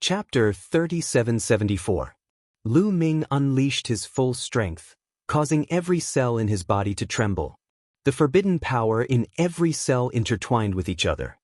Chapter 3774. Lu Ming unleashed his full strength, causing every cell in his body to tremble. The forbidden power in every cell intertwined with each other.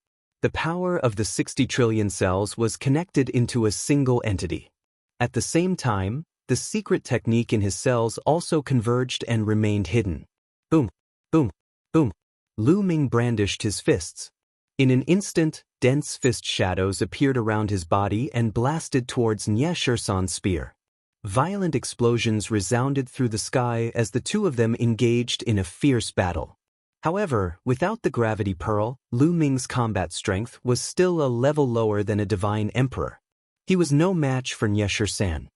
The power of the 60 trillion cells was connected into a single entity. At the same time, the secret technique in his cells also converged and remained hidden. Boom, boom, boom. Lu Ming brandished his fists. In an instant, dense fist shadows appeared around his body and blasted towards Xianxia's spear. Violent explosions resounded through the sky as the two of them engaged in a fierce battle. However, without the gravity pearl, Lu Ming's combat strength was still a level lower than a divine emperor. He was no match for Xianxia.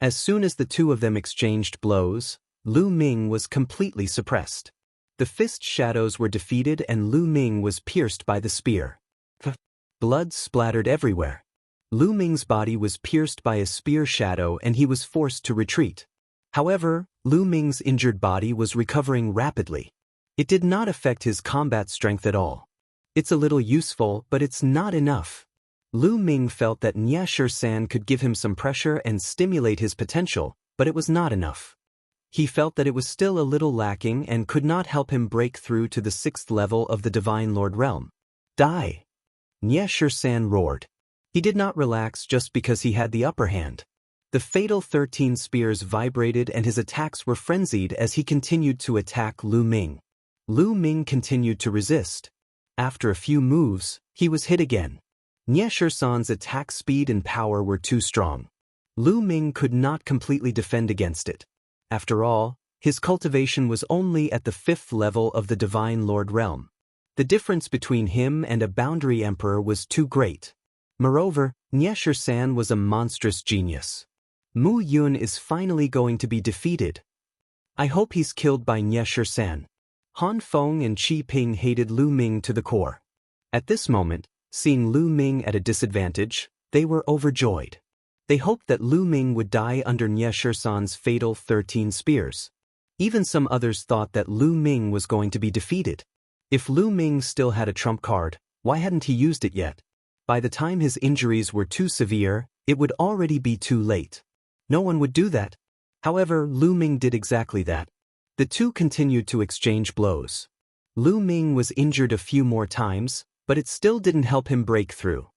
As soon as the two of them exchanged blows, Lu Ming was completely suppressed. The fist shadows were defeated and Lu Ming was pierced by the spear. Blood splattered everywhere. Lu Ming's body was pierced by a spear shadow and he was forced to retreat. However, Lu Ming's injured body was recovering rapidly. It did not affect his combat strength at all. It's a little useful, but it's not enough. Lu Ming felt that Xianxia could give him some pressure and stimulate his potential, but it was not enough. He felt that it was still a little lacking and could not help him break through to the 6th level of the Divine Lord realm. Die! Xianxia roared. He did not relax just because he had the upper hand. The fatal 13 spears vibrated and his attacks were frenzied as he continued to attack Lu Ming. Lu Ming continued to resist. After a few moves, he was hit again. Xianxia's attack speed and power were too strong. Lu Ming could not completely defend against it. After all, his cultivation was only at the 5th level of the Divine Lord realm. The difference between him and a boundary emperor was too great. Moreover, Xianxia was a monstrous genius. Mu Yun is finally going to be defeated. I hope he's killed by Xianxia. Han Feng and Qi Ping hated Lu Ming to the core. At this moment, seeing Lu Ming at a disadvantage, they were overjoyed. They hoped that Lu Ming would die under Xianxia's fatal 13 spears. Even some others thought that Lu Ming was going to be defeated. If Lu Ming still had a trump card, why hadn't he used it yet? By the time his injuries were too severe, it would already be too late. No one would do that. However, Lu Ming did exactly that. The two continued to exchange blows. Lu Ming was injured a few more times, but it still didn't help him break through.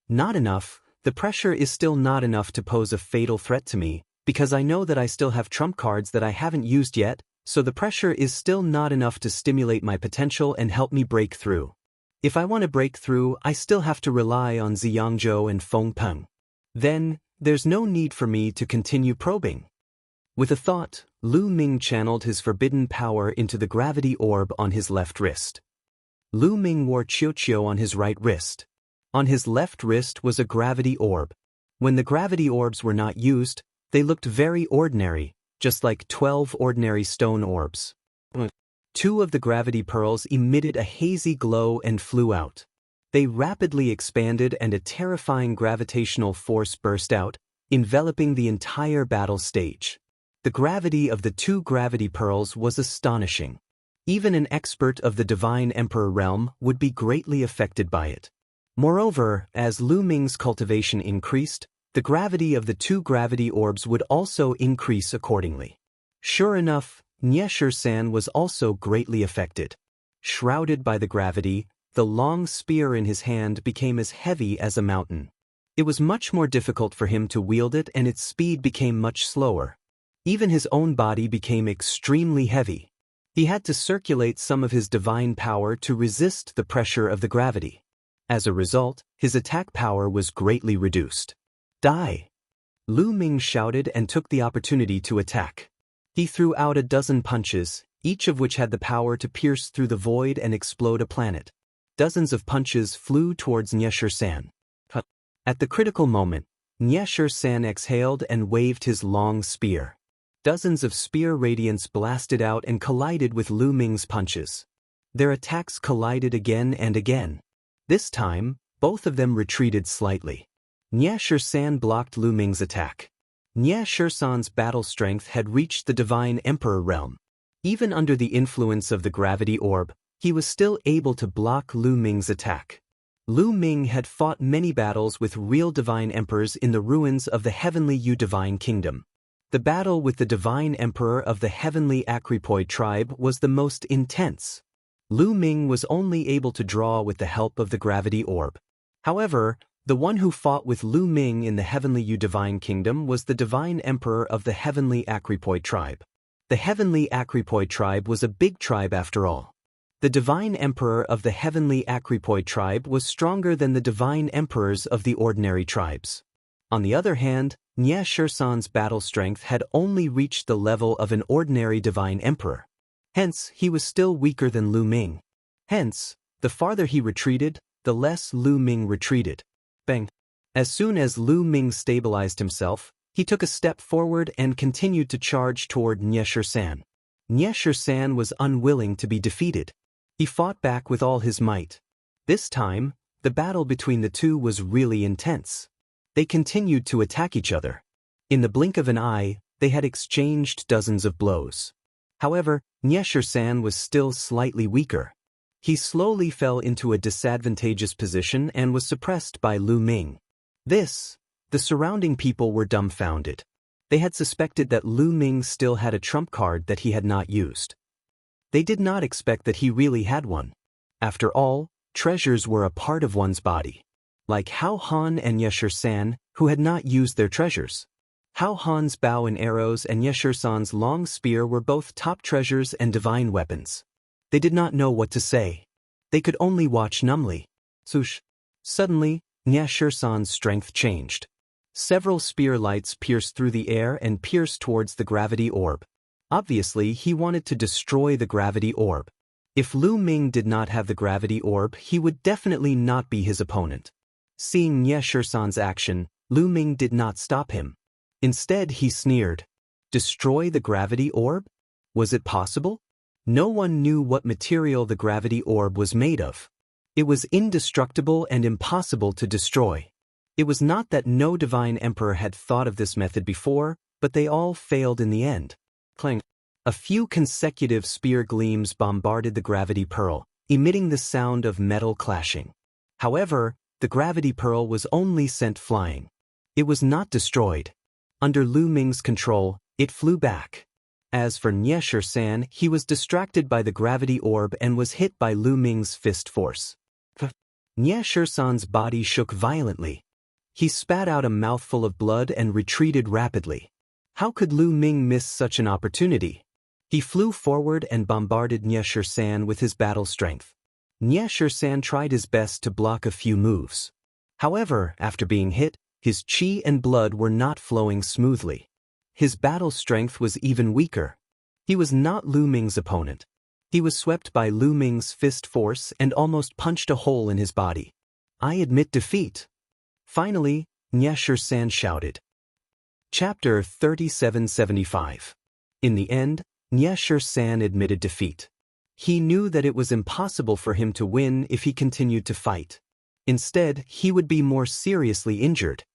Not enough. The pressure is still not enough to pose a fatal threat to me, because I know that I still have trump cards that I haven't used yet, so the pressure is still not enough to stimulate my potential and help me break through. If I want to break through, I still have to rely on Ziyangzhou and Feng Peng. Then, there's no need for me to continue probing. With a thought, Lu Ming channeled his forbidden power into the gravity orb on his left wrist. Lu Ming wore Qiuqiu on his right wrist. On his left wrist was a gravity orb. When the gravity orbs were not used, they looked very ordinary, just like 12 ordinary stone orbs. 2 of the gravity pearls emitted a hazy glow and flew out. They rapidly expanded and a terrifying gravitational force burst out, enveloping the entire battle stage. The gravity of the 2 gravity pearls was astonishing. Even an expert of the Divine Emperor realm would be greatly affected by it. Moreover, as Lu Ming's cultivation increased, the gravity of the 2 gravity orbs would also increase accordingly. Sure enough, Xianxia was also greatly affected. Shrouded by the gravity, the long spear in his hand became as heavy as a mountain. It was much more difficult for him to wield it and its speed became much slower. Even his own body became extremely heavy. He had to circulate some of his divine power to resist the pressure of the gravity. As a result, his attack power was greatly reduced. Die! Lu Ming shouted and took the opportunity to attack. He threw out a dozen punches, each of which had the power to pierce through the void and explode a planet. Dozens of punches flew towards Xianxia. At the critical moment, Xianxia exhaled and waved his long spear. Dozens of spear radiance blasted out and collided with Lu Ming's punches. Their attacks collided again and again. This time, both of them retreated slightly. Xianxia blocked Lu Ming's attack. Xianxia's battle strength had reached the Divine Emperor realm. Even under the influence of the gravity orb, he was still able to block Lu Ming's attack. Lu Ming had fought many battles with real divine emperors in the ruins of the heavenly Yu divine kingdom. The battle with the divine emperor of the heavenly Acripoid tribe was the most intense. Lu Ming was only able to draw with the help of the gravity orb. However, the one who fought with Lu Ming in the heavenly Yu divine kingdom was the divine emperor of the heavenly Acripoid tribe. The heavenly Acripoid tribe was a big tribe after all. The divine emperor of the heavenly Acripoid tribe was stronger than the divine emperors of the ordinary tribes. On the other hand, Nie Shursan's battle strength had only reached the level of an ordinary divine emperor. Hence, he was still weaker than Lu Ming. Hence, the farther he retreated, the less Lu Ming retreated. Bang! As soon as Lu Ming stabilized himself, he took a step forward and continued to charge toward Nie Shursan. Nie Shursan was unwilling to be defeated. He fought back with all his might. This time, the battle between the two was really intense. They continued to attack each other. In the blink of an eye, they had exchanged dozens of blows. However, Nie Shursan was still slightly weaker. He slowly fell into a disadvantageous position and was suppressed by Lu Ming. The surrounding people were dumbfounded. They had suspected that Lu Ming still had a trump card that he had not used. They did not expect that he really had one. After all, treasures were a part of one's body. Like Hao Han and Nie Shursan, who had not used their treasures. Hao Han's bow and arrows and Nie Shursan's long spear were both top treasures and divine weapons. They did not know what to say. They could only watch numbly. Swoosh! Suddenly, Nie Shursan's strength changed. Several spear lights pierced through the air and pierced towards the gravity orb. Obviously, he wanted to destroy the gravity orb. If Lu Ming did not have the gravity orb, he would definitely not be his opponent. Seeing Nie Shursan's action, Lu Ming did not stop him. Instead, he sneered. Destroy the gravity orb? Was it possible? No one knew what material the gravity orb was made of. It was indestructible and impossible to destroy. It was not that no divine emperor had thought of this method before, but they all failed in the end. Clang! A few consecutive spear gleams bombarded the gravity pearl, emitting the sound of metal clashing. However, the gravity pearl was only sent flying. It was not destroyed. Under Lu Ming's control, it flew back. As for Nie Shursan, he was distracted by the gravity orb and was hit by Lu Ming's fist force. Nie Shursan's body shook violently. He spat out a mouthful of blood and retreated rapidly. How could Lu Ming miss such an opportunity? He flew forward and bombarded Nie Shursan with his battle strength. Nie Shursan tried his best to block a few moves. However, after being hit, his chi and blood were not flowing smoothly. His battle strength was even weaker. He was not Lu Ming's opponent. He was swept by Lu Ming's fist force and almost punched a hole in his body. I admit defeat. Finally, Nie Shursan shouted. Chapter 3775. In the end, Nie Shursan admitted defeat. He knew that it was impossible for him to win if he continued to fight. Instead, he would be more seriously injured.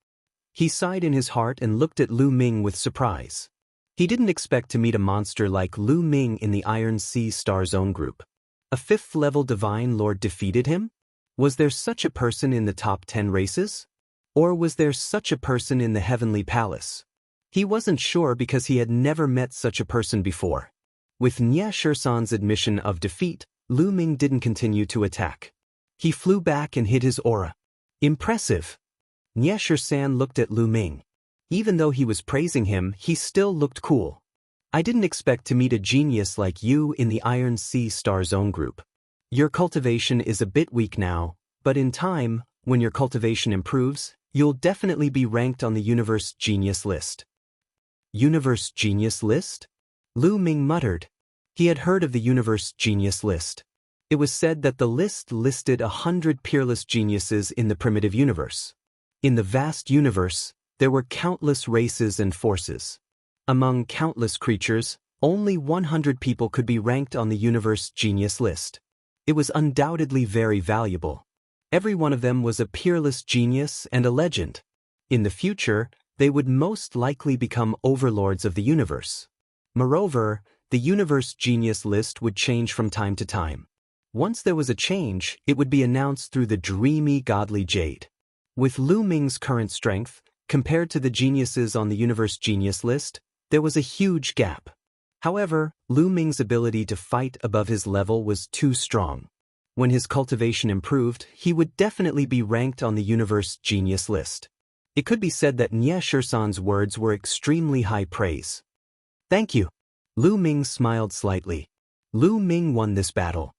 He sighed in his heart and looked at Lu Ming with surprise. He didn't expect to meet a monster like Lu Ming in the Iron Sea Star Zone group. A 5th-level Divine Lord defeated him? Was there such a person in the top 10 races? Or was there such a person in the Heavenly Palace? He wasn't sure because he had never met such a person before. With Nie Shursan's admission of defeat, Lu Ming didn't continue to attack. He flew back and hid his aura. Impressive! Nie Shursan looked at Lu Ming. Even though he was praising him, he still looked cool. I didn't expect to meet a genius like you in the Iron Sea Star Zone group. Your cultivation is a bit weak now, but in time, when your cultivation improves, you'll definitely be ranked on the Universe Genius list. Universe Genius list? Lu Ming muttered. He had heard of the Universe Genius list. It was said that the list listed 100 peerless geniuses in the primitive universe. In the vast universe, there were countless races and forces. Among countless creatures, only 100 people could be ranked on the Universe Genius list. It was undoubtedly very valuable. Every one of them was a peerless genius and a legend. In the future, they would most likely become overlords of the universe. Moreover, the Universe Genius list would change from time to time. Once there was a change, it would be announced through the dreamy godly jade. With Lu Ming's current strength, compared to the geniuses on the universe genius list, there was a huge gap. However, Lu Ming's ability to fight above his level was too strong. When his cultivation improved, he would definitely be ranked on the universe genius list. It could be said that Nie Shisan's words were extremely high praise. Thank you. Lu Ming smiled slightly. Lu Ming won this battle.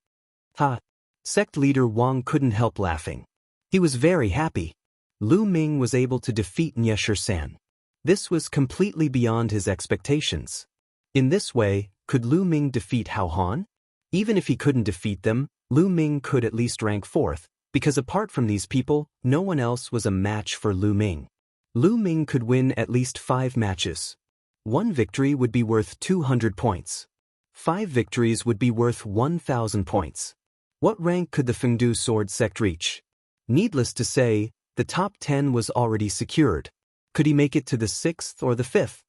Ha! Sect leader Wang couldn't help laughing. He was very happy. Lu Ming was able to defeat Nie Shisan. This was completely beyond his expectations. In this way, could Lu Ming defeat Hao Han? Even if he couldn't defeat them, Lu Ming could at least rank 4th, because apart from these people, no one else was a match for Lu Ming. Lu Ming could win at least 5 matches. 1 victory would be worth 200 points. 5 victories would be worth 1,000 points. What rank could the Fengdu Sword Sect reach? Needless to say, the top 10 was already secured. Could he make it to the 6th or the 5th?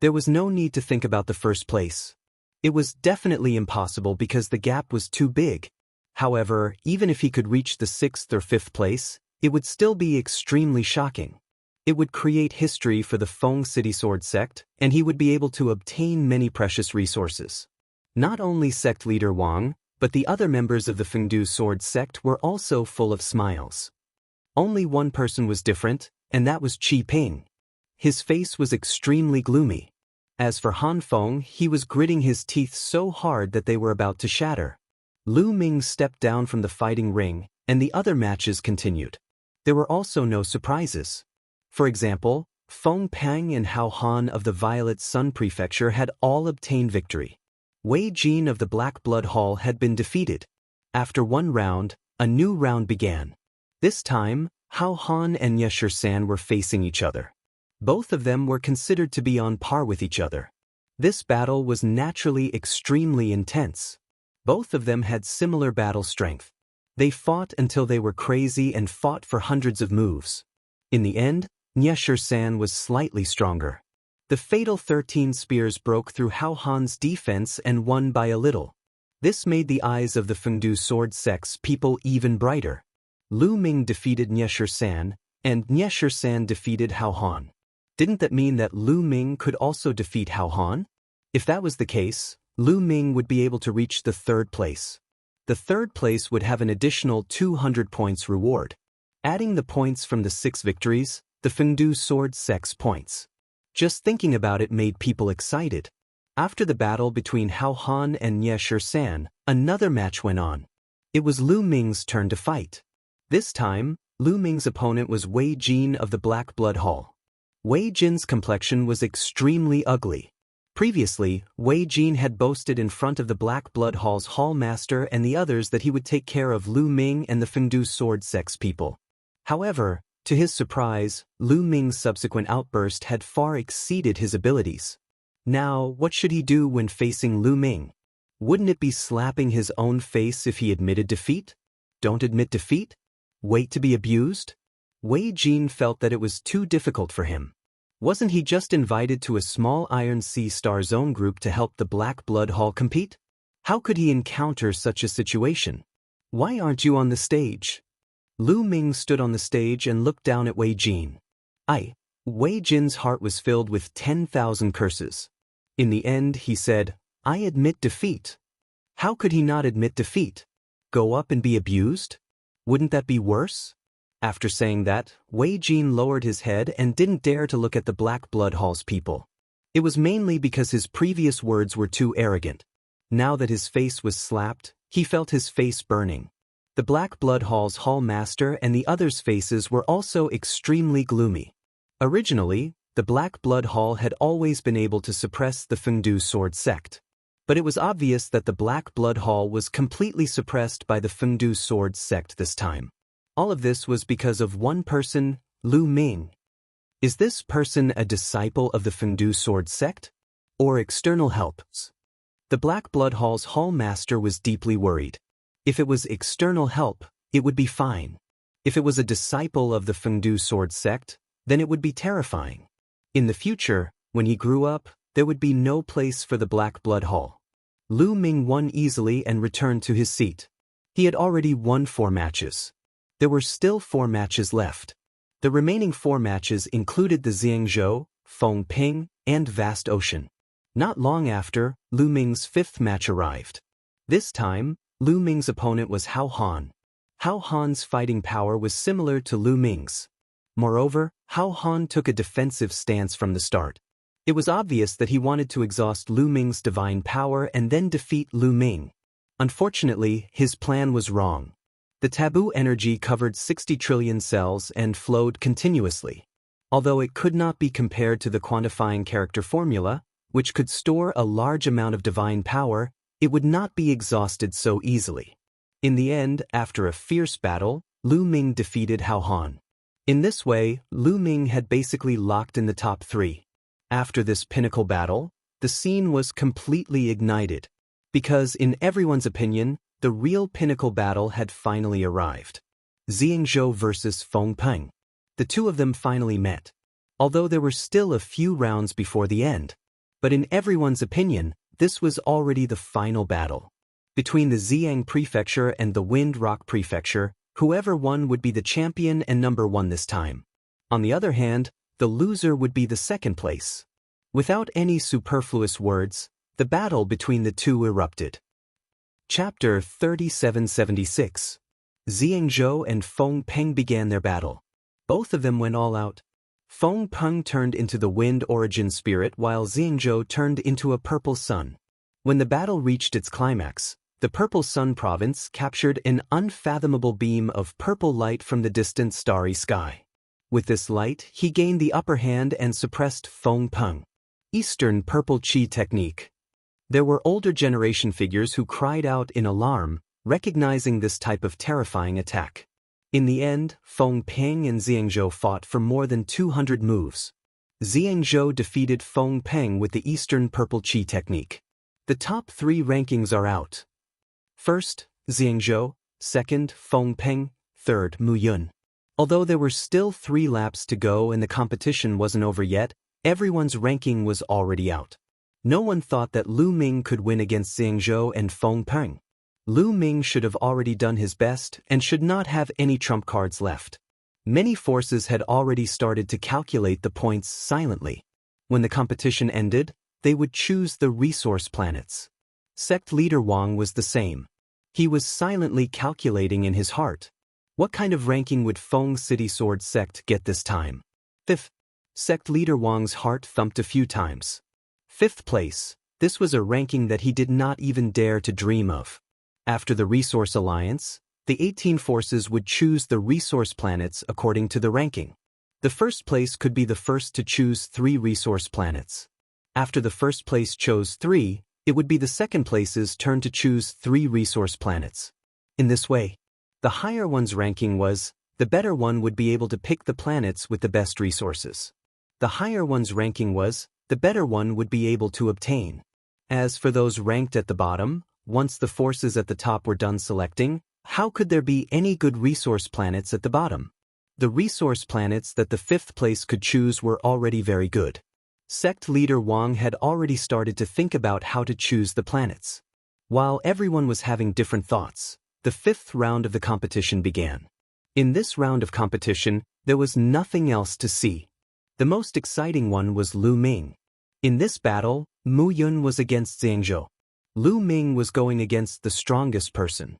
There was no need to think about the first place. It was definitely impossible because the gap was too big. However, even if he could reach the 6th or 5th place, it would still be extremely shocking. It would create history for the Feng City Sword Sect, and he would be able to obtain many precious resources. Not only sect leader Wang, but the other members of the Fengdu Sword Sect were also full of smiles. Only one person was different, and that was Qi Ping. His face was extremely gloomy. As for Han Feng, he was gritting his teeth so hard that they were about to shatter. Lu Ming stepped down from the fighting ring, and the other matches continued. There were also no surprises. For example, Feng Pang and Hao Han of the Violet Sun Prefecture had all obtained victory. Wei Jin of the Black Blood Hall had been defeated. After one round, a new round began. This time, Hao Han and Nie Shisan were facing each other. Both of them were considered to be on par with each other. This battle was naturally extremely intense. Both of them had similar battle strength. They fought until they were crazy and fought for hundreds of moves. In the end, Nie Shisan was slightly stronger. The fatal 13 spears broke through Hao Han's defense and won by a little. This made the eyes of the Fengdu Sword Sect's people even brighter. Lu Ming defeated Nie Shisan, and Nie Shisan defeated Hao Han. Didn't that mean that Lu Ming could also defeat Hao Han? If that was the case, Lu Ming would be able to reach the 3rd place. The 3rd place would have an additional 200 points reward. Adding the points from the 6 victories, the Fengdu Sword Sect's points. Just thinking about it made people excited. After the battle between Hao Han and Nie Shisan, another match went on. It was Lu Ming's turn to fight. This time, Lu Ming's opponent was Wei Jin of the Black Blood Hall. Wei Jin's complexion was extremely ugly. Previously, Wei Jin had boasted in front of the Black Blood Hall's Hall Master and the others that he would take care of Lu Ming and the Fengdu Sword Sect's people. However, to his surprise, Lu Ming's subsequent outburst had far exceeded his abilities. Now, what should he do when facing Lu Ming? Wouldn't it be slapping his own face if he admitted defeat? Don't admit defeat? Wait to be abused? Wei Jin felt that it was too difficult for him. Wasn't he just invited to a small Iron Sea Star Zone group to help the Black Blood Hall compete? How could he encounter such a situation? Why aren't you on the stage? Lu Ming stood on the stage and looked down at Wei Jin. Wei Jin's heart was filled with 10,000 curses. In the end, he said, I admit defeat. How could he not admit defeat? Go up and be abused? Wouldn't that be worse? After saying that, Wei Jin lowered his head and didn't dare to look at the Black Blood Hall's people. It was mainly because his previous words were too arrogant. Now that his face was slapped, he felt his face burning. The Black Blood Hall's Hall Master and the others' faces were also extremely gloomy. Originally, the Black Blood Hall had always been able to suppress the Fengdu Sword Sect. But it was obvious that the Black Blood Hall was completely suppressed by the Fengdu Sword Sect this time. All of this was because of one person, Lu Ming. Is this person a disciple of the Fengdu Sword Sect? Or external helps? The Black Blood Hall's Hall Master was deeply worried. If it was external help, it would be fine. If it was a disciple of the Fengdu Sword Sect, then it would be terrifying. In the future, when he grew up, there would be no place for the Black Blood Hall. Lu Ming won easily and returned to his seat. He had already won 4 matches. There were still 4 matches left. The remaining 4 matches included the Xiangzhou, Fengping, and Vast Ocean. Not long after, Lu Ming's 5th match arrived. This time, Lu Ming's opponent was Hao Han. Hao Han's fighting power was similar to Lu Ming's. Moreover, Hao Han took a defensive stance from the start. It was obvious that he wanted to exhaust Lu Ming's divine power and then defeat Lu Ming. Unfortunately, his plan was wrong. The taboo energy covered 60 trillion cells and flowed continuously. Although it could not be compared to the quantifying character formula, which could store a large amount of divine power, it would not be exhausted so easily. In the end, after a fierce battle, Lu Ming defeated Hao Han. In this way, Lu Ming had basically locked in the top 3. After this pinnacle battle, the scene was completely ignited. Because in everyone's opinion, the real pinnacle battle had finally arrived. Xiangzhou versus Fengping. The two of them finally met. Although there were still a few rounds before the end. But in everyone's opinion, this was already the final battle. Between the Xiang Prefecture and the Wind Rock Prefecture, whoever won would be the champion and number 1 this time. On the other hand, the loser would be the 2nd place. Without any superfluous words, the battle between the two erupted. Chapter 3776. Xiangzhou and Fengping began their battle. Both of them went all out. Fengping turned into the wind origin spirit while Xiangzhou turned into a purple sun. When the battle reached its climax, the Purple Sun province captured an unfathomable beam of purple light from the distant starry sky. With this light, he gained the upper hand and suppressed Fengping. Eastern Purple Qi Technique. There were older generation figures who cried out in alarm, recognizing this type of terrifying attack. In the end, Fengping and Xiangzhou fought for more than 200 moves. Xiangzhou defeated Fengping with the Eastern Purple Qi Technique. The top 3 rankings are out. First, Xiangzhou, 2nd, Fengping, 3rd, Mu Yun. Although there were still 3 laps to go and the competition wasn't over yet, everyone's ranking was already out. No one thought that Lu Ming could win against Xiangzhou and Fengping. Lu Ming should have already done his best and should not have any trump cards left. Many forces had already started to calculate the points silently. When the competition ended, they would choose the resource planets. Sect leader Wang was the same. He was silently calculating in his heart. What kind of ranking would Feng City Sword Sect get this time? 5th. Sect leader Wang's heart thumped a few times. 5th place. This was a ranking that he did not even dare to dream of. After the Resource Alliance, the 18 forces would choose the resource planets according to the ranking. The first place could be the first to choose 3 resource planets. After the first place chose 3, it would be the second place's turn to choose 3 resource planets. In this way, the higher one's ranking was, the better one would be able to pick the planets with the best resources. The higher one's ranking was, the better one would be able to obtain. As for those ranked at the bottom, once the forces at the top were done selecting, how could there be any good resource planets at the bottom? The resource planets that the 5th place could choose were already very good. Sect leader Wang had already started to think about how to choose the planets. While everyone was having different thoughts, the 5th round of the competition began. In this round of competition, there was nothing else to see. The most exciting one was Lu Ming. In this battle, Mu Yun was against Xiangzhou. Lu Ming was going against the strongest person.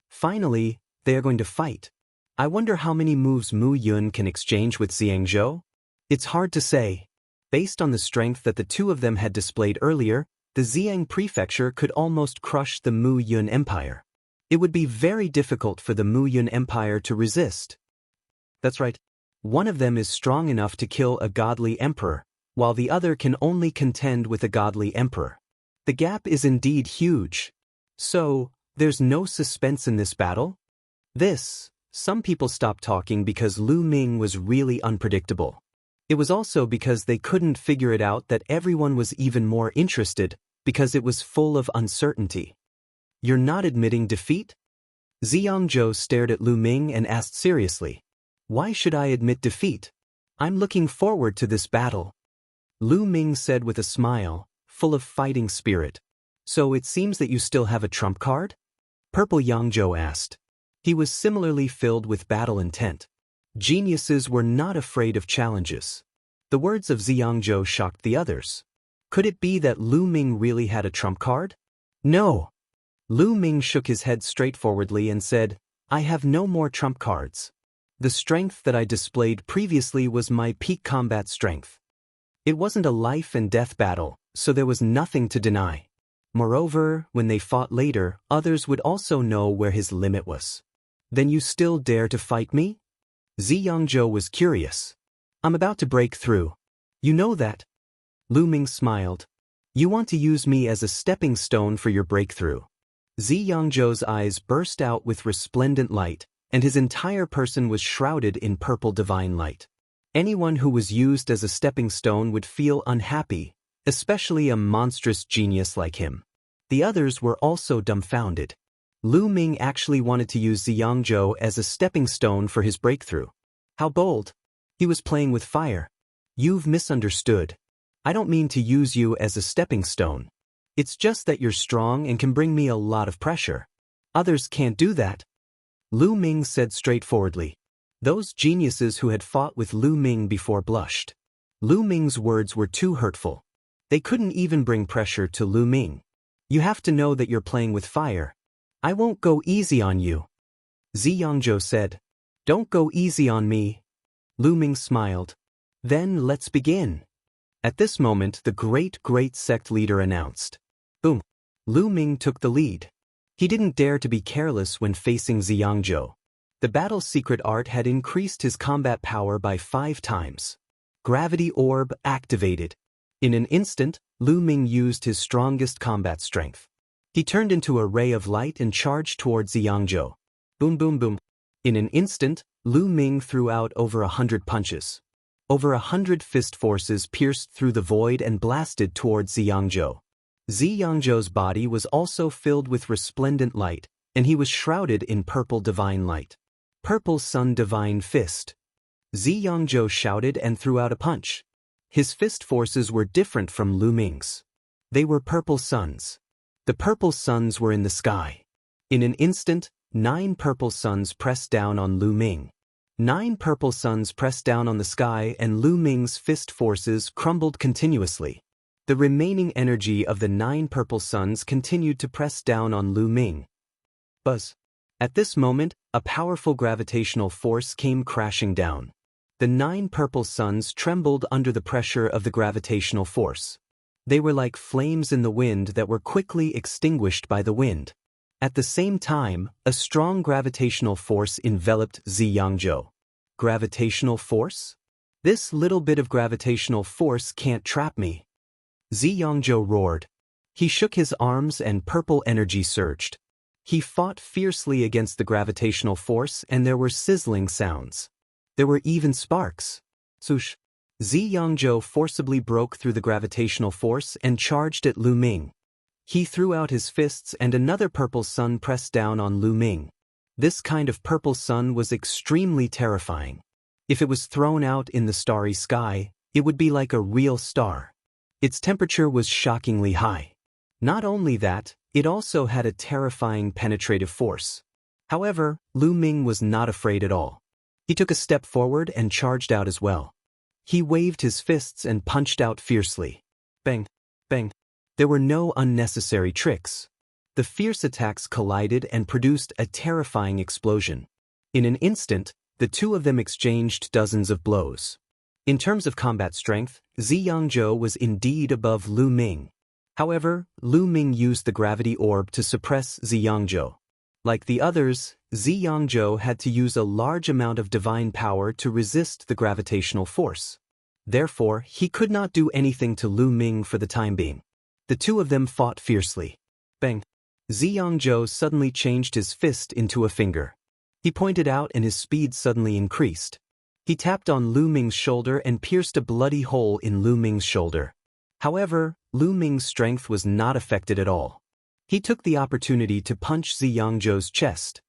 Finally, they are going to fight. I wonder how many moves Mu Yun can exchange with Xiangzhou? It's hard to say. Based on the strength that the two of them had displayed earlier, the Xiang Prefecture could almost crush the Mu Yun Empire. It would be very difficult for the Mu Yun Empire to resist. That's right. One of them is strong enough to kill a godly emperor, while the other can only contend with a godly emperor. The gap is indeed huge. So, there's no suspense in this battle? Some people stopped talking because Lu Ming was really unpredictable. It was also because they couldn't figure it out that everyone was even more interested, because it was full of uncertainty. You're not admitting defeat? Xiangzhou stared at Lu Ming and asked seriously. Why should I admit defeat? I'm looking forward to this battle. Lu Ming said with a smile, full of fighting spirit. So it seems that you still have a trump card? Purple Yangzhou asked. He was similarly filled with battle intent. Geniuses were not afraid of challenges. The words of Ziyangzhou shocked the others. Could it be that Lu Ming really had a trump card? No. Lu Ming shook his head straightforwardly and said, I have no more trump cards. The strength that I displayed previously was my peak combat strength. It wasn't a life and death battle, so there was nothing to deny. Moreover, when they fought later, others would also know where his limit was. Then you still dare to fight me? Ziyangzhou was curious. I'm about to break through. You know that? Lu Ming smiled. You want to use me as a stepping stone for your breakthrough. Ziyangzhou's eyes burst out with resplendent light, and his entire person was shrouded in purple divine light. Anyone who was used as a stepping stone would feel unhappy, especially a monstrous genius like him. The others were also dumbfounded. Lu Ming actually wanted to use Ziyangzhou as a stepping stone for his breakthrough. How bold! He was playing with fire. You've misunderstood. I don't mean to use you as a stepping stone. It's just that you're strong and can bring me a lot of pressure. Others can't do that. Lu Ming said straightforwardly. Those geniuses who had fought with Lu Ming before blushed. Lu Ming's words were too hurtful. They couldn't even bring pressure to Lu Ming. You have to know that you're playing with fire. I won't go easy on you. Ziyangzhou said. Don't go easy on me. Lu Ming smiled. Then let's begin. At this moment the great sect leader announced. Boom. Lu Ming took the lead. He didn't dare to be careless when facing Ziyangzhou. The battle's secret art had increased his combat power by 5 times. Gravity orb activated. In an instant, Lu Ming used his strongest combat strength. He turned into a ray of light and charged towards Ziyangzhou. Boom boom boom. In an instant, Lu Ming threw out over 100 punches. Over 100 fist forces pierced through the void and blasted towards Ziyangzhou. Ziyangzhou's body was also filled with resplendent light, and he was shrouded in purple divine light. Purple Sun Divine Fist. Ziyangzhou shouted and threw out a punch. His fist forces were different from Lu Ming's. They were purple suns. The purple suns were in the sky. In an instant, 9 purple suns pressed down on Lu Ming. 9 purple suns pressed down on the sky and Lu Ming's fist forces crumbled continuously. The remaining energy of the 9 purple suns continued to press down on Lu Ming. Buzz. At this moment, a powerful gravitational force came crashing down. The 9 purple suns trembled under the pressure of the gravitational force. They were like flames in the wind that were quickly extinguished by the wind. At the same time, a strong gravitational force enveloped Ziyangzhou. Gravitational force? This little bit of gravitational force can't trap me. Ziyangzhou roared. He shook his arms and purple energy surged. He fought fiercely against the gravitational force and there were sizzling sounds. There were even sparks. Swoosh. Ziyangzhou forcibly broke through the gravitational force and charged at Lu Ming. He threw out his fists and another purple sun pressed down on Lu Ming. This kind of purple sun was extremely terrifying. If it was thrown out in the starry sky, it would be like a real star. Its temperature was shockingly high. Not only that, it also had a terrifying penetrative force. However, Lu Ming was not afraid at all. He took a step forward and charged out as well. He waved his fists and punched out fiercely. Bang, bang. There were no unnecessary tricks. The fierce attacks collided and produced a terrifying explosion. In an instant, the two of them exchanged dozens of blows. In terms of combat strength, Ziyangzhou was indeed above Lu Ming. However, Lu Ming used the gravity orb to suppress Ziyangzhou. Like the others, Ziyangzhou had to use a large amount of divine power to resist the gravitational force. Therefore, he could not do anything to Lu Ming for the time being. The two of them fought fiercely. Bang! Ziyangzhou suddenly changed his fist into a finger. He pointed out and his speed suddenly increased. He tapped on Lu Ming's shoulder and pierced a bloody hole in Lu Ming's shoulder. However, Lu Ming's strength was not affected at all. He took the opportunity to punch Ziyangzhou's chest.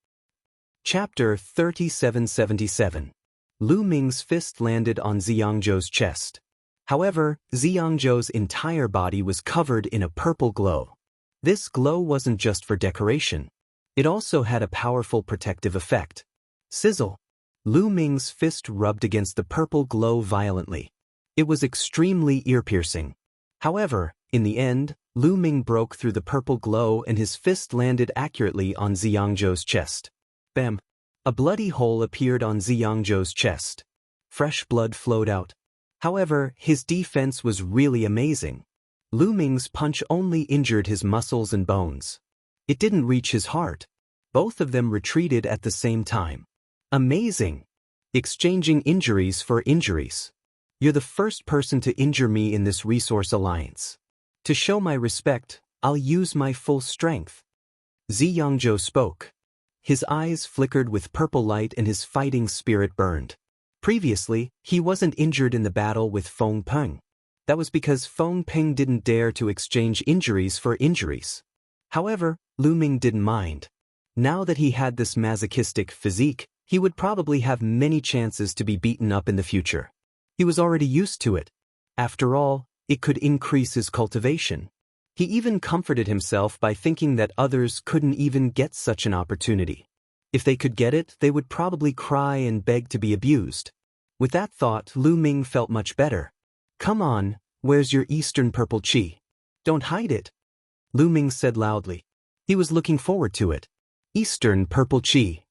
Chapter 3777. Lu Ming's fist landed on Ziyangzhou's chest. However, Ziyangzhou's entire body was covered in a purple glow. This glow wasn't just for decoration. It also had a powerful protective effect. Sizzle. Lu Ming's fist rubbed against the purple glow violently. It was extremely ear-piercing. However, in the end, Lu Ming broke through the purple glow and his fist landed accurately on Xianxia's chest. Bam! A bloody hole appeared on Xianxia's chest. Fresh blood flowed out. However, his defense was really amazing. Lu Ming's punch only injured his muscles and bones. It didn't reach his heart. Both of them retreated at the same time. Amazing! Exchanging injuries for injuries. You're the first person to injure me in this resource alliance. To show my respect, I'll use my full strength. Xianxia spoke. His eyes flickered with purple light and his fighting spirit burned. Previously, he wasn't injured in the battle with Feng Peng. That was because Feng Peng didn't dare to exchange injuries for injuries. However, Lu Ming didn't mind. Now that he had this masochistic physique, he would probably have many chances to be beaten up in the future. He was already used to it. After all, it could increase his cultivation. He even comforted himself by thinking that others couldn't even get such an opportunity. If they could get it, they would probably cry and beg to be abused. With that thought, Lu Ming felt much better. Come on, where's your Eastern Purple Chi? Don't hide it. Lu Ming said loudly. He was looking forward to it. Eastern Purple Chi.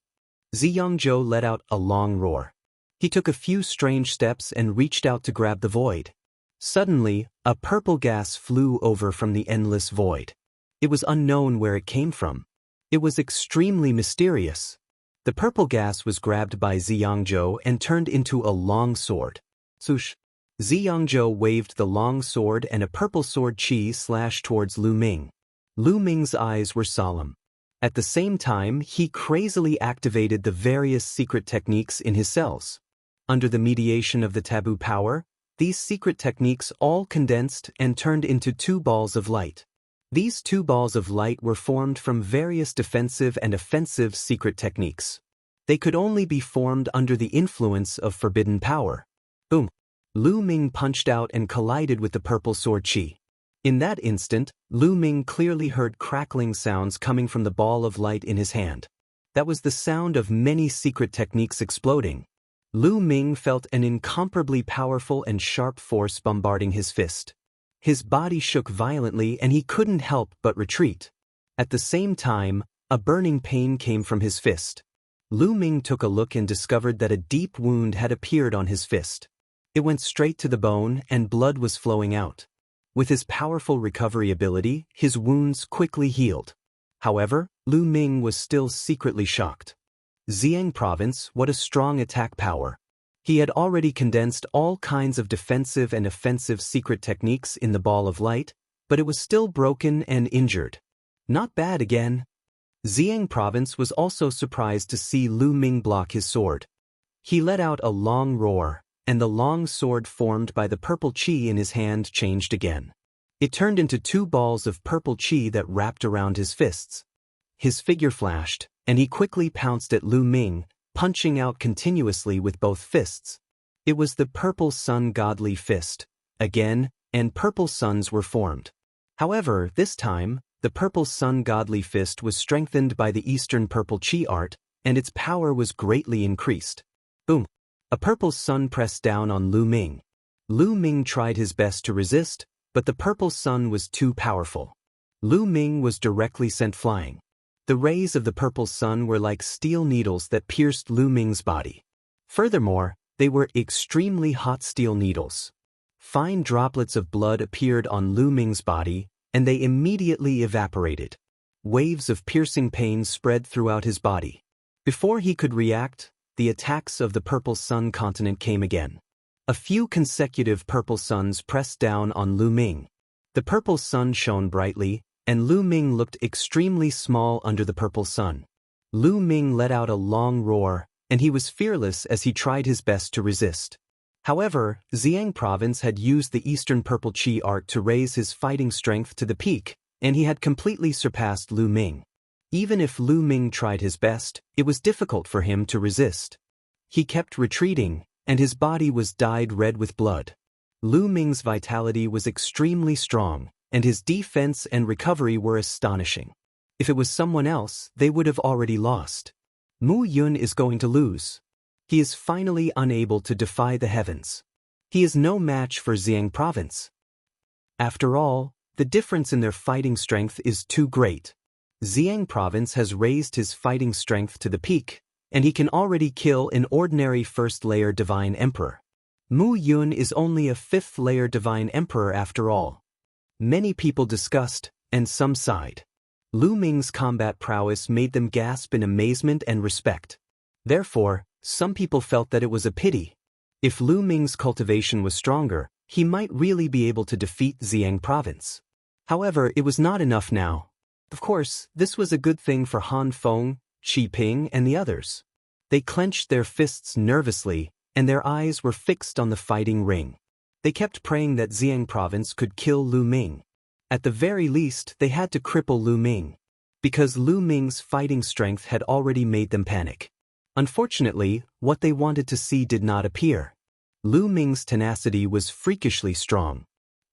Xianxia let out a long roar. He took a few strange steps and reached out to grab the void. Suddenly, a purple gas flew over from the endless void. It was unknown where it came from. It was extremely mysterious. The purple gas was grabbed by Xianxia and turned into a long sword. Swoosh! Xianxia waved the long sword and a purple sword chi slashed towards Lu Ming. Lu Ming's eyes were solemn. At the same time, he crazily activated the various secret techniques in his cells. Under the mediation of the taboo power, these secret techniques all condensed and turned into 2 balls of light. These 2 balls of light were formed from various defensive and offensive secret techniques. They could only be formed under the influence of forbidden power. Boom! Lu Ming punched out and collided with the purple sword chi. In that instant, Lu Ming clearly heard crackling sounds coming from the ball of light in his hand. That was the sound of many secret techniques exploding. Lu Ming felt an incomparably powerful and sharp force bombarding his fist. His body shook violently and he couldn't help but retreat. At the same time, a burning pain came from his fist. Lu Ming took a look and discovered that a deep wound had appeared on his fist. It went straight to the bone and blood was flowing out. With his powerful recovery ability, his wounds quickly healed. However, Lu Ming was still secretly shocked. Xiang Province, what a strong attack power. He had already condensed all kinds of defensive and offensive secret techniques in the ball of light, but it was still broken and injured. Not bad again. Xiang Province was also surprised to see Lu Ming block his sword. He let out a long roar, and the long sword formed by the purple chi in his hand changed again. It turned into 2 balls of purple chi that wrapped around his fists. His figure flashed, and he quickly pounced at Lu Ming, punching out continuously with both fists. It was the purple sun godly fist, again, and purple suns were formed. However, this time, the purple sun godly fist was strengthened by the Eastern Purple Chi art, and its power was greatly increased. Boom! A purple sun pressed down on Lu Ming. Lu Ming tried his best to resist, but the purple sun was too powerful. Lu Ming was directly sent flying. The rays of the purple sun were like steel needles that pierced Lu Ming's body. Furthermore, they were extremely hot steel needles. Fine droplets of blood appeared on Lu Ming's body, and they immediately evaporated. Waves of piercing pain spread throughout his body. Before he could react, the attacks of the purple sun continent came again. A few consecutive purple suns pressed down on Lu Ming. The purple sun shone brightly, and Lu Ming looked extremely small under the purple sun. Lu Ming let out a long roar, and he was fearless as he tried his best to resist. However, Xiang Province had used the Eastern Purple Chi art to raise his fighting strength to the peak, and he had completely surpassed Lu Ming. Even if Lu Ming tried his best, it was difficult for him to resist. He kept retreating, and his body was dyed red with blood. Lu Ming's vitality was extremely strong, and his defense and recovery were astonishing. If it was someone else, they would have already lost. Mu Yun is going to lose. He is finally unable to defy the heavens. He is no match for Xiang province. After all, the difference in their fighting strength is too great. Xiang province has raised his fighting strength to the peak, and he can already kill an ordinary first-layer divine emperor. Mu Yun is only a fifth-layer divine emperor after all. Many people discussed, and some sighed. Lu Ming's combat prowess made them gasp in amazement and respect. Therefore, some people felt that it was a pity. If Lu Ming's cultivation was stronger, he might really be able to defeat Xiang province. However, it was not enough now. Of course, this was a good thing for Han Feng, Qi Ping, and the others. They clenched their fists nervously, and their eyes were fixed on the fighting ring. They kept praying that Xiang province could kill Lu Ming. At the very least, they had to cripple Lu Ming. Because Lu Ming's fighting strength had already made them panic. Unfortunately, what they wanted to see did not appear. Lu Ming's tenacity was freakishly strong.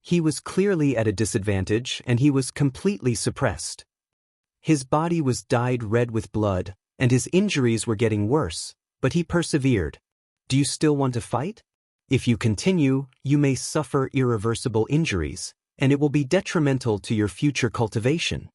He was clearly at a disadvantage and he was completely suppressed. His body was dyed red with blood, and his injuries were getting worse, but he persevered. Do you still want to fight? If you continue, you may suffer irreversible injuries, and it will be detrimental to your future cultivation.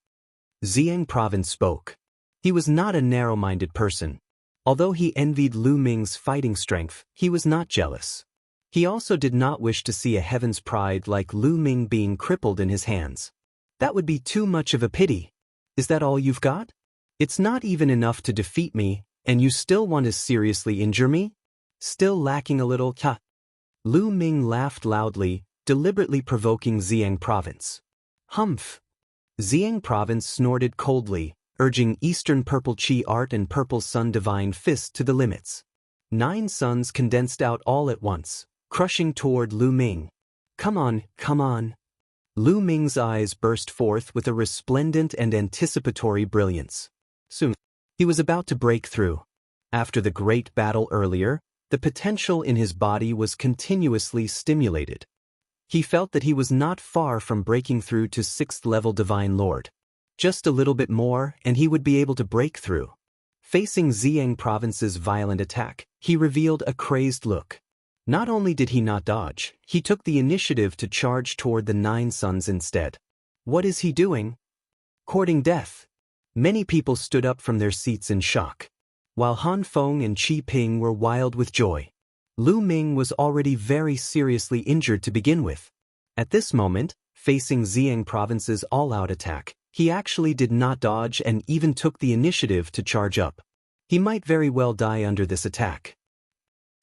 Xiang province spoke. He was not a narrow-minded person. Although he envied Lu Ming's fighting strength, he was not jealous. He also did not wish to see a heaven's pride like Lu Ming being crippled in his hands. That would be too much of a pity. Is that all you've got? It's not even enough to defeat me, and you still want to seriously injure me? Still lacking a little ta? Lu Ming laughed loudly, deliberately provoking Xiang province. Humph! Xiang province snorted coldly, urging Eastern Purple Chi Art and Purple Sun Divine Fist to the limits. 9 suns condensed out all at once, crushing toward Lu Ming. Come on, come on. Lu Ming's eyes burst forth with a resplendent and anticipatory brilliance. Soon, he was about to break through. After the great battle earlier, the potential in his body was continuously stimulated. He felt that he was not far from breaking through to 6th-level Divine Lord. Just a little bit more, and he would be able to break through. Facing Xiang province's violent attack, he revealed a crazed look. Not only did he not dodge, he took the initiative to charge toward the 9 suns instead. What is he doing? Courting death. Many people stood up from their seats in shock. While Han Feng and Qi Ping were wild with joy. Lu Ming was already very seriously injured to begin with. At this moment, facing Xiang province's all-out attack, he actually did not dodge and even took the initiative to charge up. He might very well die under this attack.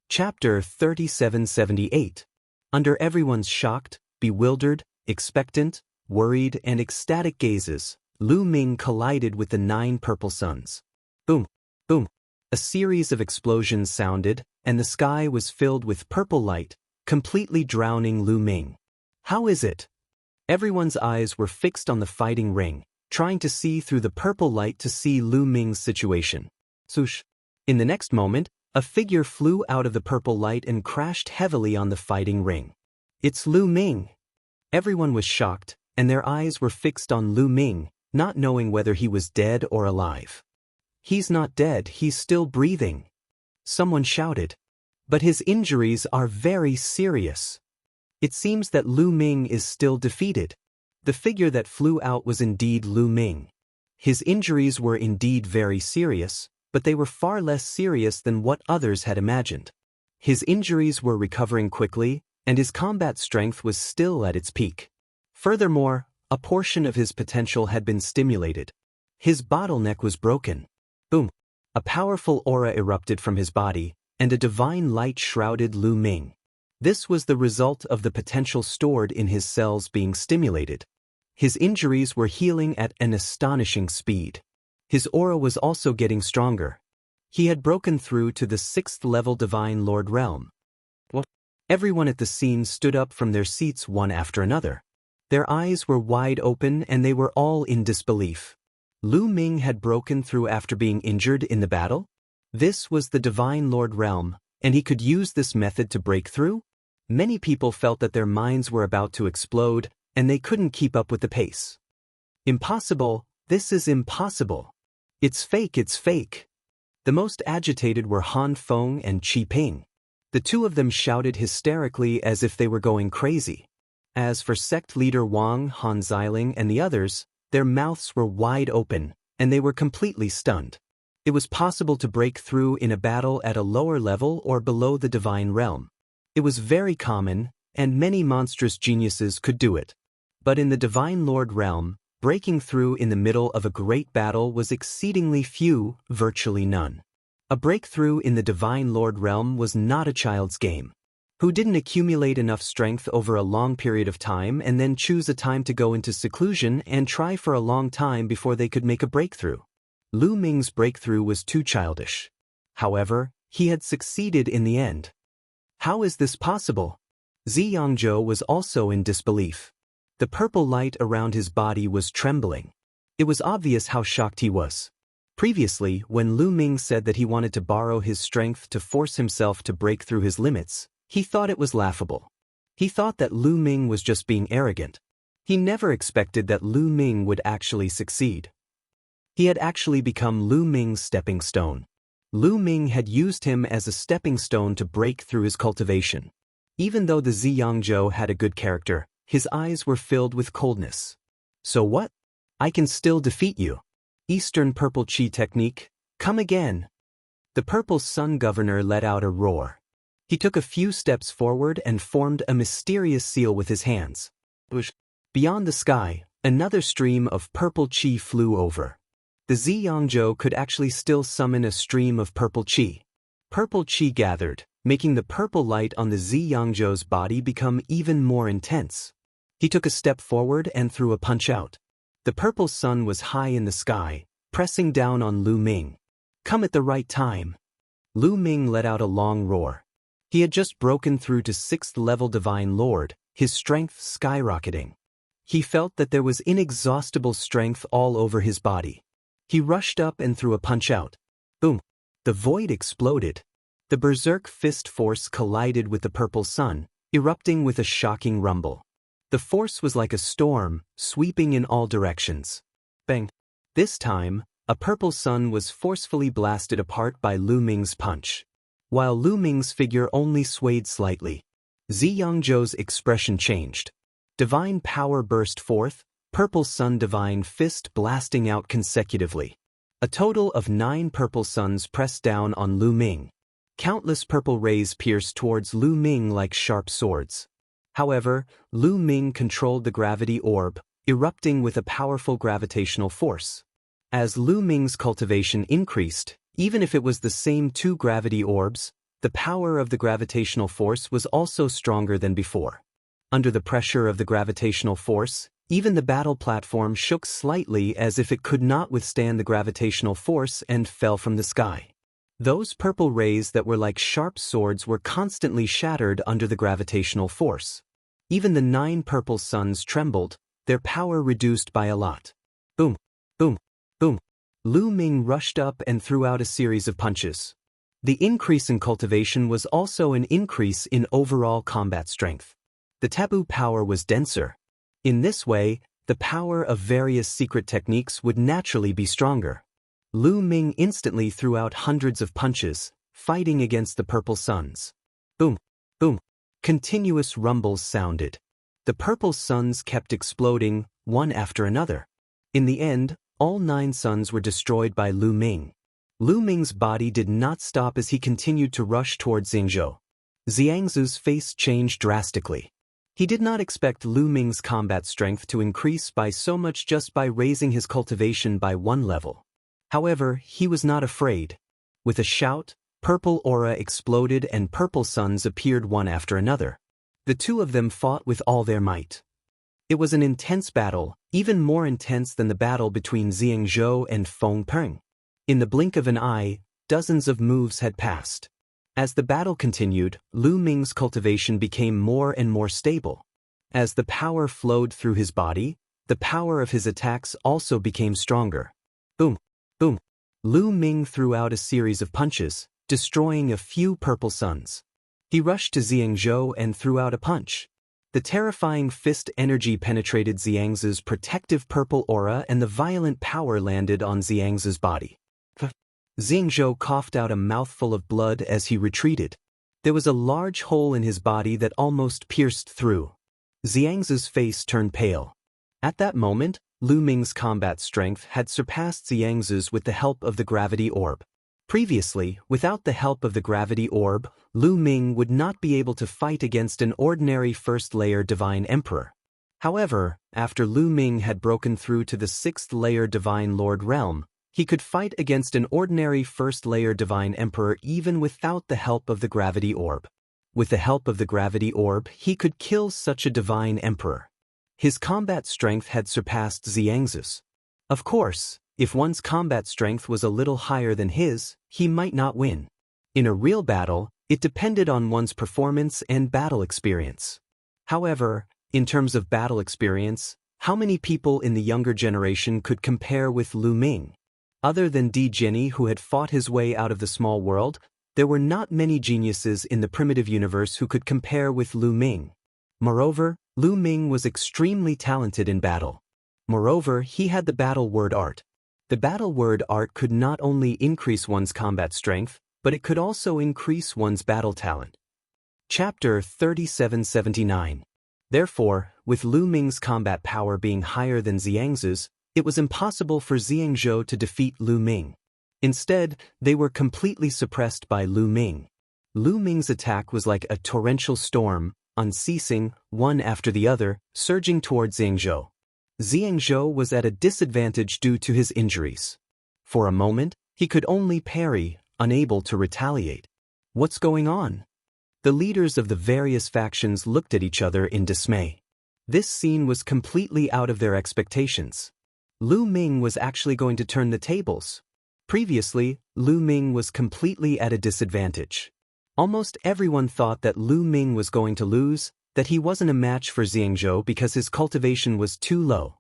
Chapter 3778. Under everyone's shocked, bewildered, expectant, worried, and ecstatic gazes, Lu Ming collided with the 9 purple suns. Boom! Boom! A series of explosions sounded, and the sky was filled with purple light, completely drowning Lu Ming. How is it? Everyone's eyes were fixed on the fighting ring, trying to see through the purple light to see Lu Ming's situation. Swoosh! In the next moment, a figure flew out of the purple light and crashed heavily on the fighting ring. It's Lu Ming! Everyone was shocked, and their eyes were fixed on Lu Ming, not knowing whether he was dead or alive. He's not dead, he's still breathing. Someone shouted. But his injuries are very serious. It seems that Lu Ming is still defeated. The figure that flew out was indeed Lu Ming. His injuries were indeed very serious, but they were far less serious than what others had imagined. His injuries were recovering quickly, and his combat strength was still at its peak. Furthermore, a portion of his potential had been stimulated. His bottleneck was broken. Boom! A powerful aura erupted from his body, and a divine light shrouded Lu Ming. This was the result of the potential stored in his cells being stimulated. His injuries were healing at an astonishing speed. His aura was also getting stronger. He had broken through to the 6th-level Divine Lord realm. What? Everyone at the scene stood up from their seats one after another. Their eyes were wide open and they were all in disbelief. Lu Ming had broken through after being injured in the battle? This was the Divine Lord realm, and he could use this method to break through? Many people felt that their minds were about to explode, and they couldn't keep up with the pace. Impossible, This is impossible. It's fake, it's fake. The most agitated were Han Feng and Qi Ping. The two of them shouted hysterically as if they were going crazy. As for sect leader Wang, Han Xiling, and the others, their mouths were wide open, and they were completely stunned. It was possible to break through in a battle at a lower level or below the divine realm. It was very common, and many monstrous geniuses could do it. But in the Divine Lord realm, breaking through in the middle of a great battle was exceedingly few, virtually none. A breakthrough in the Divine Lord realm was not a child's game. Who didn't accumulate enough strength over a long period of time and then choose a time to go into seclusion and try for a long time before they could make a breakthrough? Lu Ming's breakthrough was too childish. However, he had succeeded in the end. How is this possible? Xianxia was also in disbelief. The purple light around his body was trembling. It was obvious how shocked he was. Previously, when Lu Ming said that he wanted to borrow his strength to force himself to break through his limits, he thought it was laughable. He thought that Lu Ming was just being arrogant. He never expected that Lu Ming would actually succeed. He had actually become Lu Ming's stepping stone. Lu Ming had used him as a stepping stone to break through his cultivation. Even though the Xianxia had a good character, his eyes were filled with coldness. So what? I can still defeat you. Eastern Purple Chi Technique, come again. The Purple Sun Governor let out a roar. He took a few steps forward and formed a mysterious seal with his hands. Beyond the sky, another stream of purple chi flew over. The Xianxia could actually still summon a stream of purple chi. Purple chi gathered, making the purple light on the Xianxia's body become even more intense. He took a step forward and threw a punch out. The purple sun was high in the sky, pressing down on Lu Ming. Come at the right time. Lu Ming let out a long roar. He had just broken through to 6th level Divine Lord, his strength skyrocketing. He felt that there was inexhaustible strength all over his body. He rushed up and threw a punch out. Boom! The void exploded. The berserk fist force collided with the purple sun, erupting with a shocking rumble. The force was like a storm, sweeping in all directions. Bang! This time, a purple sun was forcefully blasted apart by Lu Ming's punch. While Lu Ming's figure only swayed slightly, Xianxia's expression changed. Divine power burst forth, purple sun divine fist blasting out consecutively. A total of 9 purple suns pressed down on Lu Ming. Countless purple rays pierced towards Lu Ming like sharp swords. However, Lu Ming controlled the gravity orb, erupting with a powerful gravitational force. As Lu Ming's cultivation increased, even if it was the same 2 gravity orbs, the power of the gravitational force was also stronger than before. Under the pressure of the gravitational force, even the battle platform shook slightly as if it could not withstand the gravitational force and fell from the sky. Those purple rays that were like sharp swords were constantly shattered under the gravitational force. Even the 9 purple suns trembled, their power reduced by a lot. Boom! Boom! Boom! Lu Ming rushed up and threw out a series of punches. The increase in cultivation was also an increase in overall combat strength. The taboo power was denser. In this way, the power of various secret techniques would naturally be stronger. Lu Ming instantly threw out hundreds of punches, fighting against the purple suns. Boom! Boom! Continuous rumbles sounded. The purple suns kept exploding, one after another. In the end, all 9 suns were destroyed by Lu Ming. Lu Ming's body did not stop as he continued to rush towards Xianxia. Xiangzu's face changed drastically. He did not expect Lu Ming's combat strength to increase by so much just by raising his cultivation by 1 level. However, he was not afraid. With a shout, purple aura exploded and purple suns appeared one after another. The two of them fought with all their might. It was an intense battle, even more intense than the battle between Xianxia and Feng Peng. In the blink of an eye, dozens of moves had passed. As the battle continued, Lu Ming's cultivation became more and more stable. As the power flowed through his body, the power of his attacks also became stronger. Boom! Boom! Lu Ming threw out a series of punches, destroying a few purple suns. He rushed to Xianxia and threw out a punch. The terrifying fist energy penetrated Xianxia's protective purple aura and the violent power landed on Xianxia's body. Xianzhou coughed out a mouthful of blood as he retreated. There was a large hole in his body that almost pierced through. Xianxia's face turned pale. At that moment, Lu Ming's combat strength had surpassed Xianxia's with the help of the gravity orb. Previously, without the help of the gravity orb, Lu Ming would not be able to fight against an ordinary first-layer Divine Emperor. However, after Lu Ming had broken through to the 6th-layer Divine Lord realm, he could fight against an ordinary first-layer Divine Emperor even without the help of the gravity orb. With the help of the gravity orb, he could kill such a Divine Emperor. His combat strength had surpassed Xianxia's. Of course, if one's combat strength was a little higher than his, he might not win. In a real battle, it depended on one's performance and battle experience. However, in terms of battle experience, how many people in the younger generation could compare with Lu Ming? Other than Di Jianyi, who had fought his way out of the small world, there were not many geniuses in the primitive universe who could compare with Lu Ming. Moreover, Lu Ming was extremely talented in battle. Moreover, he had the battle word art. The battle word art could not only increase one's combat strength, but it could also increase one's battle talent. Chapter 3779. Therefore, with Lu Ming's combat power being higher than Xianxia's, it was impossible for Xianzhou to defeat Lu Ming. Instead, they were completely suppressed by Lu Ming. Lu Ming's attack was like a torrential storm, unceasing, one after the other, surging toward Xianzhou. Xianzhou was at a disadvantage due to his injuries. For a moment, he could only parry, unable to retaliate. What's going on? The leaders of the various factions looked at each other in dismay. This scene was completely out of their expectations. Lu Ming was actually going to turn the tables. Previously, Lu Ming was completely at a disadvantage. Almost everyone thought that Lu Ming was going to lose, that he wasn't a match for Xianzhou because his cultivation was too low.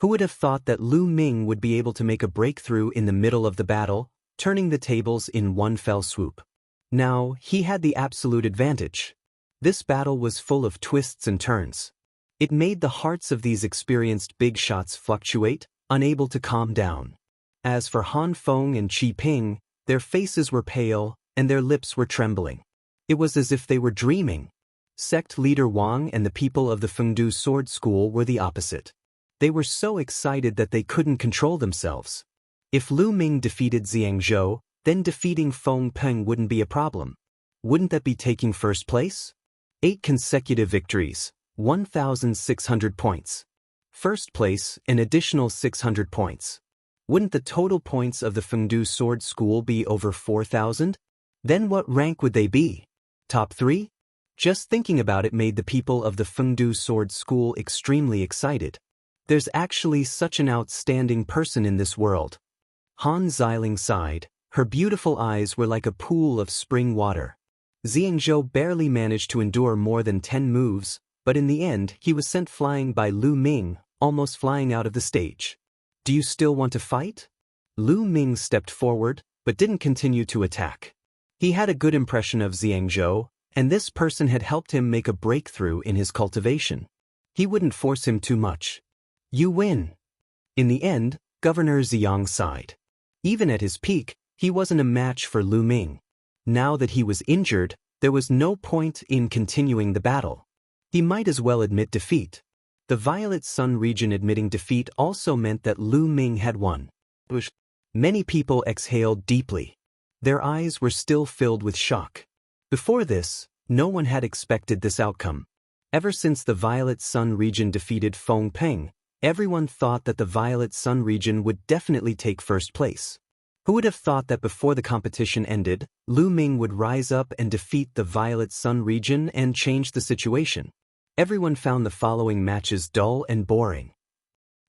Who would have thought that Lu Ming would be able to make a breakthrough in the middle of the battle, turning the tables in one fell swoop? Now, he had the absolute advantage. This battle was full of twists and turns. It made the hearts of these experienced big shots fluctuate, unable to calm down. As for Han Feng and Qi Ping, their faces were pale, and their lips were trembling. It was as if they were dreaming. Sect leader Wang and the people of the Fengdu Sword School were the opposite. They were so excited that they couldn't control themselves. If Lu Ming defeated Xianzhou, then defeating Feng Peng wouldn't be a problem. Wouldn't that be taking first place? 8 consecutive victories, 1,600 points. First place, an additional 600 points. Wouldn't the total points of the Fengdu Sword School be over 4,000? Then what rank would they be? Top 3? Just thinking about it made the people of the Fengdu Sword School extremely excited. There's actually such an outstanding person in this world. Han Xiling sighed. Her beautiful eyes were like a pool of spring water. Xianzhou barely managed to endure more than 10 moves, but in the end he was sent flying by Lu Ming, almost flying out of the stage. Do you still want to fight? Lu Ming stepped forward, but didn't continue to attack. He had a good impression of Xianzhou, and this person had helped him make a breakthrough in his cultivation. He wouldn't force him too much. You win. In the end, Governor Xiang sighed. Even at his peak, he wasn't a match for Lu Ming. Now that he was injured, there was no point in continuing the battle. He might as well admit defeat. The Violet Sun region admitting defeat also meant that Lu Ming had won. Many people exhaled deeply. Their eyes were still filled with shock. Before this, no one had expected this outcome. Ever since the Violet Sun region defeated Feng Peng, everyone thought that the Violet Sun region would definitely take first place. Who would have thought that before the competition ended, Lu Ming would rise up and defeat the Violet Sun region and change the situation? Everyone found the following matches dull and boring.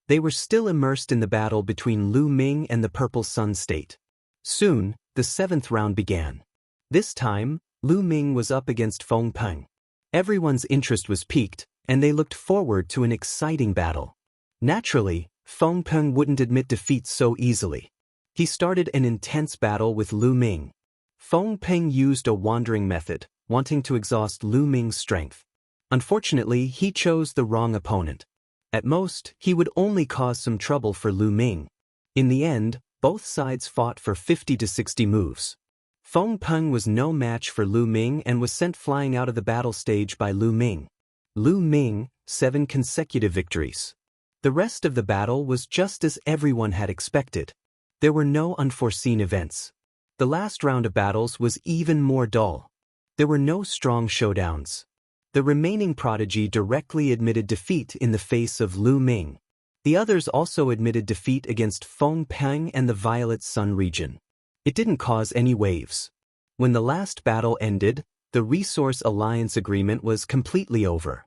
They were still immersed in the battle between Lu Ming and the Purple Sun State. Soon, the 7th round began. This time, Lu Ming was up against Feng Peng. Everyone's interest was piqued, and they looked forward to an exciting battle. Naturally, Feng Peng wouldn't admit defeat so easily. He started an intense battle with Lu Ming. Feng Peng used a wandering method, wanting to exhaust Lu Ming's strength. Unfortunately, he chose the wrong opponent. At most, he would only cause some trouble for Lu Ming. In the end, both sides fought for 50 to 60 moves. Feng Peng was no match for Lu Ming and was sent flying out of the battle stage by Lu Ming. Lu Ming, 7 consecutive victories. The rest of the battle was just as everyone had expected. There were no unforeseen events. The last round of battles was even more dull. There were no strong showdowns. The remaining prodigy directly admitted defeat in the face of Lu Ming. The others also admitted defeat against Feng Peng and the Violet Sun region. It didn't cause any waves. When the last battle ended, the Resource Alliance agreement was completely over.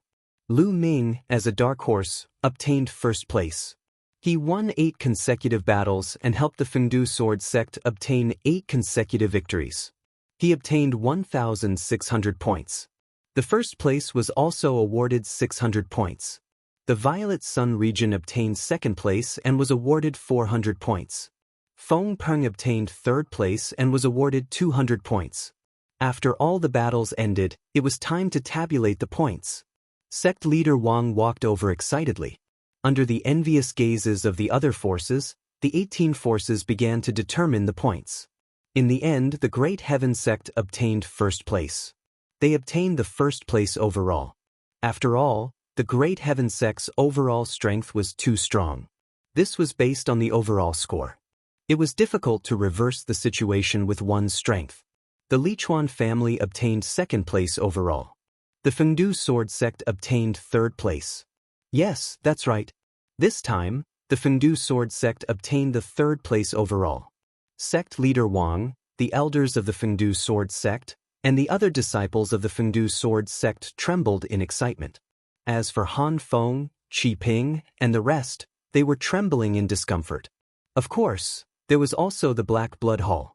Lu Ming, as a dark horse, obtained first place. He won 8 consecutive battles and helped the Fengdu Sword Sect obtain 8 consecutive victories. He obtained 1,600 points. The first place was also awarded 600 points. The Violet Sun region obtained second place and was awarded 400 points. Feng Peng obtained third place and was awarded 200 points. After all the battles ended, it was time to tabulate the points. Sect leader Wang walked over excitedly. Under the envious gazes of the other forces, the 18 forces began to determine the points. In the end, the Great Heaven Sect obtained first place. They obtained the first place overall. After all, the Great Heaven Sect's overall strength was too strong. This was based on the overall score. It was difficult to reverse the situation with one's strength. The Lichuan family obtained second place overall. The Fengdu Sword Sect obtained third place. Yes, that's right. This time, the Fengdu Sword Sect obtained the third place overall. Sect leader Wang, the elders of the Fengdu Sword Sect, and the other disciples of the Fengdu Sword Sect trembled in excitement. As for Han Feng, Qi Ping, and the rest, they were trembling in discomfort. Of course, there was also the Black Blood Hall.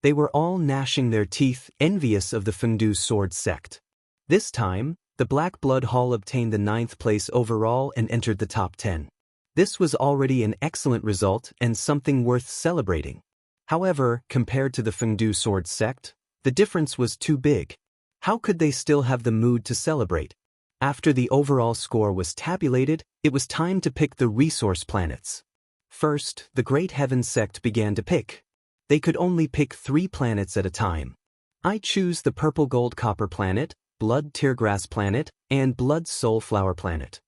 They were all gnashing their teeth, envious of the Fengdu Sword Sect. This time, the Black Blood Hall obtained the 9th place overall and entered the top 10. This was already an excellent result and something worth celebrating. However, compared to the Fengdu Sword Sect, the difference was too big. How could they still have the mood to celebrate? After the overall score was tabulated, it was time to pick the resource planets. First, the Great Heaven Sect began to pick. They could only pick 3 planets at a time. I choose the Purple Gold Copper planet, Blood Teargrass planet, and Blood Soul Flower planet.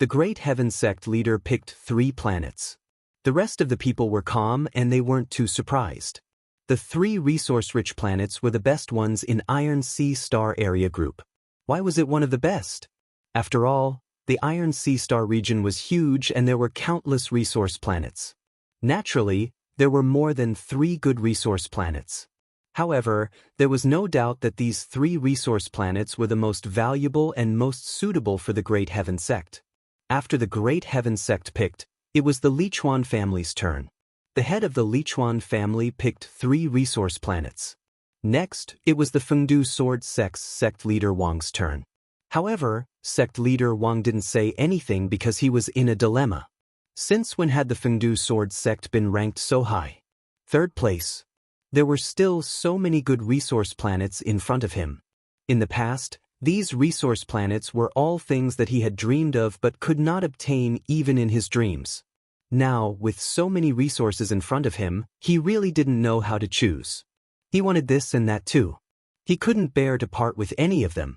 The Great Heaven Sect leader picked 3 planets. The rest of the people were calm and they weren't too surprised. The 3 resource-rich planets were the best ones in Iron Sea Star area group. Why was it one of the best? After all, the Iron Sea Star region was huge and there were countless resource planets. Naturally, there were more than 3 good resource planets. However, there was no doubt that these 3 resource planets were the most valuable and most suitable for the Great Heaven Sect. After the Great Heaven Sect picked, it was the Lichuan family's turn. The head of the Lichuan family picked 3 resource planets. Next, it was the Fengdu Sword Sect's sect leader Wang's turn. However, sect leader Wang didn't say anything because he was in a dilemma. Since when had the Fengdu Sword Sect been ranked so high? Third place. There were still so many good resource planets in front of him. In the past, these resource planets were all things that he had dreamed of but could not obtain even in his dreams. Now, with so many resources in front of him, he really didn't know how to choose. He wanted this and that too. He couldn't bear to part with any of them.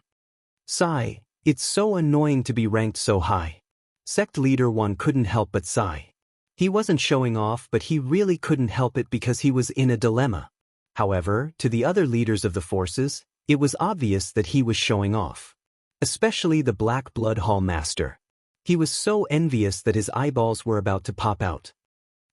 Sigh, it's so annoying to be ranked so high. Sect leader Wang couldn't help but sigh. He wasn't showing off, but he really couldn't help it because he was in a dilemma. However, to the other leaders of the forces, it was obvious that he was showing off. Especially the Black Blood Hall Master. He was so envious that his eyeballs were about to pop out.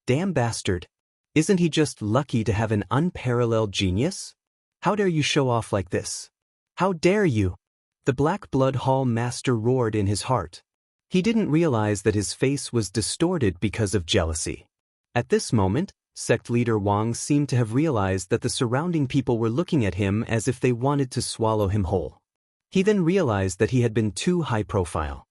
Damn bastard. Isn't he just lucky to have an unparalleled genius? How dare you show off like this? How dare you? The Black Blood Hall Master roared in his heart. He didn't realize that his face was distorted because of jealousy. At this moment, sect leader Wang seemed to have realized that the surrounding people were looking at him as if they wanted to swallow him whole. He then realized that he had been too high profile.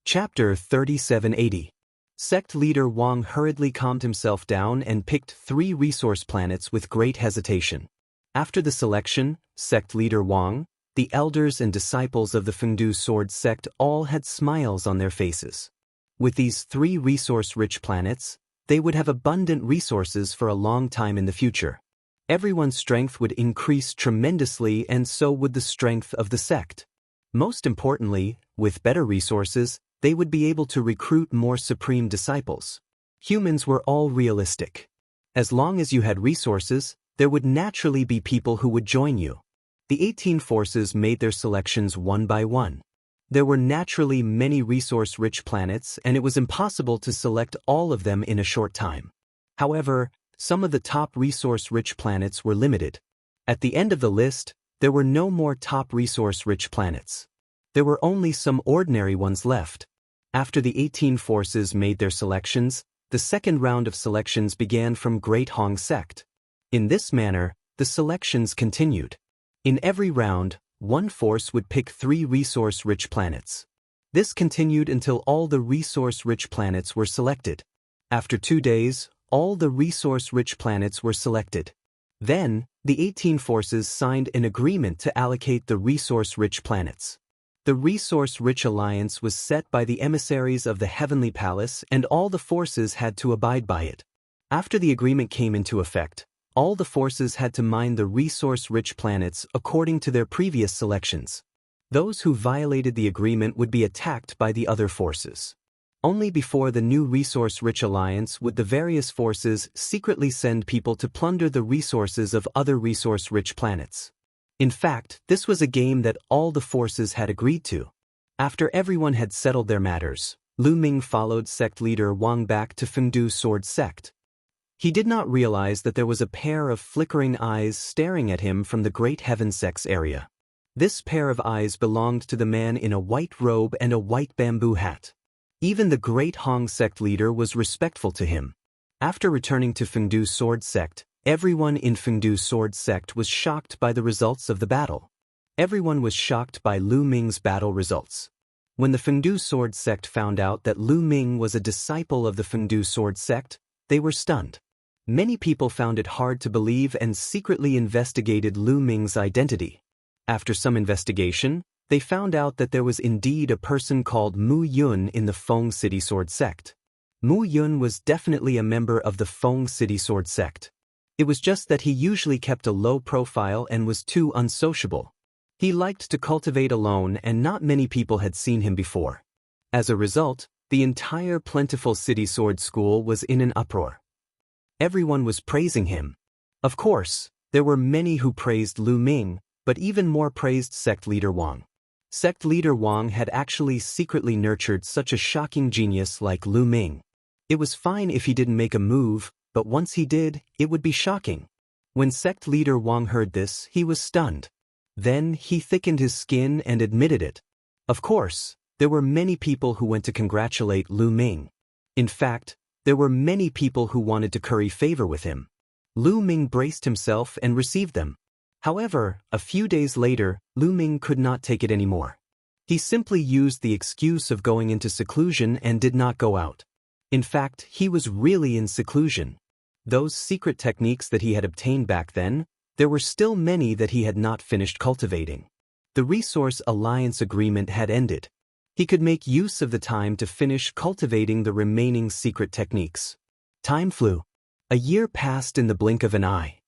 Chapter 3780. Sect leader Wang hurriedly calmed himself down and picked 3 resource planets with great hesitation. After the selection, sect leader Wang, The elders and disciples of the Fengdu sword sect all had smiles on their faces. With these 3 resource-rich planets, they would have abundant resources for a long time in the future. Everyone's strength would increase tremendously, and so would the strength of the sect. Most importantly, with better resources, they would be able to recruit more supreme disciples. Humans were all realistic. As long as you had resources, there would naturally be people who would join you. The 18 forces made their selections one by one. There were naturally many resource-rich planets, and it was impossible to select all of them in a short time. However, some of the top resource-rich planets were limited. At the end of the list, there were no more top resource-rich planets. There were only some ordinary ones left. After the 18 forces made their selections, the second round of selections began from Great Hong Sect. In this manner, the selections continued. In every round, one force would pick 3 resource-rich planets. This continued until all the resource-rich planets were selected. After 2 days, all the resource-rich planets were selected. Then, the 18 forces signed an agreement to allocate the resource-rich planets. The resource-rich alliance was set by the emissaries of the Heavenly Palace, and all the forces had to abide by it. After the agreement came into effect, all the forces had to mine the resource-rich planets according to their previous selections. Those who violated the agreement would be attacked by the other forces. Only before the new resource-rich alliance would the various forces secretly send people to plunder the resources of other resource-rich planets. In fact, this was a game that all the forces had agreed to. After everyone had settled their matters, Lu Ming followed sect leader Wang back to Fengdu Sword Sect. He did not realize that there was a pair of flickering eyes staring at him from the Great Heaven Sect's area. This pair of eyes belonged to the man in a white robe and a white bamboo hat. Even the Great Hong Sect leader was respectful to him. After returning to Fengdu Sword Sect, everyone in Fengdu Sword Sect was shocked by the results of the battle. Everyone was shocked by Lu Ming's battle results. When the Fengdu Sword Sect found out that Lu Ming was a disciple of the Fengdu Sword Sect, they were stunned. Many people found it hard to believe and secretly investigated Lu Ming's identity. After some investigation, they found out that there was indeed a person called Mu Yun in the Feng City Sword Sect. Mu Yun was definitely a member of the Feng City Sword Sect. It was just that he usually kept a low profile and was too unsociable. He liked to cultivate alone, and not many people had seen him before. As a result, the entire plentiful city sword school was in an uproar. Everyone was praising him. Of course, there were many who praised Lu Ming, but even more praised sect leader Wang. Sect leader Wang had actually secretly nurtured such a shocking genius like Lu Ming. It was fine if he didn't make a move, but once he did, it would be shocking. When sect leader Wang heard this, he was stunned. Then he thickened his skin and admitted it. Of course, there were many people who went to congratulate Lu Ming. In fact, there were many people who wanted to curry favor with him. Lu Ming braced himself and received them. However, a few days later, Lu Ming could not take it anymore. He simply used the excuse of going into seclusion and did not go out. In fact, he was really in seclusion. Those secret techniques that he had obtained back then, there were still many that he had not finished cultivating. The Resource Alliance agreement had ended. He could make use of the time to finish cultivating the remaining secret techniques. Time flew. A year passed in the blink of an eye.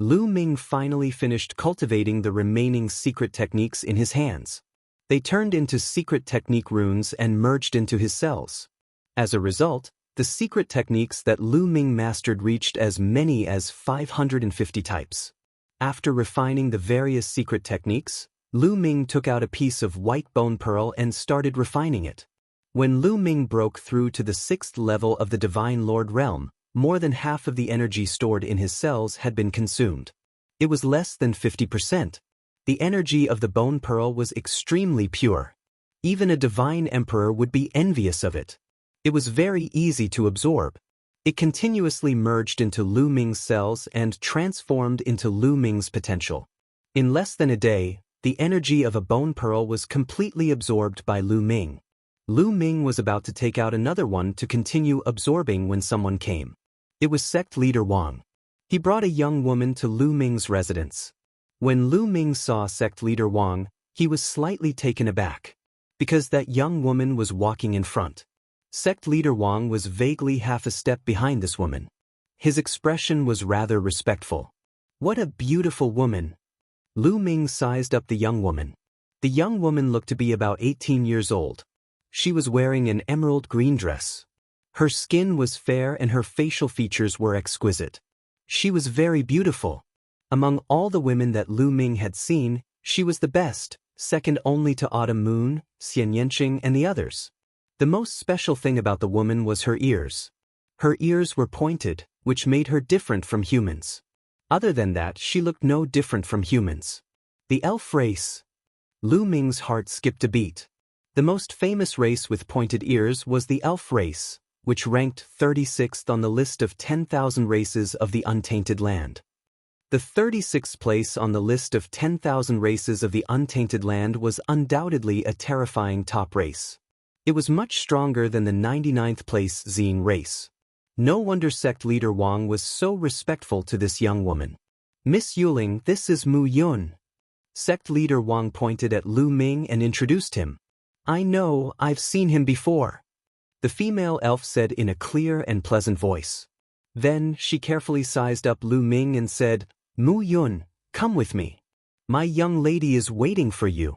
Lu Ming finally finished cultivating the remaining secret techniques in his hands. They turned into secret technique runes and merged into his cells. As a result, the secret techniques that Lu Ming mastered reached as many as 550 types. After refining the various secret techniques, Lu Ming took out a piece of white bone pearl and started refining it. When Lu Ming broke through to the 6th level of the Divine Lord realm, more than half of the energy stored in his cells had been consumed. It was less than 50%. The energy of the bone pearl was extremely pure. Even a divine emperor would be envious of it. It was very easy to absorb. It continuously merged into Lu Ming's cells and transformed into Lu Ming's potential. In less than a day, the energy of a bone pearl was completely absorbed by Lu Ming. Lu Ming was about to take out another one to continue absorbing when someone came. It was sect leader Wang. He brought a young woman to Lu Ming's residence. When Lu Ming saw sect leader Wang, He was slightly taken aback. Because that young woman was walking in front. Sect leader Wang was vaguely half a step behind this woman. His expression was rather respectful. What a beautiful woman. Lu Ming sized up the young woman. The young woman looked to be about 18 years old. She was wearing an emerald green dress. Her skin was fair and her facial features were exquisite. She was very beautiful. Among all the women that Lu Ming had seen, she was the best, second only to Autumn Moon, Xianxia and the others. The most special thing about the woman was her ears. Her ears were pointed, which made her different from humans. Other than that, she looked no different from humans. The elf race. Lu Ming's heart skipped a beat. The most famous race with pointed ears was the elf race, which ranked 36th on the list of 10,000 races of the untainted land. The 36th place on the list of 10,000 races of the untainted land was undoubtedly a terrifying top race. It was much stronger than the 99th place Xin race. No wonder sect leader Wang was so respectful to this young woman. Miss Yuling, this is Mu Yun. Sect leader Wang pointed at Lu Ming and introduced him. I know, I've seen him before. The female elf said in a clear and pleasant voice. Then she carefully sized up Lu Ming and said, Mu Yun, come with me. My young lady is waiting for you.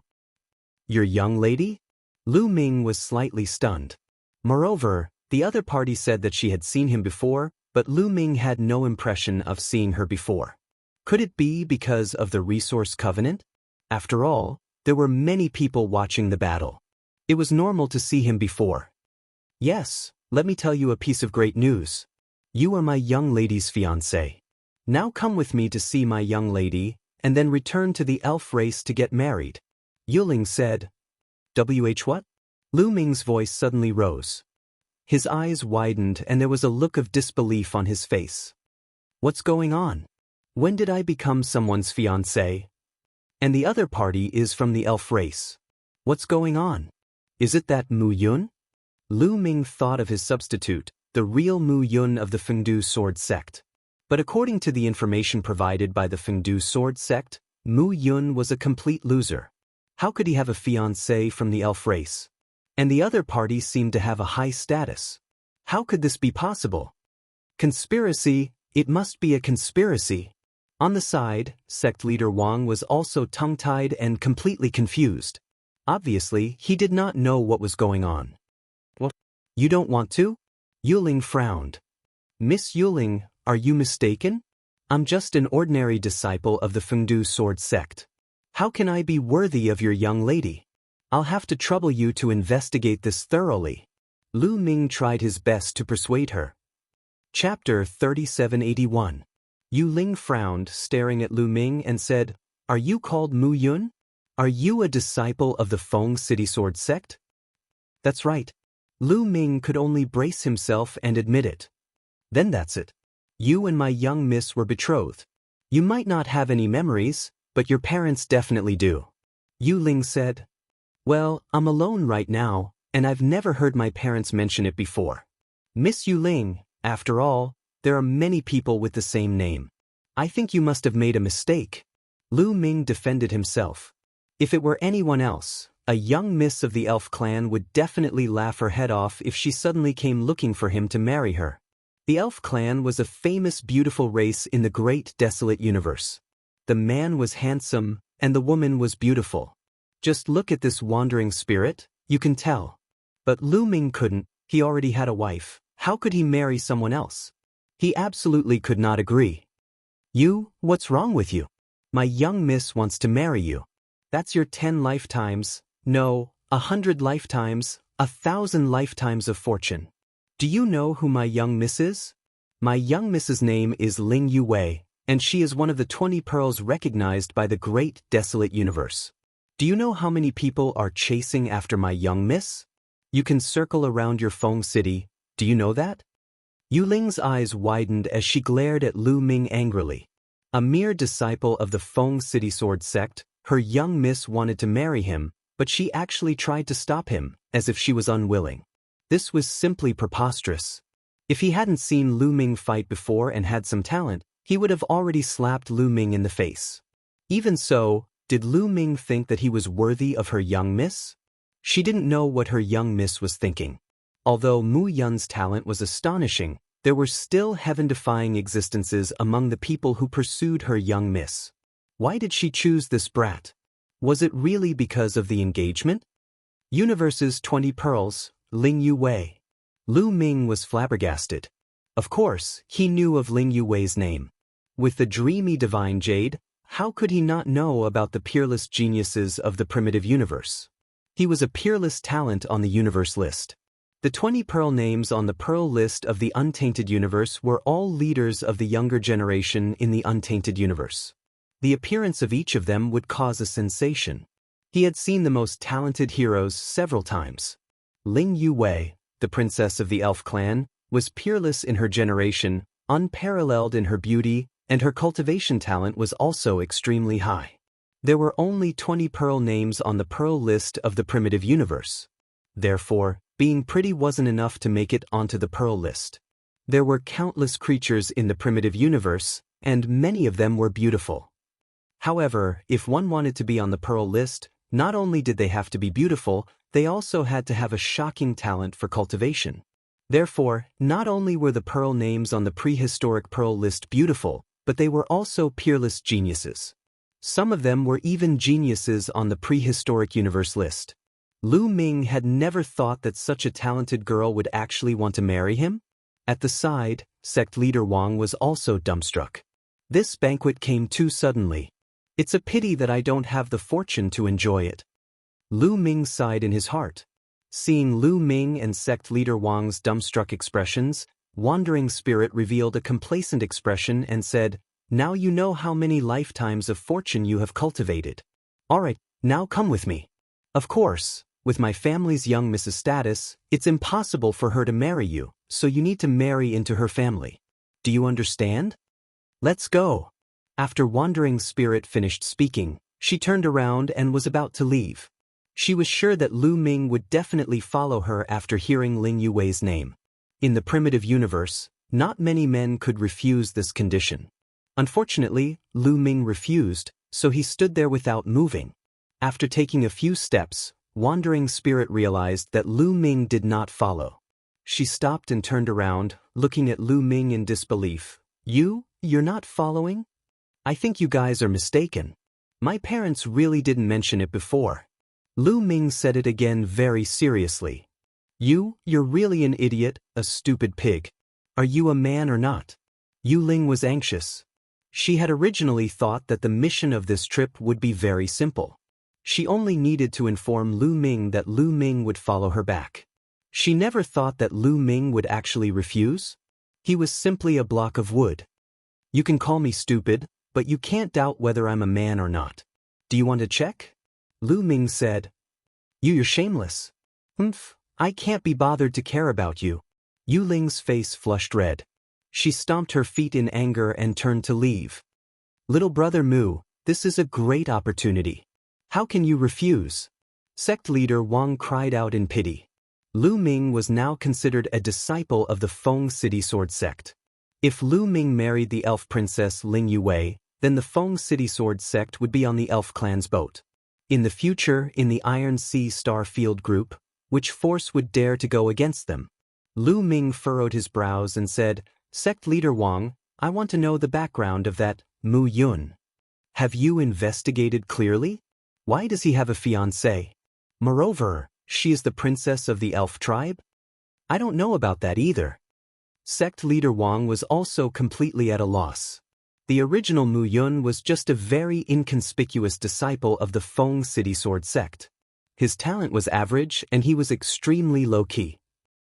Your young lady? Lu Ming was slightly stunned. Moreover, the other party said that she had seen him before, but Lu Ming had no impression of seeing her before. Could it be because of the resource covenant? After all, there were many people watching the battle. It was normal to see him before. Yes, let me tell you a piece of great news. You are my young lady's fiancé. Now come with me to see my young lady, and then return to the elf race to get married. Yuling said. What? Lu Ming's voice suddenly rose. His eyes widened and there was a look of disbelief on his face. What's going on? When did I become someone's fiancé? And the other party is from the elf race. What's going on? Is it that Mu Yun? Lu Ming thought of his substitute, the real Mu Yun of the Fengdu sword sect. But according to the information provided by the Fengdu sword sect, Mu Yun was a complete loser. How could he have a fiancé from the elf race? And the other party seemed to have a high status. How could this be possible? Conspiracy, it must be a conspiracy. On the side, sect leader Wang was also tongue-tied and completely confused. Obviously, he did not know what was going on. What? You don't want to? Yuling frowned. Miss Yuling, are you mistaken? I'm just an ordinary disciple of the Fengdu sword sect. How can I be worthy of your young lady? I'll have to trouble you to investigate this thoroughly. Lu Ming tried his best to persuade her. Chapter 3781. Yu Ling frowned, staring at Lu Ming and said, Are you called Mu Yun? Are you a disciple of the Feng City Sword sect? That's right. Lu Ming could only brace himself and admit it. Then that's it. You and my young miss were betrothed. You might not have any memories, but your parents definitely do. Yu Ling said. Well, I'm alone right now, and I've never heard my parents mention it before. Miss Yu Ling, after all, there are many people with the same name. I think you must have made a mistake. Lu Ming defended himself. If it were anyone else, a young miss of the elf clan would definitely laugh her head off if she suddenly came looking for him to marry her. The elf clan was a famous beautiful race in the great desolate universe. The man was handsome, and the woman was beautiful. Just look at this wandering spirit, you can tell. But Lu Ming couldn't, he already had a wife. How could he marry someone else? He absolutely could not agree. You, what's wrong with you? My young miss wants to marry you. That's your 10 lifetimes, no, 100 lifetimes, 1,000 lifetimes of fortune. Do you know who my young miss is? My young miss's name is Ling Yue, and she is one of the 20 pearls recognized by the great desolate universe. Do you know how many people are chasing after my young miss? You can circle around your Feng City, do you know that? Yu Ling's eyes widened as she glared at Lu Ming angrily. A mere disciple of the Feng City Sword sect, her young miss wanted to marry him, but she actually tried to stop him, as if she was unwilling. This was simply preposterous. If he hadn't seen Lu Ming fight before and had some talent, he would have already slapped Lu Ming in the face. Even so, Did Lu Ming think that he was worthy of her young miss? She didn't know what her young miss was thinking. Although Mu Yun's talent was astonishing, there were still heaven-defying existences among the people who pursued her young miss. Why did she choose this brat? Was it really because of the engagement? Universe's 20 Pearls, Ling Yuwei. Lu Ming was flabbergasted. Of course, he knew of Ling Yuwei's name. With the dreamy divine jade, how could he not know about the peerless geniuses of the primitive universe? He was a peerless talent on the universe list. The 20 pearl names on the pearl list of the untainted universe were all leaders of the younger generation in the untainted universe. The appearance of each of them would cause a sensation. He had seen the most talented heroes several times. Ling Yuwei, the princess of the elf clan, was peerless in her generation, unparalleled in her beauty, and her cultivation talent was also extremely high. There were only 20 pearl names on the pearl list of the primitive universe. Therefore, being pretty wasn't enough to make it onto the pearl list. There were countless creatures in the primitive universe, and many of them were beautiful. However, if one wanted to be on the pearl list, not only did they have to be beautiful, they also had to have a shocking talent for cultivation. Therefore, not only were the pearl names on the prehistoric pearl list beautiful, but they were also peerless geniuses. Some of them were even geniuses on the prehistoric universe list. Lu Ming had never thought that such a talented girl would actually want to marry him. At the side, sect leader Wang was also dumbstruck. This banquet came too suddenly. It's a pity that I don't have the fortune to enjoy it. Lu Ming sighed in his heart. Seeing Lu Ming and sect leader Wang's dumbstruck expressions, Wandering Spirit revealed a complacent expression and said, "Now you know how many lifetimes of fortune you have cultivated. Alright, now come with me. Of course, with my family's young Mrs. status, it's impossible for her to marry you, so you need to marry into her family. Do you understand? Let's go." After Wandering Spirit finished speaking, she turned around and was about to leave. She was sure that Lu Ming would definitely follow her after hearing Ling Yuwei's name. In the primitive universe, not many men could refuse this condition. Unfortunately, Lu Ming refused, so he stood there without moving. After taking a few steps, Wandering Spirit realized that Lu Ming did not follow. She stopped and turned around, looking at Lu Ming in disbelief. You're not following? I think you guys are mistaken. My parents really didn't mention it before. Lu Ming said it again very seriously. You're really an idiot, a stupid pig. Are you a man or not? Yu Ling was anxious. She had originally thought that the mission of this trip would be very simple. She only needed to inform Lu Ming that Lu Ming would follow her back. She never thought that Lu Ming would actually refuse. He was simply a block of wood. You can call me stupid, but you can't doubt whether I'm a man or not. Do you want to check? Lu Ming said. You're shameless. I can't be bothered to care about you. Yu Ling's face flushed red. She stomped her feet in anger and turned to leave. Little brother Mu, this is a great opportunity. How can you refuse? Sect leader Wang cried out in pity. Lu Ming was now considered a disciple of the Feng City Sword sect. If Lu Ming married the elf princess Ling Yuwei, then the Feng City Sword sect would be on the elf clan's boat. In the future, in the Iron Sea Star Field group, which force would dare to go against them? Lu Ming furrowed his brows and said, Sect leader Wang, I want to know the background of that Mu Yun. Have you investigated clearly? Why does he have a fiancée? Moreover, she is the princess of the elf tribe? I don't know about that either. Sect leader Wang was also completely at a loss. The original Mu Yun was just a very inconspicuous disciple of the Feng City Sword sect. His talent was average and he was extremely low-key.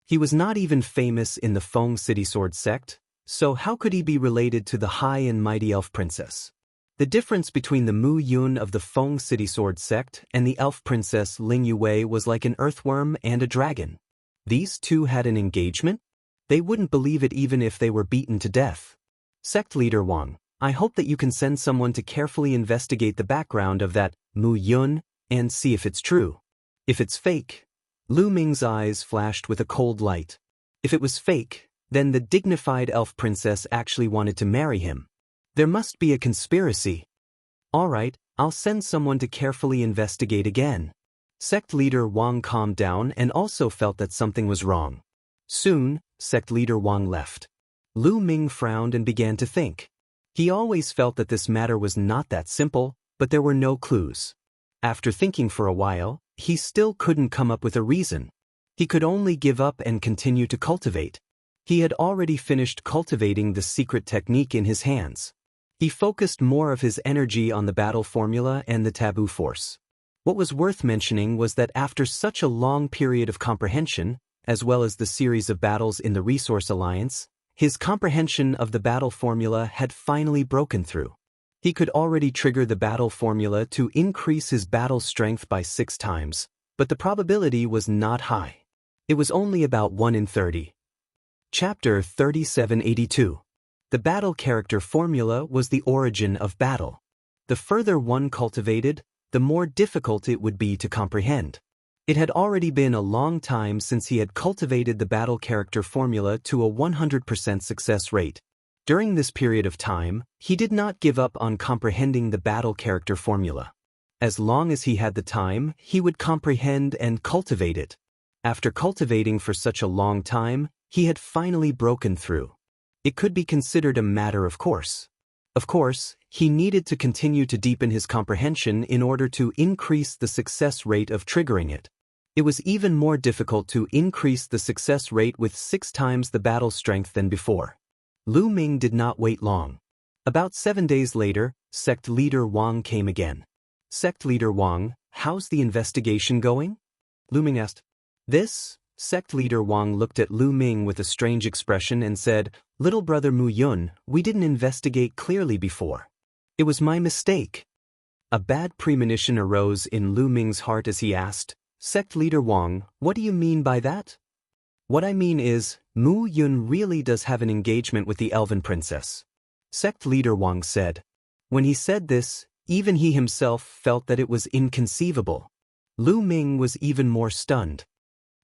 He was not even famous in the Feng City Sword sect, so how could he be related to the high and mighty elf princess? The difference between the Mu Yun of the Feng City Sword sect and the elf princess Ling Yuwei was like an earthworm and a dragon. These two had an engagement? They wouldn't believe it even if they were beaten to death. Sect leader Wang, I hope that you can send someone to carefully investigate the background of that Mu Yun and see if it's true. If it's fake, Lu Ming's eyes flashed with a cold light. If it was fake, then the dignified elf princess actually wanted to marry him. There must be a conspiracy. Alright, I'll send someone to carefully investigate again. Sect leader Wang calmed down and also felt that something was wrong. Soon, sect leader Wang left. Lu Ming frowned and began to think. He always felt that this matter was not that simple, but there were no clues. After thinking for a while, he still couldn't come up with a reason. He could only give up and continue to cultivate. He had already finished cultivating the secret technique in his hands. He focused more of his energy on the battle formula and the taboo force. What was worth mentioning was that after such a long period of comprehension, as well as the series of battles in the Resource Alliance, his comprehension of the battle formula had finally broken through. He could already trigger the battle formula to increase his battle strength by 6 times, but the probability was not high. It was only about 1 in 30. Chapter 3782. The battle character formula was the origin of battle. The further one cultivated, the more difficult it would be to comprehend. It had already been a long time since he had cultivated the battle character formula to a 100% success rate. During this period of time, he did not give up on comprehending the battle character formula. As long as he had the time, he would comprehend and cultivate it. After cultivating for such a long time, he had finally broken through. It could be considered a matter of course. Of course, he needed to continue to deepen his comprehension in order to increase the success rate of triggering it. It was even more difficult to increase the success rate with 6 times the battle strength than before. Lu Ming did not wait long. About 7 days later, Sect Leader Wang came again. Sect Leader Wang, how's the investigation going? Lu Ming asked. Sect Leader Wang looked at Lu Ming with a strange expression and said, Little brother Mu Yun, we didn't investigate clearly before. It was my mistake. A bad premonition arose in Lu Ming's heart as he asked, Sect Leader Wang, what do you mean by that? What I mean is, Mu Yun really does have an engagement with the Elven Princess. Sect Leader Wang said. When he said this, even he himself felt that it was inconceivable. Lu Ming was even more stunned.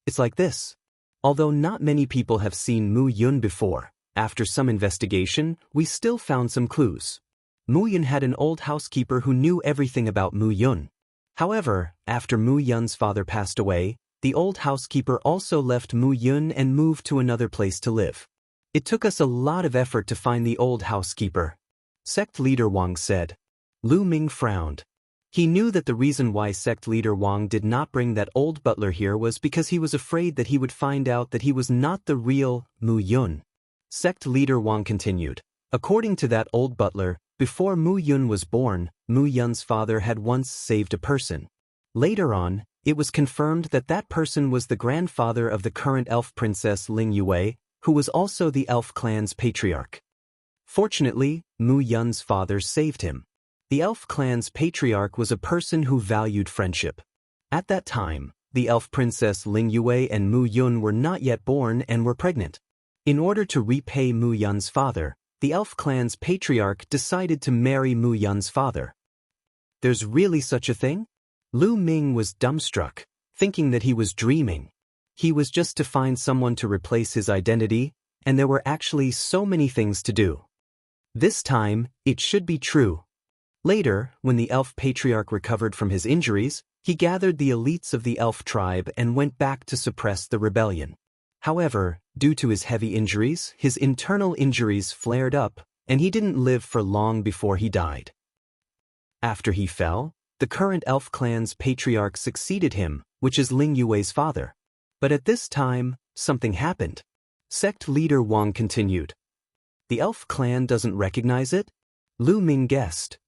It's like this. Although not many people have seen Mu Yun before, after some investigation, we still found some clues. Mu Yun had an old housekeeper who knew everything about Mu Yun. However, after Mu Yun's father passed away, the old housekeeper also left Mu Yun and moved to another place to live. It took us a lot of effort to find the old housekeeper. Sect Leader Wang said. Lu Ming frowned. He knew that the reason why Sect Leader Wang did not bring that old butler here was because he was afraid that he would find out that he was not the real Mu Yun. Sect Leader Wang continued. According to that old butler, before Mu Yun was born, Mu Yun's father had once saved a person. Later on, it was confirmed that that person was the grandfather of the current elf princess Ling Yue, who was also the elf clan's patriarch. Fortunately, Mu Yun's father saved him. The elf clan's patriarch was a person who valued friendship. At that time, the elf princess Ling Yue and Mu Yun were not yet born and were pregnant. In order to repay Mu Yun's father, the elf clan's patriarch decided to marry Mu Yun's father. There's really such a thing? Lu Ming was dumbstruck, thinking that he was dreaming. He was just to find someone to replace his identity, and there were actually so many things to do. This time, it should be true. Later, when the elf patriarch recovered from his injuries, he gathered the elites of the elf tribe and went back to suppress the rebellion. However, due to his heavy injuries, his internal injuries flared up, and he didn't live for long before he died. After he fell, the current elf clan's patriarch succeeded him, which is Ling Yue's father. But at this time, something happened. Sect Leader Wang continued. The elf clan doesn't recognize it? Lu Ming guessed.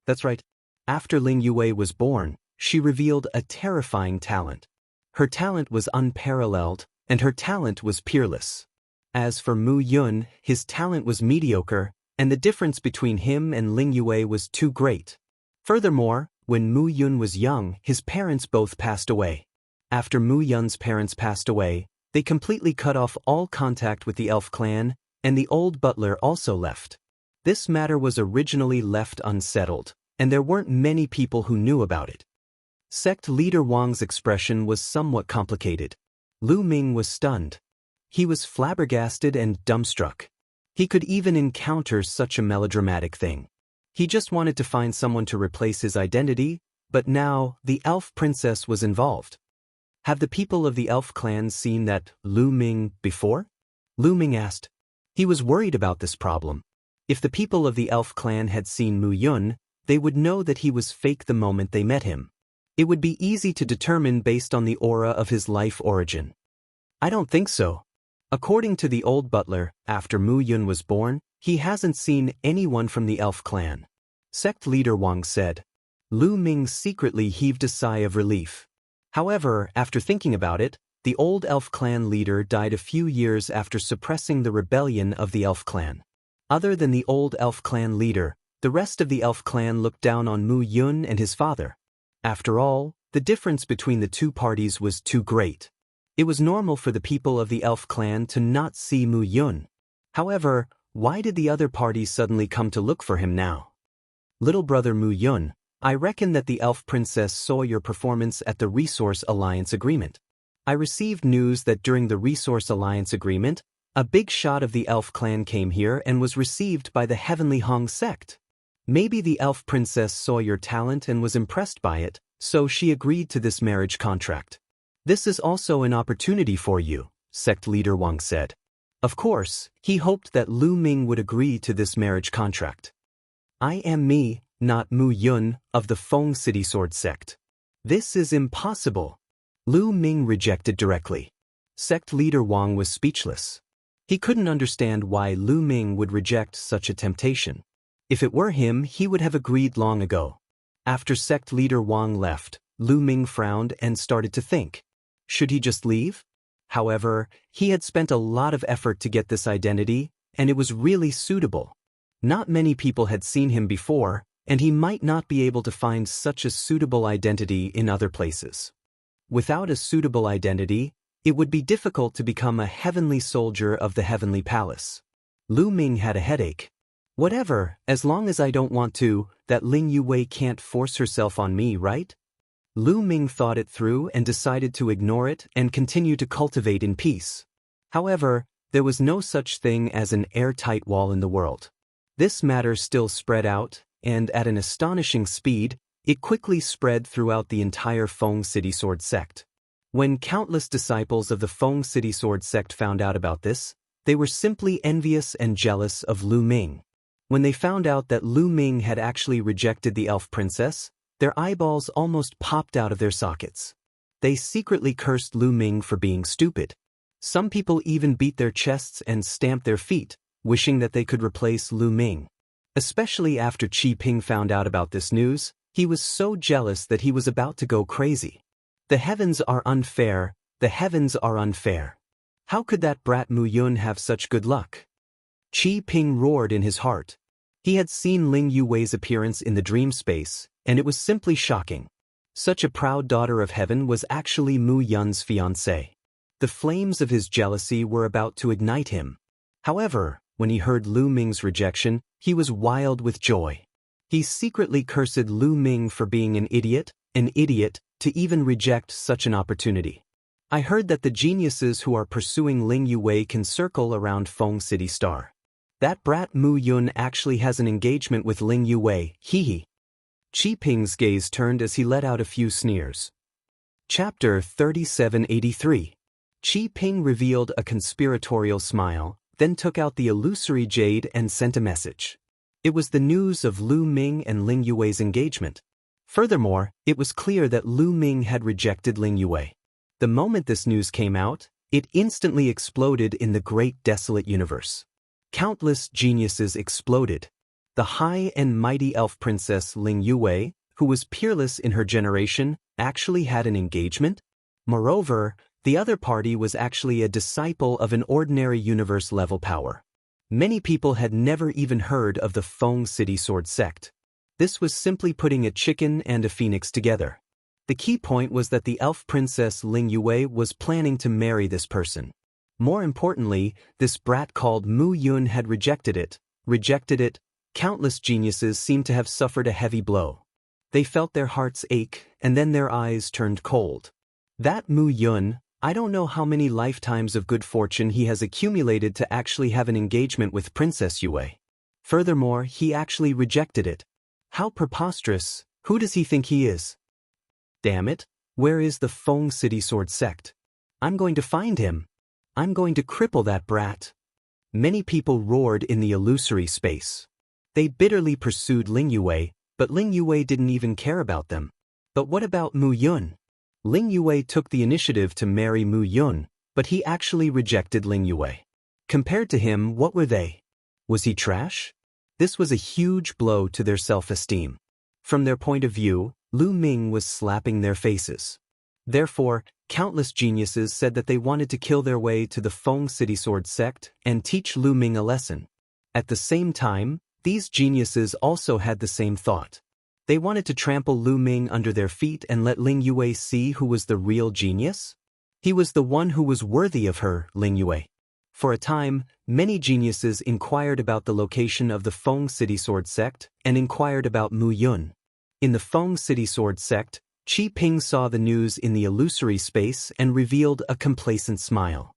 That's right. After Ling Yue was born, she revealed a terrifying talent. Her talent was unparalleled, and her talent was peerless. As for Mu Yun, his talent was mediocre, and the difference between him and Ling Yue was too great. Furthermore, when Mu Yun was young, his parents both passed away. After Mu Yun's parents passed away, they completely cut off all contact with the elf clan, and the old butler also left. This matter was originally left unsettled, and there weren't many people who knew about it. Sect Leader Wang's expression was somewhat complicated. Lu Ming was stunned. He was flabbergasted and dumbstruck. He could even encounter such a melodramatic thing. He just wanted to find someone to replace his identity, but now the elf princess was involved. Have the people of the elf clan seen that Lu Ming before? Lu Ming asked. He was worried about this problem. If the people of the elf clan had seen Mu Yun, they would know that he was fake the moment they met him. It would be easy to determine based on the aura of his life origin. I don't think so. According to the old butler, after Mu Yun was born, he hasn't seen anyone from the elf clan. Sect leader Wang said. Lu Ming secretly heaved a sigh of relief. However, after thinking about it, the old elf clan leader died a few years after suppressing the rebellion of the elf clan. Other than the old elf clan leader, the rest of the elf clan looked down on Mu Yun and his father. After all, the difference between the two parties was too great. It was normal for the people of the elf clan to not see Mu Yun. However, why did the other parties suddenly come to look for him now? Little brother Mu Yun, I reckon that the elf princess saw your performance at the Resource Alliance Agreement. I received news that during the Resource Alliance Agreement, a big shot of the elf clan came here and was received by the Heavenly Hong sect. Maybe the elf princess saw your talent and was impressed by it, so she agreed to this marriage contract. This is also an opportunity for you, sect leader Wang said. Of course, he hoped that Lu Ming would agree to this marriage contract. I am me, not Mu Yun, of the Feng City Sword sect. This is impossible. Lu Ming rejected directly. Sect leader Wang was speechless. He couldn't understand why Lu Ming would reject such a temptation. If it were him, he would have agreed long ago. After sect leader Wang left, Lu Ming frowned and started to think. Should he just leave? However, he had spent a lot of effort to get this identity, and it was really suitable. Not many people had seen him before, and he might not be able to find such a suitable identity in other places. Without a suitable identity, it would be difficult to become a heavenly soldier of the heavenly palace. Lu Ming had a headache. Whatever, as long as I don't want to, that Ling Yuwei can't force herself on me, right? Lu Ming thought it through and decided to ignore it and continue to cultivate in peace. However, there was no such thing as an airtight wall in the world. This matter still spread out, and at an astonishing speed, it quickly spread throughout the entire Feng City Sword sect. When countless disciples of the Feng City Sword sect found out about this, they were simply envious and jealous of Lu Ming. When they found out that Lu Ming had actually rejected the elf princess, their eyeballs almost popped out of their sockets. They secretly cursed Lu Ming for being stupid. Some people even beat their chests and stamped their feet, wishing that they could replace Lu Ming. Especially after Qi Ping found out about this news, he was so jealous that he was about to go crazy. The heavens are unfair, the heavens are unfair. How could that brat Mu Yun have such good luck? Qi Ping roared in his heart. He had seen Ling Yuwei's appearance in the dream space, and it was simply shocking. Such a proud daughter of heaven was actually Mu Yun's fiancée. The flames of his jealousy were about to ignite him. However, when he heard Lu Ming's rejection, he was wild with joy. He secretly cursed Lu Ming for being an idiot, to even reject such an opportunity. I heard that the geniuses who are pursuing Ling Yuwei can circle around Feng City Star. That brat Mu Yun actually has an engagement with Ling Yuwei, hee. Qi Ping's gaze turned as he let out a few sneers. Chapter 3783. Qi Ping revealed a conspiratorial smile, then took out the illusory jade and sent a message. It was the news of Lu Ming and Ling Yuwei's engagement. Furthermore, it was clear that Lu Ming had rejected Ling Yuwei. The moment this news came out, it instantly exploded in the great desolate universe. Countless geniuses exploded. The high and mighty elf princess Ling Yuwei, who was peerless in her generation, actually had an engagement? Moreover, the other party was actually a disciple of an ordinary universe-level power. Many people had never even heard of the Feng City Sword sect. This was simply putting a chicken and a phoenix together. The key point was that the elf princess Ling Yuwei was planning to marry this person. More importantly, this brat called Mu Yun had rejected it. Countless geniuses seemed to have suffered a heavy blow. They felt their hearts ache, and then their eyes turned cold. That Mu Yun, I don't know how many lifetimes of good fortune he has accumulated to actually have an engagement with Princess Yuwei. Furthermore, he actually rejected it. How preposterous! Who does he think he is? Damn it, where is the Feng City Sword sect? I'm going to find him. I'm going to cripple that brat. Many people roared in the illusory space. They bitterly pursued Ling Yue, but Ling Yue didn't even care about them. But what about Mu Yun? Ling Yue took the initiative to marry Mu Yun, but he actually rejected Ling Yue. Compared to him, what were they? Was he trash? This was a huge blow to their self-esteem. From their point of view, Lu Ming was slapping their faces. Therefore, countless geniuses said that they wanted to kill their way to the Feng City Sword sect and teach Lu Ming a lesson. At the same time, these geniuses also had the same thought. They wanted to trample Lu Ming under their feet and let Ling Yue see who was the real genius. He was the one who was worthy of her, Ling Yue. For a time, many geniuses inquired about the location of the Feng City Sword sect and inquired about Mu Yun. In the Feng City Sword sect, Qi Ping saw the news in the illusory space and revealed a complacent smile.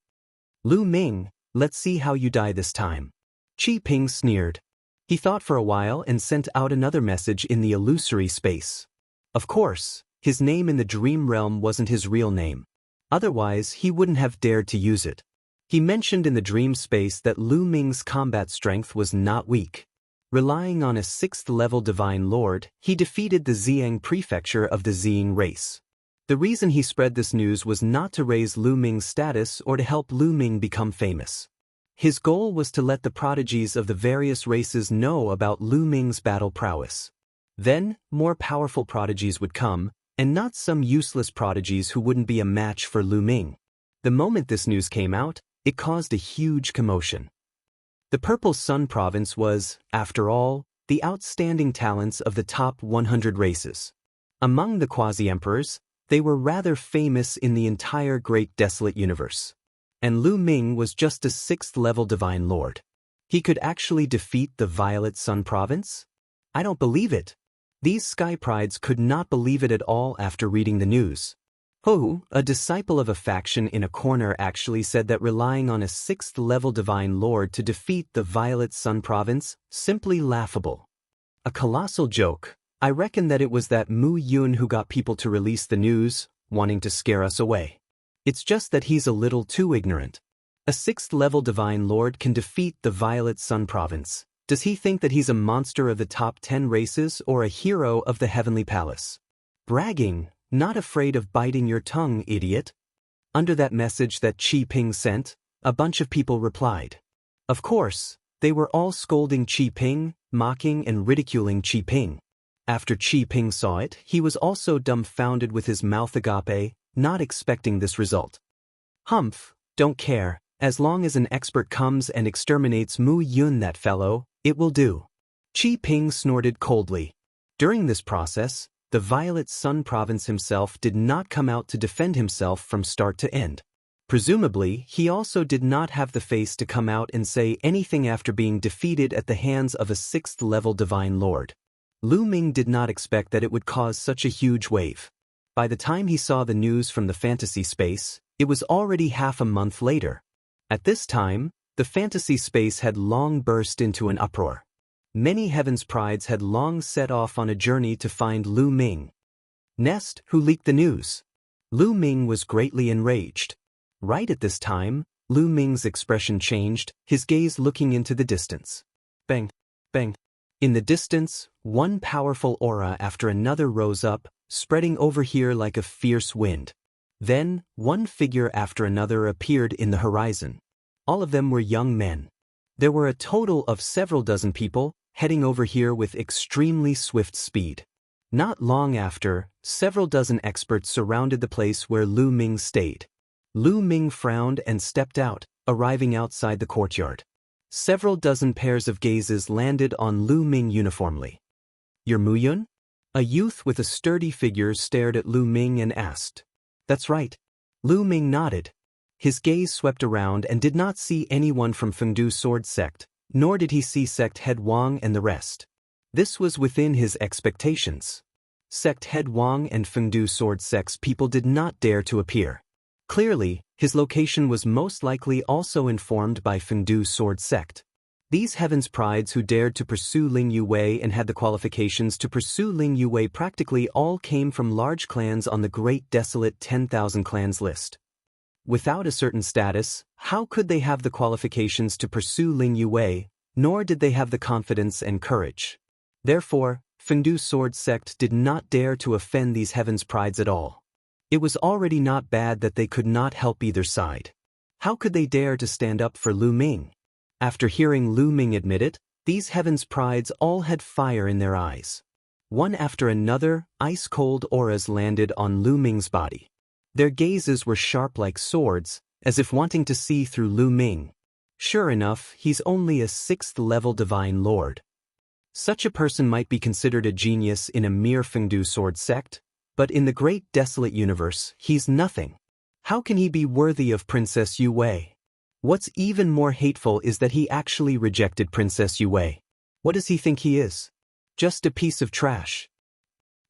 Lu Ming, let's see how you die this time. Qi Ping sneered. He thought for a while and sent out another message in the illusory space. Of course, his name in the dream realm wasn't his real name. Otherwise, he wouldn't have dared to use it. He mentioned in the dream space that Lu Ming's combat strength was not weak. Relying on a 6th-level divine lord, he defeated the Xiang prefecture of the Xing race. The reason he spread this news was not to raise Lu Ming's status or to help Lu Ming become famous. His goal was to let the prodigies of the various races know about Lu Ming's battle prowess. Then, more powerful prodigies would come, and not some useless prodigies who wouldn't be a match for Lu Ming. The moment this news came out, it caused a huge commotion. The Purple Sun province was, after all, the outstanding talents of the top 100 races. Among the quasi-emperors, they were rather famous in the entire great desolate universe. And Lu Ming was just a 6th-level divine lord. He could actually defeat the Violet Sun province? I don't believe it. These sky prides could not believe it at all after reading the news. Ho, a disciple of a faction in a corner actually said that relying on a 6th-level divine lord to defeat the Violet Sun province, simply laughable. A colossal joke. I reckon that it was that Mu Yun who got people to release the news, wanting to scare us away. It's just that he's a little too ignorant. A 6th-level divine lord can defeat the Violet Sun province. Does he think that he's a monster of the top 10 races or a hero of the Heavenly Palace? Bragging, not afraid of biting your tongue, idiot. Under that message that Qi Ping sent, a bunch of people replied. Of course, they were all scolding Qi Ping, mocking and ridiculing Qi Ping. After Qi Ping saw it, he was also dumbfounded with his mouth agape, not expecting this result. Humph, don't care, as long as an expert comes and exterminates Mu Yun that fellow, it will do. Qi Ping snorted coldly. During this process, the Violet Sun province himself did not come out to defend himself from start to end. Presumably, he also did not have the face to come out and say anything after being defeated at the hands of a 6th-level divine lord. Lu Ming did not expect that it would cause such a huge wave. By the time he saw the news from the fantasy space, it was already half a month later. At this time, the fantasy space had long burst into an uproar. Many Heaven's Prides had long set off on a journey to find Lu Ming. Nest, who leaked the news. Lu Ming was greatly enraged. Right at this time, Lu Ming's expression changed, his gaze looking into the distance. Bang, bang. In the distance, one powerful aura after another rose up, spreading over here like a fierce wind. Then, one figure after another appeared in the horizon. All of them were young men. There were a total of several dozen people, heading over here with extremely swift speed. Not long after, several dozen experts surrounded the place where Lu Ming stayed. Lu Ming frowned and stepped out, arriving outside the courtyard. Several dozen pairs of gazes landed on Lu Ming uniformly. You're Mu Yun? A youth with a sturdy figure stared at Lu Ming and asked. That's right. Lu Ming nodded. His gaze swept around and did not see anyone from Fengdu Sword Sect, nor did he see Sect Head Wang and the rest. This was within his expectations. Sect Head Wang and Fengdu Sword Sect's people did not dare to appear. Clearly, his location was most likely also informed by Fengdu Sword Sect. These heavens prides who dared to pursue Ling Yuwei and had the qualifications to pursue Ling Yuwei practically all came from large clans on the Great Desolate 10,000 clans list. Without a certain status, how could they have the qualifications to pursue Ling Yuwei, nor did they have the confidence and courage. Therefore, Fengdu Sword Sect did not dare to offend these heavens prides at all. It was already not bad that they could not help either side. How could they dare to stand up for Lu Ming? After hearing Lu Ming admit it, these heavens prides all had fire in their eyes. One after another, ice-cold auras landed on Lu Ming's body. Their gazes were sharp like swords, as if wanting to see through Lu Ming. Sure enough, he's only a 6th-level divine lord. Such a person might be considered a genius in a mere Fengdu Sword Sect, but in the Great Desolate Universe, he's nothing. How can he be worthy of Princess Yue Wei? What's even more hateful is that he actually rejected Princess Yue Wei. What does he think he is? Just a piece of trash.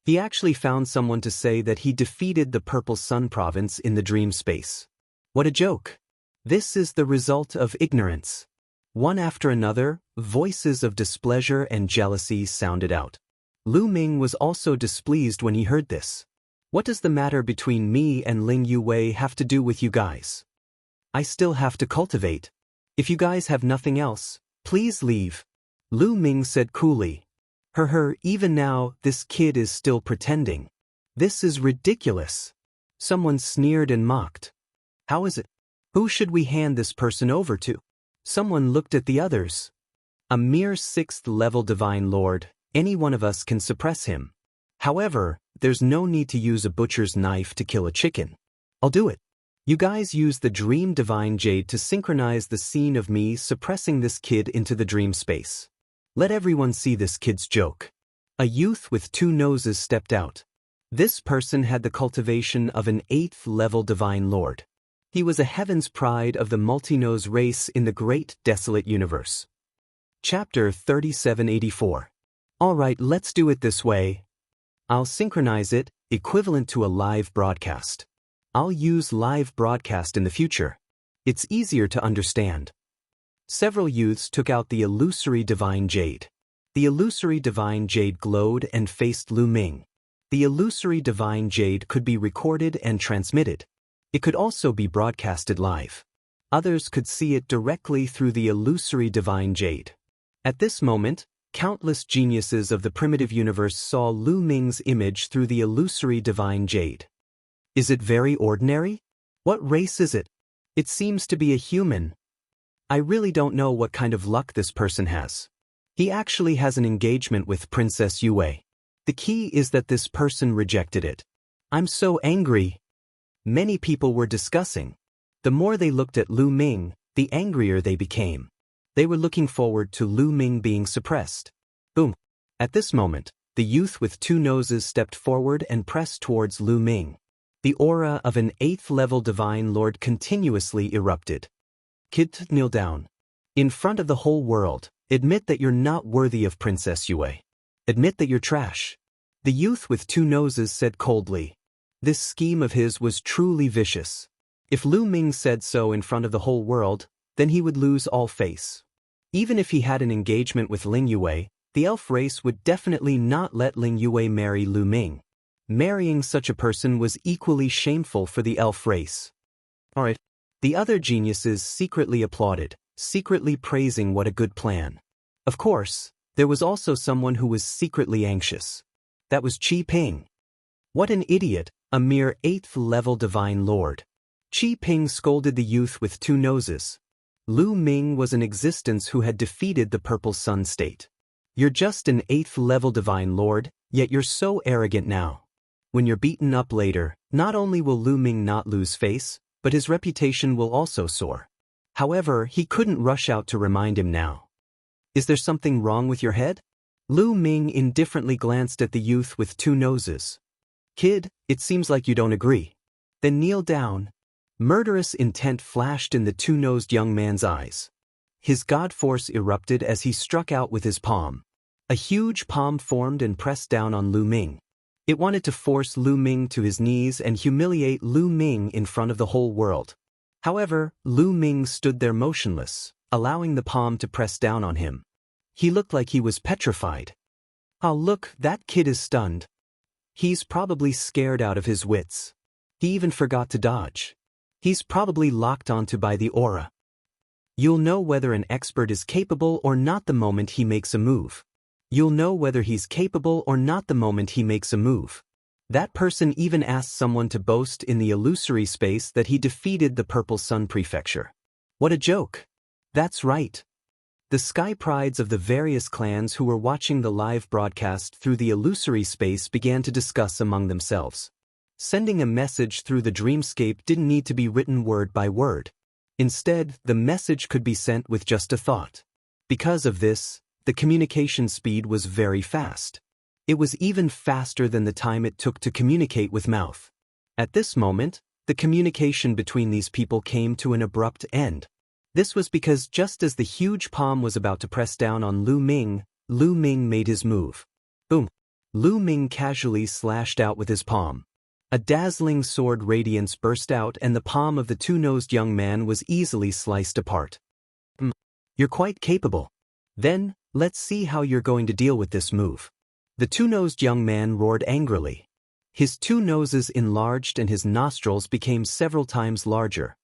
He actually found someone to say that he defeated the Purple Sun Province in the dream space. What a joke. This is the result of ignorance. One after another, voices of displeasure and jealousy sounded out. Lu Ming was also displeased when he heard this. What does the matter between me and Ling Yuwei have to do with you guys? I still have to cultivate. If you guys have nothing else, please leave. Lu Ming said coolly. Even now, this kid is still pretending. This is ridiculous. Someone sneered and mocked. How is it? Who should we hand this person over to? Someone looked at the others. A mere 6th-level divine lord, any one of us can suppress him. However, there's no need to use a butcher's knife to kill a chicken. I'll do it. You guys use the Dream Divine Jade to synchronize the scene of me suppressing this kid into the dream space. Let everyone see this kid's joke. A youth with 2 noses stepped out. This person had the cultivation of an 8th-level divine lord. He was a heaven's pride of the multi-nose race in the Great Desolate Universe. Chapter 3784. Alright, let's do it this way. I'll synchronize it, equivalent to a live broadcast. I'll use live broadcast in the future. It's easier to understand. Several youths took out the illusory divine jade. The illusory divine jade glowed and faced Lu Ming. The illusory divine jade could be recorded and transmitted. It could also be broadcasted live. Others could see it directly through the illusory divine jade. At this moment, countless geniuses of the primitive universe saw Lu Ming's image through the illusory divine jade. Is it very ordinary? What race is it? It seems to be a human. I really don't know what kind of luck this person has. He actually has an engagement with Princess Yue Wei. The key is that this person rejected it. I'm so angry. Many people were discussing. The more they looked at Lu Ming, the angrier they became. They were looking forward to Lu Ming being suppressed. Boom. At this moment, the youth with 2 noses stepped forward and pressed towards Lu Ming. The aura of an 8th-level divine lord continuously erupted. Kid, kneel down. In front of the whole world, admit that you're not worthy of Princess Yue Wei. Admit that you're trash. The youth with 2 noses said coldly. This scheme of his was truly vicious. If Lu Ming said so in front of the whole world, then he would lose all face. Even if he had an engagement with Ling Yuwei, the elf race would definitely not let Ling Yuwei marry Lu Ming. Marrying such a person was equally shameful for the elf race. Alright. The other geniuses secretly applauded, secretly praising what a good plan. Of course, there was also someone who was secretly anxious. That was Qi Ping. What an idiot, a mere 8th-level divine lord. Qi Ping scolded the youth with 2 noses. Lu Ming was an existence who had defeated the Purple Sun State. You're just an 8th-level divine lord, yet you're so arrogant now. When you're beaten up later, not only will Lu Ming not lose face, but his reputation will also soar. However, he couldn't rush out to remind him now. Is there something wrong with your head? Lu Ming indifferently glanced at the youth with 2 noses. Kid, it seems like you don't agree. Then kneel down. Murderous intent flashed in the 2-nosed young man's eyes. His god force erupted as he struck out with his palm. A huge palm formed and pressed down on Lu Ming. It wanted to force Lu Ming to his knees and humiliate Lu Ming in front of the whole world. However, Lu Ming stood there motionless, allowing the palm to press down on him. He looked like he was petrified. "Oh look, that kid is stunned. He's probably scared out of his wits. He even forgot to dodge. He's probably locked onto by the aura." You'll know whether an expert is capable or not the moment he makes a move. You'll know whether he's capable or not the moment he makes a move. That person even asked someone to boast in the illusory space that he defeated the Purple Sun Prefecture. What a joke. That's right. The sky prides of the various clans who were watching the live broadcast through the illusory space began to discuss among themselves. Sending a message through the dreamscape didn't need to be written word by word. Instead, the message could be sent with just a thought. Because of this, the communication speed was very fast. It was even faster than the time it took to communicate with mouth. At this moment, the communication between these people came to an abrupt end. This was because just as the huge palm was about to press down on Lu Ming made his move. Boom! Lu Ming casually slashed out with his palm. A dazzling sword radiance burst out and the palm of the two-nosed young man was easily sliced apart. You're quite capable. Then, let's see how you're going to deal with this move. The two-nosed young man roared angrily. His two noses enlarged and his nostrils became several times larger.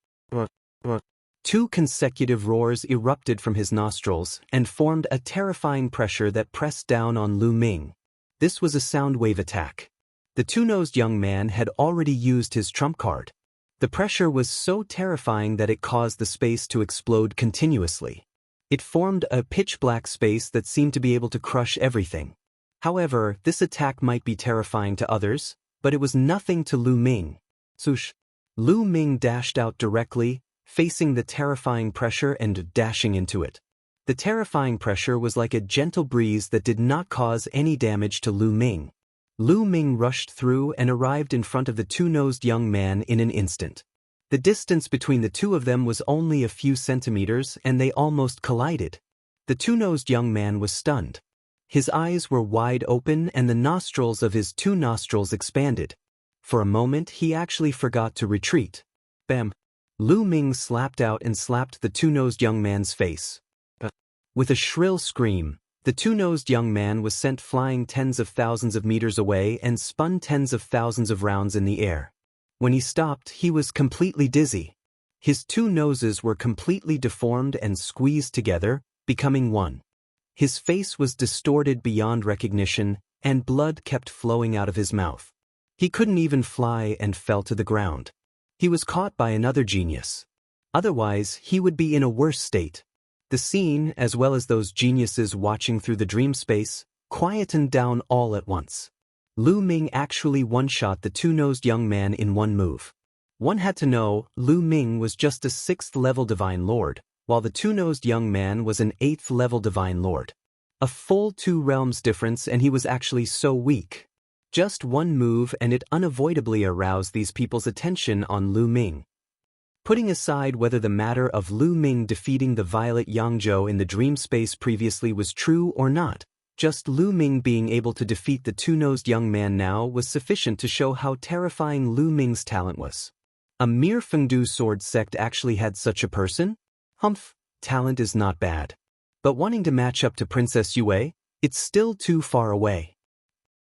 Two consecutive roars erupted from his nostrils and formed a terrifying pressure that pressed down on Lu Ming. This was a sound wave attack. The two-nosed young man had already used his trump card. The pressure was so terrifying that it caused the space to explode continuously. It formed a pitch-black space that seemed to be able to crush everything. However, this attack might be terrifying to others, but it was nothing to Lu Ming. Swoosh! Lu Ming dashed out directly, facing the terrifying pressure and dashing into it. The terrifying pressure was like a gentle breeze that did not cause any damage to Lu Ming. Lu Ming rushed through and arrived in front of the two-nosed young man in an instant. The distance between the two of them was only a few centimeters and they almost collided. The two-nosed young man was stunned. His eyes were wide open and the nostrils of his two nostrils expanded. For a moment he actually forgot to retreat. Bam! Lu Ming slapped out and slapped the two-nosed young man's face. With a shrill scream, the two-nosed young man was sent flying tens of thousands of meters away and spun tens of thousands of rounds in the air. When he stopped, he was completely dizzy. His two noses were completely deformed and squeezed together, becoming one. His face was distorted beyond recognition, and blood kept flowing out of his mouth. He couldn't even fly and fell to the ground. He was caught by another genius. Otherwise, he would be in a worse state. The scene, as well as those geniuses watching through the dream space, quietened down all at once. Lu Ming actually one-shot the two-nosed young man in one move. One had to know, Lu Ming was just a 6th-level Divine Lord, while the two-nosed young man was an 8th-level Divine Lord. A full 2 realms difference, and he was actually so weak. Just one move and it unavoidably aroused these people's attention on Lu Ming. Putting aside whether the matter of Lu Ming defeating the Violet Yangzhou in the dream space previously was true or not, just Lu Ming being able to defeat the two-nosed young man now was sufficient to show how terrifying Lu Ming's talent was. A mere Fengdu sword sect actually had such a person? Humph, talent is not bad. But wanting to match up to Princess Yue, it's still too far away.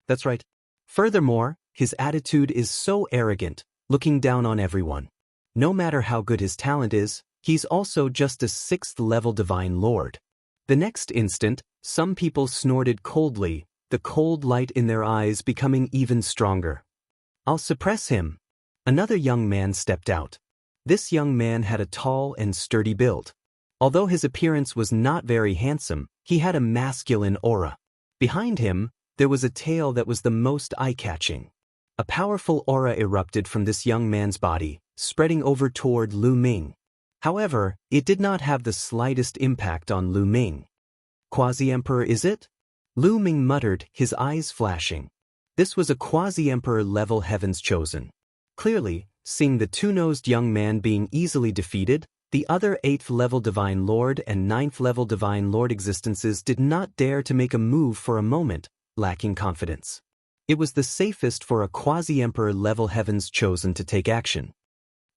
That's right. Furthermore, his attitude is so arrogant, looking down on everyone. No matter how good his talent is, he's also just a 6th-level Divine Lord. The next instant, some people snorted coldly, the cold light in their eyes becoming even stronger. I'll suppress him. Another young man stepped out. This young man had a tall and sturdy build. Although his appearance was not very handsome, he had a masculine aura. Behind him, there was a tail that was the most eye-catching. A powerful aura erupted from this young man's body, spreading over toward Lu Ming. However, it did not have the slightest impact on Lu Ming. Quasi-Emperor is it? Lu Ming muttered, his eyes flashing. This was a Quasi-Emperor level Heaven's Chosen. Clearly, seeing the two-nosed young man being easily defeated, the other 8th-level Divine Lord and 9th-level Divine Lord existences did not dare to make a move for a moment, lacking confidence. It was the safest for a Quasi-Emperor level Heaven's Chosen to take action.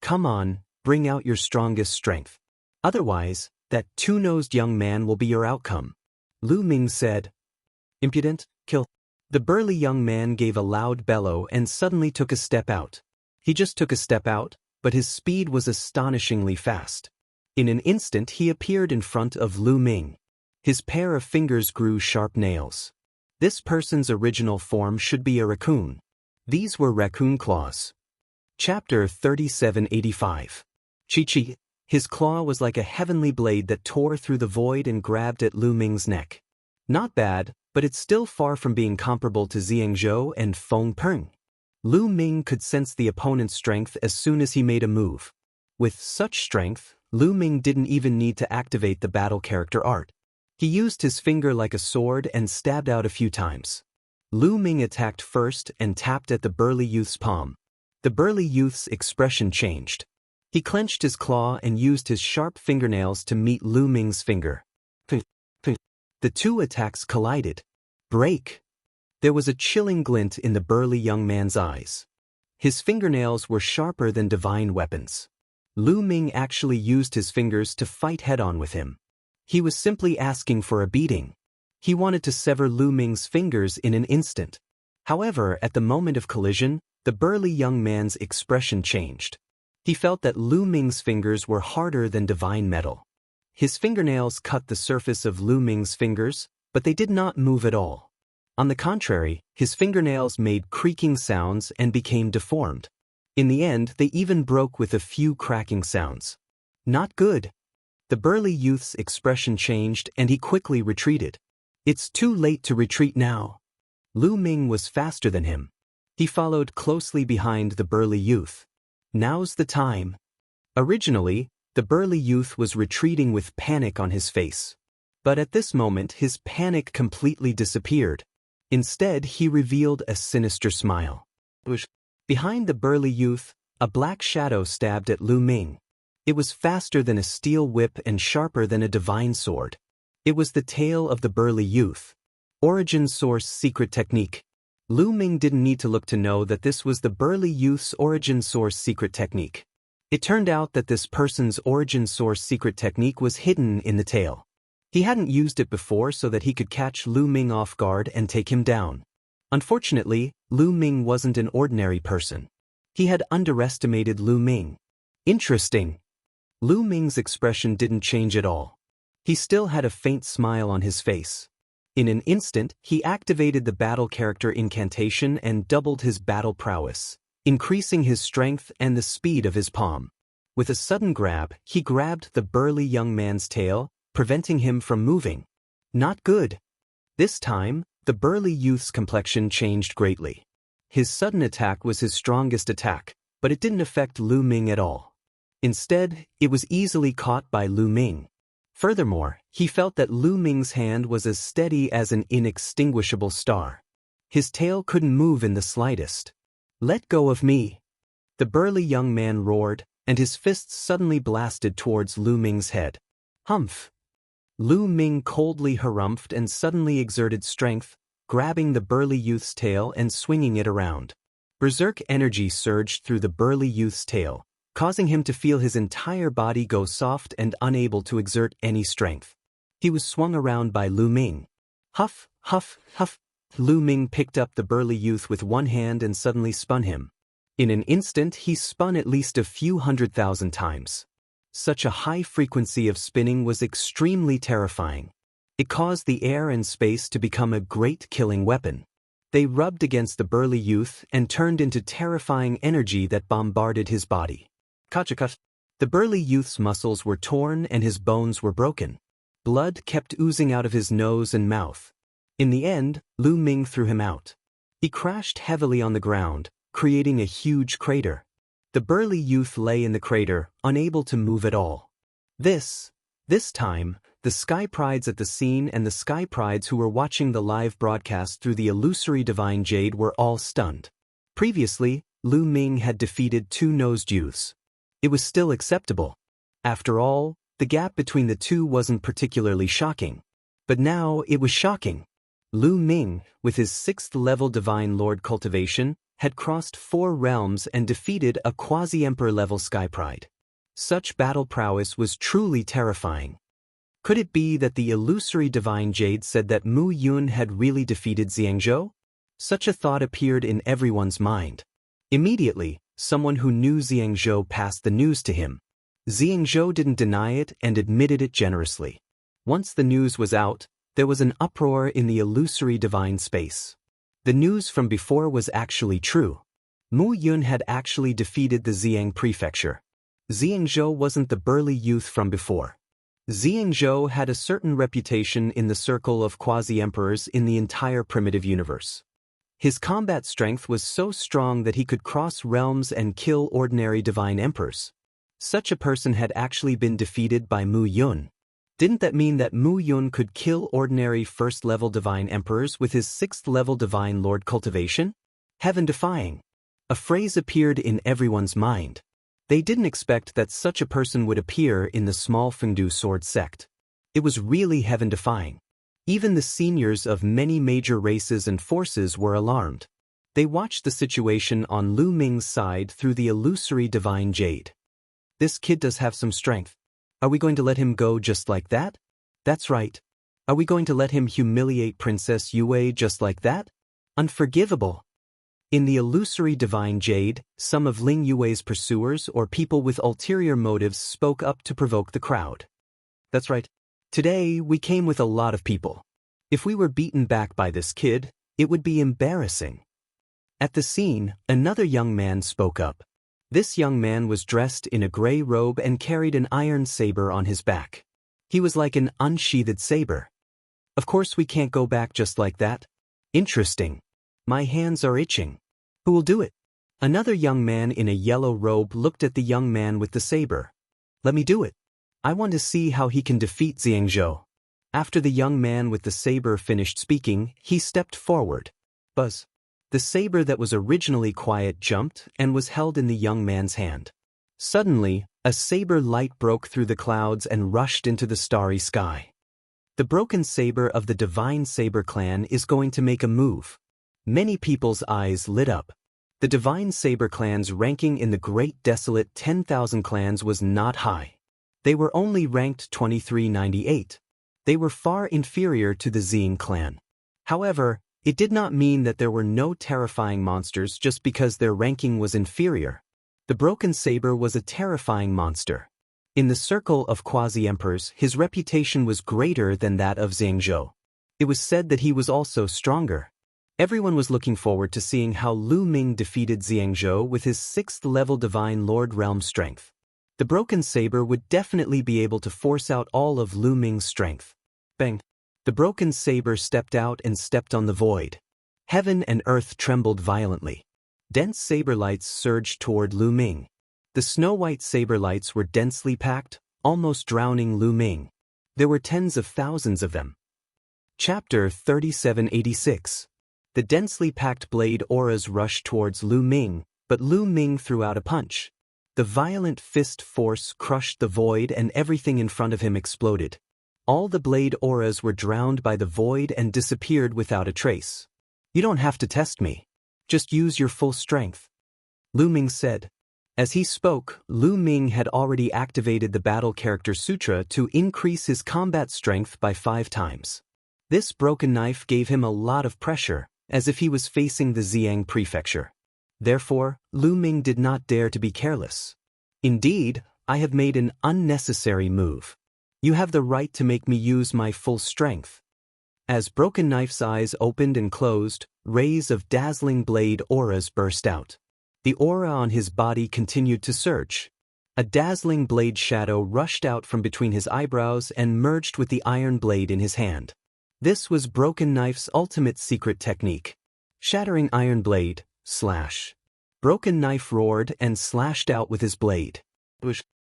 Come on, bring out your strongest strength. Otherwise, that two-nosed young man will be your outcome. Lu Ming said. Impudent, kill. The burly young man gave a loud bellow and suddenly took a step out. He just took a step out, but his speed was astonishingly fast. In an instant he appeared in front of Lu Ming. His pair of fingers grew sharp nails. This person's original form should be a raccoon. These were raccoon claws. Chapter 3785. Chi-Chi. His claw was like a heavenly blade that tore through the void and grabbed at Lu Ming's neck. Not bad, but it's still far from being comparable to Xianxia and Feng Peng. Lu Ming could sense the opponent's strength as soon as he made a move. With such strength, Lu Ming didn't even need to activate the battle character art. He used his finger like a sword and stabbed out a few times. Lu Ming attacked first and tapped at the burly youth's palm. The burly youth's expression changed. He clenched his claw and used his sharp fingernails to meet Lu Ming's finger. The two attacks collided. Break! There was a chilling glint in the burly young man's eyes. His fingernails were sharper than divine weapons. Lu Ming actually used his fingers to fight head-on with him. He was simply asking for a beating. He wanted to sever Lu Ming's fingers in an instant. However, at the moment of collision, the burly young man's expression changed. He felt that Lu Ming's fingers were harder than divine metal. His fingernails cut the surface of Lu Ming's fingers, but they did not move at all. On the contrary, his fingernails made creaking sounds and became deformed. In the end, they even broke with a few cracking sounds. Not good. The burly youth's expression changed and he quickly retreated. It's too late to retreat now. Lu Ming was faster than him. He followed closely behind the burly youth. Now's the time. Originally, the burly youth was retreating with panic on his face. But at this moment his panic completely disappeared. Instead, he revealed a sinister smile. Behind the burly youth, a black shadow stabbed at Lu Ming. It was faster than a steel whip and sharper than a divine sword. It was the tail of the burly youth. Origin Source Secret Technique. Lu Ming didn't need to look to know that this was the burly youth's origin source secret technique. It turned out that this person's origin source secret technique was hidden in the tail. He hadn't used it before so that he could catch Lu Ming off guard and take him down. Unfortunately, Lu Ming wasn't an ordinary person. He had underestimated Lu Ming. Interesting. Lu Ming's expression didn't change at all. He still had a faint smile on his face. In an instant, he activated the battle character incantation and doubled his battle prowess, increasing his strength and the speed of his palm. With a sudden grab, he grabbed the burly young man's tail, preventing him from moving. Not good. This time, the burly youth's complexion changed greatly. His sudden attack was his strongest attack, but it didn't affect Lu Ming at all. Instead, it was easily caught by Lu Ming. Furthermore, he felt that Lu Ming's hand was as steady as an inextinguishable star. His tail couldn't move in the slightest. Let go of me. The burly young man roared, and his fists suddenly blasted towards Lu Ming's head. Humph! Lu Ming coldly harumphed and suddenly exerted strength, grabbing the burly youth's tail and swinging it around. Berserk energy surged through the burly youth's tail, causing him to feel his entire body go soft and unable to exert any strength. He was swung around by Lu Ming. Huff, huff, huff. Lu Ming picked up the burly youth with one hand and suddenly spun him. In an instant, he spun at least a few 100,000 times. Such a high frequency of spinning was extremely terrifying. It caused the air and space to become a great killing weapon. They rubbed against the burly youth and turned into terrifying energy that bombarded his body. Kachakat. The burly youth's muscles were torn and his bones were broken. Blood kept oozing out of his nose and mouth. In the end, Lu Ming threw him out. He crashed heavily on the ground, creating a huge crater. The burly youth lay in the crater, unable to move at all. This time, the Sky Prides at the scene and the Sky Prides who were watching the live broadcast through the illusory divine jade were all stunned. Previously, Lu Ming had defeated two nosed youths. It was still acceptable. After all, the gap between the two wasn't particularly shocking. But now it was shocking. Lu Ming, with his 6th-level Divine Lord Cultivation, had crossed 4 realms and defeated a quasi-emperor level Sky Pride. Such battle prowess was truly terrifying. Could it be that the illusory divine jade said that Mu Yun had really defeated Xianxia? Such a thought appeared in everyone's mind. Immediately, someone who knew Xianxia passed the news to him. Xianxia didn't deny it and admitted it generously. Once the news was out, there was an uproar in the illusory divine space. The news from before was actually true. Mu Yun had actually defeated the Xiang prefecture. Xianxia wasn't the burly youth from before. Xianxia had a certain reputation in the circle of quasi-emperors in the entire primitive universe. His combat strength was so strong that he could cross realms and kill ordinary divine emperors. Such a person had actually been defeated by Mu Yun. Didn't that mean that Mu Yun could kill ordinary first-level divine emperors with his sixth-level divine lord cultivation? Heaven-defying. A phrase appeared in everyone's mind. They didn't expect that such a person would appear in the small Fengdu sword sect. It was really heaven-defying. Even the seniors of many major races and forces were alarmed. They watched the situation on Lu Ming's side through the illusory divine jade. This kid does have some strength. Are we going to let him go just like that? That's right. Are we going to let him humiliate Princess Yue just like that? Unforgivable. In the illusory divine jade, some of Ling Yue's pursuers or people with ulterior motives spoke up to provoke the crowd. That's right. Today, we came with a lot of people. If we were beaten back by this kid, it would be embarrassing. At the scene, another young man spoke up. This young man was dressed in a gray robe and carried an iron saber on his back. He was like an unsheathed saber. Of course we can't go back just like that. Interesting. My hands are itching. Who will do it? Another young man in a yellow robe looked at the young man with the saber. Let me do it. I want to see how he can defeat Xianxia. After the young man with the saber finished speaking, he stepped forward. Buzz. The saber that was originally quiet jumped and was held in the young man's hand. Suddenly, a saber light broke through the clouds and rushed into the starry sky. The broken saber of the Divine Saber clan is going to make a move. Many people's eyes lit up. The Divine Saber clan's ranking in the Great Desolate 10,000 clans was not high. They were only ranked 2398. They were far inferior to the Xing clan. However, it did not mean that there were no terrifying monsters just because their ranking was inferior. The broken saber was a terrifying monster. In the circle of quasi-emperors, his reputation was greater than that of Xianxia. It was said that he was also stronger. Everyone was looking forward to seeing how Lu Ming defeated Xianxia with his 6th-level Divine Lord Realm strength. The broken saber would definitely be able to force out all of Lu Ming's strength. Bang! The broken saber stepped out and stepped on the void. Heaven and earth trembled violently. Dense saber lights surged toward Lu Ming. The snow-white saber lights were densely packed, almost drowning Lu Ming. There were tens of thousands of them. Chapter 3786. The densely packed blade auras rushed towards Lu Ming, but Lu Ming threw out a punch. The violent fist force crushed the void and everything in front of him exploded. All the blade auras were drowned by the void and disappeared without a trace. You don't have to test me. Just use your full strength, Lu Ming said. As he spoke, Lu Ming had already activated the Battle Character Sutra to increase his combat strength by 5 times. This broken knife gave him a lot of pressure, as if he was facing the Xiang prefecture. Therefore, Lu Ming did not dare to be careless. Indeed, I have made an unnecessary move. You have the right to make me use my full strength. As Broken Knife's eyes opened and closed, rays of dazzling blade auras burst out. The aura on his body continued to surge. A dazzling blade shadow rushed out from between his eyebrows and merged with the iron blade in his hand. This was Broken Knife's ultimate secret technique. Shattering iron blade, slash. Broken Knife roared and slashed out with his blade.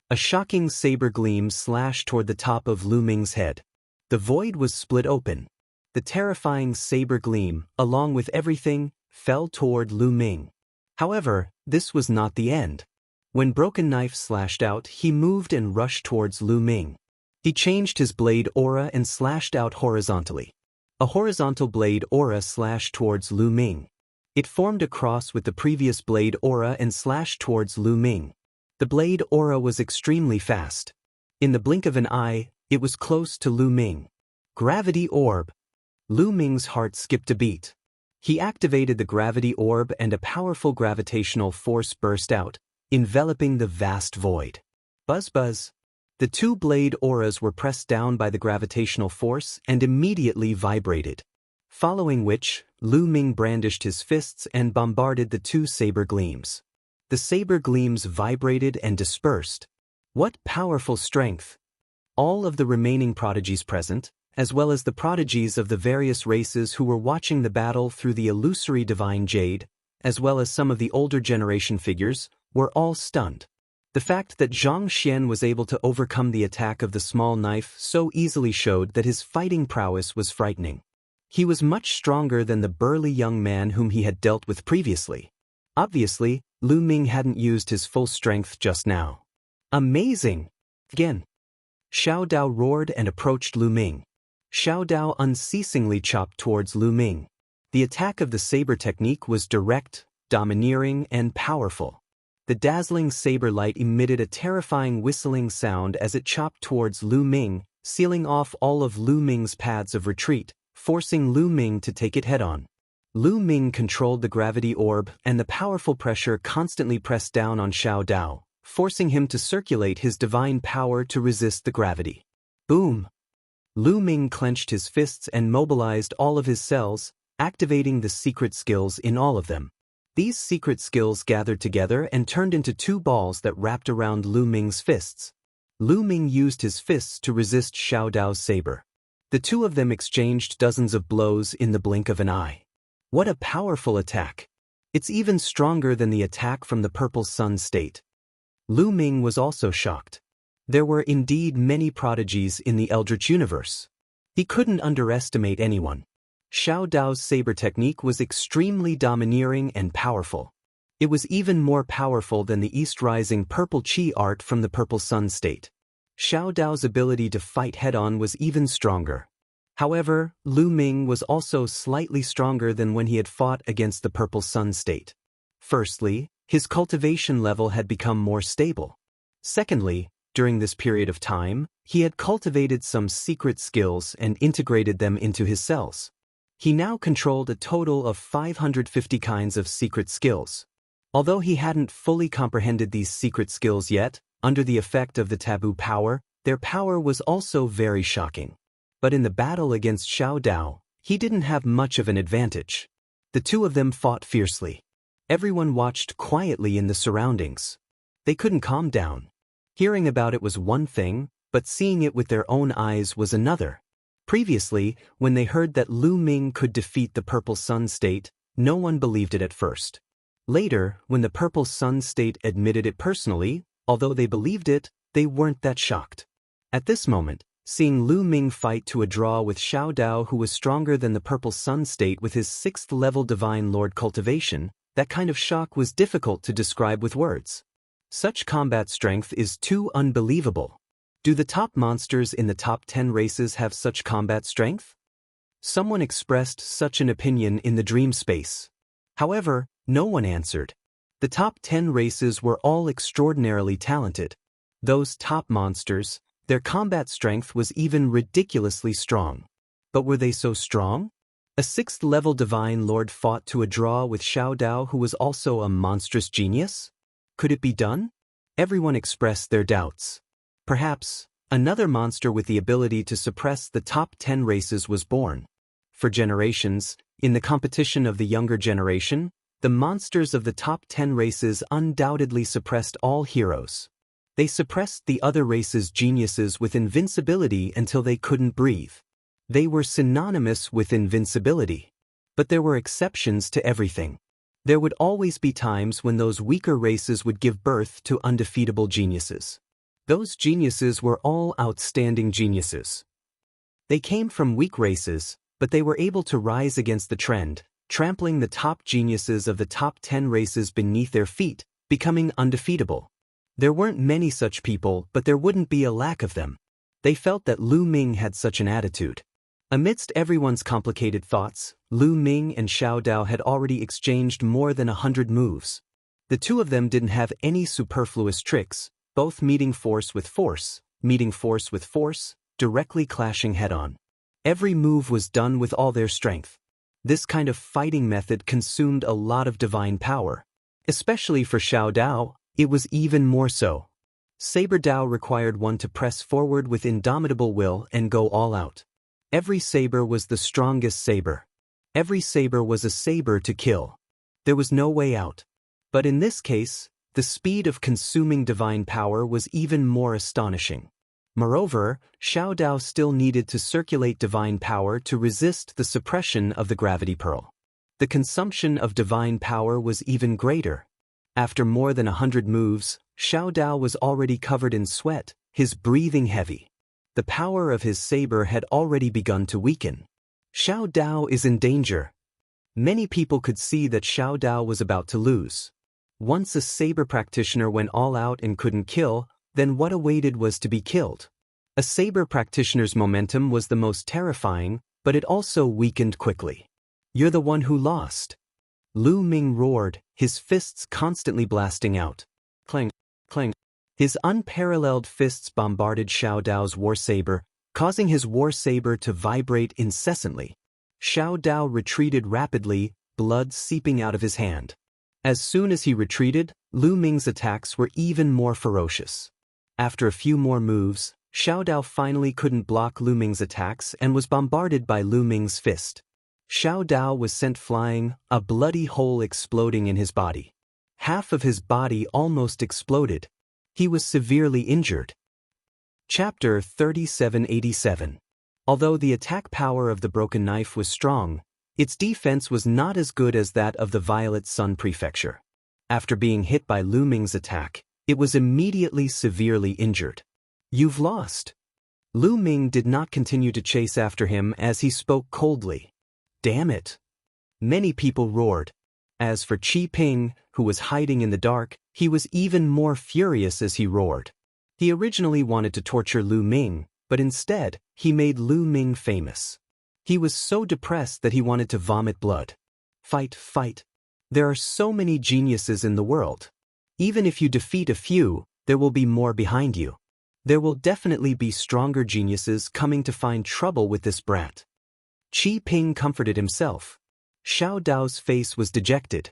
A shocking saber gleam slashed toward the top of Lu Ming's head. The void was split open. The terrifying saber gleam, along with everything, fell toward Lu Ming. However, this was not the end. When Broken Knife slashed out, he moved and rushed towards Lu Ming. He changed his blade aura and slashed out horizontally. A horizontal blade aura slashed towards Lu Ming. It formed a cross with the previous blade aura and slashed towards Lu Ming. The blade aura was extremely fast. In the blink of an eye, it was close to Lu Ming. Gravity orb. Lu Ming's heart skipped a beat. He activated the gravity orb and a powerful gravitational force burst out, enveloping the vast void. Buzz buzz. The two blade auras were pressed down by the gravitational force and immediately vibrated. Following which, Lu Ming brandished his fists and bombarded the two saber gleams. The saber gleams vibrated and dispersed. What powerful strength! All of the remaining prodigies present, as well as the prodigies of the various races who were watching the battle through the illusory divine jade, as well as some of the older generation figures, were all stunned. The fact that Zhang Xian was able to overcome the attack of the small knife so easily showed that his fighting prowess was frightening. He was much stronger than the burly young man whom he had dealt with previously. Obviously, Lu Ming hadn't used his full strength just now. Amazing! Again. Xiao Dao roared and approached Lu Ming. Xiao Dao unceasingly chopped towards Lu Ming. The attack of the saber technique was direct, domineering, and powerful. The dazzling saber light emitted a terrifying whistling sound as it chopped towards Lu Ming, sealing off all of Lu Ming's paths of retreat, forcing Lu Ming to take it head-on. Lu Ming controlled the gravity orb, and the powerful pressure constantly pressed down on Xiao Dao, forcing him to circulate his divine power to resist the gravity. Boom! Lu Ming clenched his fists and mobilized all of his cells, activating the secret skills in all of them. These secret skills gathered together and turned into two balls that wrapped around Lu Ming's fists. Lu Ming used his fists to resist Xiao Dao's saber. The two of them exchanged dozens of blows in the blink of an eye. What a powerful attack! It's even stronger than the attack from the Purple Sun state. Lu Ming was also shocked. There were indeed many prodigies in the Eldritch universe. He couldn't underestimate anyone. Xiao Dao's saber technique was extremely domineering and powerful. It was even more powerful than the East Rising Purple Chi art from the Purple Sun state. Xiao Dao's ability to fight head-on was even stronger. However, Lu Ming was also slightly stronger than when he had fought against the Purple Sun state. Firstly, his cultivation level had become more stable. Secondly, during this period of time, he had cultivated some secret skills and integrated them into his cells. He now controlled a total of 550 kinds of secret skills. Although he hadn't fully comprehended these secret skills yet, under the effect of the taboo power, their power was also very shocking. But in the battle against Xiao Dao, he didn't have much of an advantage. The two of them fought fiercely. Everyone watched quietly in the surroundings. They couldn't calm down. Hearing about it was one thing, but seeing it with their own eyes was another. Previously, when they heard that Lu Ming could defeat the Purple Sun state, no one believed it at first. Later, when the Purple Sun state admitted it personally, although they believed it, they weren't that shocked. At this moment, seeing Lu Ming fight to a draw with Xiao Dao, who was stronger than the Purple Sun state with his 6th-level Divine Lord Cultivation, that kind of shock was difficult to describe with words. Such combat strength is too unbelievable. Do the top monsters in the top 10 races have such combat strength? Someone expressed such an opinion in the dream space. However, no one answered. The top 10 races were all extraordinarily talented. Those top monsters, their combat strength was even ridiculously strong. But were they so strong? A 6th-level Divine Lord fought to a draw with Xiao Dao, who was also a monstrous genius? Could it be done? Everyone expressed their doubts. Perhaps, another monster with the ability to suppress the top 10 races was born. For generations, in the competition of the younger generation, the monsters of the top 10 races undoubtedly suppressed all heroes. They suppressed the other races' geniuses with invincibility until they couldn't breathe. They were synonymous with invincibility. But there were exceptions to everything. There would always be times when those weaker races would give birth to undefeatable geniuses. Those geniuses were all outstanding geniuses. They came from weak races, but they were able to rise against the trend, trampling the top geniuses of the top 10 races beneath their feet, becoming undefeatable. There weren't many such people, but there wouldn't be a lack of them. They felt that Lu Ming had such an attitude. Amidst everyone's complicated thoughts, Lu Ming and Xiao Dao had already exchanged more than 100 moves. The two of them didn't have any superfluous tricks, both meeting force with force, directly clashing head-on. Every move was done with all their strength. This kind of fighting method consumed a lot of divine power. Especially for Xiao Dao, it was even more so. Saber Dao required one to press forward with indomitable will and go all out. Every saber was the strongest saber. Every saber was a saber to kill. There was no way out. But in this case, the speed of consuming divine power was even more astonishing. Moreover, Xiao Dao still needed to circulate divine power to resist the suppression of the gravity pearl. The consumption of divine power was even greater. After more than 100 moves, Xiao Dao was already covered in sweat, his breathing heavy. The power of his saber had already begun to weaken. Xiao Dao is in danger. Many people could see that Xiao Dao was about to lose. Once a saber practitioner went all out and couldn't kill, then what awaited was to be killed. A saber practitioner's momentum was the most terrifying, but it also weakened quickly. "You're the one who lost." Lu Ming roared, his fists constantly blasting out. Clang, clang. His unparalleled fists bombarded Xiao Dao's war saber, causing his war saber to vibrate incessantly. Xiao Dao retreated rapidly, blood seeping out of his hand. As soon as he retreated, Lu Ming's attacks were even more ferocious. After a few more moves, Xiao Dao finally couldn't block Lu Ming's attacks and was bombarded by Lu Ming's fist. Xiao Dao was sent flying, a bloody hole exploding in his body. Half of his body almost exploded. He was severely injured. Chapter 3787. Although the attack power of the broken knife was strong, its defense was not as good as that of the Violet Sun Prefecture. After being hit by Lu Ming's attack, it was immediately severely injured. "You've lost." Lu Ming did not continue to chase after him as he spoke coldly. "Damn it." Many people roared. As for Qi Ping, who was hiding in the dark, he was even more furious as he roared. He originally wanted to torture Lu Ming, but instead, he made Lu Ming famous. He was so depressed that he wanted to vomit blood. Fight, fight. There are so many geniuses in the world. Even if you defeat a few, there will be more behind you. There will definitely be stronger geniuses coming to find trouble with this brat. Qi Ping comforted himself. Xiao Dao's face was dejected.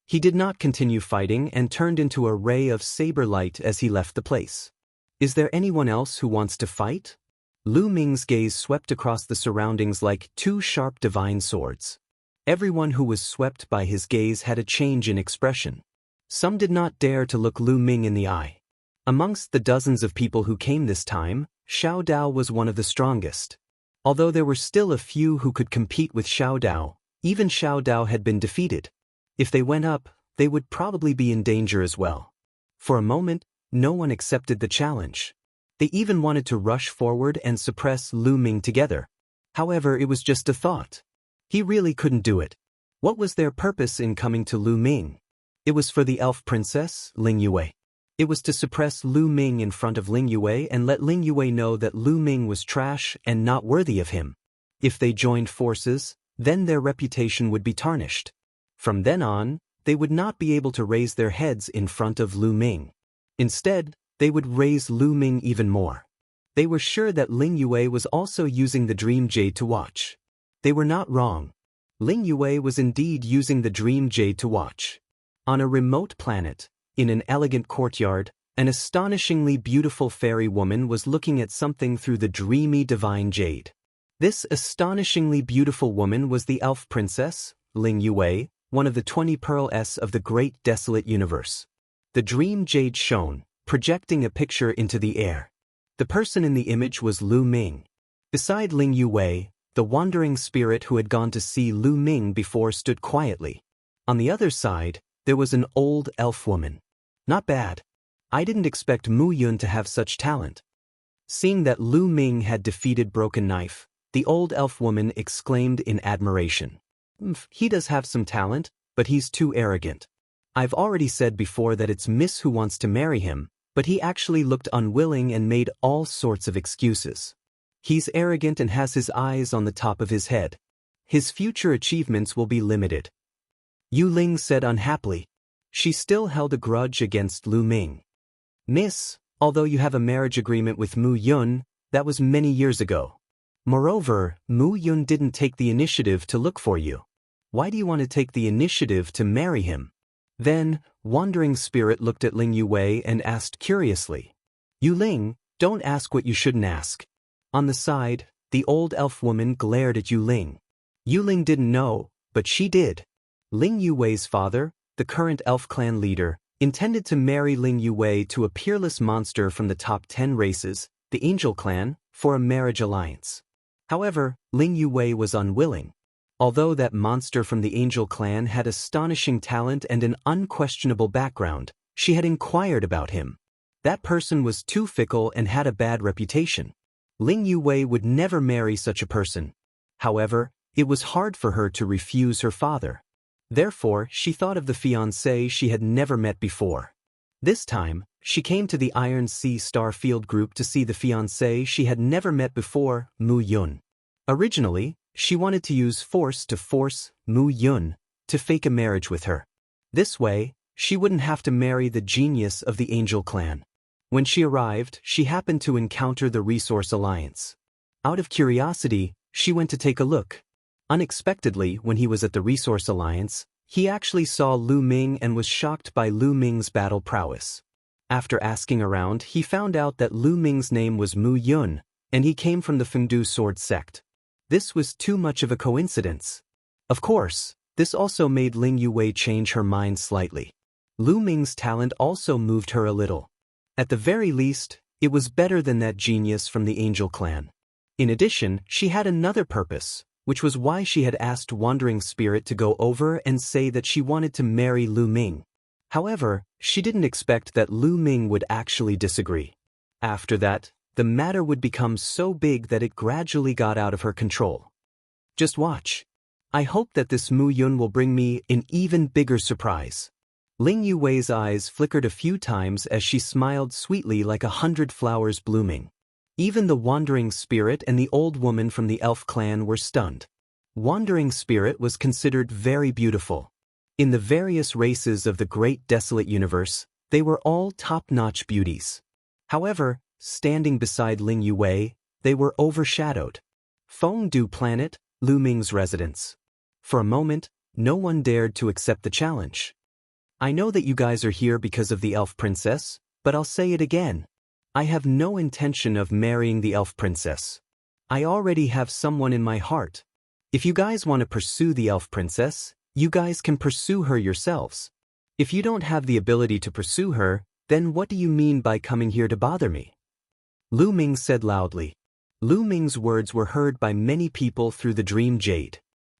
He did not continue fighting and turned into a ray of saber light as he left the place. "Is there anyone else who wants to fight?" Lu Ming's gaze swept across the surroundings like two sharp divine swords. Everyone who was swept by his gaze had a change in expression. Some did not dare to look Lu Ming in the eye. Amongst the dozens of people who came this time, Xiao Dao was one of the strongest. Although there were still a few who could compete with Xiao Dao, even Xiao Dao had been defeated. If they went up, they would probably be in danger as well. For a moment, no one accepted the challenge. They even wanted to rush forward and suppress Lu Ming together. However, it was just a thought. He really couldn't do it. What was their purpose in coming to Lu Ming? It was for the elf princess, Ling Yue. It was to suppress Lu Ming in front of Ling Yue and let Ling Yue know that Lu Ming was trash and not worthy of him. If they joined forces, then their reputation would be tarnished. From then on, they would not be able to raise their heads in front of Lu Ming. Instead, they would raise Lu Ming even more. They were sure that Ling Yue was also using the Dream Jade to watch. They were not wrong. Ling Yue was indeed using the Dream Jade to watch. On a remote planet, in an elegant courtyard, an astonishingly beautiful fairy woman was looking at something through the dreamy divine jade. This astonishingly beautiful woman was the elf princess, Ling Yue, one of the 20 pearls of the great desolate universe. The dream jade shone, projecting a picture into the air. The person in the image was Lu Ming. Beside Ling Yue, the wandering spirit who had gone to see Lu Ming before stood quietly. On the other side, there was an old elf woman. Not bad. I didn't expect Mu Yun to have such talent. Seeing that Lu Ming had defeated Broken Knife, the old elf woman exclaimed in admiration. He does have some talent, but he's too arrogant. I've already said before that it's Miss who wants to marry him, but he actually looked unwilling and made all sorts of excuses. He's arrogant and has his eyes on the top of his head. His future achievements will be limited. Yu Ling said unhappily. she still held a grudge against Lu Ming. "Miss, although you have a marriage agreement with Mu Yun, that was many years ago. Moreover, Mu Yun didn't take the initiative to look for you. Why do you want to take the initiative to marry him?" Then, Wandering Spirit looked at Ling Yue and asked curiously, "You Ling, don't ask what you shouldn't ask." On the side, the old elf woman glared at Yu Ling. Yu Ling didn't know, but she did. Ling Yue's father, the current elf clan leader, intended to marry Ling Yue to a peerless monster from the top 10 races, the Angel clan, for a marriage alliance. However, Ling Yue was unwilling. Although that monster from the Angel clan had astonishing talent and an unquestionable background, she had inquired about him. That person was too fickle and had a bad reputation. Ling Yue would never marry such a person. However, it was hard for her to refuse her father. Therefore, she thought of the fiancé she had never met before. This time, she came to the Iron Sea Star Field Group to see the fiancé she had never met before, Mu Yun. Originally, she wanted to use force to force Mu Yun to fake a marriage with her. This way, she wouldn't have to marry the genius of the Angel clan. When she arrived, she happened to encounter the Resource Alliance. Out of curiosity, she went to take a look. Unexpectedly, when he was at the Resource Alliance, he actually saw Lu Ming and was shocked by Lu Ming's battle prowess. After asking around, he found out that Lu Ming's name was Mu Yun, and he came from the Fengdu sword sect. This was too much of a coincidence. Of course, this also made Ling Yue change her mind slightly. Lu Ming's talent also moved her a little. At the very least, it was better than that genius from the Angel clan. In addition, she had another purpose, which was why she had asked Wandering Spirit to go over and say that she wanted to marry Lu Ming. However, she didn't expect that Lu Ming would actually disagree. After that, the matter would become so big that it gradually got out of her control. Just watch. I hope that this Mu Yun will bring me an even bigger surprise. Ling Yue's eyes flickered a few times as she smiled sweetly like 100 flowers blooming. Even the Wandering Spirit and the old woman from the elf clan were stunned. Wandering Spirit was considered very beautiful. In the various races of the great desolate universe, they were all top-notch beauties. However, standing beside Ling Yue, they were overshadowed. Fengdu Planet, Lu Ming's residence. For a moment, no one dared to accept the challenge. I know that you guys are here because of the elf princess, but I'll say it again. I have no intention of marrying the elf princess. I already have someone in my heart. If you guys want to pursue the elf princess, you guys can pursue her yourselves. If you don't have the ability to pursue her, then what do you mean by coming here to bother me? Lu Ming said loudly. Lu Ming's words were heard by many people through the Dream Jade.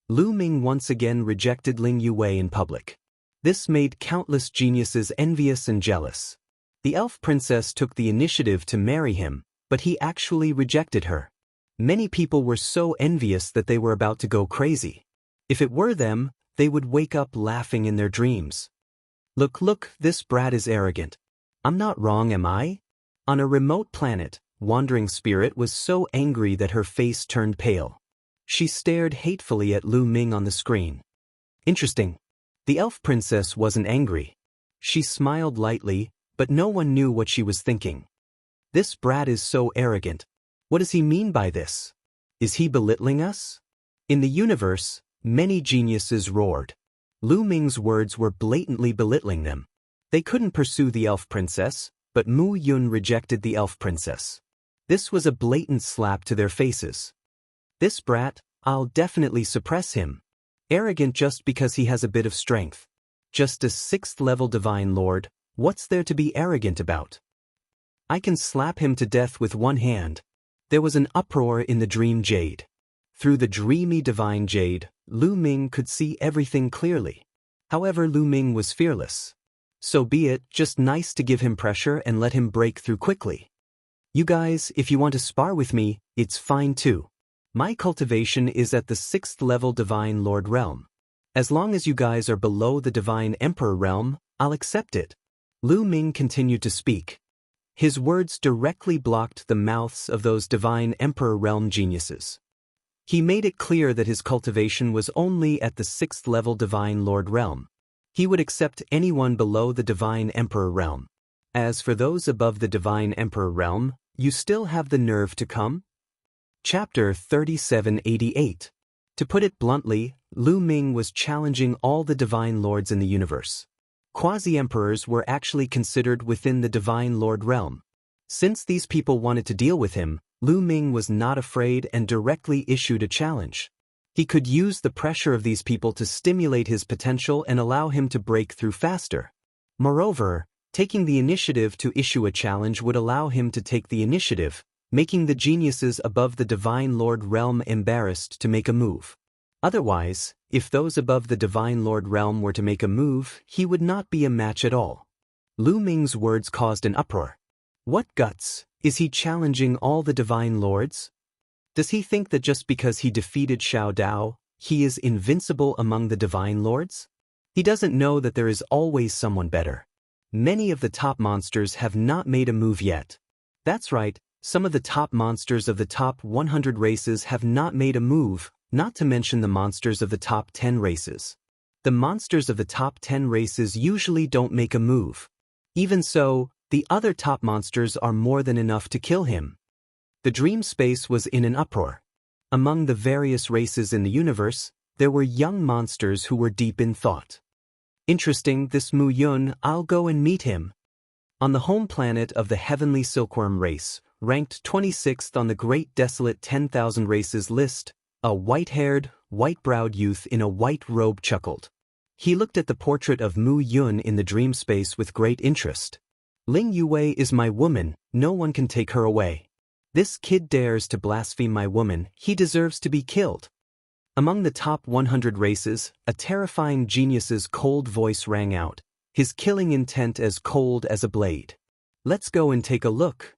Lu Ming once again rejected Ling Yue in public. This made countless geniuses envious and jealous. The elf princess took the initiative to marry him, but he actually rejected her. Many people were so envious that they were about to go crazy. If it were them, they would wake up laughing in their dreams. Look, this brat is arrogant. I'm not wrong, am I? On a remote planet, Wandering Spirit was so angry that her face turned pale. She stared hatefully at Lu Ming on the screen. Interesting. The elf princess wasn't angry. She smiled lightly, but no one knew what she was thinking. This brat is so arrogant. What does he mean by this? Is he belittling us? In the universe, many geniuses roared. Lu Ming's words were blatantly belittling them. They couldn't pursue the elf princess, but Mu Yun rejected the elf princess. This was a blatant slap to their faces. This brat, I'll definitely suppress him. Arrogant just because he has a bit of strength. Just a 6th-level divine lord, what's there to be arrogant about? I can slap him to death with one hand. There was an uproar in the Dream Jade. Through the dreamy divine jade, Lu Ming could see everything clearly. However, Lu Ming was fearless. So be it, just nice to give him pressure and let him break through quickly. You guys, if you want to spar with me, it's fine too. My cultivation is at the 6th-level Divine Lord realm. As long as you guys are below the Divine Emperor realm, I'll accept it. Lu Ming continued to speak. His words directly blocked the mouths of those Divine Emperor realm geniuses. He made it clear that his cultivation was only at the 6th-level Divine Lord realm. He would accept anyone below the Divine Emperor realm. As for those above the Divine Emperor realm, you still have the nerve to come? Chapter 3788. To put it bluntly, Lu Ming was challenging all the Divine Lords in the universe. Quasi-emperors were actually considered within the Divine Lord realm. Since these people wanted to deal with him, Lu Ming was not afraid and directly issued a challenge. He could use the pressure of these people to stimulate his potential and allow him to break through faster. Moreover, taking the initiative to issue a challenge would allow him to take the initiative, making the geniuses above the Divine Lord realm embarrassed to make a move. Otherwise, if those above the Divine Lord realm were to make a move, he would not be a match at all. Lu Ming's words caused an uproar. What guts? Is he challenging all the Divine Lords? Does he think that just because he defeated Xiao Dao, he is invincible among the Divine Lords? He doesn't know that there is always someone better. Many of the top monsters have not made a move yet. That's right. Some of the top monsters of the top 100 races have not made a move, not to mention the monsters of the top 10 races. The monsters of the top 10 races usually don't make a move. Even so, the other top monsters are more than enough to kill him. The dream space was in an uproar. Among the various races in the universe, there were young monsters who were deep in thought. Interesting, this Mu Yun, I'll go and meet him. On the home planet of the Heavenly Silkworm race, ranked 26th on the Great Desolate 10,000 Races list, a white-haired, white-browed youth in a white robe chuckled. He looked at the portrait of Mu Yun in the dream space with great interest. Ling Yue is my woman, no one can take her away. This kid dares to blaspheme my woman, he deserves to be killed. Among the top 100 races, a terrifying genius's cold voice rang out, his killing intent as cold as a blade. Let's go and take a look.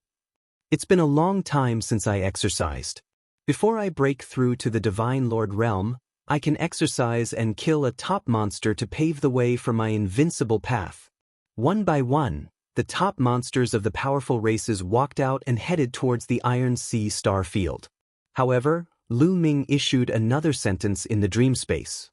It's been a long time since I exercised. Before I break through to the Divine Lord realm, I can exercise and kill a top monster to pave the way for my invincible path. One by one, the top monsters of the powerful races walked out and headed towards the Iron Sea star field. However, Lu Ming issued another sentence in the dream space.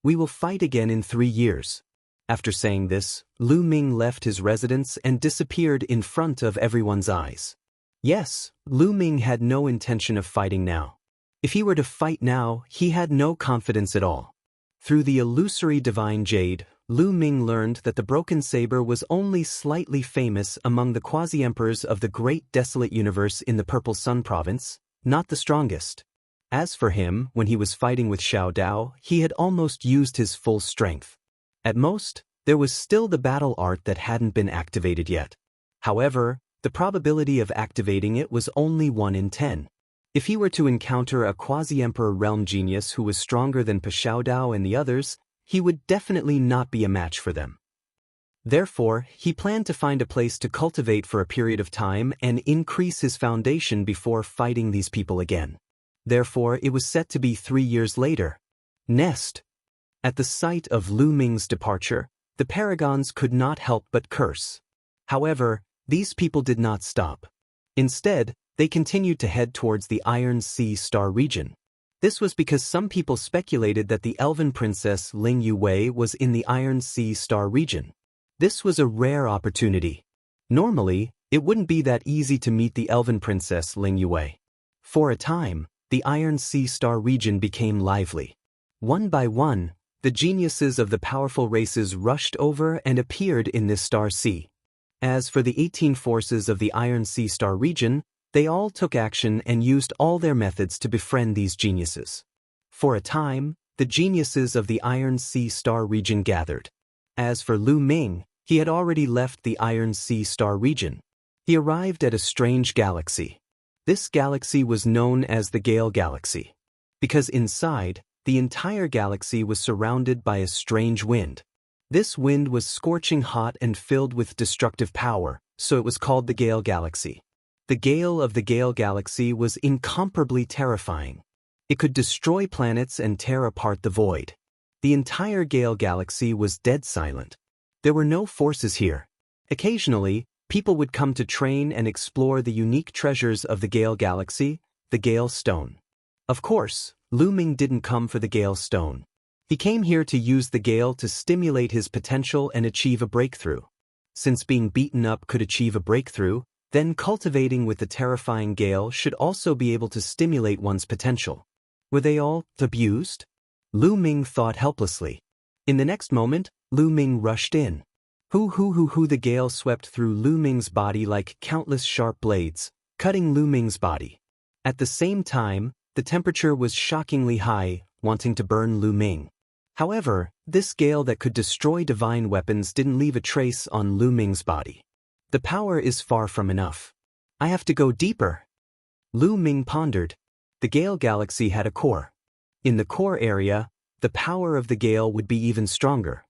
We will fight again in 3 years. After saying this, Lu Ming left his residence and disappeared in front of everyone's eyes. Yes, Lu Ming had no intention of fighting now. If he were to fight now, he had no confidence at all. Through the illusory divine jade, Lu Ming learned that the broken saber was only slightly famous among the quasi-emperors of the Great Desolate Universe in the Purple Sun Province, not the strongest. As for him, when he was fighting with Xiao Dao, he had almost used his full strength. At most, there was still the battle art that hadn't been activated yet. However, the probability of activating it was only 1 in 10. If he were to encounter a quasi-emperor realm genius who was stronger than Xiao Dao and the others, he would definitely not be a match for them. Therefore, he planned to find a place to cultivate for a period of time and increase his foundation before fighting these people again. Therefore, it was set to be 3 years later. Nest. At the sight of Lu Ming's departure, the paragons could not help but curse. However, these people did not stop. Instead, they continued to head towards the Iron Sea star region. This was because some people speculated that the elven princess Ling Yue was in the Iron Sea star region. This was a rare opportunity. Normally, it wouldn't be that easy to meet the elven princess Ling Yue. For a time, the Iron Sea star region became lively. One by one, the geniuses of the powerful races rushed over and appeared in this star sea. As for the 18 forces of the Iron Sea star region, they all took action and used all their methods to befriend these geniuses. For a time, the geniuses of the Iron Sea star region gathered. As for Lu Ming, he had already left the Iron Sea star region. He arrived at a strange galaxy. This galaxy was known as the Gale Galaxy, because inside, the entire galaxy was surrounded by a strange wind. This wind was scorching hot and filled with destructive power, so it was called the Gale Galaxy. The gale of the Gale Galaxy was incomparably terrifying. It could destroy planets and tear apart the void. The entire Gale Galaxy was dead silent. There were no forces here. Occasionally, people would come to train and explore the unique treasures of the Gale Galaxy, the Gale Stone. Of course, Lu Ming didn't come for the Gale Stone. He came here to use the gale to stimulate his potential and achieve a breakthrough. Since being beaten up could achieve a breakthrough, then cultivating with the terrifying gale should also be able to stimulate one's potential. Were they all abused? Lu Ming thought helplessly. In the next moment, Lu Ming rushed in. The gale swept through Lu Ming's body like countless sharp blades, cutting Lu Ming's body. At the same time, the temperature was shockingly high, wanting to burn Lu Ming. However, this gale that could destroy divine weapons didn't leave a trace on Lu Ming's body. The power is far from enough. I have to go deeper. Lu Ming pondered. The Gale Galaxy had a core. In the core area, the power of the gale would be even stronger.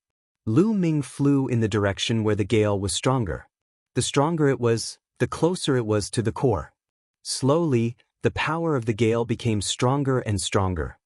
Lu Ming flew in the direction where the gale was stronger. The stronger it was, the closer it was to the core. Slowly, the power of the gale became stronger and stronger.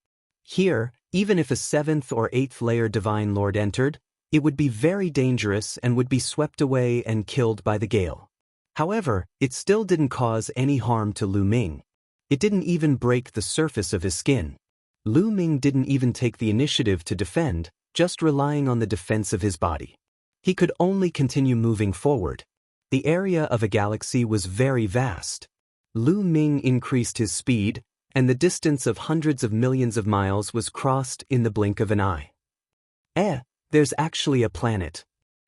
Here, even if a 7th or 8th layer Divine Lord entered, it would be very dangerous and would be swept away and killed by the gale. However, it still didn't cause any harm to Lu Ming. It didn't even break the surface of his skin. Lu Ming didn't even take the initiative to defend, just relying on the defense of his body. He could only continue moving forward. The area of a galaxy was very vast. Lu Ming increased his speed, and the distance of hundreds of millions of miles was crossed in the blink of an eye. There's actually a planet.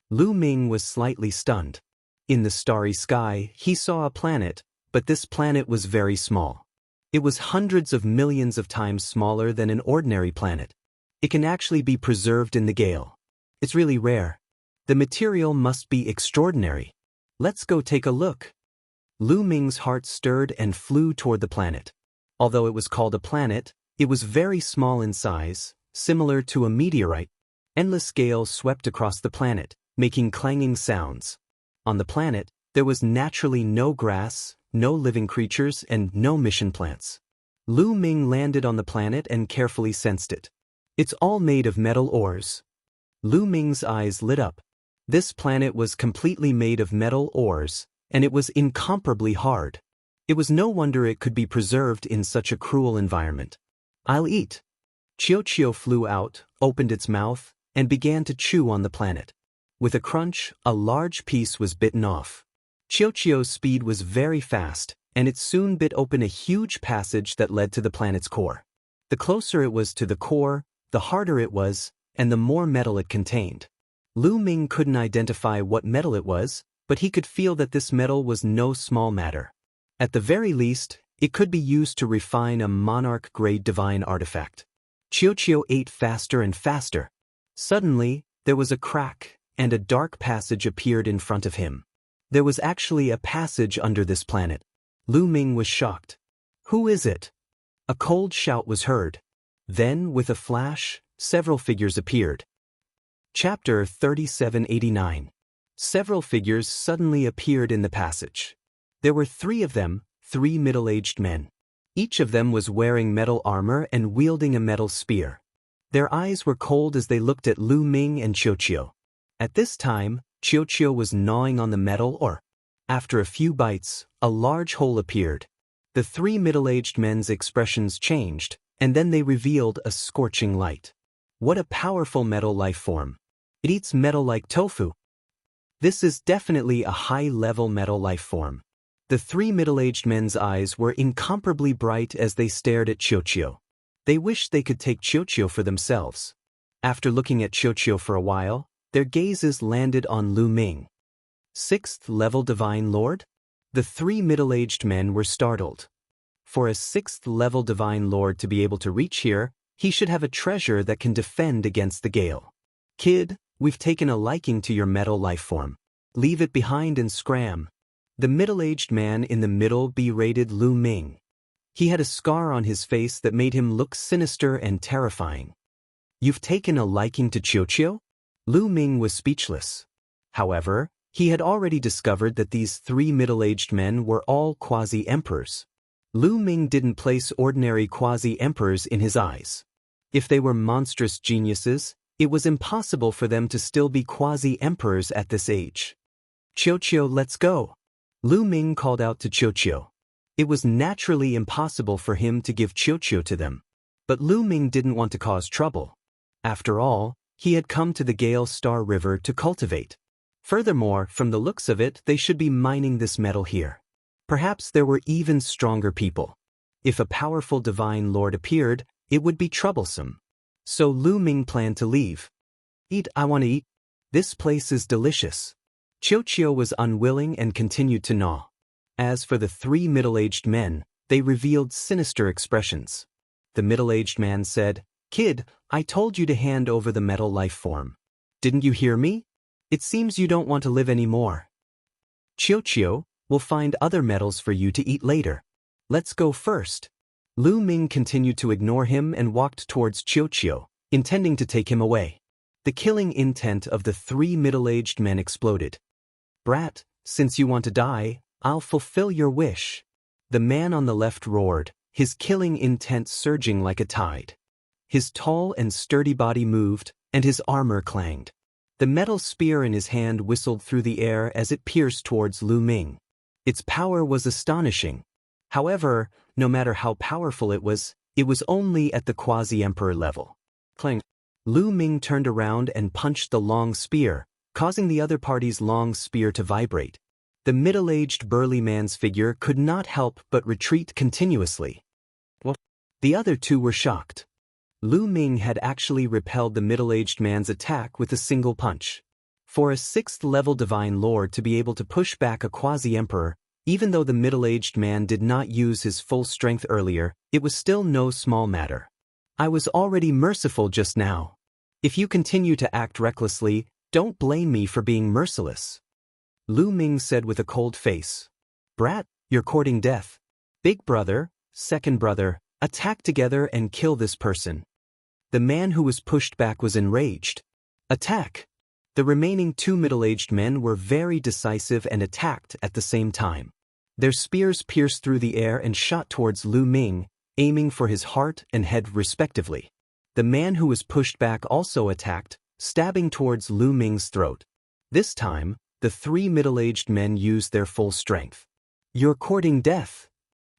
Lu Ming was slightly stunned. In the starry sky, he saw a planet, but this planet was very small. It was hundreds of millions of times smaller than an ordinary planet. It can actually be preserved in the gale. It's really rare. The material must be extraordinary. Let's go take a look. Lu Ming's heart stirred and flew toward the planet. Although it was called a planet, it was very small in size, similar to a meteorite. Endless gales swept across the planet, making clanging sounds. On the planet, there was naturally no grass, no living creatures, and no mission plants. Lu Ming landed on the planet and carefully sensed it. It's all made of metal ores. Lu Ming's eyes lit up. This planet was completely made of metal ores, and it was incomparably hard. It was no wonder it could be preserved in such a cruel environment. I'll eat. Xiaoqiu flew out, opened its mouth, and began to chew on the planet. With a crunch, a large piece was bitten off. Xiaoqiu's speed was very fast, and it soon bit open a huge passage that led to the planet's core. The closer it was to the core, the harder it was, and the more metal it contained. Lu Ming couldn't identify what metal it was, but he could feel that this metal was no small matter. At the very least, it could be used to refine a monarch-grade divine artifact. Xiaoqiu ate faster and faster. Suddenly, there was a crack, and a dark passage appeared in front of him. There was actually a passage under this planet. Lu Ming was shocked. Who is it? A cold shout was heard. Then, with a flash, several figures appeared. Chapter 3789. Several figures suddenly appeared in the passage. There were 3 of them, 3 middle-aged men. Each of them was wearing metal armor and wielding a metal spear. Their eyes were cold as they looked at Lu Ming and Xiaoqiu. At this time, Xiaoqiu was gnawing on the metal ore. After a few bites, a large hole appeared. The 3 middle-aged men's expressions changed, and then they revealed a scorching light. What a powerful metal life form. It eats metal like tofu. This is definitely a high-level metal life form. The 3 middle-aged men's eyes were incomparably bright as they stared at Xiaoqiu. They wished they could take Xiaoqiu for themselves. After looking at Xiaoqiu for a while, their gazes landed on Lu Ming. 6th level Divine Lord? The 3 middle-aged men were startled. For a 6th level Divine Lord to be able to reach here, he should have a treasure that can defend against the gale. Kid, we've taken a liking to your metal life form. Leave it behind and scram. The middle-aged man in the middle berated Lu Ming. He had a scar on his face that made him look sinister and terrifying. You've taken a liking to Xiaoqiu? Lu Ming was speechless. However, he had already discovered that these 3 middle-aged men were all quasi-emperors. Lu Ming didn't place ordinary quasi-emperors in his eyes. If they were monstrous geniuses, it was impossible for them to still be quasi-emperors at this age. Xiaoqiu, let's go. Lu Ming called out to Xiaoqiu. It was naturally impossible for him to give Xiaoqiu to them. But Lu Ming didn't want to cause trouble. After all, he had come to the Gale Star River to cultivate. Furthermore, from the looks of it, they should be mining this metal here. Perhaps there were even stronger people. If a powerful divine lord appeared, it would be troublesome. So Lu Ming planned to leave. I want to eat. This place is delicious. Xiao was unwilling and continued to gnaw. As for the three middle-aged men, they revealed sinister expressions. The middle-aged man said, "Kid, I told you to hand over the metal life form. Didn't you hear me? It seems you don't want to live anymore. Xiao, we'll find other metals for you to eat later. Let's go first." Lu Ming continued to ignore him and walked towards Xiao, intending to take him away. The killing intent of the three middle-aged men exploded. "Brat, since you want to die, I'll fulfill your wish." The man on the left roared, his killing intent surging like a tide. His tall and sturdy body moved, and his armor clanged. The metal spear in his hand whistled through the air as it pierced towards Lu Ming. Its power was astonishing. However, no matter how powerful it was only at the quasi-emperor level. Clang. Lu Ming turned around and punched the long spear, causing the other party's long spear to vibrate. The middle-aged burly man's figure could not help but retreat continuously. What? The other two were shocked. Lu Ming had actually repelled the middle-aged man's attack with a single punch. For a 6th-level divine lord to be able to push back a quasi-emperor, even though the middle-aged man did not use his full strength earlier, it was still no small matter. "I was already merciful just now. If you continue to act recklessly, don't blame me for being merciless," Lu Ming said with a cold face. "Brat, you're courting death. Big brother, second brother, attack together and kill this person." The man who was pushed back was enraged. "Attack!" The remaining two middle-aged men were very decisive and attacked at the same time. Their spears pierced through the air and shot towards Lu Ming, aiming for his heart and head respectively. The man who was pushed back also attacked, stabbing towards Lu Ming's throat. This time, the three middle-aged men used their full strength. "You're courting death."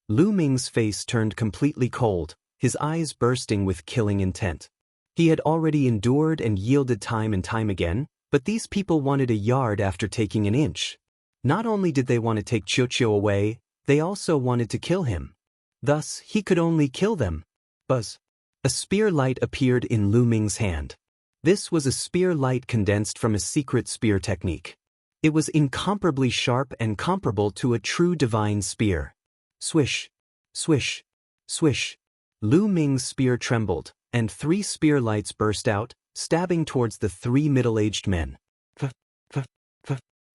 Lu Ming's face turned completely cold, his eyes bursting with killing intent. He had already endured and yielded time and time again, but these people wanted a yard after taking an inch. Not only did they want to take Xiao away, they also wanted to kill him. Thus, he could only kill them. Buzz. A spear light appeared in Lu Ming's hand. This was a spear light condensed from a secret spear technique. It was incomparably sharp and comparable to a true divine spear. Swish, swish, swish. Lu Ming's spear trembled, and 3 spear lights burst out, stabbing towards the 3 middle-aged men.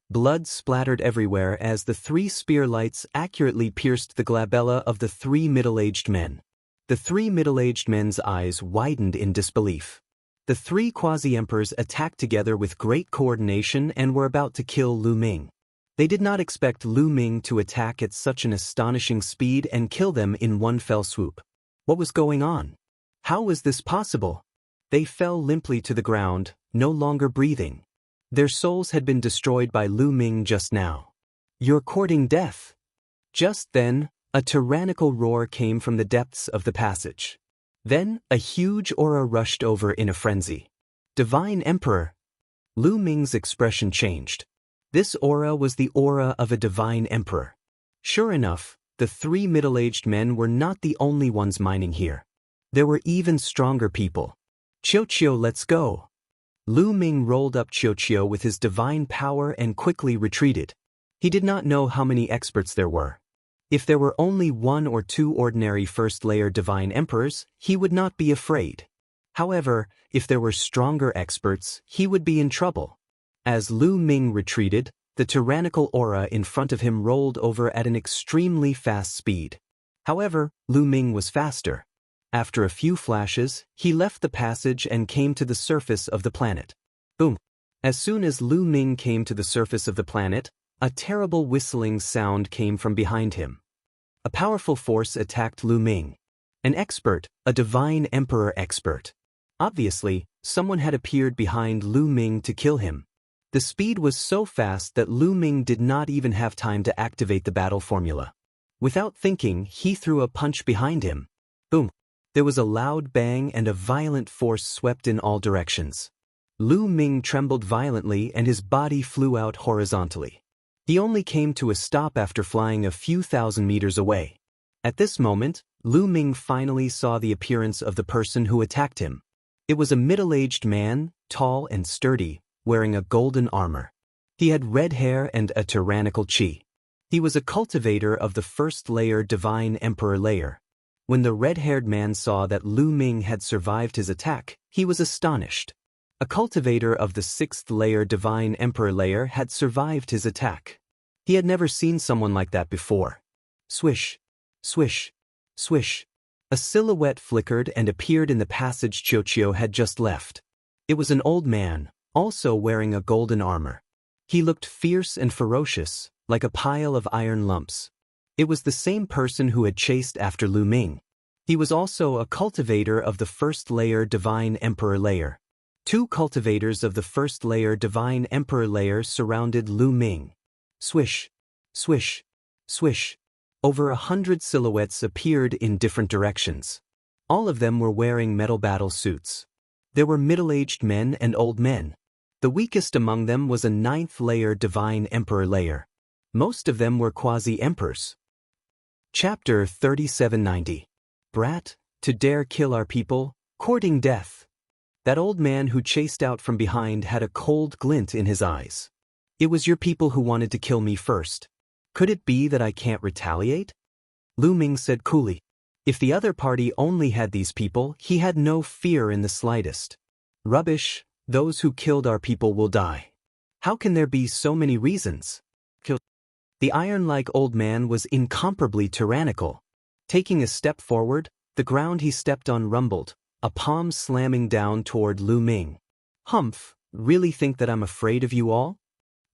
Blood splattered everywhere as the 3 spear lights accurately pierced the glabella of the 3 middle-aged men. The 3 middle-aged men's eyes widened in disbelief. The 3 quasi-emperors attacked together with great coordination and were about to kill Lu Ming. They did not expect Lu Ming to attack at such an astonishing speed and kill them in one fell swoop. What was going on? How was this possible? They fell limply to the ground, no longer breathing. Their souls had been destroyed by Lu Ming just now. "You're courting death." Just then, a tyrannical roar came from the depths of the passage. Then, a huge aura rushed over in a frenzy. "Divine Emperor!" Lu Ming's expression changed. This aura was the aura of a divine emperor. Sure enough, the 3 middle-aged men were not the only ones mining here. There were even stronger people. "Xiao, let's go." Lu Ming rolled up Xiao with his divine power and quickly retreated. He did not know how many experts there were. If there were only 1 or 2 ordinary first-layer divine emperors, he would not be afraid. However, if there were stronger experts, he would be in trouble. As Lu Ming retreated, the tyrannical aura in front of him rolled over at an extremely fast speed. However, Lu Ming was faster. After a few flashes, he left the passage and came to the surface of the planet. Boom! As soon as Lu Ming came to the surface of the planet, a terrible whistling sound came from behind him. A powerful force attacked Lu Ming. An expert, a divine emperor expert. Obviously, someone had appeared behind Lu Ming to kill him. The speed was so fast that Lu Ming did not even have time to activate the battle formula. Without thinking, he threw a punch behind him. Boom! There was a loud bang and a violent force swept in all directions. Lu Ming trembled violently and his body flew out horizontally. He only came to a stop after flying a few thousand meters away. At this moment, Lu Ming finally saw the appearance of the person who attacked him. It was a middle-aged man, tall and sturdy, wearing a golden armor. He had red hair and a tyrannical chi. He was a cultivator of the first layer Divine Emperor layer. When the red-haired man saw that Lu Ming had survived his attack, he was astonished. A cultivator of the 6th layer Divine Emperor layer had survived his attack. He had never seen someone like that before. Swish, swish, swish. A silhouette flickered and appeared in the passage Qiuqiu had just left. It was an old man, also wearing a golden armor. He looked fierce and ferocious, like a pile of iron lumps. It was the same person who had chased after Lu Ming. He was also a cultivator of the 1st layer Divine Emperor layer. 2 cultivators of the 1st layer Divine Emperor layer surrounded Lu Ming. Swish, swish, swish. Over 100 silhouettes appeared in different directions. All of them were wearing metal battle suits. There were middle-aged men and old men. The weakest among them was a 9th layer Divine Emperor layer. Most of them were quasi-emperors. Chapter 3790. Brat, to dare kill our people, courting death. That old man who chased out from behind had a cold glint in his eyes. It was your people who wanted to kill me first. Could it be that I can't retaliate? Lu Ming said coolly. If the other party only had these people, he had no fear in the slightest. Rubbish, those who killed our people will die. How can there be so many reasons? The iron-like old man was incomparably tyrannical. Taking a step forward, the ground he stepped on rumbled, a palm slamming down toward Lu Ming. Humph, really think that I'm afraid of you all?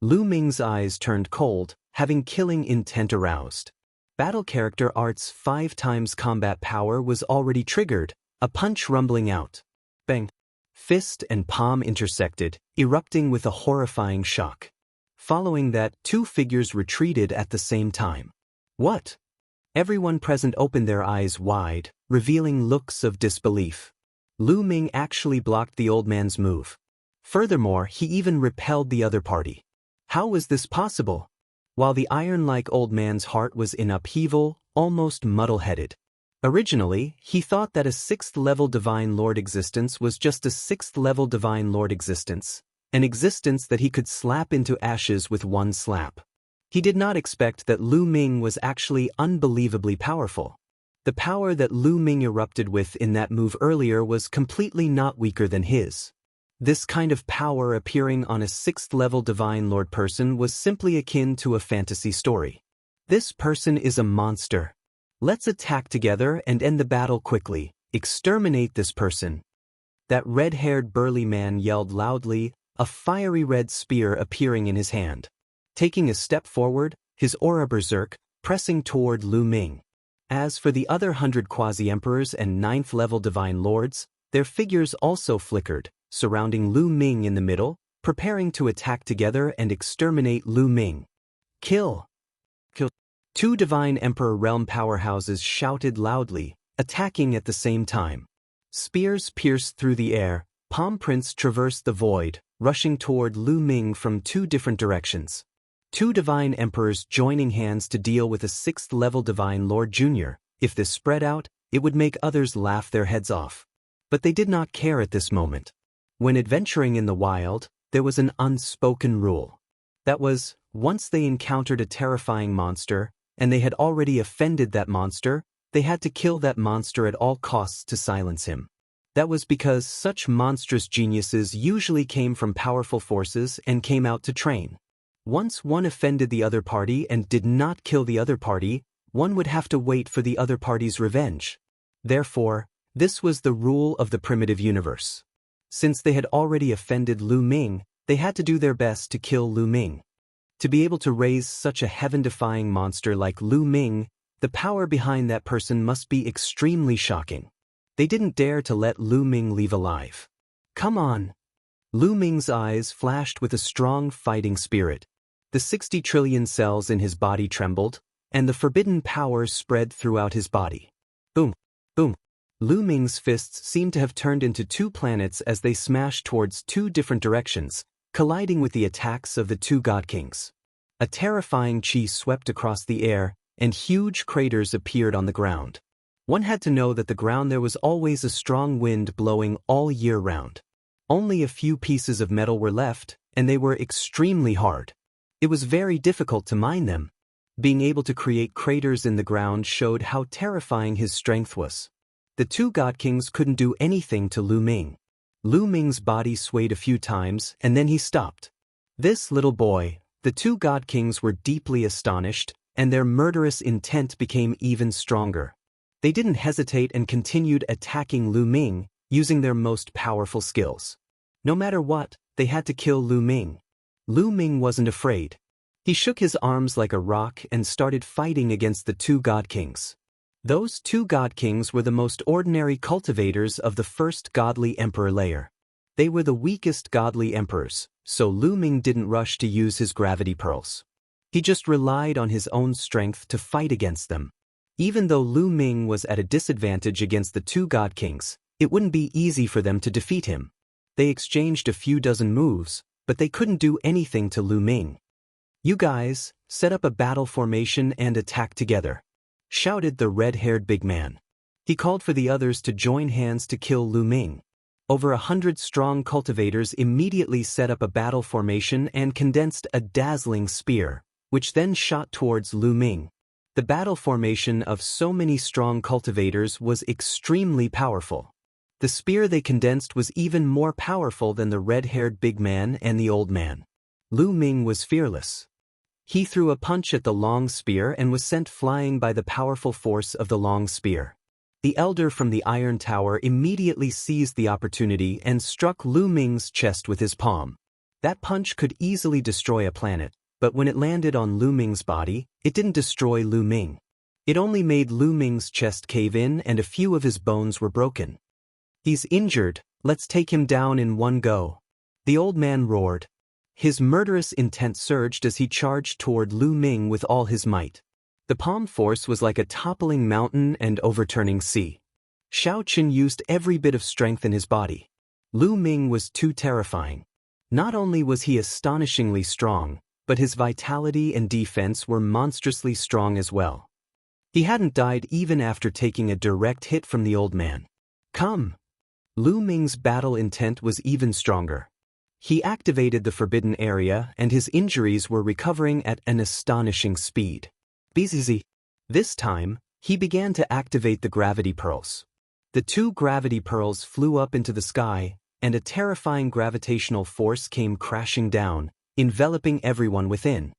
Lu Ming's eyes turned cold, having killing intent aroused. Battle character art's 5 times combat power was already triggered, a punch rumbling out. Bang! Fist and palm intersected, erupting with a horrifying shock. Following that, 2 figures retreated at the same time. What? Everyone present opened their eyes wide, revealing looks of disbelief. Lu Ming actually blocked the old man's move. Furthermore, he even repelled the other party. How was this possible? While the iron-like old man's heart was in upheaval, almost muddle-headed. Originally, he thought that a 6th-level Divine Lord existence was just a 6th-level Divine Lord existence, an existence that he could slap into ashes with one slap. He did not expect that Lu Ming was actually unbelievably powerful. The power that Lu Ming erupted with in that move earlier was completely not weaker than his. This kind of power appearing on a 6th-level Divine Lord person was simply akin to a fantasy story. This person is a monster. Let's attack together and end the battle quickly. Exterminate this person. That red-haired burly man yelled loudly, a fiery red spear appearing in his hand. Taking a step forward, his aura berserk, pressing toward Lu Ming. As for the other 100 quasi-emperors and 9th-level Divine Lords, their figures also flickered, surrounding Lu Ming in the middle, preparing to attack together and exterminate Lu Ming. Kill! Kill! 2 Divine Emperor realm powerhouses shouted loudly, attacking at the same time. Spears pierced through the air, palm prints traversed the void, rushing toward Lu Ming from 2 different directions. 2 Divine Emperors joining hands to deal with a 6th-level Divine Lord Jr. If this spread out, it would make others laugh their heads off. But they did not care at this moment. When adventuring in the wild, there was an unspoken rule. That was, once they encountered a terrifying monster, and they had already offended that monster, they had to kill that monster at all costs to silence him. That was because such monstrous geniuses usually came from powerful forces and came out to train. Once one offended the other party and did not kill the other party, one would have to wait for the other party's revenge. Therefore, this was the rule of the primitive universe. Since they had already offended Lu Ming, they had to do their best to kill Lu Ming. To be able to raise such a heaven-defying monster like Lu Ming, the power behind that person must be extremely shocking. They didn't dare to let Lu Ming leave alive. Come on! Lu Ming's eyes flashed with a strong fighting spirit. The 60 trillion cells in his body trembled, and the forbidden power spread throughout his body. Boom! Boom! Lu Ming's fists seemed to have turned into two planets as they smashed towards two different directions, colliding with the attacks of the two God Kings. A terrifying chi swept across the air, and huge craters appeared on the ground. One had to know that the ground there was always a strong wind blowing all year round. Only a few pieces of metal were left, and they were extremely hard. It was very difficult to mine them. Being able to create craters in the ground showed how terrifying his strength was. The two God Kings couldn't do anything to Lu Ming. Lu Ming's body swayed a few times, and then he stopped. This little boy, the two God Kings were deeply astonished, and their murderous intent became even stronger. They didn't hesitate and continued attacking Lu Ming, using their most powerful skills. No matter what, they had to kill Lu Ming. Lu Ming wasn't afraid. He shook his arms like a rock and started fighting against the two God Kings. Those two God Kings were the most ordinary cultivators of the first godly emperor layer. They were the weakest godly emperors, so Lu Ming didn't rush to use his gravity pearls. He just relied on his own strength to fight against them. Even though Lu Ming was at a disadvantage against the two God Kings, it wouldn't be easy for them to defeat him. They exchanged a few dozen moves, but they couldn't do anything to Lu Ming. "You guys, set up a battle formation and attack together," shouted the red-haired big man. He called for the others to join hands to kill Lu Ming. Over 100 strong cultivators immediately set up a battle formation and condensed a dazzling spear, which then shot towards Lu Ming. The battle formation of so many strong cultivators was extremely powerful. The spear they condensed was even more powerful than the red-haired big man and the old man. Lu Ming was fearless. He threw a punch at the long spear and was sent flying by the powerful force of the long spear. The elder from the Iron Tower immediately seized the opportunity and struck Lu Ming's chest with his palm. That punch could easily destroy a planet, but when it landed on Lu Ming's body, it didn't destroy Lu Ming. It only made Lu Ming's chest cave in and a few of his bones were broken. "He's injured, let's take him down in one go," the old man roared. His murderous intent surged as he charged toward Lu Ming with all his might. The palm force was like a toppling mountain and overturning sea. Xiao Qin used every bit of strength in his body. Lu Ming was too terrifying. Not only was he astonishingly strong, but his vitality and defense were monstrously strong as well. He hadn't died even after taking a direct hit from the old man. "Come!" Lu Ming's battle intent was even stronger. He activated the forbidden area and his injuries were recovering at an astonishing speed. Bzz. This time, he began to activate the gravity pearls. The two gravity pearls flew up into the sky, and a terrifying gravitational force came crashing down, enveloping everyone within.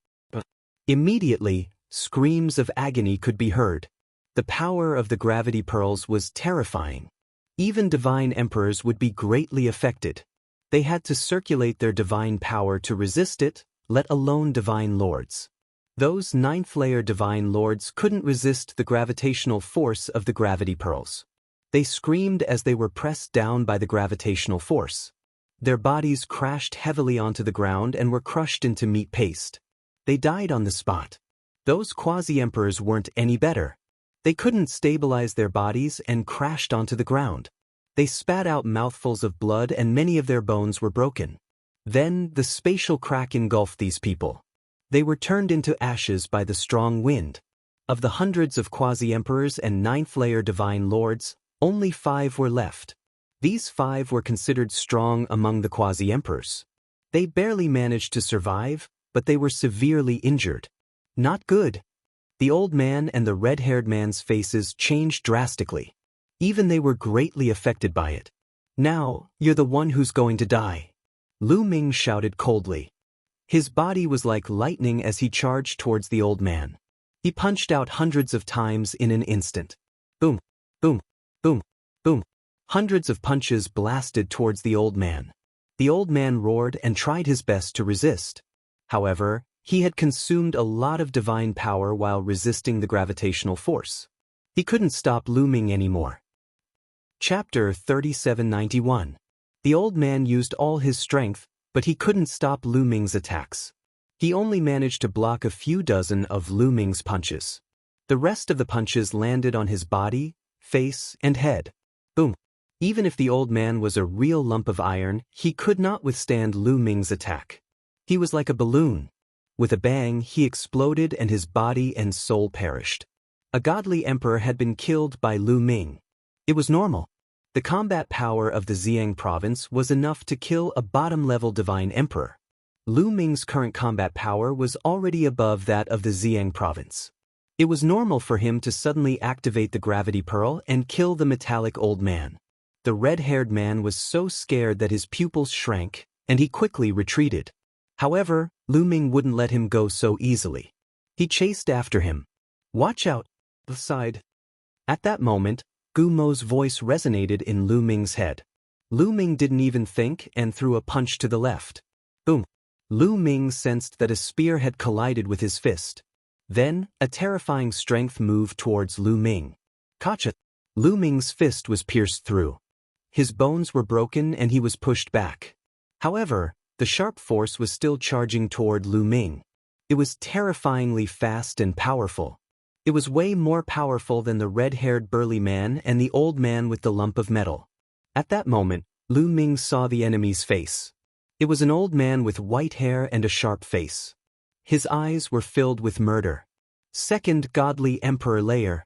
Immediately, screams of agony could be heard. The power of the gravity pearls was terrifying. Even divine emperors would be greatly affected. They had to circulate their divine power to resist it, let alone divine lords. Those ninth-layer divine lords couldn't resist the gravitational force of the gravity pearls. They screamed as they were pressed down by the gravitational force. Their bodies crashed heavily onto the ground and were crushed into meat paste. They died on the spot. Those quasi-emperors weren't any better. They couldn't stabilize their bodies and crashed onto the ground. They spat out mouthfuls of blood and many of their bones were broken. Then the spatial crack engulfed these people. They were turned into ashes by the strong wind. Of the hundreds of quasi-emperors and ninth-layer divine lords, only 5 were left. These 5 were considered strong among the quasi-emperors. They barely managed to survive, but they were severely injured. Not good. The old man and the red-haired man's faces changed drastically. Even they were greatly affected by it. "Now, you're the one who's going to die," Lu Ming shouted coldly. His body was like lightning as he charged towards the old man. He punched out hundreds of times in an instant. Boom, boom, boom, boom. Hundreds of punches blasted towards the old man. The old man roared and tried his best to resist. However, he had consumed a lot of divine power while resisting the gravitational force. He couldn't stop Lu Ming anymore. Chapter 3791. The old man used all his strength, but he couldn't stop Lu Ming's attacks. He only managed to block a few dozen of Lu Ming's punches. The rest of the punches landed on his body, face, and head. Boom. Even if the old man was a real lump of iron, he could not withstand Lu Ming's attack. He was like a balloon. With a bang, he exploded and his body and soul perished. A godly emperor had been killed by Lu Ming. It was normal. The combat power of the Xiang province was enough to kill a bottom-level divine emperor. Lu Ming's current combat power was already above that of the Xiang province. It was normal for him to suddenly activate the gravity pearl and kill the metallic old man. The red-haired man was so scared that his pupils shrank, and he quickly retreated. However, Lu Ming wouldn't let him go so easily. He chased after him. "Watch out!" sighed. At that moment, Gu Mo's voice resonated in Lu Ming's head. Lu Ming didn't even think and threw a punch to the left. Boom! Lu Ming sensed that a spear had collided with his fist. Then, a terrifying strength moved towards Lu Ming. Gotcha! Lu Ming's fist was pierced through. His bones were broken and he was pushed back. However, the sharp force was still charging toward Lu Ming. It was terrifyingly fast and powerful. It was way more powerful than the red-haired burly man and the old man with the lump of metal. At that moment, Lu Ming saw the enemy's face. It was an old man with white hair and a sharp face. His eyes were filled with murder. Second godly emperor layer.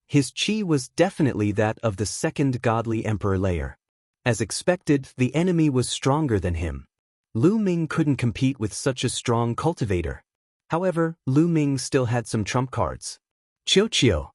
His chi was definitely that of the second godly emperor layer. As expected, the enemy was stronger than him. Lu Ming couldn't compete with such a strong cultivator. However, Lu Ming still had some trump cards. Qiuqiu.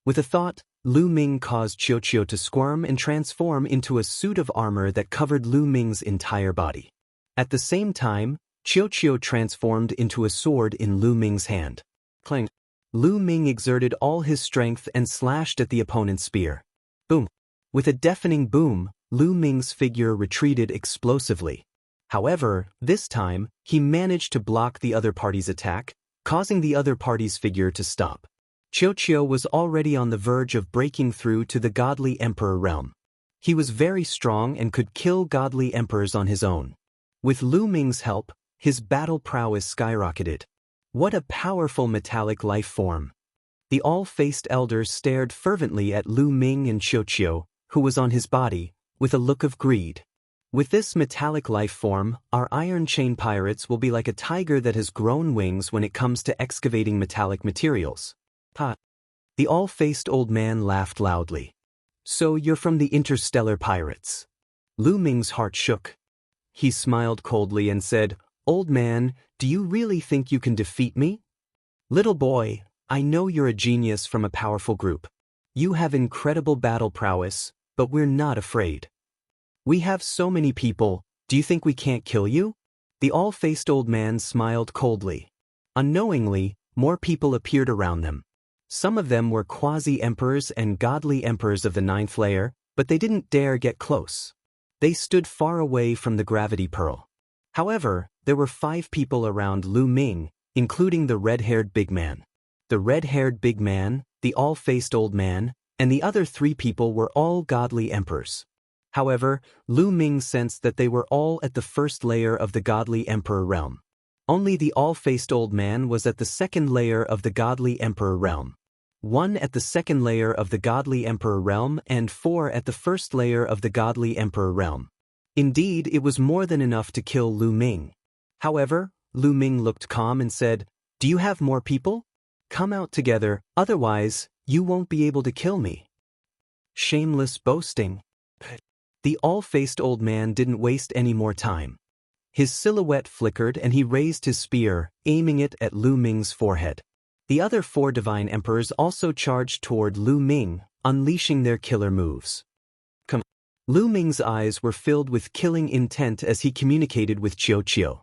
With a thought, Lu Ming caused Qiuqiu to squirm and transform into a suit of armor that covered Lu Ming's entire body. At the same time, Qiuqiu transformed into a sword in Lu Ming's hand. Clang. Lu Ming exerted all his strength and slashed at the opponent's spear. Boom. With a deafening boom, Lu Ming's figure retreated explosively. However, this time, he managed to block the other party's attack, causing the other party's figure to stop. Qiuqiu was already on the verge of breaking through to the godly emperor realm. He was very strong and could kill godly emperors on his own. With Lu Ming's help, his battle prowess skyrocketed. What a powerful metallic life form! The all-faced elders stared fervently at Lu Ming and Qiuqiu, who was on his body, with a look of greed. With this metallic life form, our iron chain pirates will be like a tiger that has grown wings when it comes to excavating metallic materials. Ha! The all-faced old man laughed loudly. So you're from the interstellar pirates? Lu Ming's heart shook. He smiled coldly and said, "Old man, do you really think you can defeat me? Little boy, I know you're a genius from a powerful group. You have incredible battle prowess, but we're not afraid. We have so many people, do you think we can't kill you?" The all-faced old man smiled coldly. Unknowingly, more people appeared around them. Some of them were quasi-emperors and godly emperors of the 9th layer, but they didn't dare get close. They stood far away from the gravity pearl. However, there were 5 people around Lu Ming, including the red-haired big man. The red-haired big man, the all-faced old man, and the other 3 people were all godly emperors. However, Lu Ming sensed that they were all at the 1st layer of the godly emperor realm. Only the all-faced old man was at the 2nd layer of the godly emperor realm. 1 at the 2nd layer of the godly emperor realm and 4 at the 1st layer of the godly emperor realm. Indeed, it was more than enough to kill Lu Ming. However, Lu Ming looked calm and said, "Do you have more people? Come out together, otherwise, you won't be able to kill me." Shameless boasting. The all-faced old man didn't waste any more time. His silhouette flickered and he raised his spear, aiming it at Lu Ming's forehead. The other 4 divine emperors also charged toward Lu Ming, unleashing their killer moves. Lu Ming's eyes were filled with killing intent as he communicated with Qiuqiu.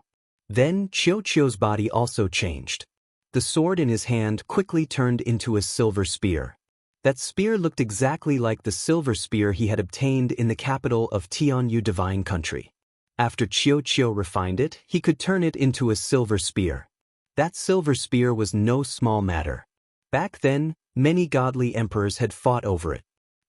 Then Qiuqiu's body also changed. The sword in his hand quickly turned into a silver spear. That spear looked exactly like the silver spear he had obtained in the capital of Tianyu Divine Country. After Qiuqiu refined it, he could turn it into a silver spear. That silver spear was no small matter. Back then, many godly emperors had fought over it.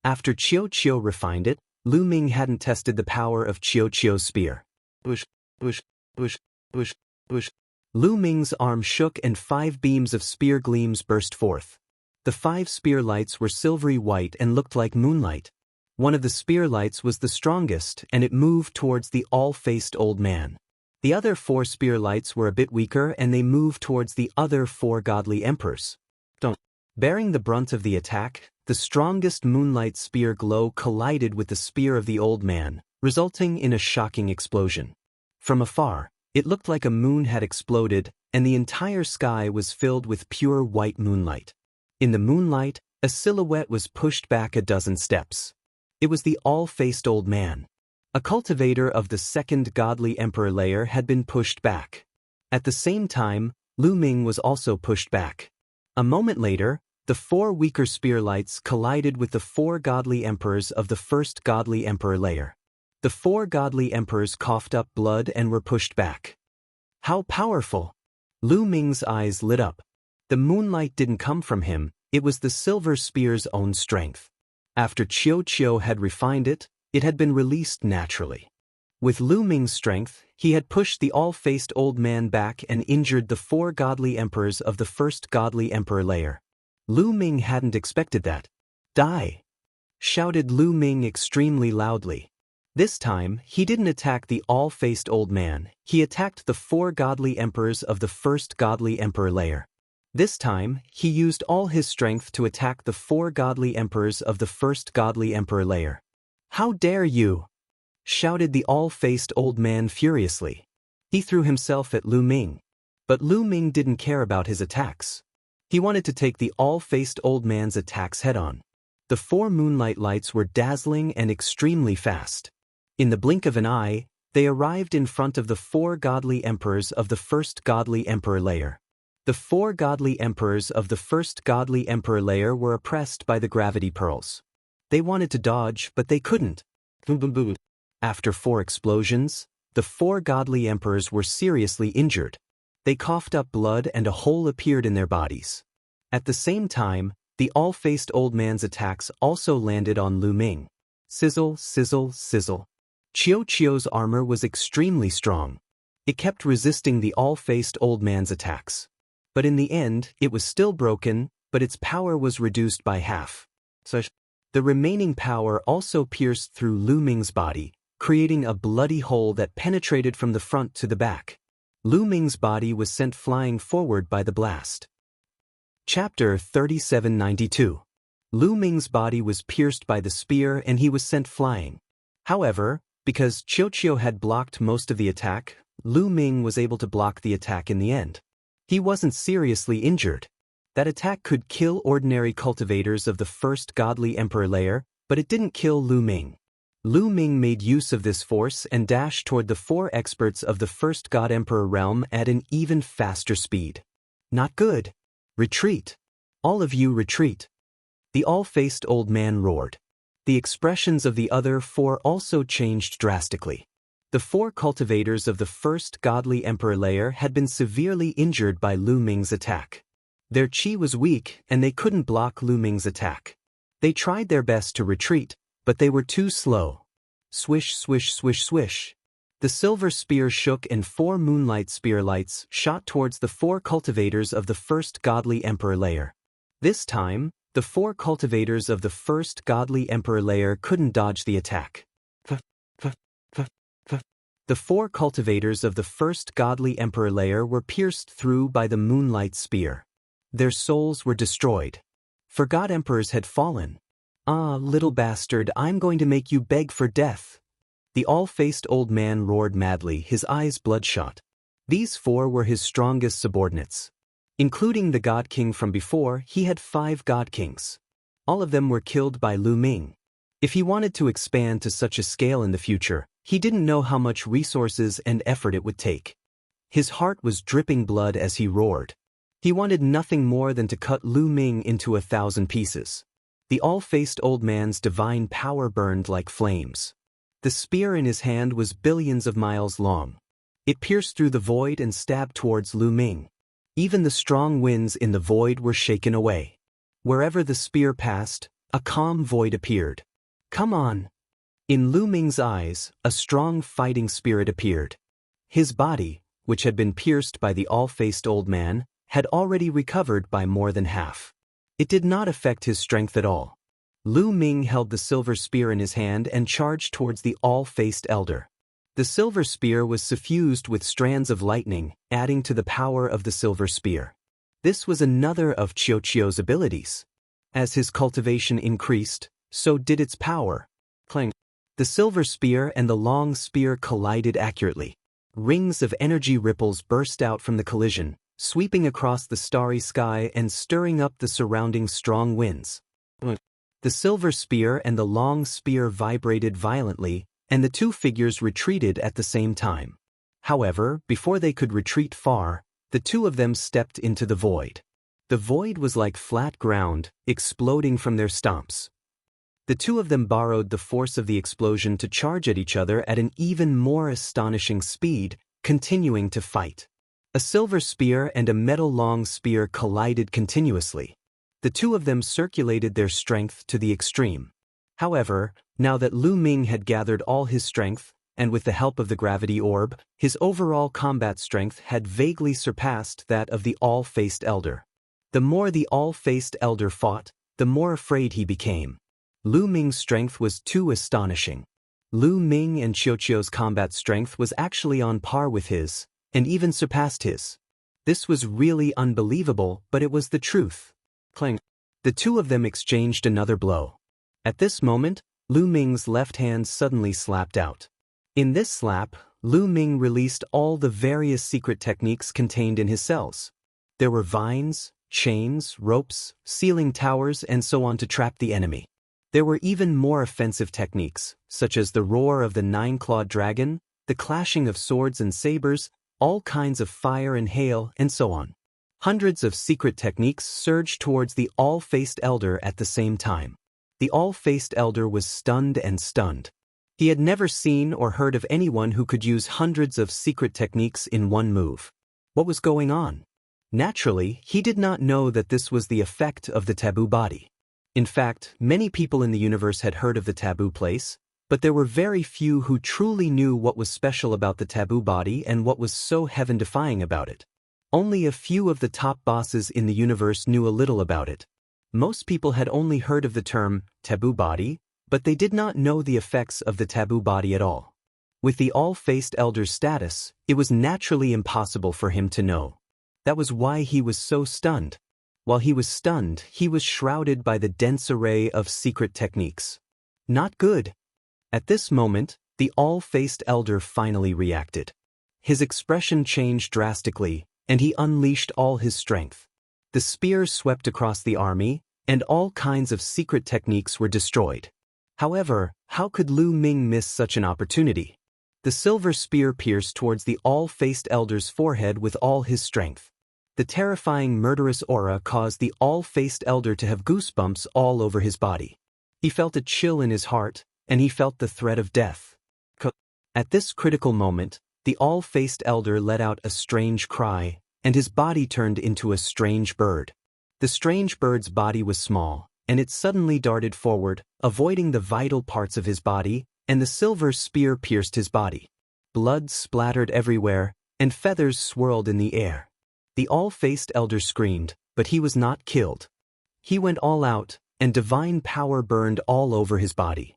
After Qiuqiu refined it, Lu Ming hadn't tested the power of Qiuqiu's spear. Bush, bush, bush, bush, bush. Lu Ming's arm shook and 5 beams of spear gleams burst forth. The 5 spear lights were silvery white and looked like moonlight. One of the spear lights was the strongest, and it moved towards the all-faced old man. The other 4 spear lights were a bit weaker, and they moved towards the other 4 godly emperors. Bearing the brunt of the attack, the strongest moonlight spear glow collided with the spear of the old man, resulting in a shocking explosion. From afar, it looked like a moon had exploded, and the entire sky was filled with pure white moonlight. In the moonlight, a silhouette was pushed back a dozen steps. It was the all-faced old man. A cultivator of the second godly emperor layer had been pushed back. At the same time, Lu Ming was also pushed back. A moment later, the 4 weaker spear lights collided with the 4 godly emperors of the first godly emperor layer. The 4 godly emperors coughed up blood and were pushed back. How powerful! Lu Ming's eyes lit up. The moonlight didn't come from him, it was the silver spear's own strength. After Qiu had refined it, it had been released naturally. With Lu Ming's strength, he had pushed the all-faced old man back and injured the 4 godly emperors of the first godly emperor layer. Lu Ming hadn't expected that. Die! Shouted Lu Ming extremely loudly. This time, he didn't attack the all-faced old man, he attacked the 4 godly emperors of the first godly emperor layer. This time, he used all his strength to attack the 4 godly emperors of the first godly emperor layer. How dare you! Shouted the all-faced old man furiously. He threw himself at Lu Ming. But Lu Ming didn't care about his attacks. He wanted to take the all-faced old man's attacks head-on. The 4 moonlight lights were dazzling and extremely fast. In the blink of an eye, they arrived in front of the 4 godly emperors of the first godly emperor layer. The 4 godly emperors of the first godly emperor layer were oppressed by the gravity pearls. They wanted to dodge, but they couldn't. After 4 explosions, the 4 godly emperors were seriously injured. They coughed up blood and a hole appeared in their bodies. At the same time, the all-faced old man's attacks also landed on Lu Ming. Sizzle, sizzle, sizzle. Qiu's armor was extremely strong. It kept resisting the all-faced old man's attacks. But in the end, it was still broken, but its power was reduced by half. The remaining power also pierced through Lu Ming's body, creating a bloody hole that penetrated from the front to the back. Lu Ming's body was sent flying forward by the blast. Chapter 3792. Lu Ming's body was pierced by the spear and he was sent flying. However, because Qiu had blocked most of the attack, Lu Ming was able to block the attack in the end. He wasn't seriously injured. That attack could kill ordinary cultivators of the first godly emperor layer, but it didn't kill Lu Ming. Lu Ming made use of this force and dashed toward the 4 experts of the first God Emperor realm at an even faster speed. Not good. Retreat. All of you retreat. The all-faced old man roared. The expressions of the other 4 also changed drastically. The 4 cultivators of the first godly emperor layer had been severely injured by Lu Ming's attack. Their chi was weak and they couldn't block Lu Ming's attack. They tried their best to retreat, but they were too slow. Swish, swish, swish, swish. The silver spear shook and 4 moonlight spear lights shot towards the 4 cultivators of the first godly emperor layer. This time, the 4 cultivators of the first godly emperor layer couldn't dodge the attack. The 4 cultivators of the first godly emperor layer were pierced through by the moonlight spear. Their souls were destroyed. For god emperors had fallen. Ah, little bastard, I'm going to make you beg for death. The all-faced old man roared madly, his eyes bloodshot. These 4 were his strongest subordinates. Including the God King from before, he had 5 God Kings. All of them were killed by Lu Ming. If he wanted to expand to such a scale in the future, he didn't know how much resources and effort it would take. His heart was dripping blood as he roared. He wanted nothing more than to cut Lu Ming into 1,000 pieces. The all-faced old man's divine power burned like flames. The spear in his hand was billions of miles long. It pierced through the void and stabbed towards Lu Ming. Even the strong winds in the void were shaken away. Wherever the spear passed, a calm void appeared. Come on! In Lu Ming's eyes, a strong fighting spirit appeared. His body, which had been pierced by the all-faced old man, had already recovered by more than half. It did not affect his strength at all. Lu Ming held the silver spear in his hand and charged towards the all-faced elder. The silver spear was suffused with strands of lightning, adding to the power of the silver spear. This was another of Qiuqiu's abilities. As his cultivation increased, so did its power. Clang. The silver spear and the long spear collided accurately. Rings of energy ripples burst out from the collision, sweeping across the starry sky and stirring up the surrounding strong winds. The silver spear and the long spear vibrated violently, and the two figures retreated at the same time. However, before they could retreat far, the two of them stepped into the void. The void was like flat ground, exploding from their stomps. The two of them borrowed the force of the explosion to charge at each other at an even more astonishing speed, continuing to fight. A silver spear and a metal long spear collided continuously. The two of them circulated their strength to the extreme. However, now that Lu Ming had gathered all his strength, and with the help of the gravity orb, his overall combat strength had vaguely surpassed that of the all-faced elder. The more the all-faced elder fought, the more afraid he became. Lu Ming's strength was too astonishing. Lu Ming and Qiuqiu's combat strength was actually on par with his, and even surpassed his. This was really unbelievable, but it was the truth. Clang. The two of them exchanged another blow. At this moment, Lu Ming's left hand suddenly slapped out. In this slap, Lu Ming released all the various secret techniques contained in his cells. There were vines, chains, ropes, ceiling towers, and so on to trap the enemy. There were even more offensive techniques, such as the roar of the nine-clawed dragon, the clashing of swords and sabers, all kinds of fire and hail, and so on. Hundreds of secret techniques surged towards the all-faced elder at the same time. The all-faced elder was stunned and stunned. He had never seen or heard of anyone who could use hundreds of secret techniques in one move. What was going on? Naturally, he did not know that this was the effect of the taboo body. In fact, many people in the universe had heard of the taboo place, but there were very few who truly knew what was special about the taboo body and what was so heaven-defying about it. Only a few of the top bosses in the universe knew a little about it. Most people had only heard of the term taboo body, but they did not know the effects of the taboo body at all. With the all-faced elder's status, it was naturally impossible for him to know. That was why he was so stunned. While he was stunned, he was shrouded by the dense array of secret techniques. Not good. At this moment, the all-faced elder finally reacted. His expression changed drastically, and he unleashed all his strength. The spear swept across the army, and all kinds of secret techniques were destroyed. However, how could Lu Ming miss such an opportunity? The silver spear pierced towards the all-faced elder's forehead with all his strength. The terrifying murderous aura caused the all-faced elder to have goosebumps all over his body. He felt a chill in his heart, and he felt the threat of death. At this critical moment, the all-faced elder let out a strange cry, and his body turned into a strange bird. The strange bird's body was small, and it suddenly darted forward, avoiding the vital parts of his body, and the silver spear pierced his body. Blood splattered everywhere, and feathers swirled in the air. The all-faced elder screamed, but he was not killed. He went all out, and divine power burned all over his body.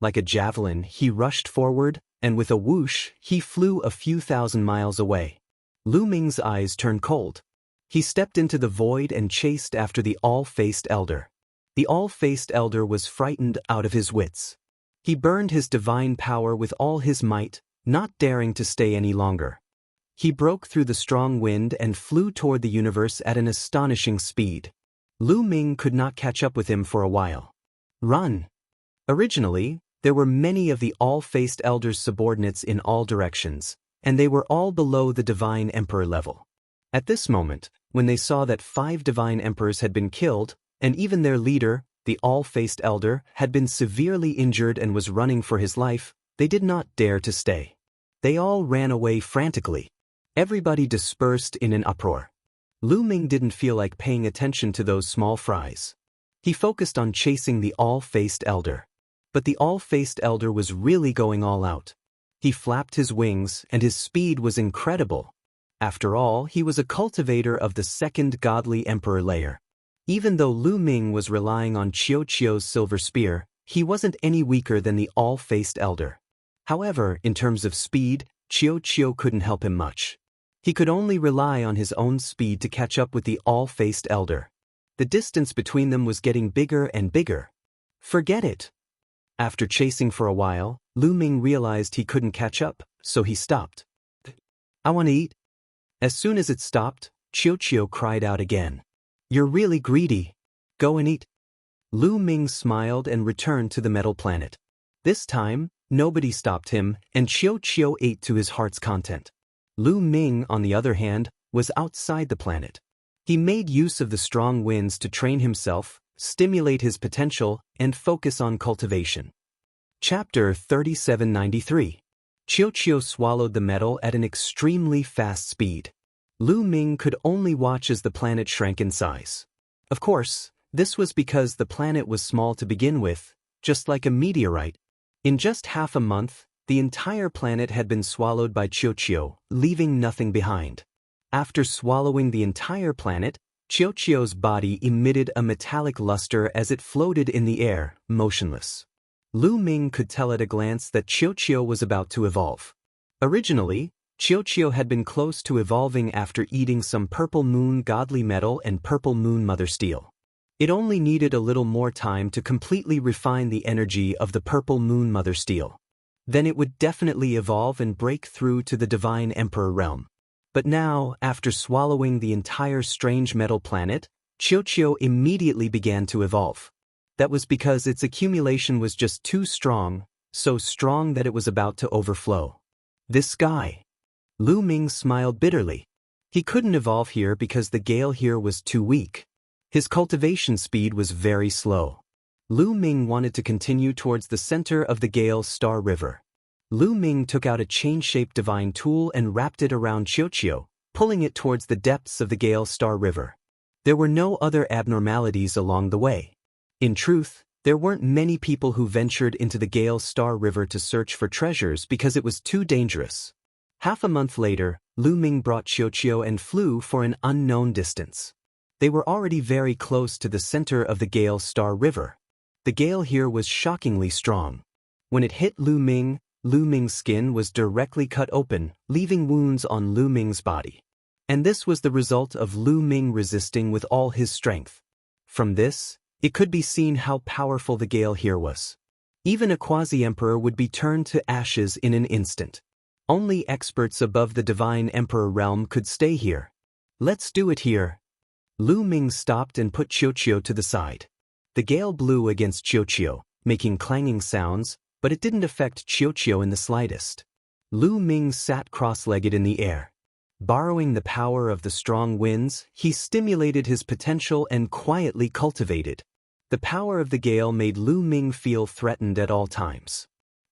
Like a javelin, he rushed forward, and with a whoosh, he flew a few thousand miles away. Lu Ming's eyes turned cold. He stepped into the void and chased after the all-faced elder. The all-faced elder was frightened out of his wits. He burned his divine power with all his might, not daring to stay any longer. He broke through the strong wind and flew toward the universe at an astonishing speed. Lu Ming could not catch up with him for a while. Run! Originally, there were many of the all-faced elder's subordinates in all directions, and they were all below the divine emperor level. At this moment, when they saw that 5 divine emperors had been killed, and even their leader, the all-faced elder, had been severely injured and was running for his life, they did not dare to stay. They all ran away frantically. Everybody dispersed in an uproar. Lu Ming didn't feel like paying attention to those small fries. He focused on chasing the all-faced elder. But the all-faced elder was really going all out. He flapped his wings, and his speed was incredible. After all, he was a cultivator of the second godly emperor layer. Even though Lu Ming was relying on Qiuqiu's silver spear, he wasn't any weaker than the all-faced elder. However, in terms of speed, Qiuqiu couldn't help him much. He could only rely on his own speed to catch up with the all-faced elder. The distance between them was getting bigger and bigger. Forget it. After chasing for a while, Lu Ming realized he couldn't catch up, so he stopped. I want to eat. As soon as it stopped, Qiuqiu cried out again. You're really greedy. Go and eat. Lu Ming smiled and returned to the metal planet. This time, nobody stopped him, and Qiuqiu ate to his heart's content. Lu Ming, on the other hand, was outside the planet. He made use of the strong winds to train himself, stimulate his potential, and focus on cultivation. Chapter 3793. Qiuqiu swallowed the metal at an extremely fast speed. Lu Ming could only watch as the planet shrank in size. Of course, this was because the planet was small to begin with, just like a meteorite. In just half a month, the entire planet had been swallowed by Qiuqiu, leaving nothing behind. After swallowing the entire planet, Qiuqiu's body emitted a metallic luster as it floated in the air, motionless. Lu Ming could tell at a glance that Qiuqiu was about to evolve. Originally, Qiuqiu had been close to evolving after eating some purple moon godly metal and purple moon mother steel. It only needed a little more time to completely refine the energy of the purple moon mother steel. Then it would definitely evolve and break through to the divine emperor realm. But now, after swallowing the entire strange metal planet, Qiuqiu immediately began to evolve. That was because its accumulation was just too strong, so strong that it was about to overflow. This guy. Lu Ming smiled bitterly. He couldn't evolve here because the gale here was too weak. His cultivation speed was very slow. Lu Ming wanted to continue towards the center of the Gale Star River. Lu Ming took out a chain-shaped divine tool and wrapped it around Qiuqiu, pulling it towards the depths of the Gale Star River. There were no other abnormalities along the way. In truth, there weren't many people who ventured into the Gale Star River to search for treasures because it was too dangerous. Half a month later, Lu Ming brought Qiuqiu and flew for an unknown distance. They were already very close to the center of the Gale Star River. The gale here was shockingly strong. When it hit Lu Ming's skin was directly cut open, leaving wounds on Lu Ming's body. And this was the result of Lu Ming resisting with all his strength. From this, it could be seen how powerful the gale here was. Even a quasi-emperor would be turned to ashes in an instant. Only experts above the divine emperor realm could stay here. Let's do it here. Lu Ming stopped and put Qiuqiu to the side. The gale blew against Qiuqiu, making clanging sounds, but it didn't affect Qiuqiu in the slightest. Lu Ming sat cross-legged in the air. Borrowing the power of the strong winds, he stimulated his potential and quietly cultivated. The power of the gale made Lu Ming feel threatened at all times.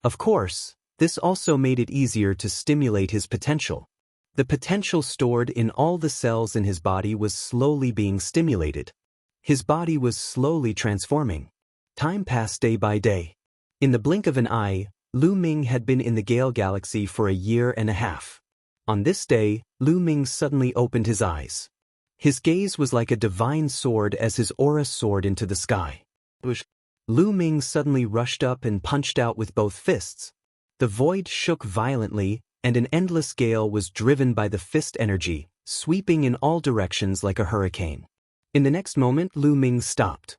Of course, this also made it easier to stimulate his potential. The potential stored in all the cells in his body was slowly being stimulated. His body was slowly transforming. Time passed day by day. In the blink of an eye, Lu Ming had been in the Gale Galaxy for a year and a half. On this day, Lu Ming suddenly opened his eyes. His gaze was like a divine sword as his aura soared into the sky. Lu Ming suddenly rushed up and punched out with both fists. The void shook violently, and an endless gale was driven by the fist energy, sweeping in all directions like a hurricane. In the next moment, Lu Ming stopped.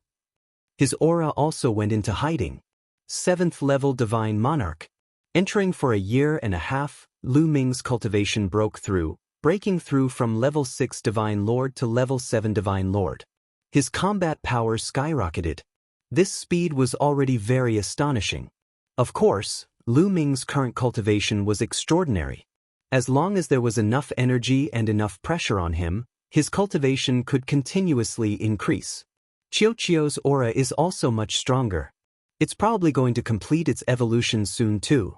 His aura also went into hiding. 7th level Divine Monarch. Entering for a year and a half, Lu Ming's cultivation broke through, breaking through from level 6 Divine Lord to level 7 Divine Lord. His combat power skyrocketed. This speed was already very astonishing. Of course, Lu Ming's current cultivation was extraordinary. As long as there was enough energy and enough pressure on him, his cultivation could continuously increase. Qiuqiu's aura is also much stronger. It's probably going to complete its evolution soon too.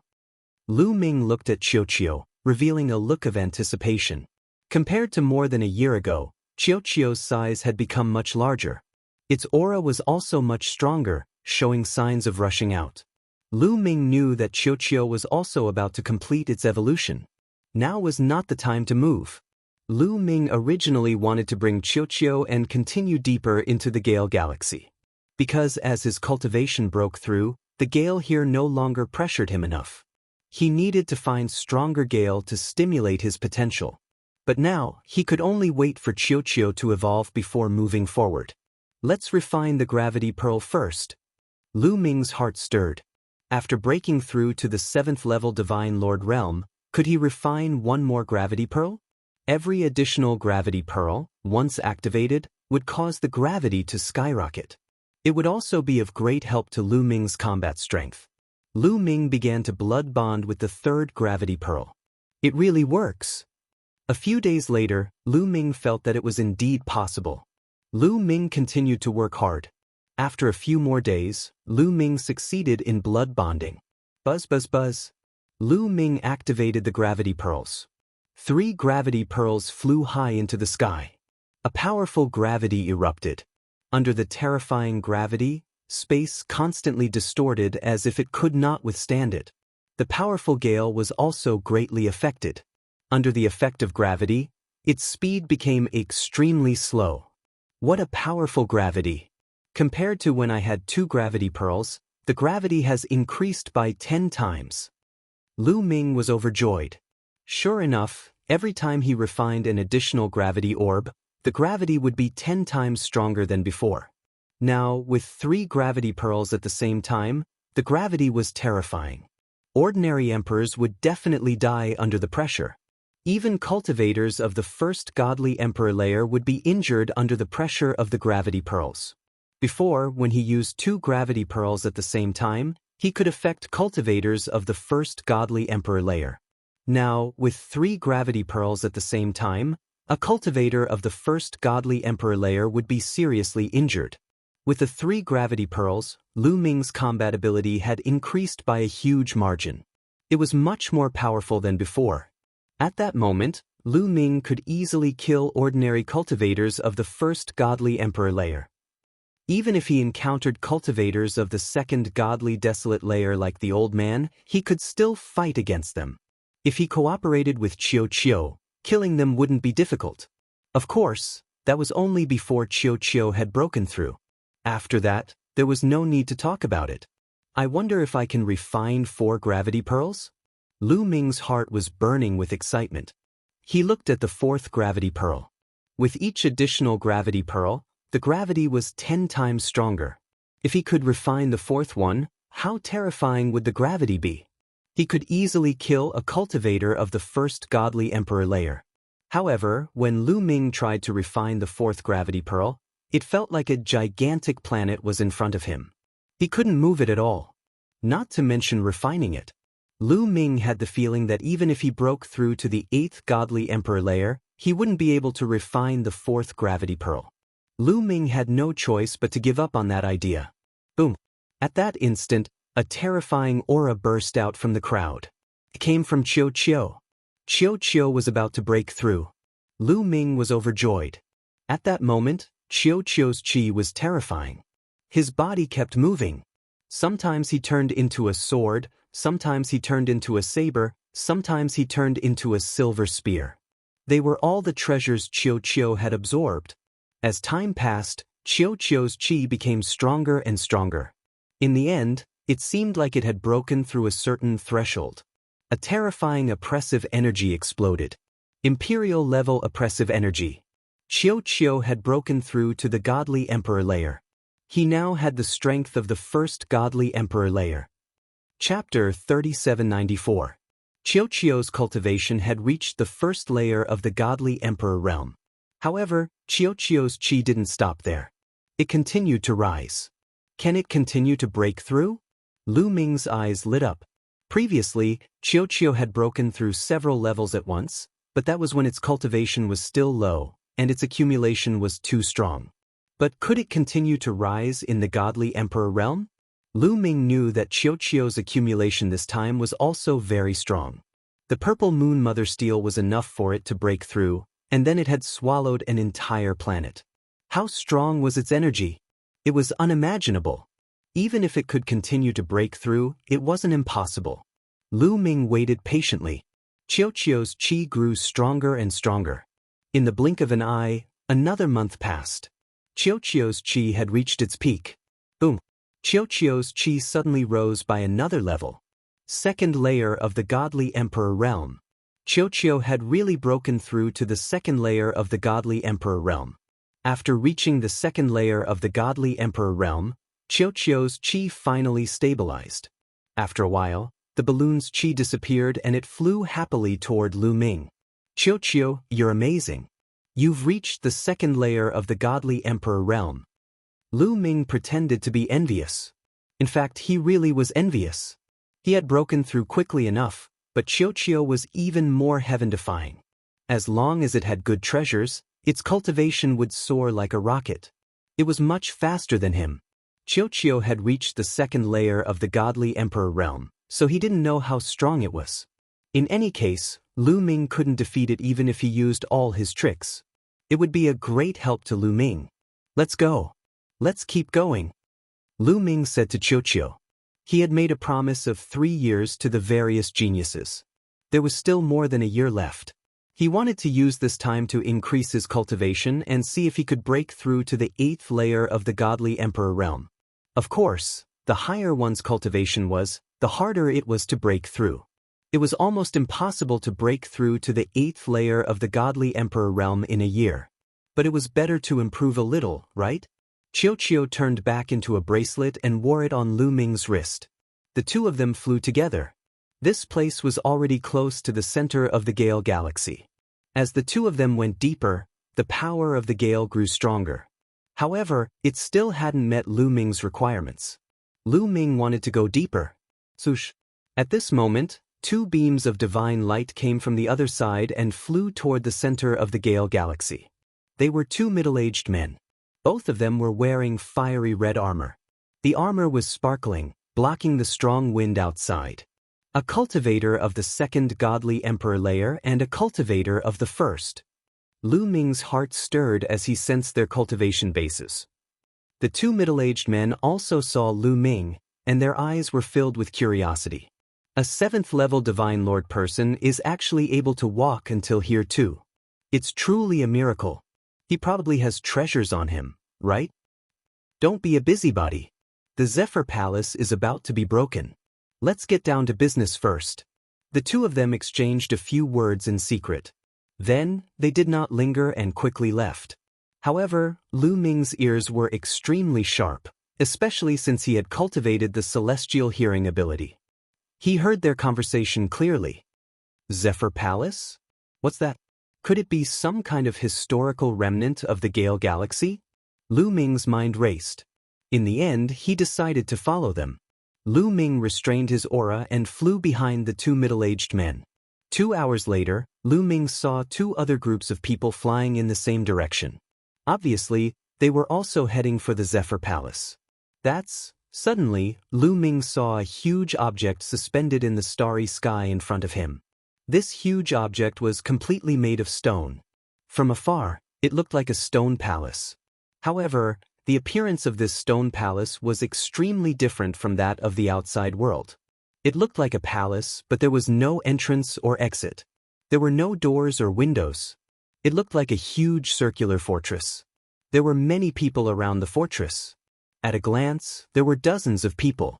Lu Ming looked at Qiuqiu, revealing a look of anticipation. Compared to more than a year ago, Qiuqiu's size had become much larger. Its aura was also much stronger, showing signs of rushing out. Lu Ming knew that Qiuqiu was also about to complete its evolution. Now was not the time to move. Lu Ming originally wanted to bring Qiuqiu and continue deeper into the Gale Galaxy. Because as his cultivation broke through, the Gale here no longer pressured him enough. He needed to find stronger Gale to stimulate his potential. But now, he could only wait for Qiuqiu to evolve before moving forward. Let's refine the gravity pearl first. Lu Ming's heart stirred. After breaking through to the 7th level Divine Lord realm, could he refine one more gravity pearl? Every additional gravity pearl, once activated, would cause the gravity to skyrocket. It would also be of great help to Lu Ming's combat strength. Lu Ming began to blood bond with the 3rd gravity pearl. It really works. A few days later, Lu Ming felt that it was indeed possible. Lu Ming continued to work hard. After a few more days, Lu Ming succeeded in blood bonding. Buzz buzz buzz. Lu Ming activated the gravity pearls. 3 gravity pearls flew high into the sky. A powerful gravity erupted. Under the terrifying gravity, space constantly distorted as if it could not withstand it. The powerful gale was also greatly affected. Under the effect of gravity, its speed became extremely slow. What a powerful gravity! Compared to when I had 2 gravity pearls, the gravity has increased by 10 times. Lu Ming was overjoyed. Sure enough, every time he refined an additional gravity orb, the gravity would be 10 times stronger than before. Now, with 3 gravity pearls at the same time, the gravity was terrifying. Ordinary emperors would definitely die under the pressure. Even cultivators of the 1st godly emperor layer would be injured under the pressure of the gravity pearls. Before, when he used 2 gravity pearls at the same time, he could affect cultivators of the 1st godly emperor layer. Now, with 3 gravity pearls at the same time, a cultivator of the 1st godly emperor layer would be seriously injured. With the 3 gravity pearls, Lu Ming's combat ability had increased by a huge margin. It was much more powerful than before. At that moment, Lu Ming could easily kill ordinary cultivators of the 1st godly emperor layer. Even if he encountered cultivators of the 2nd godly desolate layer like the old man, he could still fight against them. If he cooperated with Qiuqiu, killing them wouldn't be difficult. Of course, that was only before Qiuqiu had broken through. After that, there was no need to talk about it. I wonder if I can refine 4 gravity pearls? Lu Ming's heart was burning with excitement. He looked at the 4th gravity pearl. With each additional gravity pearl, the gravity was 10 times stronger. If he could refine the 4th one, how terrifying would the gravity be? He could easily kill a cultivator of the 1st godly emperor layer. However, when Lu Ming tried to refine the 4th gravity pearl, it felt like a gigantic planet was in front of him. He couldn't move it at all. Not to mention refining it. Lu Ming had the feeling that even if he broke through to the 8th godly emperor layer, he wouldn't be able to refine the 4th gravity pearl. Lu Ming had no choice but to give up on that idea. Boom! At that instant, a terrifying aura burst out from the crowd. It came from Qiuqiu. Qiuqiu was about to break through. Lu Ming was overjoyed. At that moment, Qiuqiu's qi was terrifying. His body kept moving. Sometimes he turned into a sword, sometimes he turned into a saber, sometimes he turned into a silver spear. They were all the treasures Qiuqiu had absorbed. As time passed, Qiuqiu's qi became stronger and stronger. In the end, it seemed like it had broken through a certain threshold. A terrifying oppressive energy exploded. Imperial-level oppressive energy. Qiuqiu had broken through to the godly emperor layer. He now had the strength of the 1st godly emperor layer. Chapter 3794. Qiuqiu's cultivation had reached the 1st layer of the godly emperor realm. However, Qiuqiu's qi didn't stop there. It continued to rise. Can it continue to break through? Lu Ming's eyes lit up. Previously, Qiuqiu had broken through several levels at once, but that was when its cultivation was still low, and its accumulation was too strong. But could it continue to rise in the godly emperor realm? Lu Ming knew that Qiuqiu's accumulation this time was also very strong. The purple moon mother steel was enough for it to break through, and then it had swallowed an entire planet. How strong was its energy? It was unimaginable. Even if it could continue to break through, it wasn't impossible. Lu Ming waited patiently. Qiuqiu's qi grew stronger and stronger. In the blink of an eye, another month passed. Qiuqiu's qi had reached its peak. Boom! Qiuqiu's qi suddenly rose by another level. Second layer of the godly emperor realm. Qiuqiu had really broken through to the second layer of the godly emperor realm. After reaching the second layer of the godly emperor realm, Qiuqiu's qi finally stabilized. After a while, the balloon's qi disappeared and it flew happily toward Lu Ming. Qiuqiu, you're amazing. You've reached the second layer of the godly emperor realm. Lu Ming pretended to be envious. In fact, he really was envious. He had broken through quickly enough, but Qiuqiu was even more heaven-defying. As long as it had good treasures, its cultivation would soar like a rocket. It was much faster than him. Qiuqiu had reached the second layer of the godly emperor realm, so he didn't know how strong it was. In any case, Lu Ming couldn't defeat it even if he used all his tricks. It would be a great help to Lu Ming. Let's go. Let's keep going. Lu Ming said to Qiuqiu. He had made a promise of 3 years to the various geniuses. There was still more than a year left. He wanted to use this time to increase his cultivation and see if he could break through to the 8th layer of the godly emperor realm. Of course, the higher one's cultivation was, the harder it was to break through. It was almost impossible to break through to the 8th layer of the godly emperor realm in a year. But it was better to improve a little, right? Qiuqiu turned back into a bracelet and wore it on Lu Ming's wrist. The two of them flew together. This place was already close to the center of the Gale Galaxy. As the two of them went deeper, the power of the Gale grew stronger. However, it still hadn't met Lu Ming's requirements. Lu Ming wanted to go deeper. Swoosh! At this moment, 2 beams of divine light came from the other side and flew toward the center of the Gale Galaxy. They were 2 middle-aged men. Both of them were wearing fiery red armor. The armor was sparkling, blocking the strong wind outside. A cultivator of the second godly emperor layer and a cultivator of the first. Lu Ming's heart stirred as he sensed their cultivation bases. The 2 middle-aged men also saw Lu Ming, and their eyes were filled with curiosity. A 7th-level Divine Lord person is actually able to walk until here too. It's truly a miracle. He probably has treasures on him, right? Don't be a busybody. The Zephyr Palace is about to be broken. Let's get down to business first. The two of them exchanged a few words in secret. Then, they did not linger and quickly left. However, Lu Ming's ears were extremely sharp, especially since he had cultivated the celestial hearing ability. He heard their conversation clearly. Zephyr Palace? What's that? Could it be some kind of historical remnant of the Gale Galaxy? Lu Ming's mind raced. In the end, he decided to follow them. Lu Ming restrained his aura and flew behind the 2 middle-aged men. 2 hours later, Lu Ming saw 2 other groups of people flying in the same direction. Obviously, they were also heading for the Zephyr Palace. Suddenly, Lu Ming saw a huge object suspended in the starry sky in front of him. This huge object was completely made of stone. From afar, it looked like a stone palace. However, the appearance of this stone palace was extremely different from that of the outside world. It looked like a palace, but there was no entrance or exit. There were no doors or windows. It looked like a huge circular fortress. There were many people around the fortress. At a glance, there were dozens of people.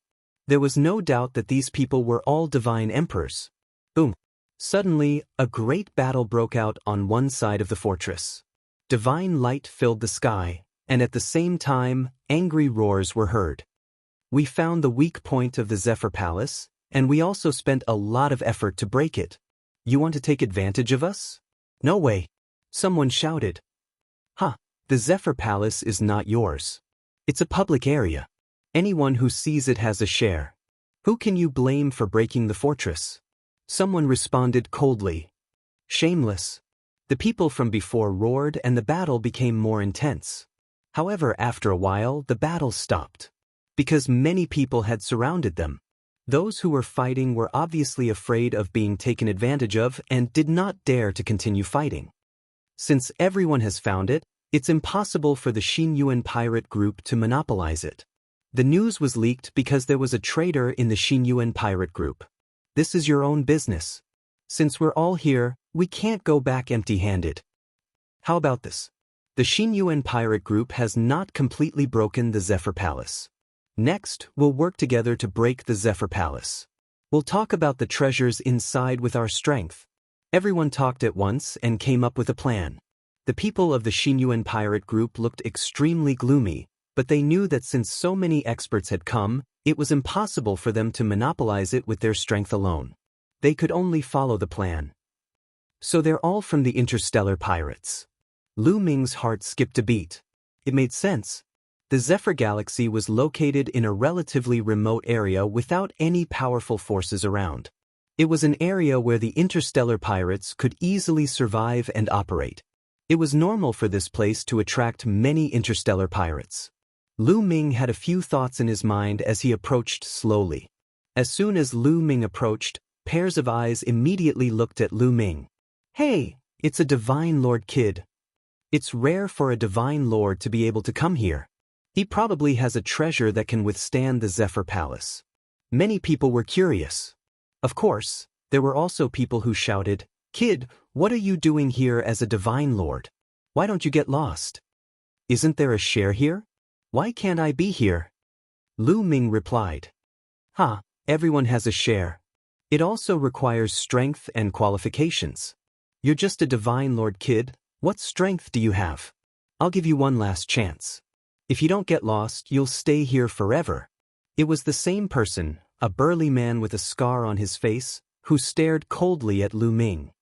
There was no doubt that these people were all divine emperors. Boom! Suddenly, a great battle broke out on one side of the fortress. Divine light filled the sky, and at the same time, angry roars were heard. We found the weak point of the Zephyr Palace, and we also spent a lot of effort to break it. You want to take advantage of us? No way! Someone shouted. Ha! The Zephyr Palace is not yours. It's a public area. Anyone who sees it has a share. Who can you blame for breaking the fortress? Someone responded coldly. Shameless. The people from before roared and the battle became more intense. However, after a while, the battle stopped. Because many people had surrounded them. Those who were fighting were obviously afraid of being taken advantage of and did not dare to continue fighting. Since everyone has found it, it's impossible for the Xinyuan pirate group to monopolize it. The news was leaked because there was a traitor in the Xinyuan pirate group. This is your own business. Since we're all here, we can't go back empty-handed. How about this? The Xinyuan pirate group has not completely broken the Zephyr Palace. Next, we'll work together to break the Zephyr Palace. We'll talk about the treasures inside with our strength. Everyone talked at once and came up with a plan. The people of the Xinyuan pirate group looked extremely gloomy, but they knew that since so many experts had come, it was impossible for them to monopolize it with their strength alone. They could only follow the plan. So they're all from the interstellar pirates. Lu Ming's heart skipped a beat. It made sense. The Zephyr Galaxy was located in a relatively remote area without any powerful forces around. It was an area where the interstellar pirates could easily survive and operate. It was normal for this place to attract many interstellar pirates. Lu Ming had a few thoughts in his mind as he approached slowly. As soon as Lu Ming approached, pairs of eyes immediately looked at Lu Ming. Hey, it's a Divine Lord kid. It's rare for a Divine Lord to be able to come here. He probably has a treasure that can withstand the Zephyr Palace. Many people were curious. Of course, there were also people who shouted, "Kid, what are you doing here as a Divine Lord? Why don't you get lost? Isn't there a share here? Why can't I be here?" Lu Ming replied, everyone has a share. It also requires strength and qualifications. You're just a Divine Lord kid. What strength do you have? I'll give you one last chance. If you don't get lost, you'll stay here forever." It was the same person, a burly man with a scar on his face, who stared coldly at Lu Ming.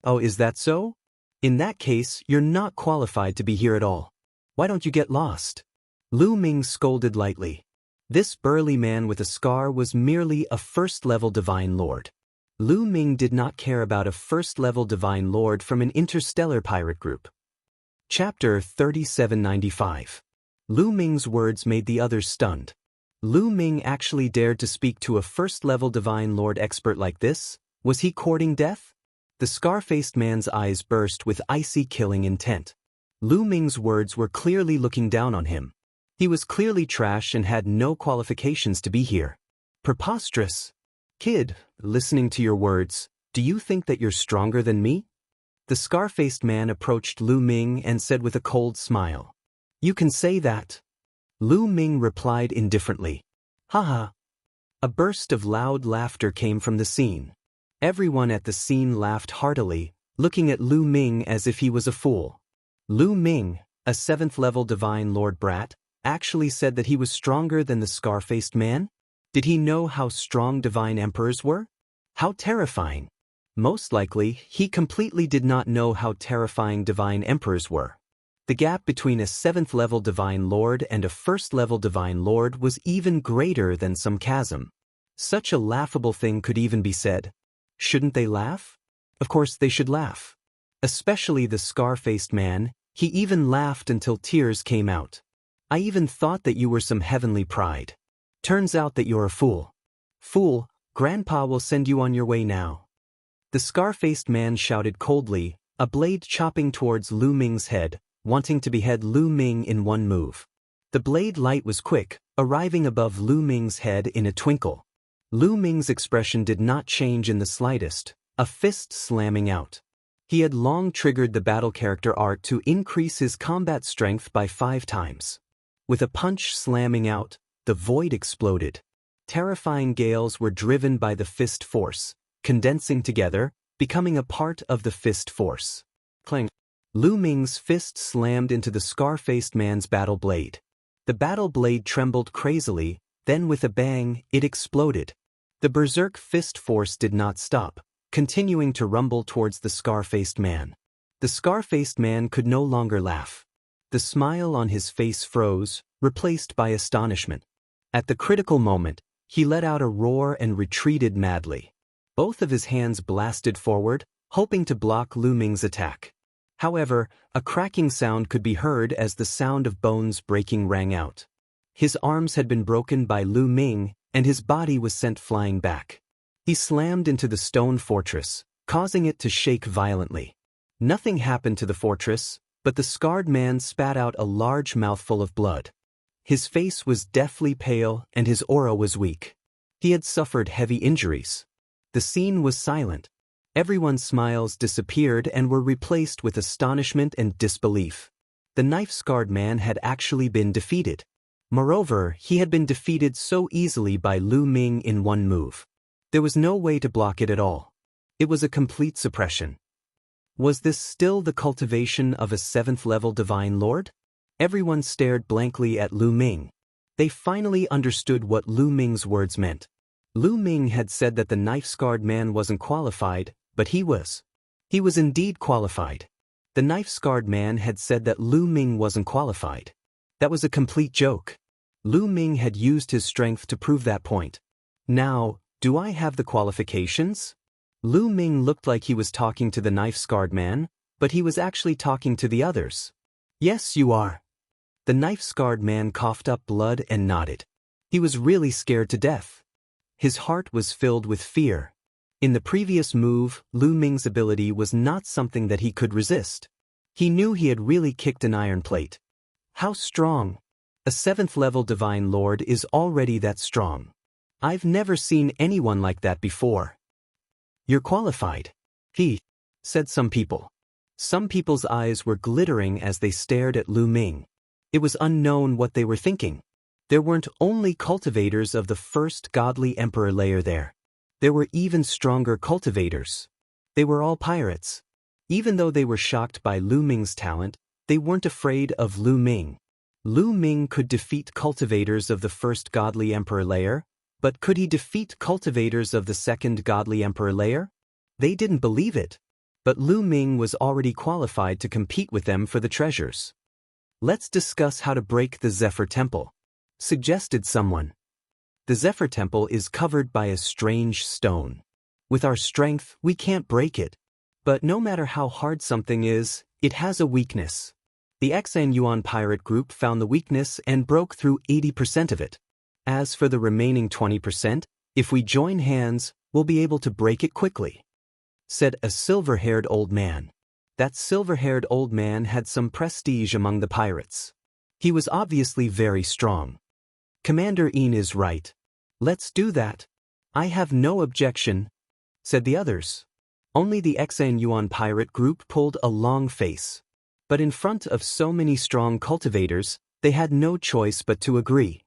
"Oh, is that so? In that case, you're not qualified to be here at all. Why don't you get lost?" Lu Ming scolded lightly. This burly man with a scar was merely a first-level Divine Lord. Lu Ming did not care about a first-level Divine Lord from an interstellar pirate group. Chapter 3795. Lu Ming's words made the others stunned. Lu Ming actually dared to speak to a first-level Divine Lord expert like this? Was he courting death? The scar-faced man's eyes burst with icy killing intent. Lu Ming's words were clearly looking down on him. He was clearly trash and had no qualifications to be here. Preposterous. "Kid, listening to your words, do you think that you're stronger than me?" The scar-faced man approached Lu Ming and said with a cold smile. "You can say that." Lu Ming replied indifferently. "Haha." A burst of loud laughter came from the scene. Everyone at the scene laughed heartily, looking at Lu Ming as if he was a fool. Lu Ming, a 7th-level Divine Lord brat, actually said that he was stronger than the scar-faced man? Did he know how strong Divine Emperors were? How terrifying. Most likely, he completely did not know how terrifying Divine Emperors were. The gap between a 7th-level Divine Lord and a 1st-level Divine Lord was even greater than some chasm. Such a laughable thing could even be said. Shouldn't they laugh? Of course they should laugh. Especially the scar-faced man, he even laughed until tears came out. "I even thought that you were some heavenly pride. Turns out that you're a fool. Fool, Grandpa will send you on your way now." The scar-faced man shouted coldly, a blade chopping towards Lu Ming's head, wanting to behead Lu Ming in one move. The blade light was quick, arriving above Lu Ming's head in a twinkle. Lu Ming's expression did not change in the slightest, a fist slamming out. He had long triggered the battle character art to increase his combat strength by 5 times. With a punch slamming out, the void exploded. Terrifying gales were driven by the fist force, condensing together, becoming a part of the fist force. Clang. Lu Ming's fist slammed into the scar-faced man's battle blade. The battle blade trembled crazily, then with a bang, it exploded. The berserk fist force did not stop, continuing to rumble towards the scar-faced man. The scar-faced man could no longer laugh. The smile on his face froze, replaced by astonishment. At the critical moment, he let out a roar and retreated madly. Both of his hands blasted forward, hoping to block Lu Ming's attack. However, a cracking sound could be heard as the sound of bones breaking rang out. His arms had been broken by Lu Ming, and his body was sent flying back. He slammed into the stone fortress, causing it to shake violently. Nothing happened to the fortress, but the scarred man spat out a large mouthful of blood. His face was deathly pale and his aura was weak. He had suffered heavy injuries. The scene was silent. Everyone's smiles disappeared and were replaced with astonishment and disbelief. The knife-scarred man had actually been defeated. Moreover, he had been defeated so easily by Lu Ming in one move. There was no way to block it at all. It was a complete suppression. Was this still the cultivation of a 7th-level divine lord? Everyone stared blankly at Lu Ming. They finally understood what Lu Ming's words meant. Lu Ming had said that the knife-scarred man wasn't qualified, but he was. He was indeed qualified. The knife-scarred man had said that Lu Ming wasn't qualified. That was a complete joke. Lu Ming had used his strength to prove that point. Now, do I have the qualifications? Lu Ming looked like he was talking to the knife-scarred man, but he was actually talking to the others. Yes, you are. The knife-scarred man coughed up blood and nodded. He was really scared to death. His heart was filled with fear. In the previous move, Lu Ming's ability was not something that he could resist. He knew he had really kicked an iron plate. How strong! A 7th-level divine lord is already that strong. I've never seen anyone like that before. You're qualified, said some people. Some people's eyes were glittering as they stared at Lu Ming. It was unknown what they were thinking. There weren't only cultivators of the first godly emperor layer there. There were even stronger cultivators. They were all pirates. Even though they were shocked by Lu Ming's talent, they weren't afraid of Lu Ming. Lu Ming could defeat cultivators of the first godly emperor layer, but could he defeat cultivators of the second godly emperor layer? They didn't believe it. But Lu Ming was already qualified to compete with them for the treasures. Let's discuss how to break the Zephyr Temple, suggested someone. The Zephyr Temple is covered by a strange stone. With our strength, we can't break it. But no matter how hard something is, it has a weakness. The Xan Yuan pirate group found the weakness and broke through 80% of it. As for the remaining 20%, if we join hands, we'll be able to break it quickly, said a silver-haired old man. That silver-haired old man had some prestige among the pirates. He was obviously very strong. Commander Ian is right. Let's do that. I have no objection, said the others. Only the Xan Yuan pirate group pulled a long face. But in front of so many strong cultivators, they had no choice but to agree.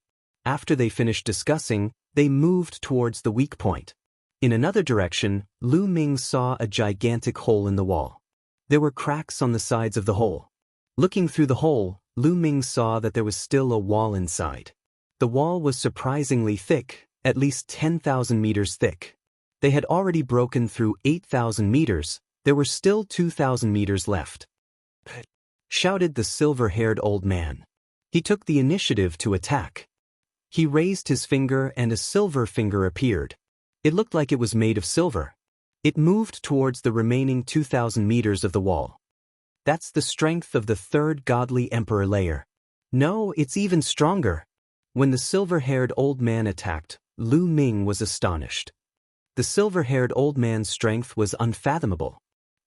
After they finished discussing, they moved towards the weak point. In another direction, Lu Ming saw a gigantic hole in the wall. There were cracks on the sides of the hole. Looking through the hole, Lu Ming saw that there was still a wall inside. The wall was surprisingly thick, at least 10,000 meters thick. They had already broken through 8,000 meters, there were still 2,000 meters left. Shouted the silver-haired old man. He took the initiative to attack. He raised his finger and a silver finger appeared. It looked like it was made of silver. It moved towards the remaining 2,000 meters of the wall. That's the strength of the third godly emperor layer. No, it's even stronger. When the silver-haired old man attacked, Lu Ming was astonished. The silver-haired old man's strength was unfathomable.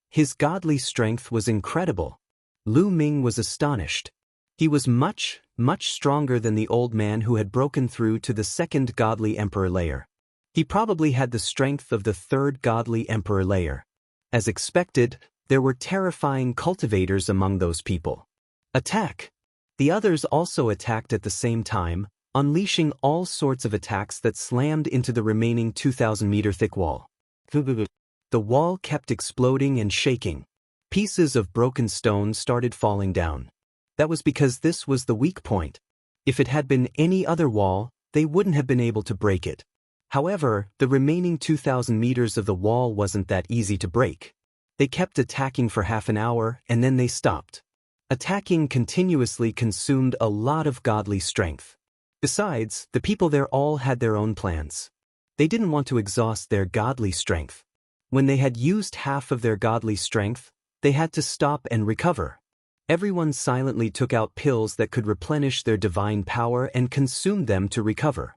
His godly strength was incredible. Lu Ming was astonished. He was much, much stronger than the old man who had broken through to the second godly emperor layer. He probably had the strength of the third godly emperor layer. As expected, there were terrifying cultivators among those people. Attack! The others also attacked at the same time, unleashing all sorts of attacks that slammed into the remaining 2,000-meter thick wall. The wall kept exploding and shaking. Pieces of broken stone started falling down. That was because this was the weak point. If it had been any other wall, they wouldn't have been able to break it. However, the remaining 2,000 meters of the wall wasn't that easy to break. They kept attacking for half an hour and then they stopped. Attacking continuously consumed a lot of godly strength. Besides, the people there all had their own plans. They didn't want to exhaust their godly strength. When they had used half of their godly strength, they had to stop and recover. Everyone silently took out pills that could replenish their divine power and consumed them to recover.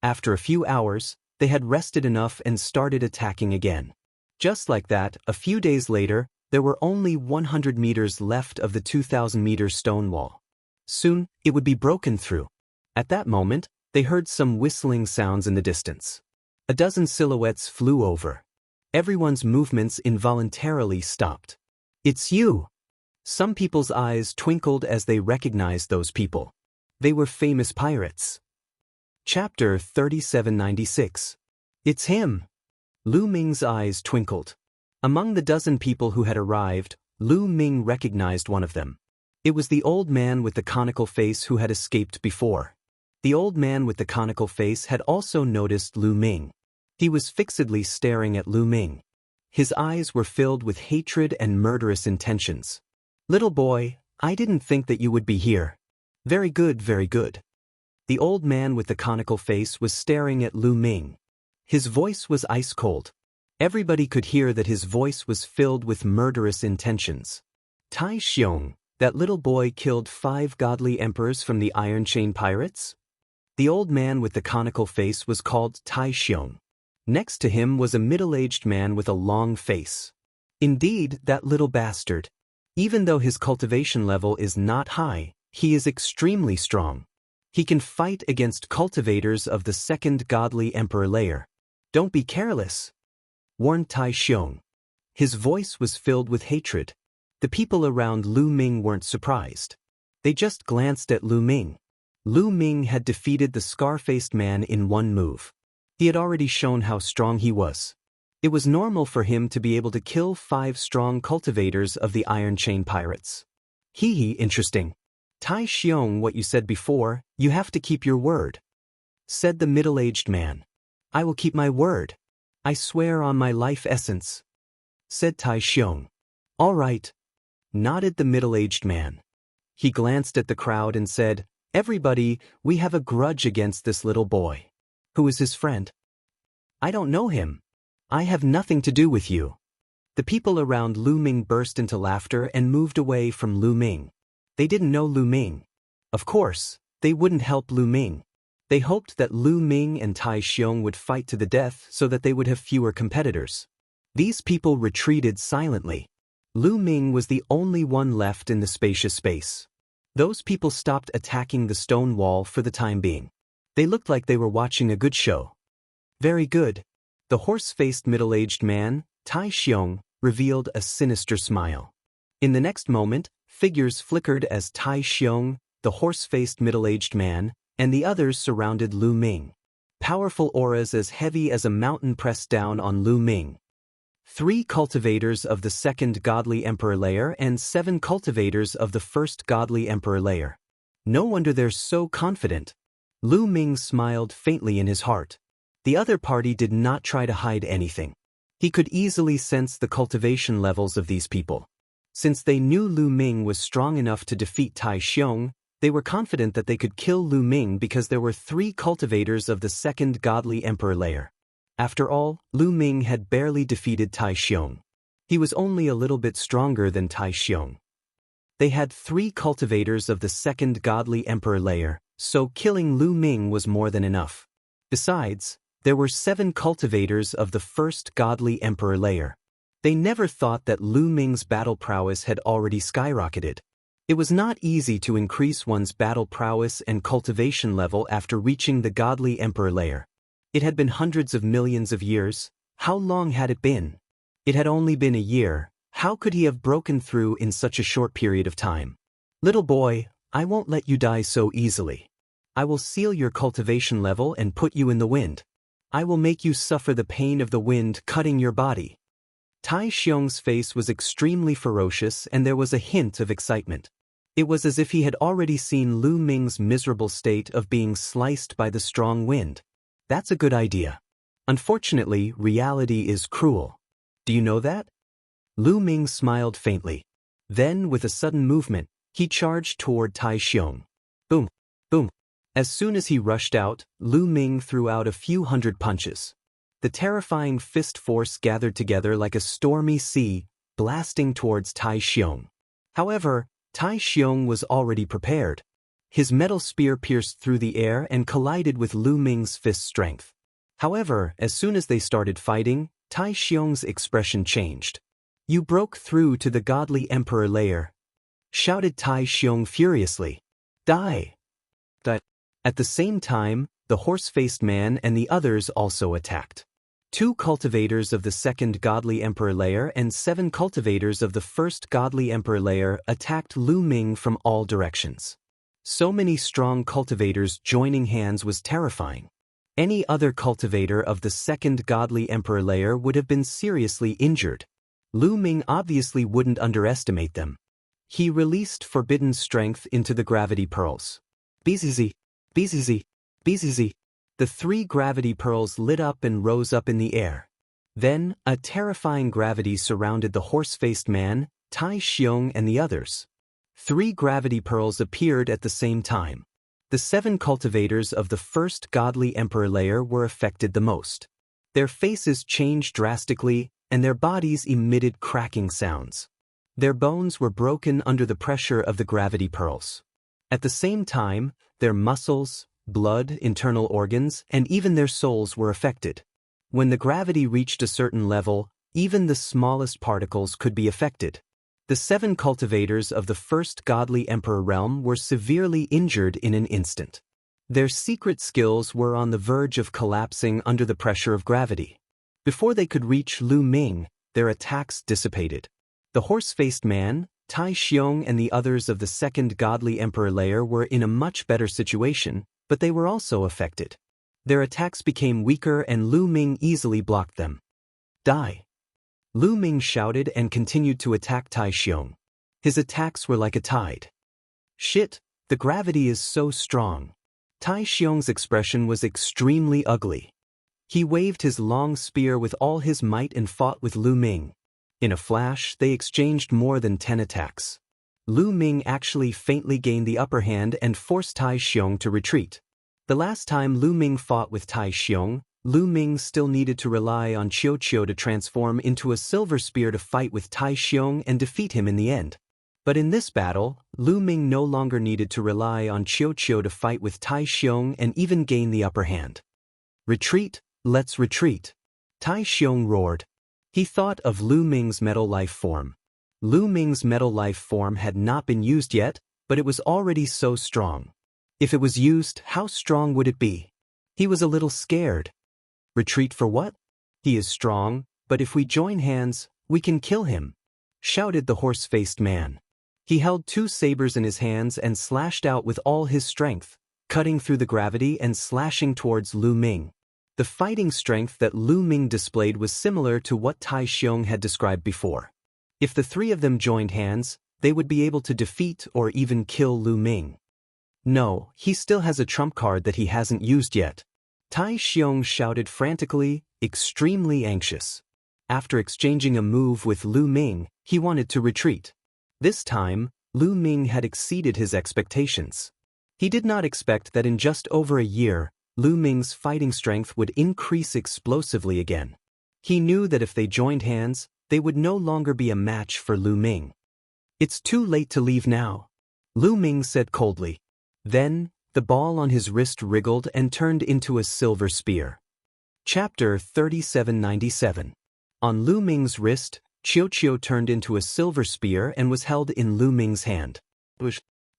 After a few hours, they had rested enough and started attacking again. Just like that, a few days later, there were only 100 meters left of the 2,000-meter stone wall. Soon, it would be broken through. At that moment, they heard some whistling sounds in the distance. A dozen silhouettes flew over. Everyone's movements involuntarily stopped. It's you! Some people's eyes twinkled as they recognized those people. They were famous pirates. Chapter 3796. It's him! Lu Ming's eyes twinkled. Among the dozen people who had arrived, Lu Ming recognized one of them. It was the old man with the conical face who had escaped before. The old man with the conical face had also noticed Lu Ming. He was fixedly staring at Lu Ming. His eyes were filled with hatred and murderous intentions. Little boy, I didn't think that you would be here. Very good, very good. The old man with the conical face was staring at Lu Ming. His voice was ice cold. Everybody could hear that his voice was filled with murderous intentions. Tai Xiong, that little boy killed 5 godly emperors from the Iron Chain pirates? The old man with the conical face was called Tai Xiong. Next to him was a middle-aged man with a long face. Indeed, that little bastard. Even though his cultivation level is not high, he is extremely strong. He can fight against cultivators of the 2nd godly emperor layer. Don't be careless, warned Tai Xiong. His voice was filled with hatred. The people around Lu Ming weren't surprised. They just glanced at Lu Ming. Lu Ming had defeated the scar-faced man in one move. He had already shown how strong he was. It was normal for him to be able to kill 5 strong cultivators of the Iron Chain pirates. Hee, interesting. Tai Xiong, what you said before, you have to keep your word, said the middle-aged man. I will keep my word. I swear on my life essence, said Tai Xiong. All right, nodded the middle-aged man. He glanced at the crowd and said, Everybody, we have a grudge against this little boy. Who is his friend? I don't know him. I have nothing to do with you. The people around Lu Ming burst into laughter and moved away from Lu Ming. They didn't know Lu Ming. Of course, they wouldn't help Lu Ming. They hoped that Lu Ming and Tai Xiong would fight to the death so that they would have fewer competitors. These people retreated silently. Lu Ming was the only one left in the spacious space. Those people stopped attacking the stone wall for the time being. They looked like they were watching a good show. Very good. The horse-faced middle-aged man, Tai Xiong, revealed a sinister smile. In the next moment, figures flickered as Tai Xiong, the horse-faced middle-aged man, and the others surrounded Lu Ming. Powerful auras as heavy as a mountain pressed down on Lu Ming. 3 cultivators of the 2nd godly emperor layer and 7 cultivators of the 1st godly emperor layer. No wonder they're so confident. Lu Ming smiled faintly in his heart. The other party did not try to hide anything. He could easily sense the cultivation levels of these people. Since they knew Lu Ming was strong enough to defeat Tai Xiong, they were confident that they could kill Lu Ming because there were 3 cultivators of the 2nd godly emperor layer. After all, Lu Ming had barely defeated Tai Xiong. He was only a little bit stronger than Tai Xiong. They had 3 cultivators of the 2nd godly emperor layer, so killing Lu Ming was more than enough. Besides, there were 7 cultivators of the 1st godly emperor layer. They never thought that Lu Ming's battle prowess had already skyrocketed. It was not easy to increase one's battle prowess and cultivation level after reaching the godly emperor layer. It had been hundreds of millions of years. How long had it been? It had only been a year. How could he have broken through in such a short period of time? Little boy, I won't let you die so easily. I will seal your cultivation level and put you in the wind. I will make you suffer the pain of the wind cutting your body. Tai Xiong's face was extremely ferocious and there was a hint of excitement. It was as if he had already seen Lu Ming's miserable state of being sliced by the strong wind. That's a good idea. Unfortunately, reality is cruel. Do you know that? Lu Ming smiled faintly. Then, with a sudden movement, he charged toward Tai Xiong. Boom! Boom! As soon as he rushed out, Lu Ming threw out a few hundred punches. The terrifying fist force gathered together like a stormy sea, blasting towards Tai Xiong. However, Tai Xiong was already prepared. His metal spear pierced through the air and collided with Lu Ming's fist strength. However, as soon as they started fighting, Tai Xiong's expression changed. You broke through to the godly emperor layer, shouted Tai Xiong furiously. Die! At the same time, the horse-faced man and the others also attacked. 2 cultivators of the second godly emperor layer and 7 cultivators of the first godly emperor layer attacked Lu Ming from all directions. So many strong cultivators joining hands was terrifying. Any other cultivator of the second godly emperor layer would have been seriously injured. Lu Ming obviously wouldn't underestimate them. He released forbidden strength into the gravity pearls. Bzz, bzz, bzz. The 3 gravity pearls lit up and rose up in the air. Then, a terrifying gravity surrounded the horse-faced man, Tai Xiong and the others. 3 gravity pearls appeared at the same time. The 7 cultivators of the first godly emperor layer were affected the most. Their faces changed drastically, and their bodies emitted cracking sounds. Their bones were broken under the pressure of the gravity pearls. At the same time, their muscles, blood, internal organs, and even their souls were affected. When the gravity reached a certain level, even the smallest particles could be affected. The 7 cultivators of the first godly emperor realm were severely injured in an instant. Their secret skills were on the verge of collapsing under the pressure of gravity. Before they could reach Lu Ming, their attacks dissipated. The horse-faced man, Tai Xiong and the others of the second godly emperor layer were in a much better situation, but they were also affected. Their attacks became weaker and Lu Ming easily blocked them. Die! Lu Ming shouted and continued to attack Tai Xiong. His attacks were like a tide. Shit, the gravity is so strong. Tai Xiong's expression was extremely ugly. He waved his long spear with all his might and fought with Lu Ming. In a flash, they exchanged more than 10 attacks. Lu Ming actually faintly gained the upper hand and forced Tai Xiong to retreat. The last time Lu Ming fought with Tai Xiong, Lu Ming still needed to rely on Qiu Qiu to transform into a silver spear to fight with Tai Xiong and defeat him in the end. But in this battle, Lu Ming no longer needed to rely on Qiu Qiu to fight with Tai Xiong and even gain the upper hand. Retreat, let's retreat. Tai Xiong roared. He thought of Lu Ming's metal life form. Lu Ming's metal life form had not been used yet, but it was already so strong. If it was used, how strong would it be? He was a little scared. Retreat for what? He is strong, but if we join hands, we can kill him, shouted the horse-faced man. He held 2 sabers in his hands and slashed out with all his strength, cutting through the gravity and slashing towards Lu Ming. The fighting strength that Lu Ming displayed was similar to what Tai Xiong had described before. If the 3 of them joined hands, they would be able to defeat or even kill Lu Ming. No, he still has a trump card that he hasn't used yet. Tai Xiong shouted frantically, extremely anxious. After exchanging a move with Lu Ming, he wanted to retreat. This time, Lu Ming had exceeded his expectations. He did not expect that in just over a year, Lu Ming's fighting strength would increase explosively again. He knew that if they joined hands, they would no longer be a match for Lu Ming. It's too late to leave now, Lu Ming said coldly. Then, the ball on his wrist wriggled and turned into a silver spear. Chapter 3797. On Lu Ming's wrist, Qiu Qiu turned into a silver spear and was held in Lu Ming's hand.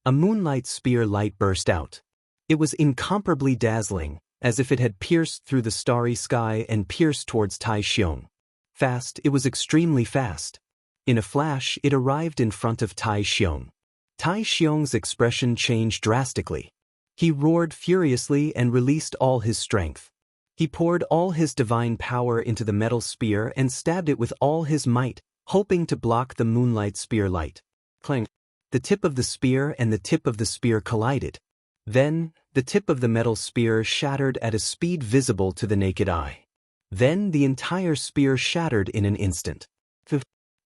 A moonlight spear light burst out. It was incomparably dazzling, as if it had pierced through the starry sky and pierced towards Tai Xiong. Fast, it was extremely fast. In a flash, it arrived in front of Tai Xiong. Tai Xiong's expression changed drastically. He roared furiously and released all his strength. He poured all his divine power into the metal spear and stabbed it with all his might, hoping to block the moonlight spear light. Clang! The tip of the spear and the tip of the spear collided. Then, the tip of the metal spear shattered at a speed visible to the naked eye. Then the entire spear shattered in an instant.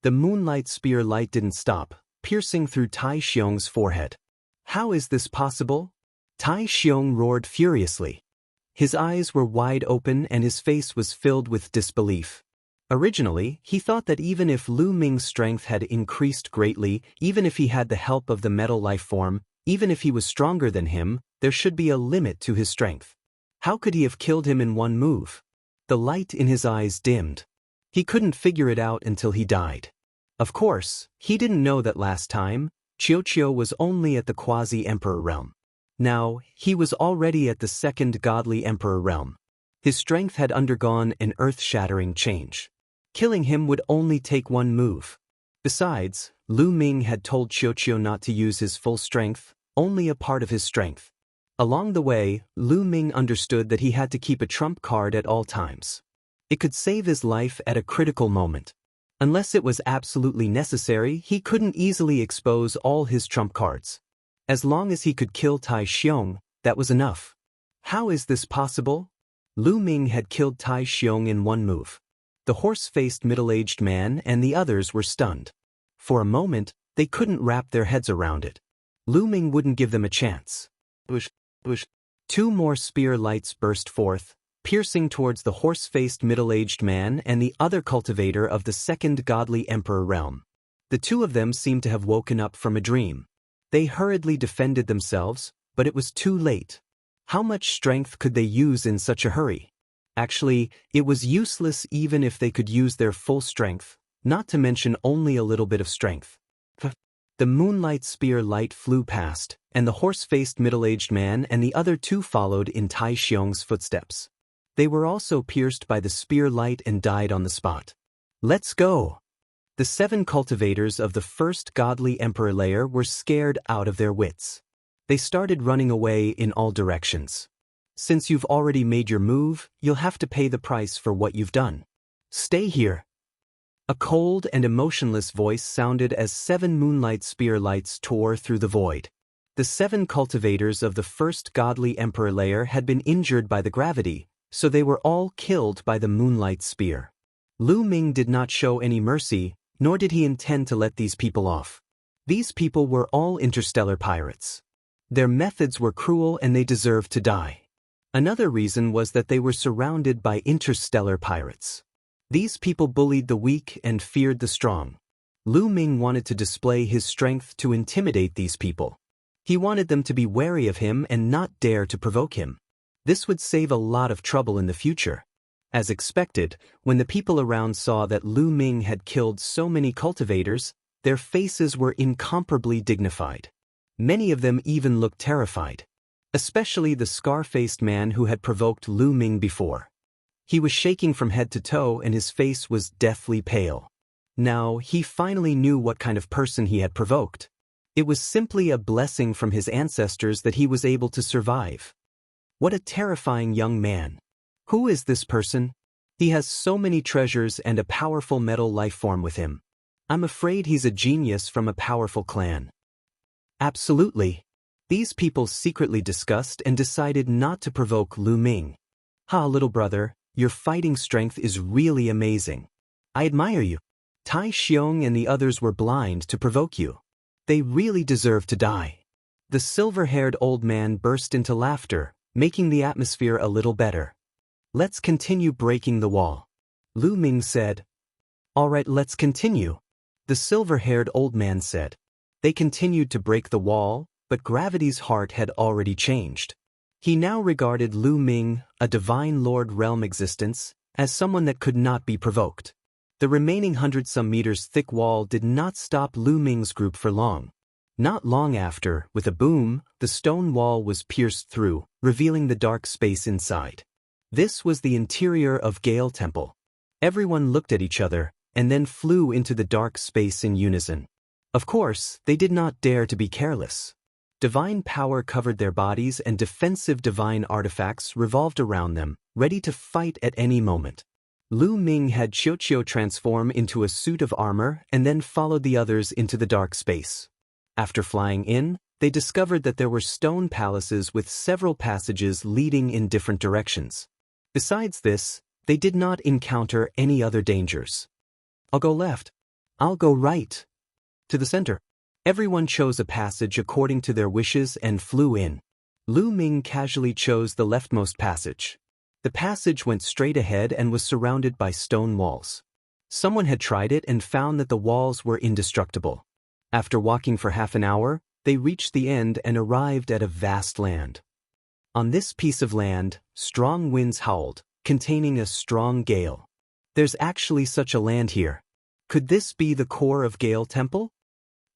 The moonlight spear light didn't stop, piercing through Tai Xiong's forehead. How is this possible? Tai Xiong roared furiously. His eyes were wide open and his face was filled with disbelief. Originally, he thought that even if Lu Ming's strength had increased greatly, even if he had the help of the metal life form, even if he was stronger than him, there should be a limit to his strength. How could he have killed him in one move? The light in his eyes dimmed. He couldn't figure it out until he died. Of course, he didn't know that last time, Qiu Qiu was only at the quasi-emperor realm. Now, he was already at the second godly emperor realm. His strength had undergone an earth-shattering change. Killing him would only take one move. Besides, Lu Ming had told Xiao not to use his full strength, only a part of his strength. Along the way, Lu Ming understood that he had to keep a trump card at all times. It could save his life at a critical moment. Unless it was absolutely necessary, he couldn't easily expose all his trump cards. As long as he could kill Tai Xiong, that was enough. How is this possible? Lu Ming had killed Tai Xiong in one move. The horse-faced middle-aged man and the others were stunned. For a moment, they couldn't wrap their heads around it. Lu Ming wouldn't give them a chance. Bush. Two more spear lights burst forth, piercing towards the horse-faced middle-aged man and the other cultivator of the second godly emperor realm. The two of them seemed to have woken up from a dream. They hurriedly defended themselves, but it was too late. How much strength could they use in such a hurry? Actually, it was useless even if they could use their full strength, not to mention only a little bit of strength. The moonlight spear light flew past, and the horse-faced middle-aged man and the other two followed in Tai Xiong's footsteps. They were also pierced by the spear light and died on the spot. Let's go! The 7 cultivators of the first godly emperor layer were scared out of their wits. They started running away in all directions. Since you've already made your move, you'll have to pay the price for what you've done. Stay here. A cold and emotionless voice sounded as 7 moonlight spear lights tore through the void. The 7 cultivators of the first godly emperor layer had been injured by the gravity, so they were all killed by the moonlight spear. Lu Ming did not show any mercy, nor did he intend to let these people off. These people were all interstellar pirates. Their methods were cruel and they deserved to die. Another reason was that they were surrounded by interstellar pirates. These people bullied the weak and feared the strong. Lu Ming wanted to display his strength to intimidate these people. He wanted them to be wary of him and not dare to provoke him. This would save a lot of trouble in the future. As expected, when the people around saw that Lu Ming had killed so many cultivators, their faces were incomparably dignified. Many of them even looked terrified. Especially the scar-faced man who had provoked Lu Ming before. He was shaking from head to toe and his face was deathly pale. Now, he finally knew what kind of person he had provoked. It was simply a blessing from his ancestors that he was able to survive. What a terrifying young man. Who is this person? He has so many treasures and a powerful metal life form with him. I'm afraid he's a genius from a powerful clan. Absolutely. These people secretly discussed and decided not to provoke Lu Ming. Ha, little brother, your fighting strength is really amazing. I admire you. Tai Xiong and the others were blind to provoke you. They really deserve to die. The silver-haired old man burst into laughter, making the atmosphere a little better. Let's continue breaking the wall. Lu Ming said. All right, let's continue. The silver-haired old man said. They continued to break the wall, but Gravity's heart had already changed. He now regarded Lu Ming, a divine lord realm existence, as someone that could not be provoked. The remaining 100-some meters thick wall did not stop Lu Ming's group for long. Not long after, with a boom, the stone wall was pierced through, revealing the dark space inside. This was the interior of Gale Temple. Everyone looked at each other, and then flew into the dark space in unison. Of course, they did not dare to be careless. Divine power covered their bodies and defensive divine artifacts revolved around them, ready to fight at any moment. Lu Ming had Xiao transform into a suit of armor and then followed the others into the dark space. After flying in, they discovered that there were stone palaces with several passages leading in different directions. Besides this, they did not encounter any other dangers. I'll go left. I'll go right. To the center. Everyone chose a passage according to their wishes and flew in. Lu Ming casually chose the leftmost passage. The passage went straight ahead and was surrounded by stone walls. Someone had tried it and found that the walls were indestructible. After walking for half an hour, they reached the end and arrived at a vast land. On this piece of land, strong winds howled, containing a strong gale. There's actually such a land here. Could this be the core of Gale Temple?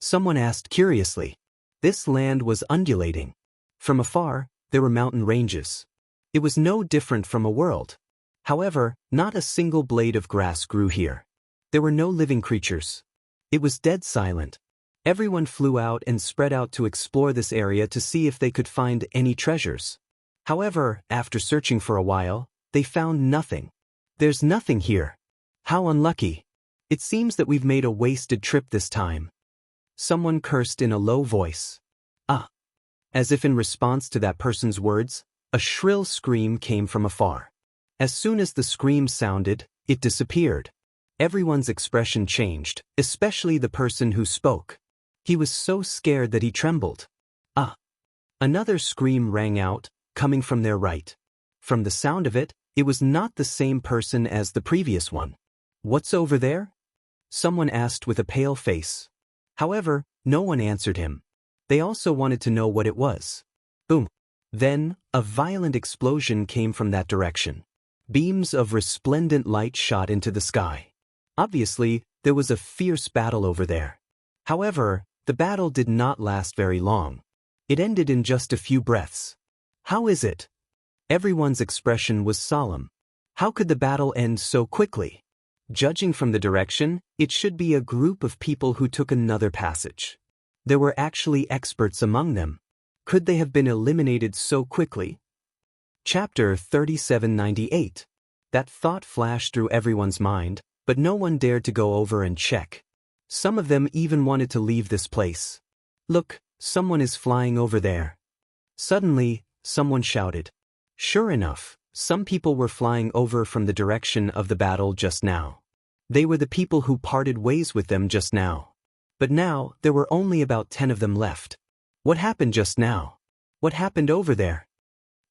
Someone asked curiously. This land was undulating. From afar, there were mountain ranges. It was no different from a world. However, not a single blade of grass grew here. There were no living creatures. It was dead silent. Everyone flew out and spread out to explore this area to see if they could find any treasures. However, after searching for a while, they found nothing. There's nothing here. How unlucky. It seems that we've made a wasted trip this time. Someone cursed in a low voice. Ah! As if in response to that person's words, a shrill scream came from afar. As soon as the scream sounded, it disappeared. Everyone's expression changed, especially the person who spoke. He was so scared that he trembled. Ah! Another scream rang out, coming from their right. From the sound of it, it was not the same person as the previous one. What's over there? Someone asked with a pale face. However, no one answered him. They also wanted to know what it was. Boom! Then, a violent explosion came from that direction. Beams of resplendent light shot into the sky. Obviously, there was a fierce battle over there. However, the battle did not last very long. It ended in just a few breaths. How is it? Everyone's expression was solemn. How could the battle end so quickly? Judging from the direction, it should be a group of people who took another passage. There were actually experts among them. Could they have been eliminated so quickly? Chapter 3798. That thought flashed through everyone's mind, but no one dared to go over and check. Some of them even wanted to leave this place. Look, someone is flying over there. Suddenly, someone shouted. Sure enough, some people were flying over from the direction of the battle just now. They were the people who parted ways with them just now. But now, there were only about 10 of them left. What happened just now? What happened over there?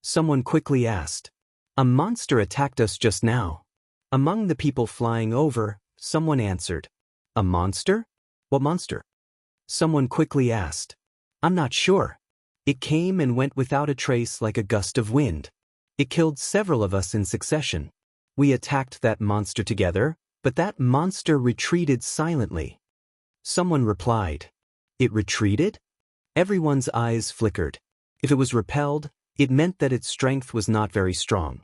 Someone quickly asked. A monster attacked us just now. Among the people flying over, someone answered. A monster? What monster? Someone quickly asked. I'm not sure. It came and went without a trace like a gust of wind. It killed several of us in succession. We attacked that monster together, but that monster retreated silently. Someone replied. It retreated? Everyone's eyes flickered. If it was repelled, it meant that its strength was not very strong.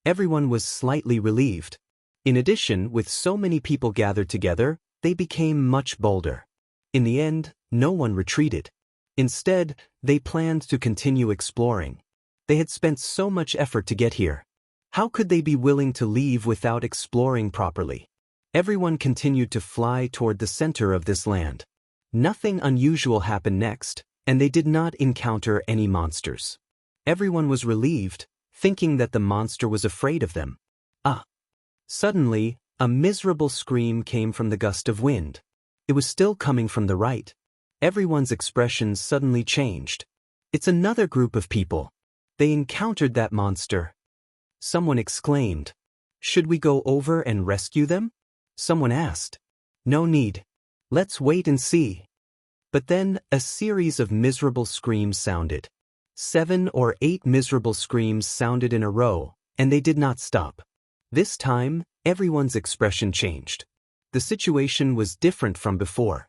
Everyone was slightly relieved. In addition, with so many people gathered together, they became much bolder. In the end, no one retreated. Instead, they planned to continue exploring. They had spent so much effort to get here. How could they be willing to leave without exploring properly? Everyone continued to fly toward the center of this land. Nothing unusual happened next, and they did not encounter any monsters. Everyone was relieved, thinking that the monster was afraid of them. Ah! Suddenly, a miserable scream came from the gust of wind. It was still coming from the right. Everyone's expression suddenly changed. It's another group of people. They encountered that monster. Someone exclaimed. Should we go over and rescue them? Someone asked. No need. Let's wait and see. But then, a series of miserable screams sounded. 7 or 8 miserable screams sounded in a row, and they did not stop. This time, everyone's expression changed. The situation was different from before.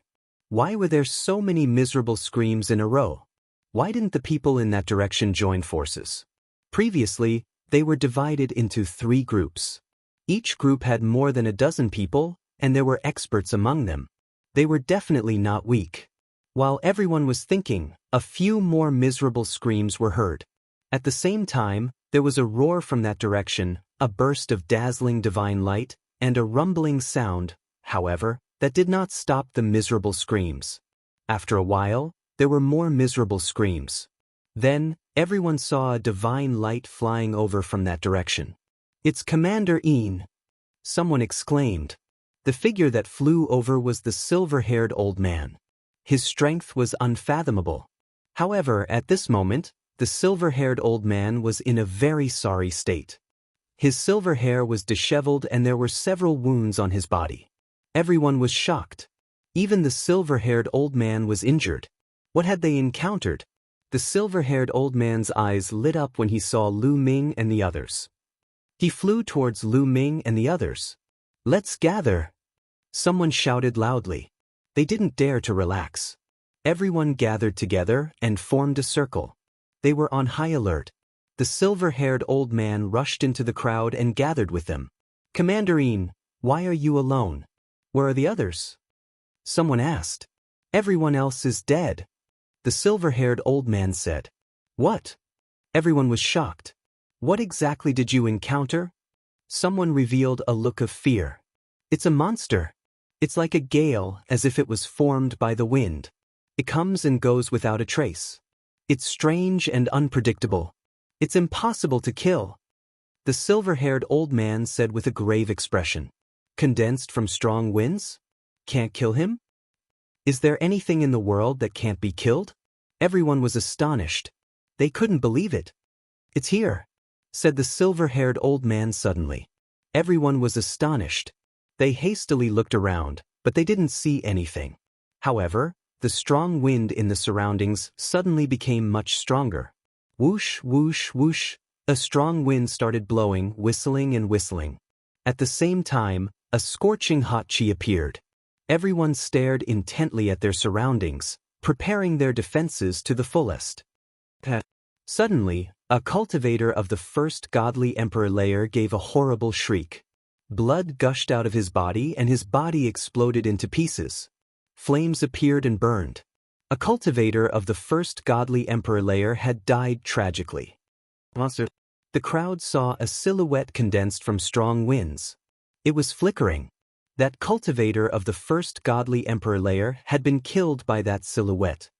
Why were there so many miserable screams in a row? Why didn't the people in that direction join forces? Previously, they were divided into 3 groups. Each group had more than a dozen people, and there were experts among them. They were definitely not weak. While everyone was thinking, a few more miserable screams were heard. At the same time, there was a roar from that direction, a burst of dazzling divine light, and a rumbling sound, however, that did not stop the miserable screams. After a while, there were more miserable screams. Then, everyone saw a divine light flying over from that direction. It's Commander Een! Someone exclaimed. The figure that flew over was the silver-haired old man. His strength was unfathomable. However, at this moment, the silver-haired old man was in a very sorry state. His silver hair was disheveled and there were several wounds on his body. Everyone was shocked. Even the silver-haired old man was injured. What had they encountered? The silver-haired old man's eyes lit up when he saw Lu Ming and the others. He flew towards Lu Ming and the others. Let's gather! Someone shouted loudly. They didn't dare to relax. Everyone gathered together and formed a circle. They were on high alert. The silver-haired old man rushed into the crowd and gathered with them. "Commanderine, why are you alone? Where are the others?" Someone asked. "Everyone else is dead," the silver-haired old man said. "What?" Everyone was shocked. "What exactly did you encounter?" Someone revealed a look of fear. "It's a monster. It's like a gale, as if it was formed by the wind. It comes and goes without a trace. It's strange and unpredictable. It's impossible to kill," the silver-haired old man said with a grave expression. "Condensed from strong winds? Can't kill him? Is there anything in the world that can't be killed?" Everyone was astonished. They couldn't believe it. "It's here," said the silver-haired old man suddenly. Everyone was astonished. They hastily looked around, but they didn't see anything. However, the strong wind in the surroundings suddenly became much stronger. Whoosh, whoosh, whoosh, a strong wind started blowing, whistling and whistling. At the same time, a scorching hot chi appeared. Everyone stared intently at their surroundings, preparing their defenses to the fullest. Suddenly, a cultivator of the first godly emperor layer gave a horrible shriek. Blood gushed out of his body and his body exploded into pieces. Flames appeared and burned. A cultivator of the first godly emperor layer had died tragically. The crowd saw a silhouette condensed from strong winds. It was flickering. That cultivator of the first godly emperor layer had been killed by that silhouette.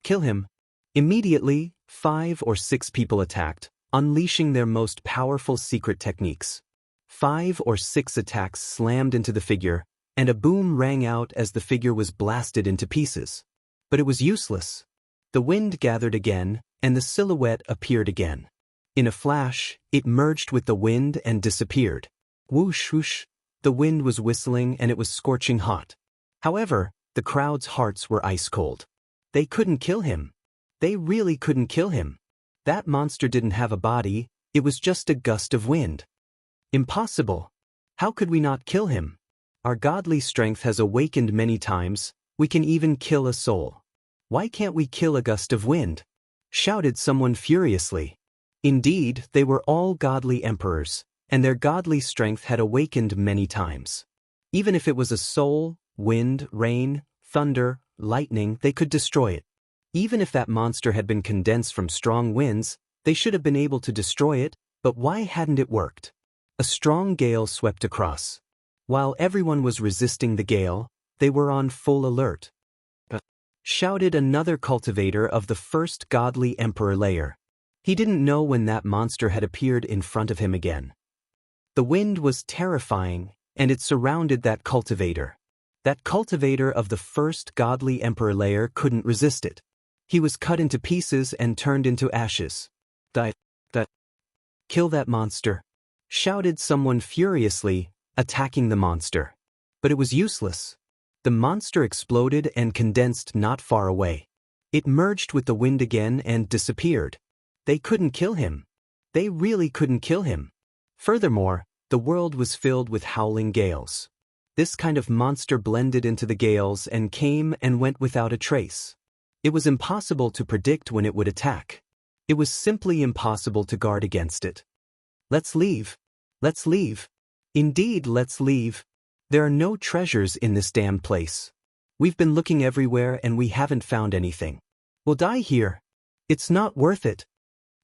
"Kill him." Immediately, 5 or 6 people attacked, unleashing their most powerful secret techniques. 5 or 6 attacks slammed into the figure, and a boom rang out as the figure was blasted into pieces. But it was useless. The wind gathered again, and the silhouette appeared again. In a flash, it merged with the wind and disappeared. Whoosh, whoosh, the wind was whistling and it was scorching hot. However, the crowd's hearts were ice cold. They couldn't kill him. They really couldn't kill him. That monster didn't have a body, it was just a gust of wind. Impossible. How could we not kill him? Our godly strength has awakened many times, we can even kill a soul. Why can't we kill a gust of wind? Shouted someone furiously. Indeed, they were all godly emperors, and their godly strength had awakened many times. Even if it was a soul, wind, rain, thunder, lightning, they could destroy it. Even if that monster had been condensed from strong winds, they should have been able to destroy it, but why hadn't it worked? A strong gale swept across. While everyone was resisting the gale, they were on full alert. Shouted another cultivator of the first godly emperor layer. He didn't know when that monster had appeared in front of him again. The wind was terrifying, and it surrounded that cultivator. That cultivator of the first godly emperor layer couldn't resist it. He was cut into pieces and turned into ashes. Kill that monster, shouted someone furiously, attacking the monster. But it was useless. The monster exploded and condensed not far away. It merged with the wind again and disappeared. They couldn't kill him. They really couldn't kill him. Furthermore, the world was filled with howling gales. This kind of monster blended into the gales and came and went without a trace. It was impossible to predict when it would attack. It was simply impossible to guard against it. "Let's leave. Let's leave. Indeed, let's leave. There are no treasures in this damned place. We've been looking everywhere and we haven't found anything. We'll die here. It's not worth it."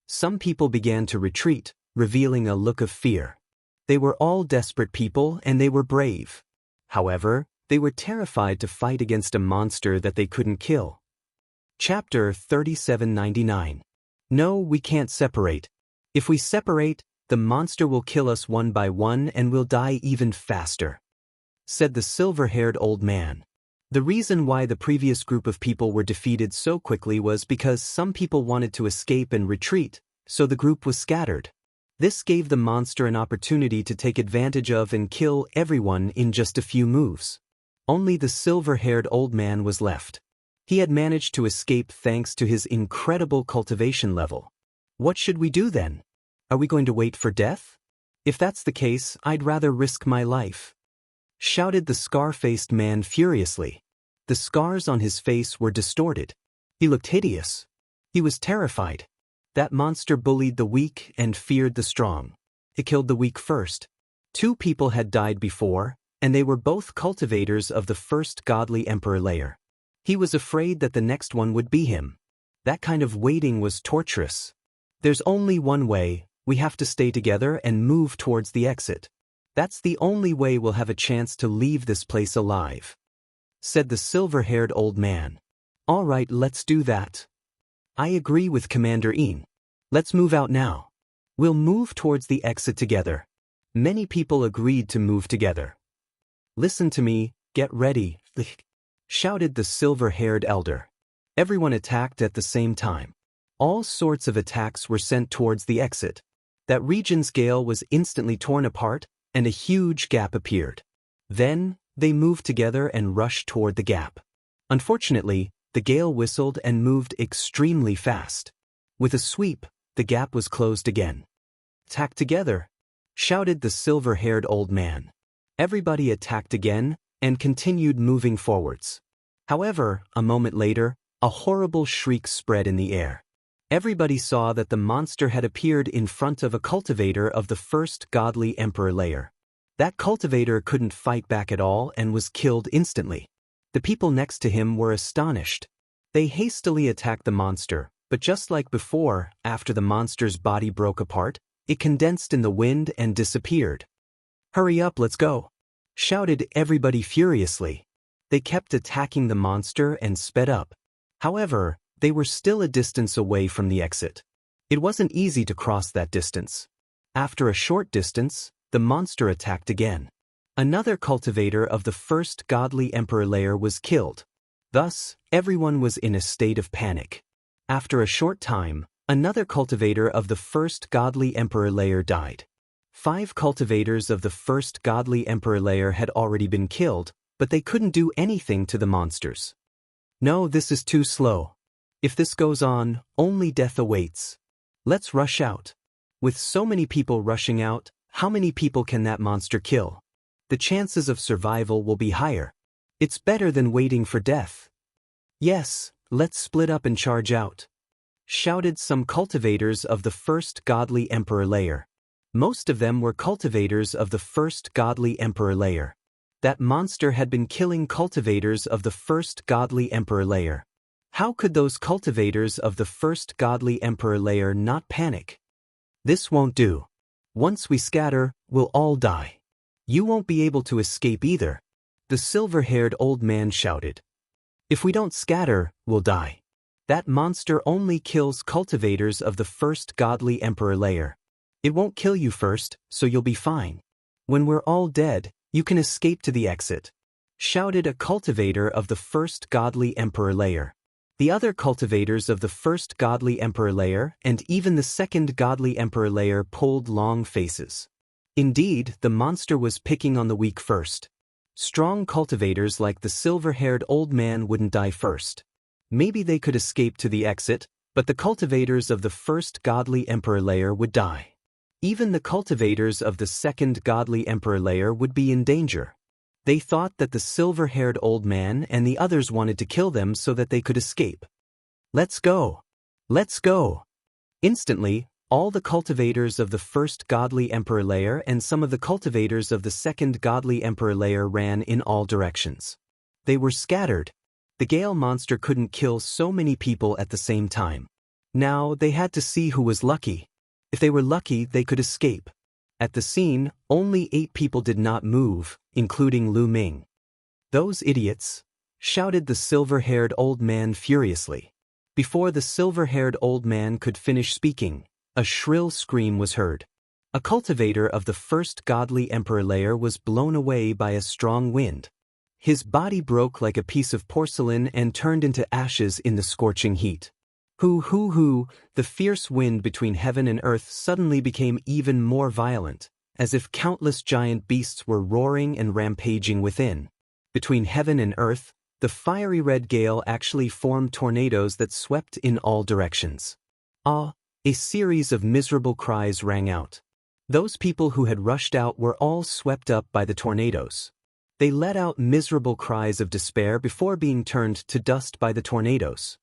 Some people began to retreat, revealing a look of fear. They were all desperate people and they were brave. However, they were terrified to fight against a monster that they couldn't kill. Chapter 3799. No, we can't separate. If we separate, the monster will kill us one by one and we'll die even faster, said the silver-haired old man. The reason why the previous group of people were defeated so quickly was because some people wanted to escape and retreat, so the group was scattered. This gave the monster an opportunity to take advantage of and kill everyone in just a few moves. Only the silver-haired old man was left. He had managed to escape thanks to his incredible cultivation level. What should we do then? Are we going to wait for death? If that's the case, I'd rather risk my life, shouted the scar-faced man furiously. The scars on his face were distorted. He looked hideous. He was terrified. That monster bullied the weak and feared the strong. It killed the weak first. 2 people had died before, and they were both cultivators of the first godly emperor layer. He was afraid that the next one would be him. That kind of waiting was torturous. There's only one way, we have to stay together and move towards the exit. That's the only way we'll have a chance to leave this place alive," said the silver-haired old man. "All right, let's do that. I agree with Commander Ian. Let's move out now. We'll move towards the exit together." Many people agreed to move together. "Listen to me, get ready," shouted the silver-haired elder. Everyone attacked at the same time. All sorts of attacks were sent towards the exit. That region's gale was instantly torn apart, and a huge gap appeared. Then, they moved together and rushed toward the gap. Unfortunately, the gale whistled and moved extremely fast. With a sweep, the gap was closed again. "Attack together," shouted the silver-haired old man. Everybody attacked again, and continued moving forwards. However, a moment later, a horrible shriek spread in the air. Everybody saw that the monster had appeared in front of a cultivator of the first godly emperor layer. That cultivator couldn't fight back at all and was killed instantly. The people next to him were astonished. They hastily attacked the monster, but just like before, after the monster's body broke apart, it condensed in the wind and disappeared. "Hurry up, let's go," shouted everybody furiously. They kept attacking the monster and sped up. However, they were still a distance away from the exit. It wasn't easy to cross that distance. After a short distance, the monster attacked again. Another cultivator of the first godly emperor layer was killed. Thus, everyone was in a state of panic. After a short time, another cultivator of the first godly emperor layer died. 5 cultivators of the first godly emperor layer had already been killed, but they couldn't do anything to the monsters. "No, this is too slow. If this goes on, only death awaits. Let's rush out." With so many people rushing out, how many people can that monster kill? The chances of survival will be higher. It's better than waiting for death. "Yes, let's split up and charge out," shouted some cultivators of the first godly emperor layer. Most of them were cultivators of the first godly emperor layer. That monster had been killing cultivators of the first godly emperor layer. How could those cultivators of the first godly emperor layer not panic? "This won't do. Once we scatter, we'll all die. You won't be able to escape either," the silver-haired old man shouted. "If we don't scatter, we'll die. That monster only kills cultivators of the first godly emperor layer. It won't kill you first, so you'll be fine. When we're all dead, you can escape to the exit," shouted a cultivator of the first godly emperor layer. The other cultivators of the first godly emperor layer and even the second godly emperor layer pulled long faces. Indeed, the monster was picking on the weak first. Strong cultivators like the silver-haired old man wouldn't die first. Maybe they could escape to the exit, but the cultivators of the first godly emperor layer would die. Even the cultivators of the second godly emperor layer would be in danger. They thought that the silver-haired old man and the others wanted to kill them so that they could escape. "Let's go! Let's go!" Instantly, all the cultivators of the first godly emperor layer and some of the cultivators of the second godly emperor layer ran in all directions. They were scattered. The gale monster couldn't kill so many people at the same time. Now they had to see who was lucky. If they were lucky, they could escape. At the scene, only 8 people did not move, including Lu Ming. "Those idiots!" shouted the silver-haired old man furiously. Before the silver-haired old man could finish speaking, a shrill scream was heard. A cultivator of the first godly emperor layer was blown away by a strong wind. His body broke like a piece of porcelain and turned into ashes in the scorching heat. Hoo hoo hoo, the fierce wind between heaven and earth suddenly became even more violent, as if countless giant beasts were roaring and rampaging within. Between heaven and earth, the fiery red gale actually formed tornadoes that swept in all directions. "Ah!" A series of miserable cries rang out. Those people who had rushed out were all swept up by the tornadoes. They let out miserable cries of despair before being turned to dust by the tornadoes.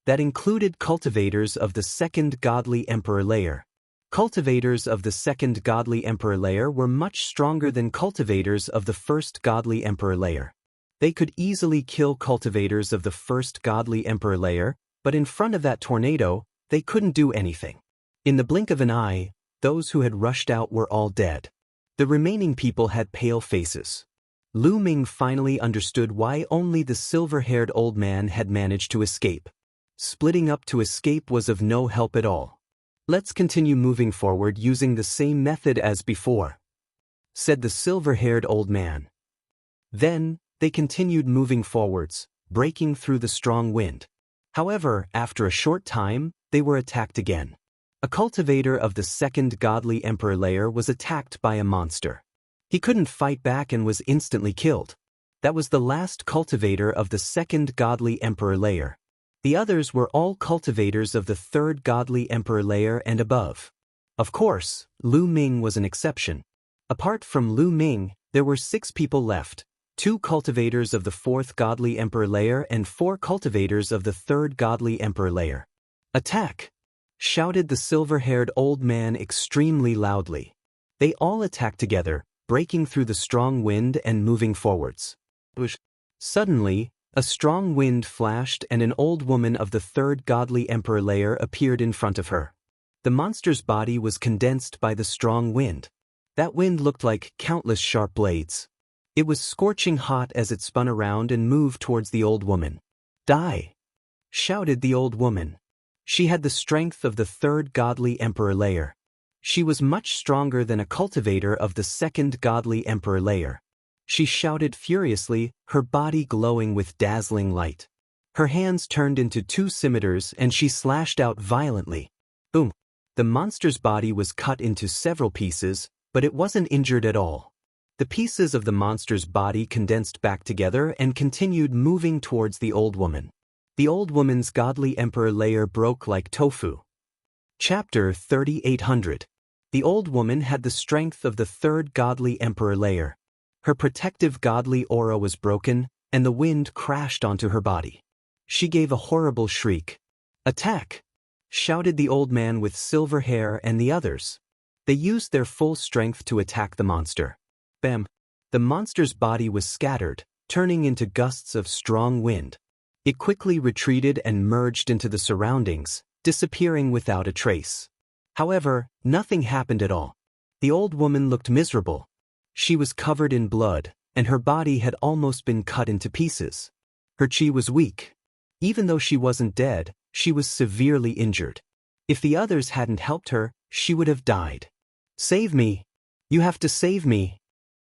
that included cultivators of the second godly emperor layer. Cultivators of the second godly emperor layer were much stronger than cultivators of the first godly emperor layer. They could easily kill cultivators of the first godly emperor layer, but in front of that tornado, they couldn't do anything. In the blink of an eye, those who had rushed out were all dead. The remaining people had pale faces. Lu Ming finally understood why only the silver-haired old man had managed to escape. Splitting up to escape was of no help at all. "Let's continue moving forward using the same method as before," said the silver-haired old man. Then, they continued moving forwards, breaking through the strong wind. However, after a short time, they were attacked again. A cultivator of the second godly emperor layer was attacked by a monster. He couldn't fight back and was instantly killed. That was the last cultivator of the second godly emperor layer. The others were all cultivators of the third godly emperor layer and above. Of course, Lu Ming was an exception. Apart from Lu Ming, there were 6 people left, 2 cultivators of the fourth godly emperor layer and 4 cultivators of the third godly emperor layer. "Attack!" shouted the silver-haired old man extremely loudly. They all attacked together, breaking through the strong wind and moving forwards. Suddenly, a strong wind flashed and an old woman of the third godly emperor layer appeared in front of her. The monster's body was condensed by the strong wind. That wind looked like countless sharp blades. It was scorching hot as it spun around and moved towards the old woman. "Die!" shouted the old woman. She had the strength of the third godly emperor layer. She was much stronger than a cultivator of the second godly emperor layer. She shouted furiously, her body glowing with dazzling light. Her hands turned into 2 scimitars and she slashed out violently. Boom! The monster's body was cut into several pieces, but it wasn't injured at all. The pieces of the monster's body condensed back together and continued moving towards the old woman. The old woman's godly emperor layer broke like tofu. Chapter 3800. The old woman had the strength of the third godly emperor layer. Her protective godly aura was broken, and the wind crashed onto her body. She gave a horrible shriek. "Attack!" shouted the old man with silver hair and the others. They used their full strength to attack the monster. Bam! The monster's body was scattered, turning into gusts of strong wind. It quickly retreated and merged into the surroundings, disappearing without a trace. However, nothing happened at all. The old woman looked miserable. She was covered in blood, and her body had almost been cut into pieces. Her chi was weak. Even though she wasn't dead, she was severely injured. If the others hadn't helped her, she would have died. "Save me! You have to save me!"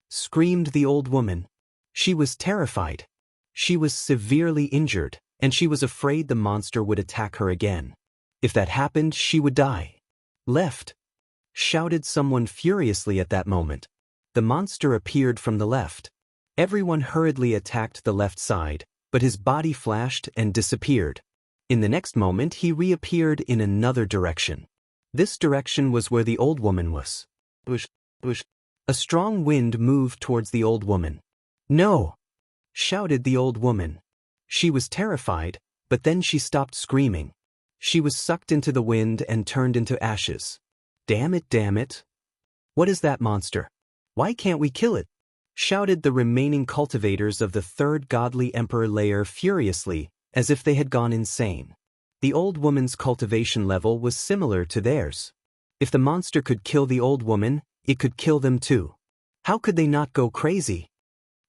screamed the old woman. She was terrified. She was severely injured, and she was afraid the monster would attack her again. If that happened, she would die. "Left!" shouted someone furiously at that moment. The monster appeared from the left. Everyone hurriedly attacked the left side, but his body flashed and disappeared. In the next moment he reappeared in another direction. This direction was where the old woman was. Whoosh, whoosh. A strong wind moved towards the old woman. "No!" shouted the old woman. She was terrified, but then she stopped screaming. She was sucked into the wind and turned into ashes. Damn it, damn it. What is that monster? Why can't we kill it?" shouted the remaining cultivators of the third godly emperor layer furiously, as if they had gone insane. The old woman's cultivation level was similar to theirs. If the monster could kill the old woman, it could kill them too. How could they not go crazy?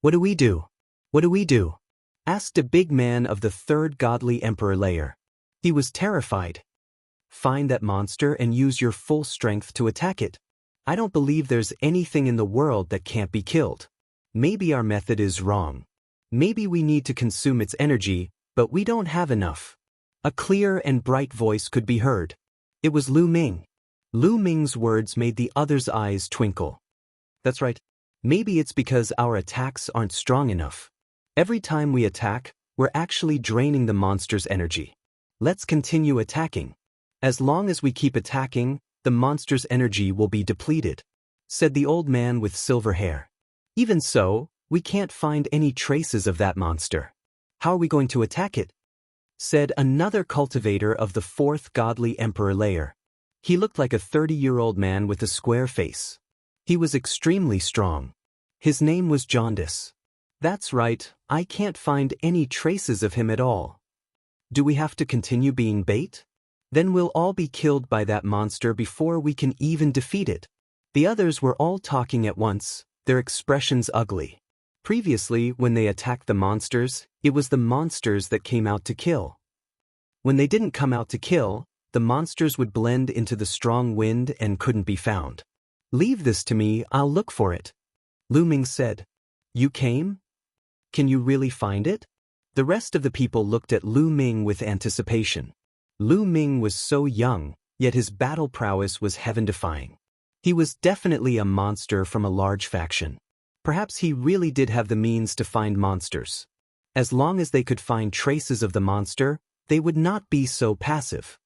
"What do we do? What do we do?" asked a big man of the third godly emperor layer. He was terrified. "Find that monster and use your full strength to attack it. I don't believe there's anything in the world that can't be killed. Maybe our method is wrong. Maybe we need to consume its energy, but we don't have enough." A clear and bright voice could be heard. It was Lu Ming. Lu Ming's words made the others' eyes twinkle. "That's right. Maybe it's because our attacks aren't strong enough. Every time we attack, we're actually draining the monster's energy. Let's continue attacking. As long as we keep attacking, the monster's energy will be depleted," said the old man with silver hair. "Even so, we can't find any traces of that monster. How are we going to attack it?" said another cultivator of the fourth godly emperor layer. He looked like a 30-year-old man with a square face. He was extremely strong. His name was Jaundice. That's right, I can't find any traces of him at all. Do we have to continue being bait? Then we'll all be killed by that monster before we can even defeat it. The others were all talking at once, their expressions ugly. Previously, when they attacked the monsters, it was the monsters that came out to kill. When they didn't come out to kill, the monsters would blend into the strong wind and couldn't be found. Leave this to me, I'll look for it. Lu Ming said. You came? Can you really find it? The rest of the people looked at Lu Ming with anticipation. Lu Ming was so young, yet his battle prowess was heaven-defying. He was definitely a monster from a large faction. Perhaps he really did have the means to find monsters. As long as they could find traces of the monster, they would not be so passive.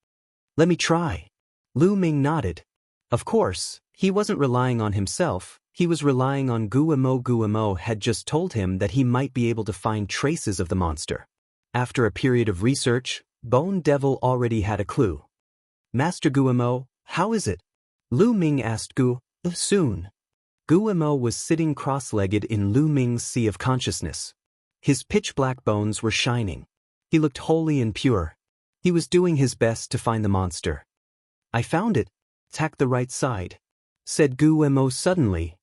Let me try. Lu Ming nodded. Of course, he wasn't relying on himself, he was relying on Guillermo. Guillermo had just told him that he might be able to find traces of the monster. After a period of research, Bone Devil already had a clue. Master Guillermo, how is it? Lu Ming asked soon. Guillermo was sitting cross-legged in Lu Ming's sea of consciousness. His pitch-black bones were shining. He looked holy and pure. He was doing his best to find the monster. I found it. Tack the right side, said Guillermo suddenly.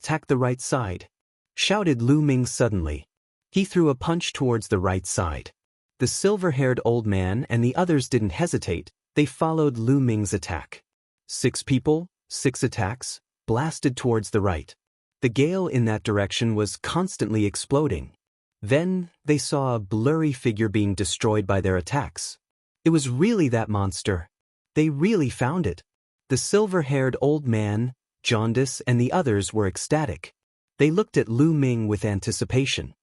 Tack the right side, shouted Lu Ming suddenly. He threw a punch towards the right side. The silver-haired old man and the others didn't hesitate, they followed Lu Ming's attack. 6 people, 6 attacks, blasted towards the right. The gale in that direction was constantly exploding. Then, they saw a blurry figure being destroyed by their attacks. It was really that monster. They really found it. The silver-haired old man, Jaundice, and the others were ecstatic. They looked at Lu Ming with anticipation.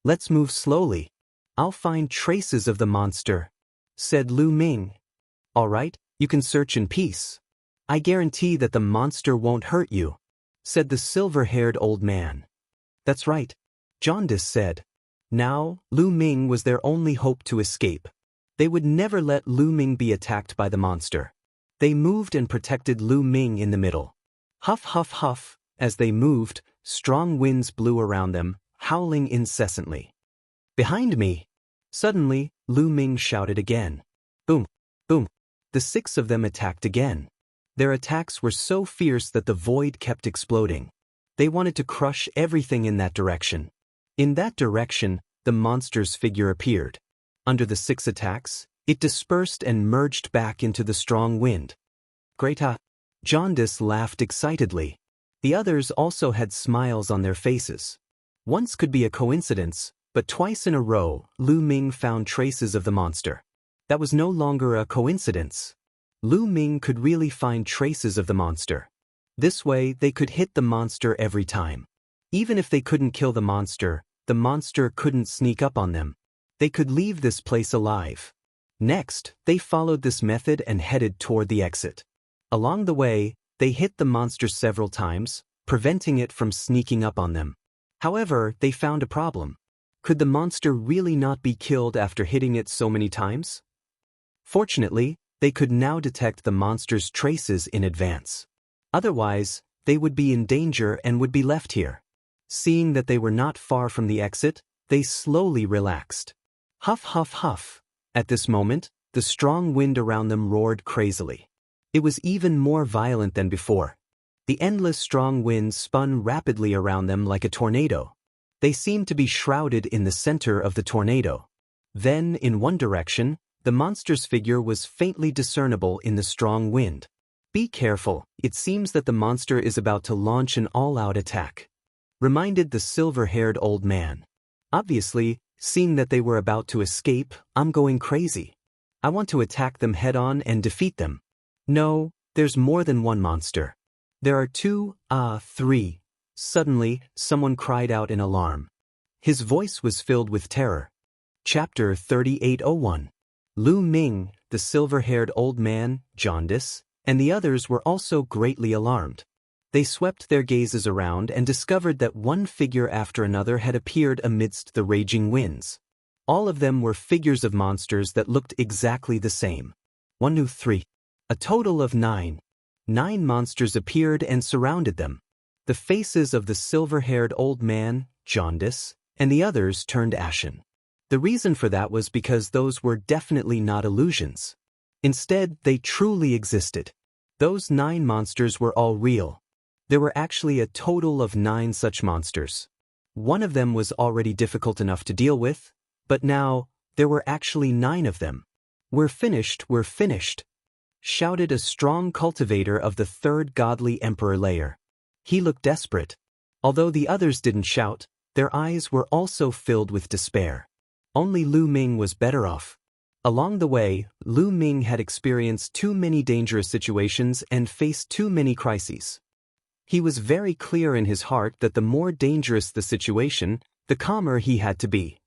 Let's move slowly. I'll find traces of the monster, said Lu Ming. All right, you can search in peace. I guarantee that the monster won't hurt you, said the silver-haired old man. That's right, Jaundice said. Now, Lu Ming was their only hope to escape. They would never let Lu Ming be attacked by the monster. They moved and protected Lu Ming in the middle. Huff, huff, huff. As they moved, strong winds blew around them, howling incessantly. Behind me! Suddenly, Lu Ming shouted again. Boom, boom. The 6 of them attacked again. Their attacks were so fierce that the void kept exploding. They wanted to crush everything in that direction. In that direction, the monster's figure appeared. Under the 6 attacks, it dispersed and merged back into the strong wind. Great! Jaundice laughed excitedly. The others also had smiles on their faces. Once could be a coincidence, but twice in a row, Lu Ming found traces of the monster. That was no longer a coincidence. Lu Ming could really find traces of the monster. This way, they could hit the monster every time. Even if they couldn't kill the monster couldn't sneak up on them. They could leave this place alive. Next, they followed this method and headed toward the exit. Along the way, they hit the monster several times, preventing it from sneaking up on them. However, they found a problem. Could the monster really not be killed after hitting it so many times? Fortunately, they could now detect the monster's traces in advance. Otherwise, they would be in danger and would be left here. Seeing that they were not far from the exit, they slowly relaxed. Huff, huff, huff. At this moment, the strong wind around them roared crazily. It was even more violent than before. The endless strong wind spun rapidly around them like a tornado. They seemed to be shrouded in the center of the tornado. Then, in one direction, the monster's figure was faintly discernible in the strong wind. Be careful, it seems that the monster is about to launch an all-out attack, reminded the silver-haired old man. Obviously, seeing that they were about to escape, I'm going crazy. I want to attack them head-on and defeat them. No, there's more than one monster. There are 2, 3. Suddenly, someone cried out in alarm. His voice was filled with terror. Chapter 3801. Lu Ming, the silver-haired old man, Jaundice, and the others were also greatly alarmed. They swept their gazes around and discovered that one figure after another had appeared amidst the raging winds. All of them were figures of monsters that looked exactly the same. 1, 2, 3. A total of 9. 9 monsters appeared and surrounded them. The faces of the silver-haired old man, jaundice, and the others turned ashen. The reason for that was because those were definitely not illusions. Instead, they truly existed. Those 9 monsters were all real. There were actually a total of 9 such monsters. One of them was already difficult enough to deal with, but now, there were actually 9 of them. "We're finished," shouted a strong cultivator of the 3rd godly emperor layer. He looked desperate. Although the others didn't shout, their eyes were also filled with despair. Only Lu Ming was better off. Along the way, Lu Ming had experienced too many dangerous situations and faced too many crises. He was very clear in his heart that the more dangerous the situation, the calmer he had to be.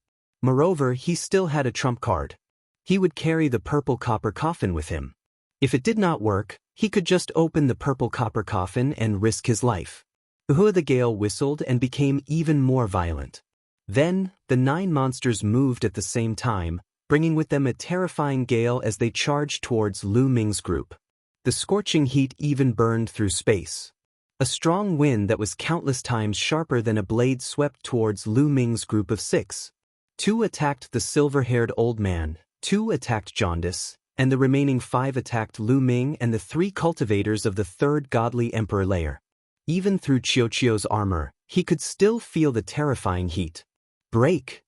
Moreover, he still had a trump card. He would carry the purple copper coffin with him. If it did not work, he could just open the purple copper coffin and risk his life. The gale whistled and became even more violent. Then, the 9 monsters moved at the same time, bringing with them a terrifying gale as they charged towards Lu Ming's group. The scorching heat even burned through space. A strong wind that was countless times sharper than a blade swept towards Lu Ming's group of 6. 2 attacked the silver-haired old man, 2 attacked Jaundice, and the remaining 5 attacked Lu Ming and the 3 cultivators of the 3rd godly emperor layer. Even through Qiuqiu's armor, he could still feel the terrifying heat. "Break!"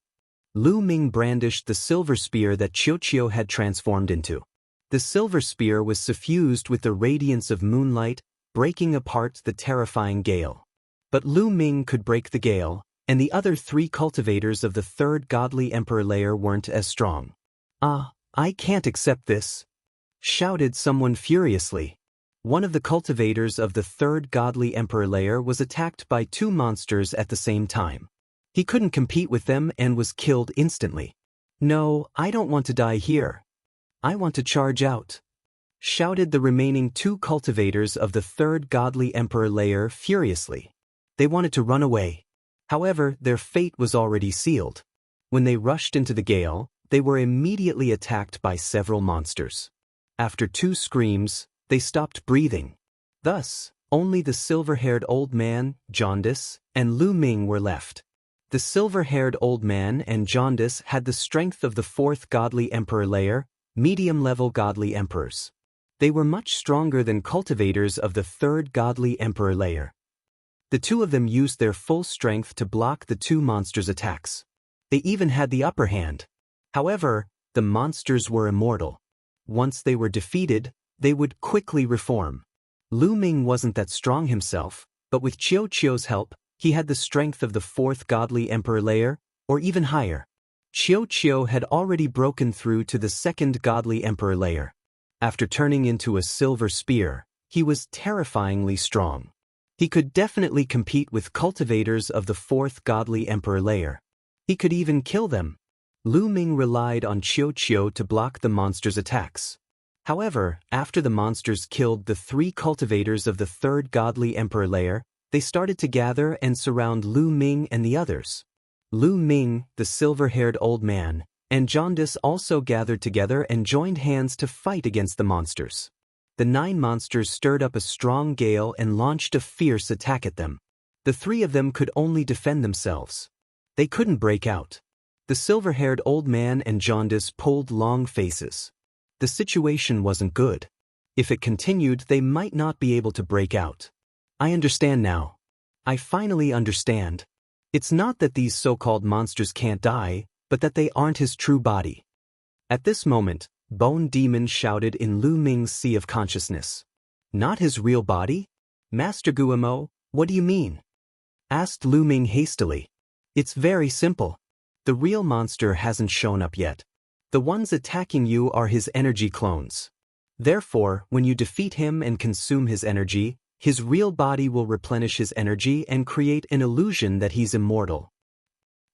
Lu Ming brandished the silver spear that Qiuqiu had transformed into. The silver spear was suffused with the radiance of moonlight, breaking apart the terrifying gale. But Lu Ming could break the gale, and the other 3 cultivators of the 3rd godly emperor layer weren't as strong. I can't accept this," shouted someone furiously. One of the cultivators of the 3rd godly emperor layer was attacked by 2 monsters at the same time. He couldn't compete with them and was killed instantly. "No, I don't want to die here. I want to charge out," shouted the remaining 2 cultivators of the 3rd godly emperor layer furiously. They wanted to run away. However, their fate was already sealed. When they rushed into the gale, they were immediately attacked by several monsters. After 2 screams, they stopped breathing. Thus, only the silver-haired old man, Jaundice, and Lu Ming were left. The silver-haired old man and Jaundice had the strength of the 4th godly emperor layer, medium-level godly emperors. They were much stronger than cultivators of the 3rd godly emperor layer. The 2 of them used their full strength to block the 2 monsters' attacks. They even had the upper hand. However, the monsters were immortal. Once they were defeated, they would quickly reform. Lu Ming wasn't that strong himself, but with Qiuqiu's help, he had the strength of the 4th godly emperor layer, or even higher. Qiuqiu had already broken through to the 2nd godly emperor layer. After turning into a silver spear, he was terrifyingly strong. He could definitely compete with cultivators of the 4th godly emperor layer. He could even kill them. Lu Ming relied on Qiuqiu to block the monsters' attacks. However, after the monsters killed the 3 cultivators of the 3rd godly emperor layer, they started to gather and surround Lu Ming and the others. Lu Ming, the silver-haired old man, and Jaundice also gathered together and joined hands to fight against the monsters. The 9 monsters stirred up a strong gale and launched a fierce attack at them. The 3 of them could only defend themselves. They couldn't break out. The silver-haired old man and Jaundice pulled long faces. The situation wasn't good. If it continued, they might not be able to break out. "I understand now. I finally understand. It's not that these so-called monsters can't die, but that they aren't his true body." At this moment, Bone Demon shouted in Lu Ming's sea of consciousness. "Not his real body? Master Guimo, what do you mean?" asked Lu Ming hastily. "It's very simple. The real monster hasn't shown up yet. The ones attacking you are his energy clones. Therefore, when you defeat him and consume his energy, his real body will replenish his energy and create an illusion that he's immortal.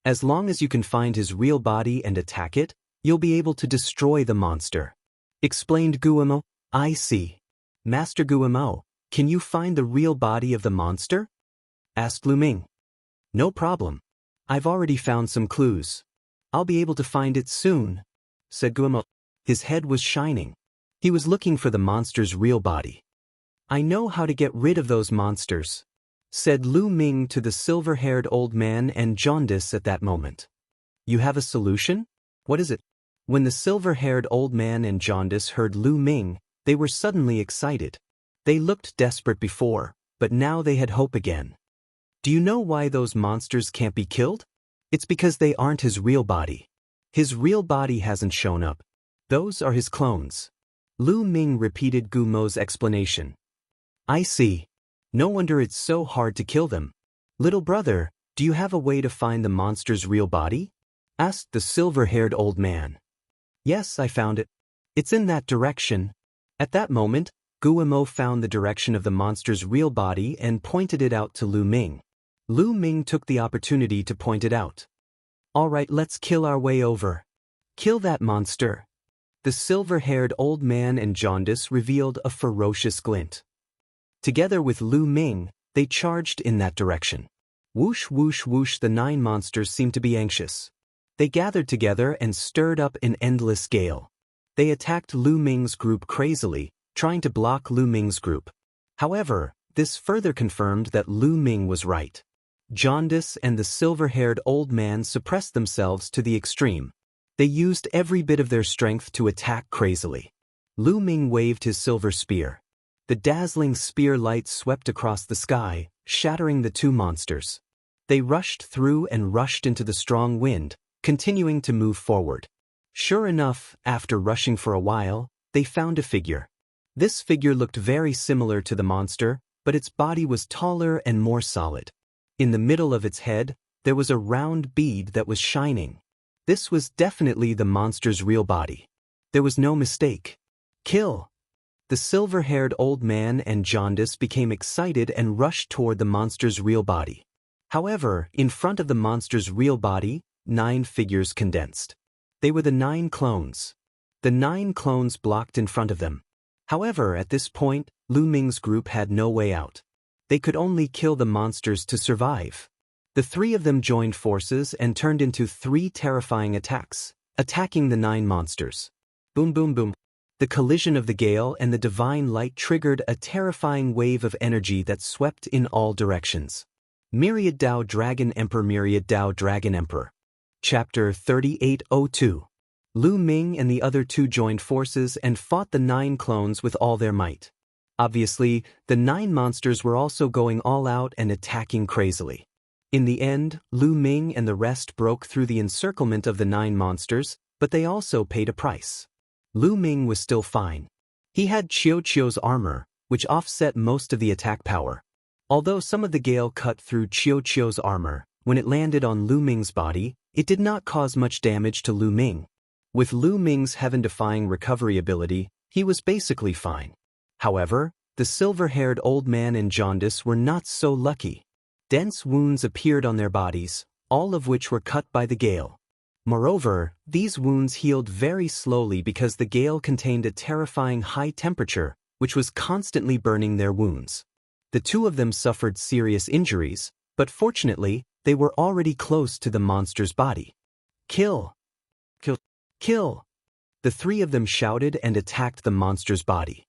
As long as you can find his real body and attack it, you'll be able to destroy the monster," explained Guimo. "I see. Master Guimo, can you find the real body of the monster?" asked Lu Ming. "No problem. I've already found some clues. I'll be able to find it soon, said Guimo. His head was shining. He was looking for the monster's real body. I know how to get rid of those monsters, said Lu Ming to the silver-haired old man and jaundice at that moment. You have a solution? What is it? When the silver-haired old man and jaundice heard Lu Ming, they were suddenly excited. They looked desperate before, but now they had hope again. Do you know why those monsters can't be killed? It's because they aren't his real body. His real body hasn't shown up. Those are his clones. Lu Ming repeated Gumo's explanation. I see. No wonder it's so hard to kill them. Little brother, do you have a way to find the monster's real body? Asked the silver-haired old man. Yes, I found it. It's in that direction. At that moment, Guimo found the direction of the monster's real body and pointed it out to Lu Ming. Lu Ming took the opportunity to point it out. All right, let's kill our way over. Kill that monster. The silver-haired old man and jaundice revealed a ferocious glint. Together with Lu Ming, they charged in that direction. Whoosh, whoosh, whoosh, the 9 monsters seemed to be anxious. They gathered together and stirred up an endless gale. They attacked Lu Ming's group crazily, trying to block Lu Ming's group. However, this further confirmed that Lu Ming was right. Jaundice and the silver-haired old man suppressed themselves to the extreme. They used every bit of their strength to attack crazily. Lu Ming waved his silver spear. The dazzling spear light swept across the sky, shattering the 2 monsters. They rushed through and rushed into the strong wind, continuing to move forward. Sure enough, after rushing for a while, they found a figure. This figure looked very similar to the monster, but its body was taller and more solid. In the middle of its head, there was a round bead that was shining. This was definitely the monster's real body. There was no mistake. Kill! The silver-haired old man and jaundice became excited and rushed toward the monster's real body. However, in front of the monster's real body, 9 figures condensed. They were the 9 clones. The 9 clones blocked in front of them. However, at this point, Lu Ming's group had no way out. They could only kill the monsters to survive. The 3 of them joined forces and turned into 3 terrifying attacks, attacking the 9 monsters. Boom, boom, boom. The collision of the gale and the divine light triggered a terrifying wave of energy that swept in all directions. Myriad Dao Dragon Emperor, Myriad Dao Dragon Emperor. Chapter 3802. Lu Ming and the other 2 joined forces and fought the 9 clones with all their might. Obviously, the 9 monsters were also going all out and attacking crazily. In the end, Lu Ming and the rest broke through the encirclement of the 9 monsters, but they also paid a price. Lu Ming was still fine. He had Qiuqiu's armor, which offset most of the attack power. Although some of the gale cut through Qiuqiu's armor, when it landed on Lu Ming's body, it did not cause much damage to Lu Ming. With Lu Ming's heaven-defying recovery ability, he was basically fine. However, the silver-haired old man and jaundice were not so lucky. Dense wounds appeared on their bodies, all of which were cut by the gale. Moreover, these wounds healed very slowly because the gale contained a terrifying high temperature, which was constantly burning their wounds. The 2 of them suffered serious injuries, but fortunately, they were already close to the monster's body. Kill! Kill! Kill! The 3 of them shouted and attacked the monster's body.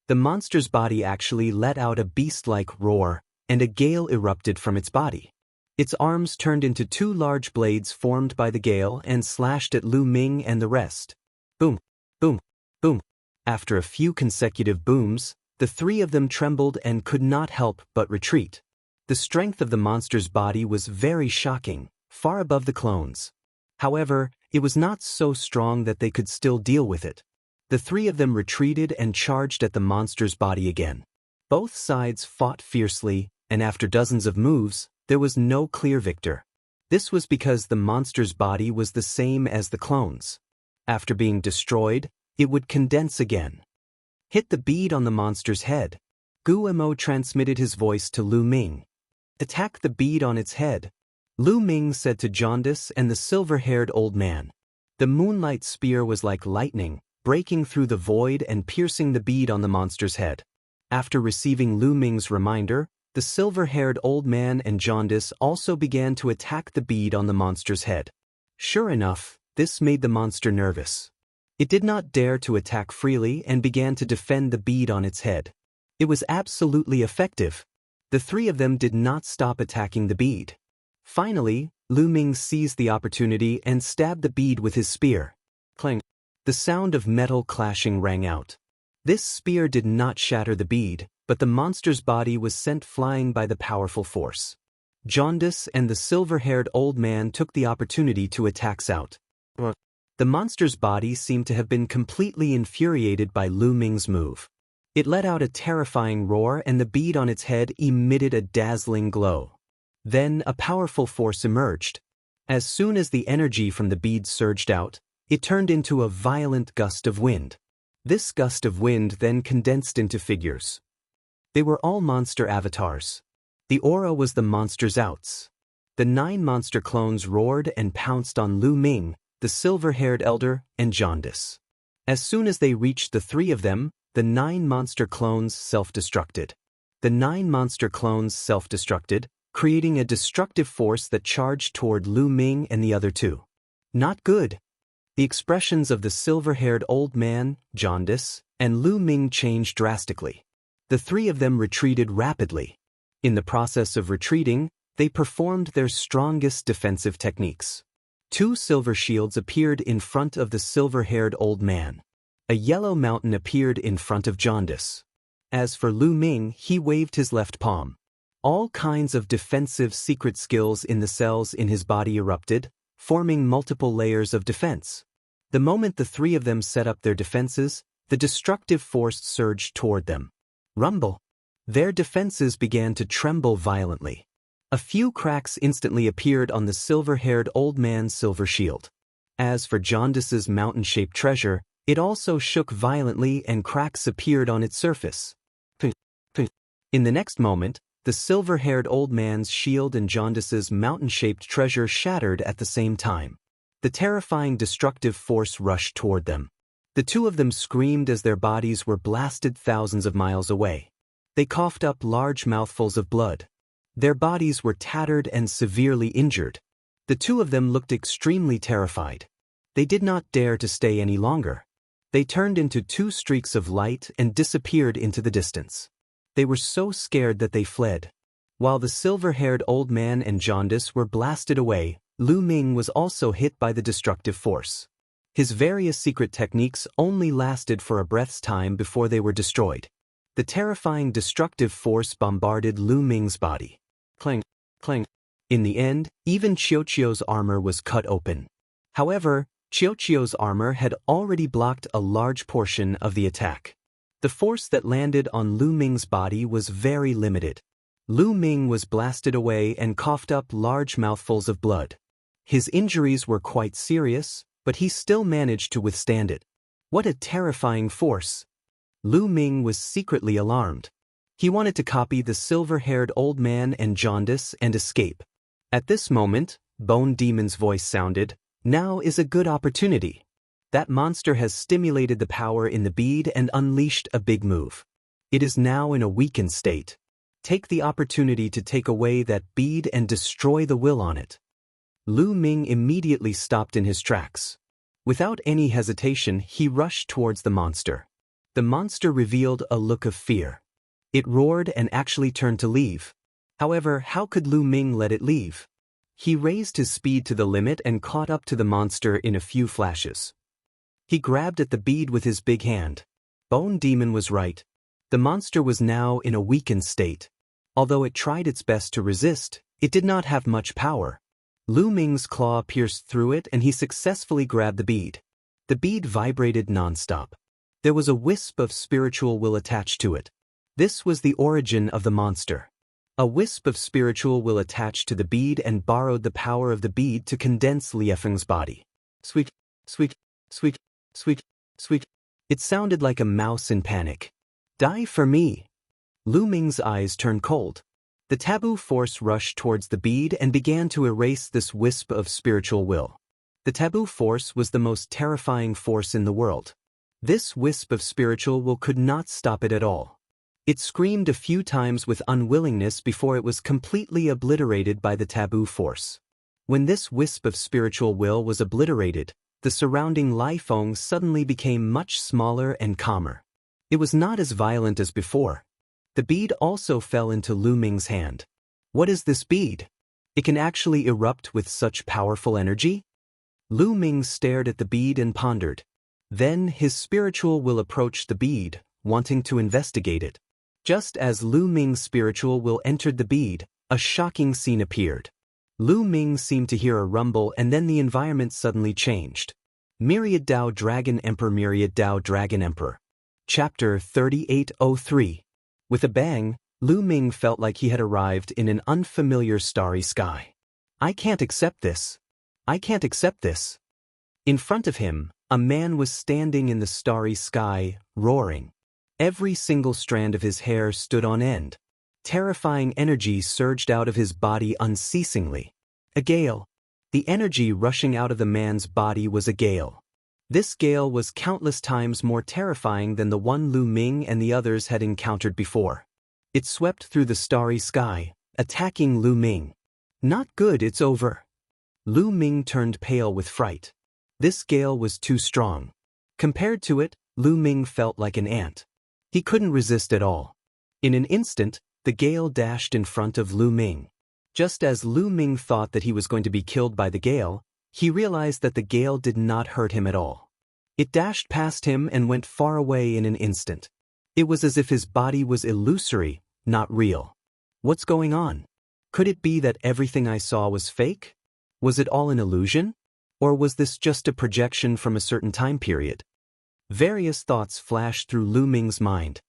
The monster's body actually let out a beast-like roar, and a gale erupted from its body. Its arms turned into 2 large blades formed by the gale and slashed at Lu Ming and the rest. Boom! Boom! Boom! After a few consecutive booms, the 3 of them trembled and could not help but retreat. The strength of the monster's body was very shocking, far above the clones. However, it was not so strong that they could still deal with it. The 3 of them retreated and charged at the monster's body again. Both sides fought fiercely, and after dozens of moves, there was no clear victor. This was because the monster's body was the same as the clones. After being destroyed, it would condense again. Hit the bead on the monster's head. Guimo transmitted his voice to Lu Ming. Attack the bead on its head. Lu Ming said to Jaundice and the silver-haired old man. The moonlight spear was like lightning, breaking through the void and piercing the bead on the monster's head. After receiving Lu Ming's reminder, the silver-haired old man and Jaundice also began to attack the bead on the monster's head. Sure enough, this made the monster nervous. It did not dare to attack freely and began to defend the bead on its head. It was absolutely effective. The three of them did not stop attacking the bead. Finally, Lu Ming seized the opportunity and stabbed the bead with his spear. Clang! The sound of metal clashing rang out. This spear did not shatter the bead, but the monster's body was sent flying by the powerful force. Jaundice and the silver-haired old man took the opportunity to attack out. The monster's body seemed to have been completely infuriated by Lu Ming's move. It let out a terrifying roar and the bead on its head emitted a dazzling glow. Then a powerful force emerged. As soon as the energy from the bead surged out, it turned into a violent gust of wind. This gust of wind then condensed into figures. They were all monster avatars. The aura was the monster's outs. The 9 monster clones roared and pounced on Lu Ming, the silver-haired elder, and Jaundice. As soon as they reached the 3 of them, the 9 monster clones self-destructed. The 9 monster clones self-destructed, creating a destructive force that charged toward Lu Ming and the other 2. Not good. The expressions of the silver-haired old man, Jaundice, and Lu Ming changed drastically. The 3 of them retreated rapidly. In the process of retreating, they performed their strongest defensive techniques. 2 silver shields appeared in front of the silver-haired old man. A yellow mountain appeared in front of Jaundice. As for Lu Ming, he waved his left palm. All kinds of defensive secret skills in the cells in his body erupted, forming multiple layers of defense. The moment the 3 of them set up their defenses, the destructive force surged toward them. Rumble! Their defenses began to tremble violently. A few cracks instantly appeared on the silver-haired old man's silver shield. As for Jaundice's mountain-shaped treasure, it also shook violently and cracks appeared on its surface. In the next moment, the silver-haired old man's shield and Jaundice's mountain-shaped treasure shattered at the same time. The terrifying destructive force rushed toward them. The 2 of them screamed as their bodies were blasted thousands of miles away. They coughed up large mouthfuls of blood. Their bodies were tattered and severely injured. The 2 of them looked extremely terrified. They did not dare to stay any longer. They turned into 2 streaks of light and disappeared into the distance. They were so scared that they fled. While the silver-haired old man and Jaundice were blasted away, Lu Ming was also hit by the destructive force. His various secret techniques only lasted for a breath's time before they were destroyed. The terrifying destructive force bombarded Lu Ming's body. Clang, clang. In the end, even Qiuqiu's armor was cut open. However, Qiuqiu's armor had already blocked a large portion of the attack. The force that landed on Lu Ming's body was very limited. Lu Ming was blasted away and coughed up large mouthfuls of blood. His injuries were quite serious, but he still managed to withstand it. What a terrifying force! Lu Ming was secretly alarmed. He wanted to copy the silver-haired old man and Jaundice and escape. At this moment, Bone Demon's voice sounded, "Now is a good opportunity. That monster has stimulated the power in the bead and unleashed a big move. It is now in a weakened state. Take the opportunity to take away that bead and destroy the will on it." Lu Ming immediately stopped in his tracks. Without any hesitation, he rushed towards the monster. The monster revealed a look of fear. It roared and actually turned to leave. However, how could Lu Ming let it leave? He raised his speed to the limit and caught up to the monster in a few flashes. He grabbed at the bead with his big hand. Bone Demon was right. The monster was now in a weakened state. Although it tried its best to resist, it did not have much power. Lu Ming's claw pierced through it and he successfully grabbed the bead. The bead vibrated non-stop. There was a wisp of spiritual will attached to it. This was the origin of the monster. A wisp of spiritual will attached to the bead and borrowed the power of the bead to condense Liefeng's body. Squeak, squeak, squeak, squeak, squeak. It sounded like a mouse in panic. Die for me. Lu Ming's eyes turned cold. The taboo force rushed towards the bead and began to erase this wisp of spiritual will. The taboo force was the most terrifying force in the world. This wisp of spiritual will could not stop it at all. It screamed a few times with unwillingness before it was completely obliterated by the taboo force. When this wisp of spiritual will was obliterated, the surrounding Lifeng suddenly became much smaller and calmer. It was not as violent as before. The bead also fell into Lu Ming's hand. What is this bead? It can actually erupt with such powerful energy? Lu Ming stared at the bead and pondered. Then his spiritual will approached the bead, wanting to investigate it. Just as Lu Ming's spiritual will entered the bead, a shocking scene appeared. Lu Ming seemed to hear a rumble, and then the environment suddenly changed. Myriad Dao Dragon Emperor, Myriad Dao Dragon Emperor. Chapter 3803. With a bang, Lu Ming felt like he had arrived in an unfamiliar starry sky. I can't accept this. I can't accept this. In front of him, a man was standing in the starry sky, roaring. Every single strand of his hair stood on end. Terrifying energy surged out of his body unceasingly. A gale. The energy rushing out of the man's body was a gale. This gale was countless times more terrifying than the one Lu Ming and the others had encountered before. It swept through the starry sky, attacking Lu Ming. Not good, it's over. Lu Ming turned pale with fright. This gale was too strong. Compared to it, Lu Ming felt like an ant. He couldn't resist at all. In an instant, the gale dashed in front of Lu Ming. Just as Lu Ming thought that he was going to be killed by the gale, he realized that the gale did not hurt him at all. It dashed past him and went far away in an instant. It was as if his body was illusory, not real. What's going on? Could it be that everything I saw was fake? Was it all an illusion? Or was this just a projection from a certain time period? Various thoughts flashed through Lu Ming's mind.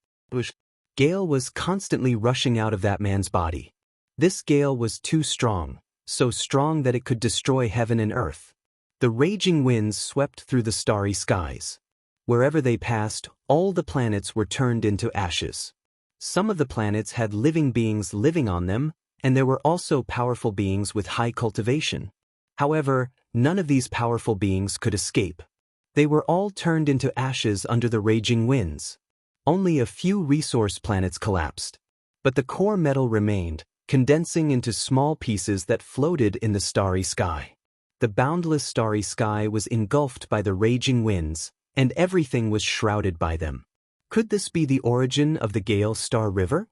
Gale was constantly rushing out of that man's body. This gale was too strong, so strong that it could destroy heaven and earth. The raging winds swept through the starry skies. Wherever they passed, all the planets were turned into ashes. Some of the planets had living beings living on them, and there were also powerful beings with high cultivation. However, none of these powerful beings could escape. They were all turned into ashes under the raging winds. Only a few resource planets collapsed. But the core metal remained, condensing into small pieces that floated in the starry sky. The boundless starry sky was engulfed by the raging winds, and everything was shrouded by them. Could this be the origin of the Gale Star River?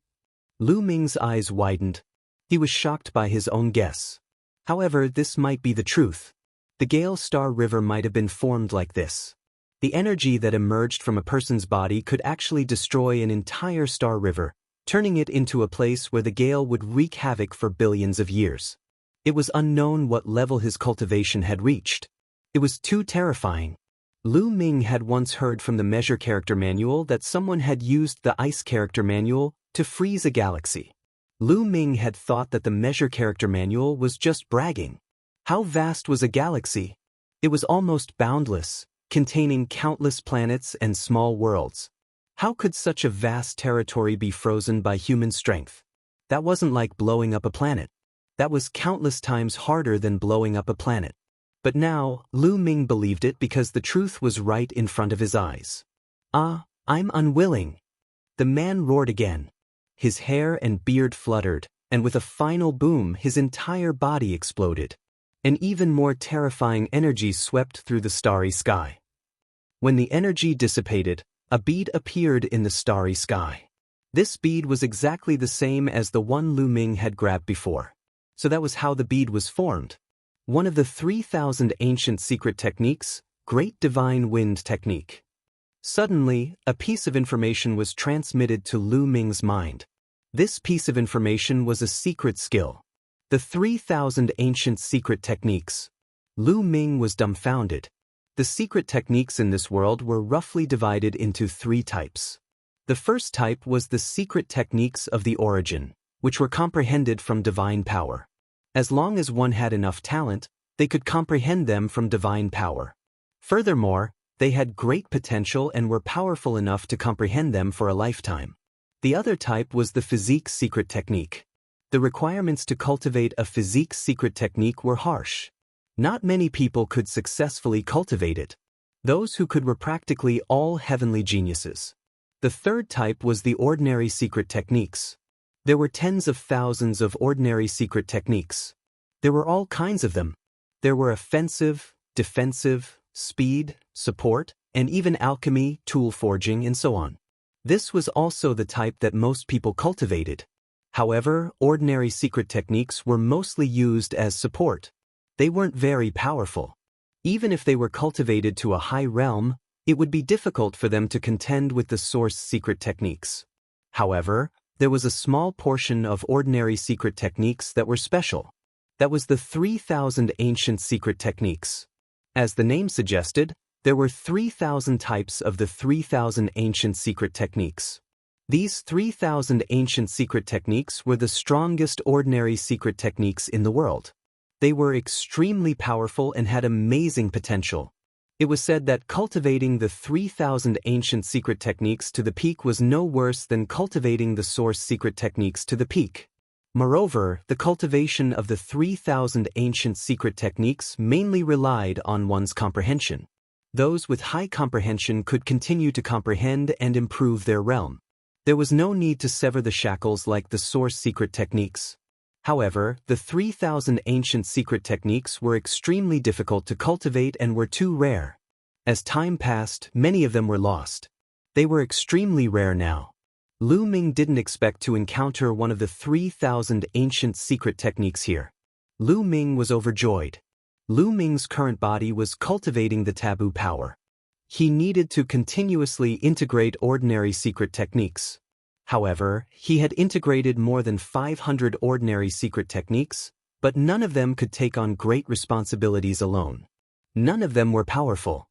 Lu Ming's eyes widened. He was shocked by his own guess. However, this might be the truth. The Gale Star River might have been formed like this. The energy that emerged from a person's body could actually destroy an entire star river, turning it into a place where the gale would wreak havoc for billions of years. It was unknown what level his cultivation had reached. It was too terrifying. Lu Ming had once heard from the Measure Character Manual that someone had used the Ice Character Manual to freeze a galaxy. Lu Ming had thought that the Measure Character Manual was just bragging. How vast was a galaxy? It was almost boundless, containing countless planets and small worlds. How could such a vast territory be frozen by human strength? That wasn't like blowing up a planet. That was countless times harder than blowing up a planet. But now, Lu Ming believed it because the truth was right in front of his eyes. Ah, I'm unwilling. The man roared again. His hair and beard fluttered, and with a final boom his entire body exploded. An even more terrifying energy swept through the starry sky. When the energy dissipated, a bead appeared in the starry sky. This bead was exactly the same as the one Lu Ming had grabbed before. So that was how the bead was formed. One of the 3,000 ancient secret techniques, Great Divine Wind Technique. Suddenly, a piece of information was transmitted to Lu Ming's mind. This piece of information was a secret skill. The 3,000 ancient secret techniques. Lu Ming was dumbfounded. The secret techniques in this world were roughly divided into 3 types. The first type was the secret techniques of the origin, which were comprehended from divine power. As long as one had enough talent, they could comprehend them from divine power. Furthermore, they had great potential and were powerful enough to comprehend them for a lifetime. The other type was the physique secret technique. The requirements to cultivate a physique secret technique were harsh. Not many people could successfully cultivate it. Those who could were practically all heavenly geniuses. The third type was the ordinary secret techniques. There were tens of thousands of ordinary secret techniques. There were all kinds of them. There were offensive, defensive, speed, support, and even alchemy, tool forging, and so on. This was also the type that most people cultivated. However, ordinary secret techniques were mostly used as support. They weren't very powerful. Even if they were cultivated to a high realm, it would be difficult for them to contend with the source secret techniques. However, there was a small portion of ordinary secret techniques that were special. That was the 3,000 ancient secret techniques. As the name suggested, there were 3,000 types of the 3,000 ancient secret techniques. These 3,000 ancient secret techniques were the strongest ordinary secret techniques in the world. They were extremely powerful and had amazing potential. It was said that cultivating the 3,000 ancient secret techniques to the peak was no worse than cultivating the source secret techniques to the peak. Moreover, the cultivation of the 3,000 ancient secret techniques mainly relied on one's comprehension. Those with high comprehension could continue to comprehend and improve their realm. There was no need to sever the shackles like the source secret techniques. However, the 3,000 ancient secret techniques were extremely difficult to cultivate and were too rare. As time passed, many of them were lost. They were extremely rare now. Lu Ming didn't expect to encounter one of the 3,000 ancient secret techniques here. Lu Ming was overjoyed. Lu Ming's current body was cultivating the taboo power. He needed to continuously integrate ordinary secret techniques. However, he had integrated more than 500 ordinary secret techniques, but none of them could take on great responsibilities alone. None of them were powerful.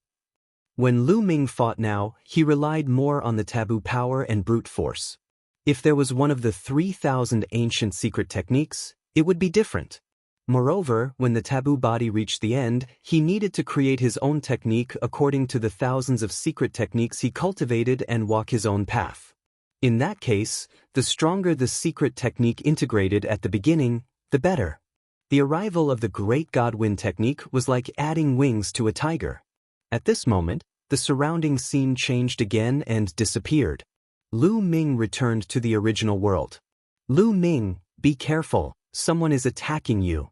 When Lu Ming fought now, he relied more on the taboo power and brute force. If there was one of the 3,000 ancient secret techniques, it would be different. Moreover, when the taboo body reached the end, he needed to create his own technique according to the thousands of secret techniques he cultivated and walk his own path. In that case, the stronger the secret technique integrated at the beginning, the better. The arrival of the Great Godwin technique was like adding wings to a tiger. At this moment, the surrounding scene changed again and disappeared. Lu Ming returned to the original world. Lu Ming, be careful, someone is attacking you.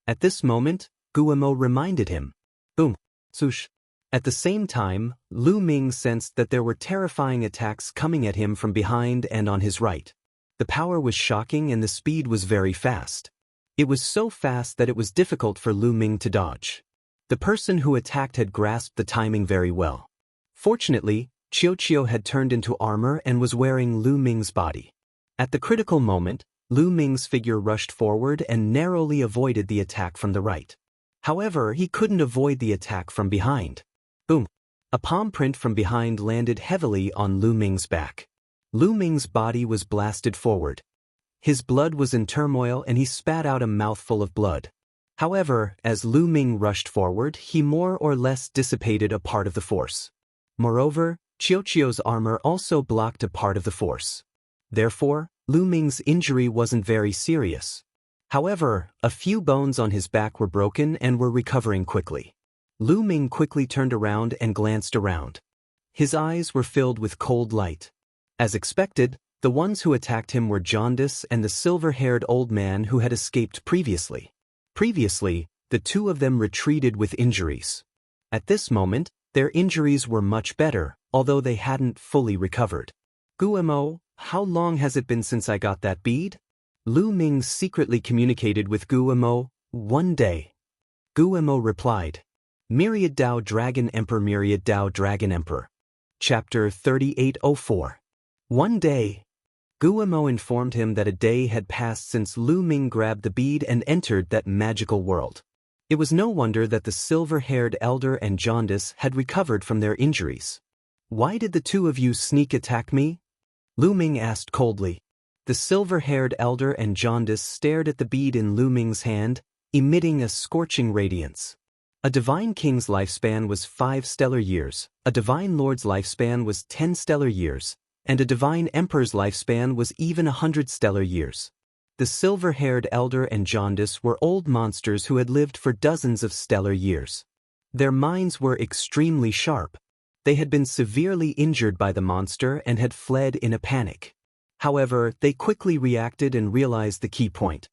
At this moment, Guillemot reminded him. Boom, swoosh. At the same time, Lu Ming sensed that there were terrifying attacks coming at him from behind and on his right. The power was shocking and the speed was very fast. It was so fast that it was difficult for Lu Ming to dodge. The person who attacked had grasped the timing very well. Fortunately, Qiu had turned into armor and was wearing Lu Ming's body. At the critical moment, Lu Ming's figure rushed forward and narrowly avoided the attack from the right. However, he couldn't avoid the attack from behind. Boom! A palm print from behind landed heavily on Lu Ming's back. Lu Ming's body was blasted forward. His blood was in turmoil and he spat out a mouthful of blood. However, as Lu Ming rushed forward, he more or less dissipated a part of the force. Moreover, Qiu's armor also blocked a part of the force. Therefore, Lu Ming's injury wasn't very serious. However, a few bones on his back were broken and were recovering quickly. Lu Ming quickly turned around and glanced around. His eyes were filled with cold light. As expected, the ones who attacked him were Jaundice and the silver-haired old man who had escaped previously. Previously, the two of them retreated with injuries. At this moment, their injuries were much better, although they hadn't fully recovered. Guillemot, how long has it been since I got that bead? Lu Ming secretly communicated with Guillemot. 1 day. Guillemot replied. Myriad Dao Dragon Emperor. Myriad Dao Dragon Emperor. Chapter 3804. 1 day. Guillemot informed him that a day had passed since Lu Ming grabbed the bead and entered that magical world. It was no wonder that the silver-haired elder and Jaundice had recovered from their injuries. Why did the two of you sneak attack me? Lu Ming asked coldly. The silver-haired elder and Jaundice stared at the bead in Lu Ming's hand, emitting a scorching radiance. A divine king's lifespan was 5 stellar years, a divine lord's lifespan was 10 stellar years, and a divine emperor's lifespan was even 100 stellar years. The silver-haired elder and Jaundice were old monsters who had lived for dozens of stellar years. Their minds were extremely sharp. They had been severely injured by the monster and had fled in a panic. However, they quickly reacted and realized the key point.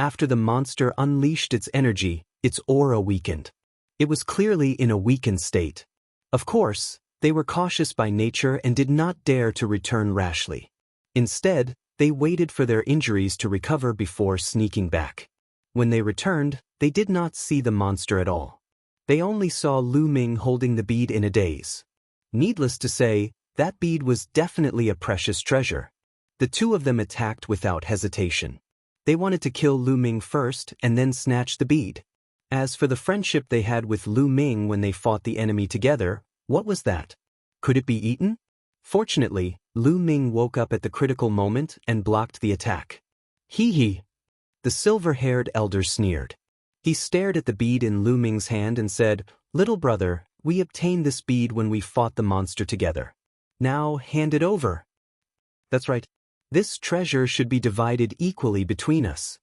After the monster unleashed its energy, its aura weakened. It was clearly in a weakened state. Of course, they were cautious by nature and did not dare to return rashly. Instead, they waited for their injuries to recover before sneaking back. When they returned, they did not see the monster at all. They only saw Lu Ming holding the bead in a daze. Needless to say, that bead was definitely a precious treasure. The two of them attacked without hesitation. They wanted to kill Lu Ming first and then snatch the bead. As for the friendship they had with Lu Ming when they fought the enemy together, what was that? Could it be eaten? Fortunately, Lu Ming woke up at the critical moment and blocked the attack. Hee. The silver-haired elder sneered. He stared at the bead in Lu Ming's hand and said, "Little brother, we obtained this bead when we fought the monster together. Now hand it over." "That's right. This treasure should be divided equally between us,"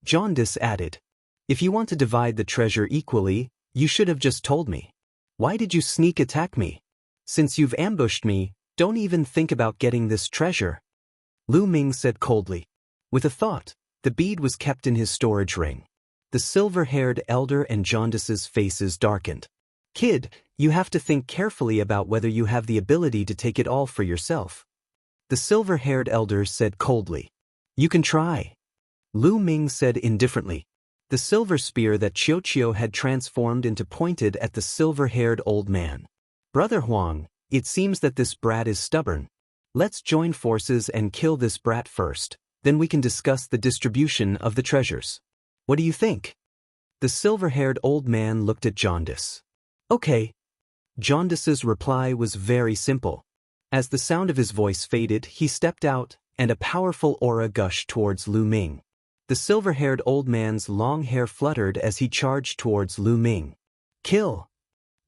Jaundice added. "If you want to divide the treasure equally, you should have just told me. Why did you sneak attack me? Since you've ambushed me, don't even think about getting this treasure," Lu Ming said coldly. With a thought, the bead was kept in his storage ring. The silver-haired elder and Jaundice's faces darkened. "Kid, you have to think carefully about whether you have the ability to take it all for yourself," the silver-haired elder said coldly. "You can try," Lu Ming said indifferently. The silver spear that Xiao had transformed into pointed at the silver-haired old man. "Brother Huang, it seems that this brat is stubborn. Let's join forces and kill this brat first, then we can discuss the distribution of the treasures. What do you think?" The silver-haired old man looked at Jaundice. "Okay." Jaundice's reply was very simple. As the sound of his voice faded, he stepped out, and a powerful aura gushed towards Lu Ming. The silver-haired old man's long hair fluttered as he charged towards Lu Ming. "Kill!"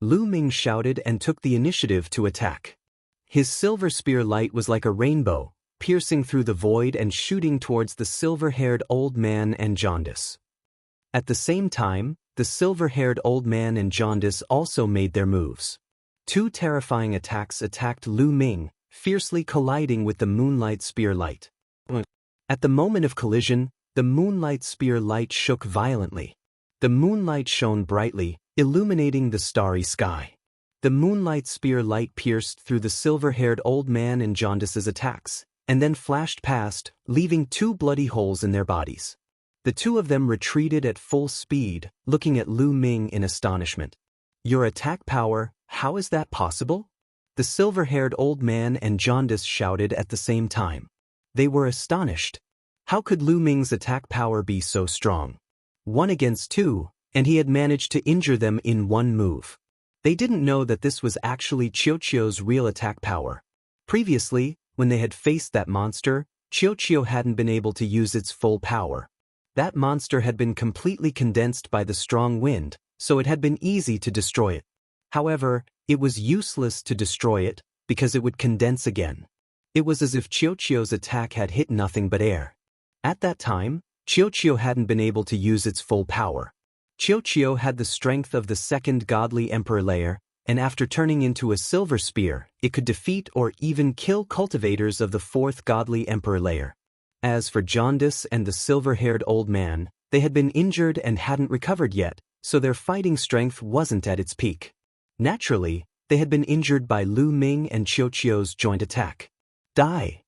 Lu Ming shouted and took the initiative to attack. His silver spear light was like a rainbow, piercing through the void and shooting towards the silver-haired old man and Jaundice. At the same time, the silver-haired old man and Jaundice also made their moves. Two terrifying attacks attacked Lu Ming, fiercely colliding with the moonlight spear light. At the moment of collision, the moonlight spear light shook violently. The moonlight shone brightly, illuminating the starry sky. The moonlight spear light pierced through the silver-haired old man and Jaundice's attacks, and then flashed past, leaving two bloody holes in their bodies. The two of them retreated at full speed, looking at Lu Ming in astonishment. "Your attack power, how is that possible?" The silver-haired old man and Jaundice shouted at the same time. They were astonished. How could Lu Ming's attack power be so strong? 1 against 2, and he had managed to injure them in one move. They didn't know that this was actually Xiao's real attack power. Previously, when they had faced that monster, Xiao hadn't been able to use its full power. That monster had been completely condensed by the strong wind, so it had been easy to destroy it. However, it was useless to destroy it, because it would condense again. It was as if Xiao's attack had hit nothing but air. At that time, Xiao hadn't been able to use its full power. Xiao had the strength of the second godly emperor layer, and after turning into a silver spear, it could defeat or even kill cultivators of the fourth godly emperor layer. As for Jaundice and the silver-haired old man, they had been injured and hadn't recovered yet, so their fighting strength wasn't at its peak. Naturally, they had been injured by Lu Ming and Xiao's joint attack. "Die!"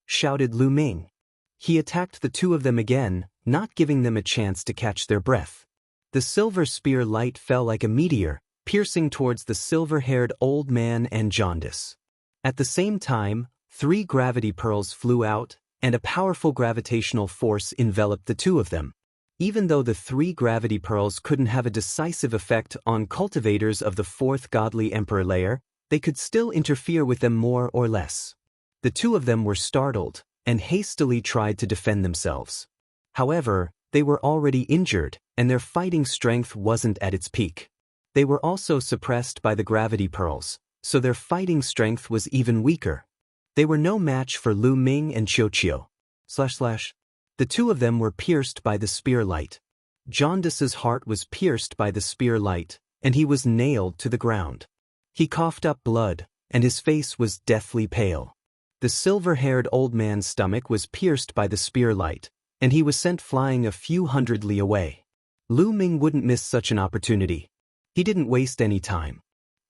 shouted Lu Ming. He attacked the two of them again, not giving them a chance to catch their breath. The silver spear light fell like a meteor, piercing towards the silver-haired old man and Jaundice. At the same time, 3 gravity pearls flew out, and a powerful gravitational force enveloped the two of them. Even though the 3 gravity pearls couldn't have a decisive effect on cultivators of the fourth godly emperor layer, they could still interfere with them more or less. The two of them were startled, and hastily tried to defend themselves. However, they were already injured, and their fighting strength wasn't at its peak. They were also suppressed by the gravity pearls, so their fighting strength was even weaker. They were no match for Lu Ming and Xiao. The two of them were pierced by the spear light. Jaundice's heart was pierced by the spear light, and he was nailed to the ground. He coughed up blood, and his face was deathly pale. The silver-haired old man's stomach was pierced by the spear light, and he was sent flying a few hundred li away. Lu Ming wouldn't miss such an opportunity. He didn't waste any time.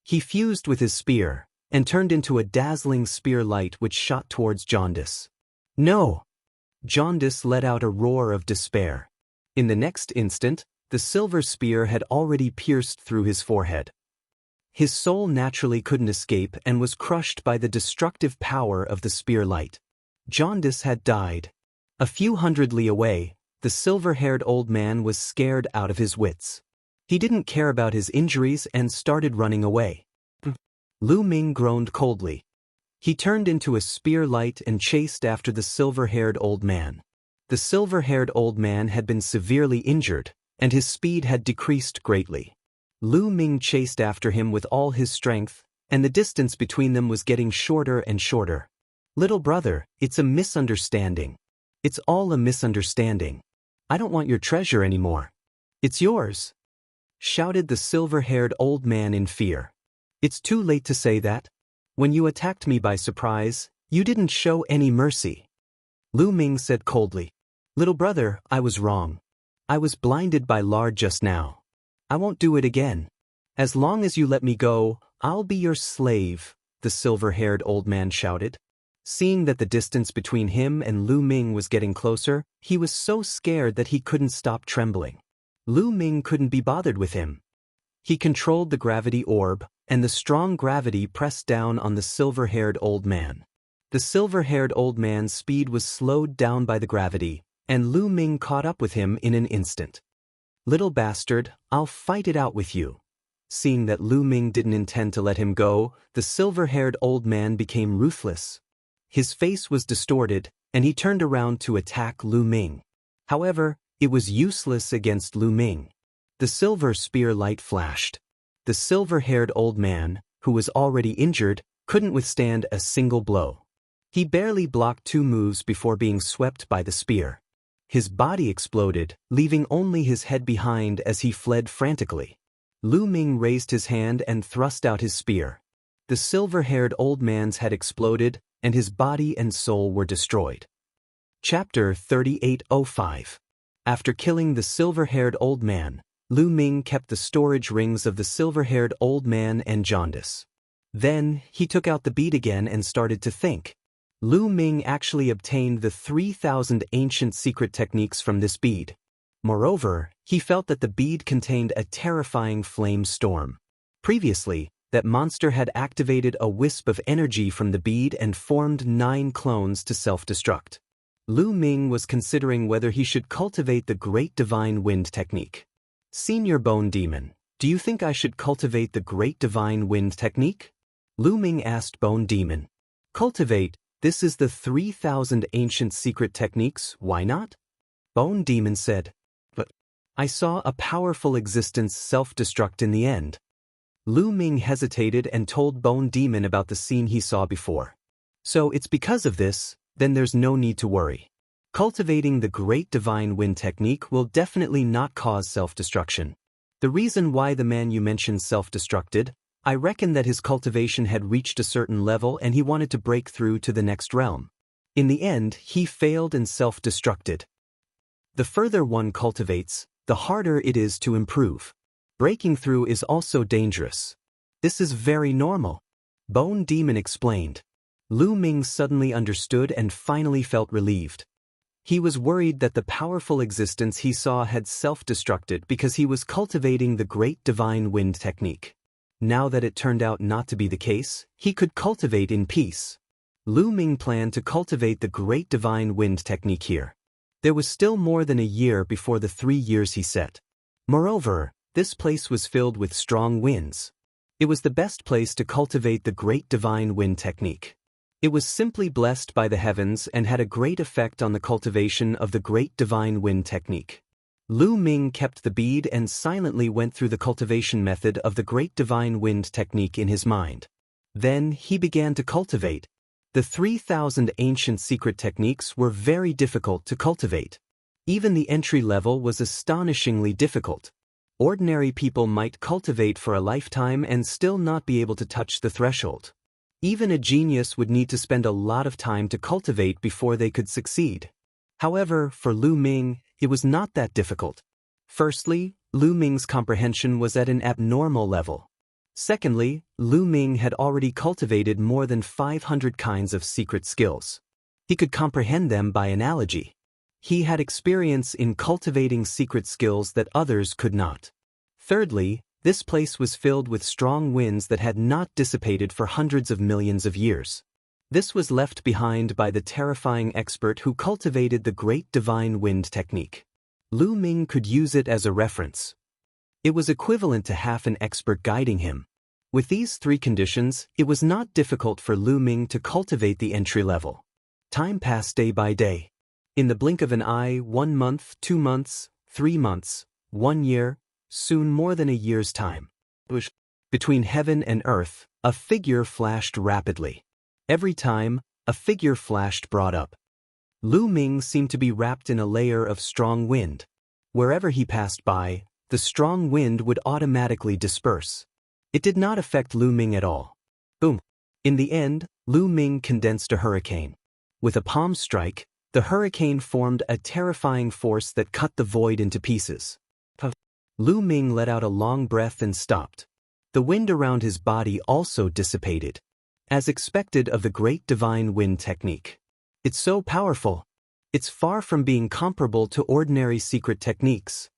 He fused with his spear, and turned into a dazzling spear light which shot towards Jaundice. No! Jaundice let out a roar of despair. In the next instant, the silver spear had already pierced through his forehead. His soul naturally couldn't escape and was crushed by the destructive power of the spear light. Jaundice had died. A few hundred li away, the silver-haired old man was scared out of his wits. He didn't care about his injuries and started running away. Lu Ming groaned coldly. He turned into a spear light and chased after the silver-haired old man. The silver-haired old man had been severely injured, and his speed had decreased greatly. Lu Ming chased after him with all his strength, and the distance between them was getting shorter and shorter. Little brother, it's a misunderstanding. It's all a misunderstanding. I don't want your treasure anymore. It's yours, shouted the silver-haired old man in fear. It's too late to say that. When you attacked me by surprise, you didn't show any mercy. Lu Ming said coldly. Little brother, I was wrong. I was blinded by lard just now. I won't do it again. As long as you let me go, I'll be your slave, the silver-haired old man shouted. Seeing that the distance between him and Lu Ming was getting closer, he was so scared that he couldn't stop trembling. Lu Ming couldn't be bothered with him. He controlled the gravity orb, and the strong gravity pressed down on the silver-haired old man. The silver-haired old man's speed was slowed down by the gravity, and Lu Ming caught up with him in an instant. Little bastard, I'll fight it out with you. Seeing that Lu Ming didn't intend to let him go, the silver-haired old man became ruthless. His face was distorted, and he turned around to attack Lu Ming. However, it was useless against Lu Ming. The silver spear light flashed. The silver-haired old man, who was already injured, couldn't withstand a single blow. He barely blocked 2 moves before being swept by the spear. His body exploded, leaving only his head behind as he fled frantically. Lu Ming raised his hand and thrust out his spear. The silver-haired old man's head exploded, and his body and soul were destroyed. Chapter 3805. After killing the silver-haired old man, Lu Ming kept the storage rings of the silver-haired old man and Jaundice. Then, he took out the bead again and started to think. Lu Ming actually obtained the 3,000 ancient secret techniques from this bead. Moreover, he felt that the bead contained a terrifying flame storm. Previously, that monster had activated a wisp of energy from the bead and formed 9 clones to self-destruct. Lu Ming was considering whether he should cultivate the Great Divine Wind technique. Senior Bone Demon, do you think I should cultivate the Great Divine Wind technique? Lu Ming asked Bone Demon. Cultivate, this is the 3,000 ancient secret techniques, why not? Bone Demon said. But I saw a powerful existence self-destruct in the end. Lu Ming hesitated and told Bone Demon about the scene he saw before. So it's because of this, then there's no need to worry. Cultivating the Great Divine Wind technique will definitely not cause self-destruction. The reason why the man you mentioned self-destructed, I reckon that his cultivation had reached a certain level and he wanted to break through to the next realm. In the end, he failed and self-destructed. The further one cultivates, the harder it is to improve. Breaking through is also dangerous. This is very normal. Bone Demon explained. Lu Ming suddenly understood and finally felt relieved. He was worried that the powerful existence he saw had self-destructed because he was cultivating the Great Divine Wind technique. Now that it turned out not to be the case, he could cultivate in peace. Lu Ming planned to cultivate the Great Divine Wind technique here. There was still more than a year before the 3 years he set. Moreover, this place was filled with strong winds. It was the best place to cultivate the Great Divine Wind technique. It was simply blessed by the heavens and had a great effect on the cultivation of the Great Divine Wind technique. Lu Ming kept the bead and silently went through the cultivation method of the Great Divine Wind technique in his mind. Then he began to cultivate. The 3,000 ancient secret techniques were very difficult to cultivate. Even the entry level was astonishingly difficult. Ordinary people might cultivate for a lifetime and still not be able to touch the threshold. Even a genius would need to spend a lot of time to cultivate before they could succeed. However, for Lu Ming, it was not that difficult. Firstly, Lu Ming's comprehension was at an abnormal level. Secondly, Lu Ming had already cultivated more than 500 kinds of secret skills. He could comprehend them by analogy. He had experience in cultivating secret skills that others could not. Thirdly, this place was filled with strong winds that had not dissipated for hundreds of millions of years. This was left behind by the terrifying expert who cultivated the Great Divine Wind technique. Lu Ming could use it as a reference. It was equivalent to half an expert guiding him. With these three conditions, it was not difficult for Lu Ming to cultivate the entry level. Time passed day by day. In the blink of an eye, 1 month, 2 months, 3 months, 1 year, soon more than a year's time. Between heaven and earth, a figure flashed rapidly. Every time, a figure flashed brought up. Lu Ming seemed to be wrapped in a layer of strong wind. Wherever he passed by, the strong wind would automatically disperse. It did not affect Lu Ming at all. Boom! In the end, Lu Ming condensed a hurricane. With a palm strike, the hurricane formed a terrifying force that cut the void into pieces. Lu Ming let out a long breath and stopped. The wind around his body also dissipated. As expected of the Great Divine Wind technique. It's so powerful. It's far from being comparable to ordinary secret techniques.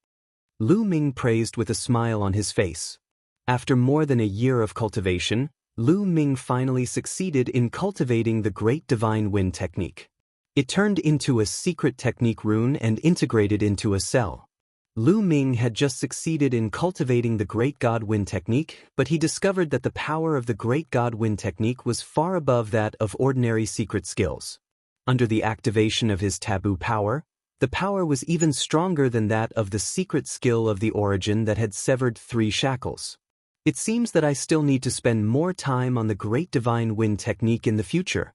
Lu Ming praised with a smile on his face. After more than a year of cultivation, Lu Ming finally succeeded in cultivating the Great Divine Wind technique. It turned into a secret technique rune and integrated into a cell. Lu Ming had just succeeded in cultivating the Great God Wind technique, but he discovered that the power of the Great God Wind technique was far above that of ordinary secret skills. Under the activation of his taboo power, the power was even stronger than that of the secret skill of the origin that had severed 3 shackles. It seems that I still need to spend more time on the Great Divine Wind technique in the future.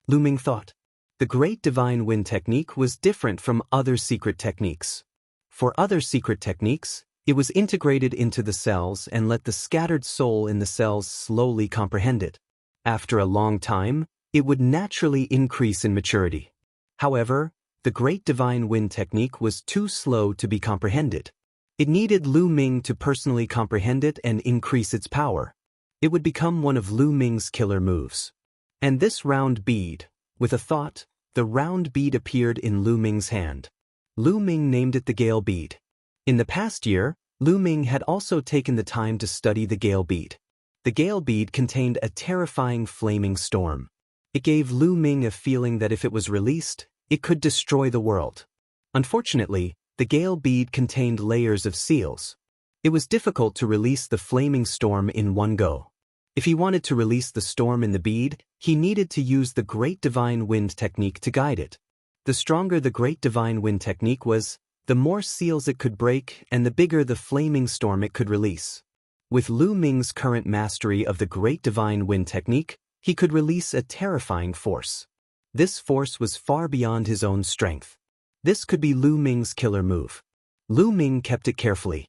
Lu Ming thought. The Great Divine Wind technique was different from other secret techniques. For other secret techniques, it was integrated into the cells and let the scattered soul in the cells slowly comprehend it. After a long time, it would naturally increase in maturity. However, the Great Divine Wind technique was too slow to be comprehended. It needed Lu Ming to personally comprehend it and increase its power. It would become one of Lu Ming's killer moves. And this round bead, with a thought, the round bead appeared in Lu Ming's hand. Lu Ming named it the Gale Bead. In the past year, Lu Ming had also taken the time to study the Gale Bead. The Gale Bead contained a terrifying flaming storm. It gave Lu Ming a feeling that if it was released, it could destroy the world. Unfortunately, the Gale Bead contained layers of seals. It was difficult to release the flaming storm in one go. If he wanted to release the storm in the bead, he needed to use the Great Divine Wind technique to guide it. The stronger the Great Divine Wind technique was, the more seals it could break and the bigger the flaming storm it could release. With Lu Ming's current mastery of the Great Divine Wind technique, he could release a terrifying force. This force was far beyond his own strength. This could be Lu Ming's killer move. Lu Ming kept it carefully.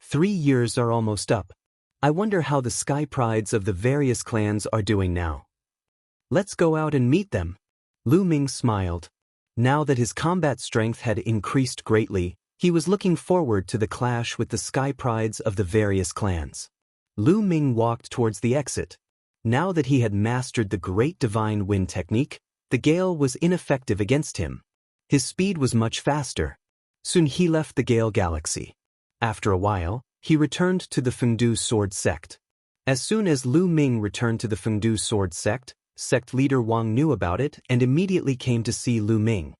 3 years are almost up. I wonder how the sky prides of the various clans are doing now. Let's go out and meet them. Lu Ming smiled. Now that his combat strength had increased greatly, he was looking forward to the clash with the sky prides of the various clans. Lu Ming walked towards the exit. Now that he had mastered the Great Divine Wind technique, the gale was ineffective against him. His speed was much faster. Soon he left the Gale Galaxy. After a while, he returned to the Fengdu Sword Sect. As soon as Lu Ming returned to the Fengdu Sword Sect, Sect leader Wang knew about it and immediately came to see Lu Ming.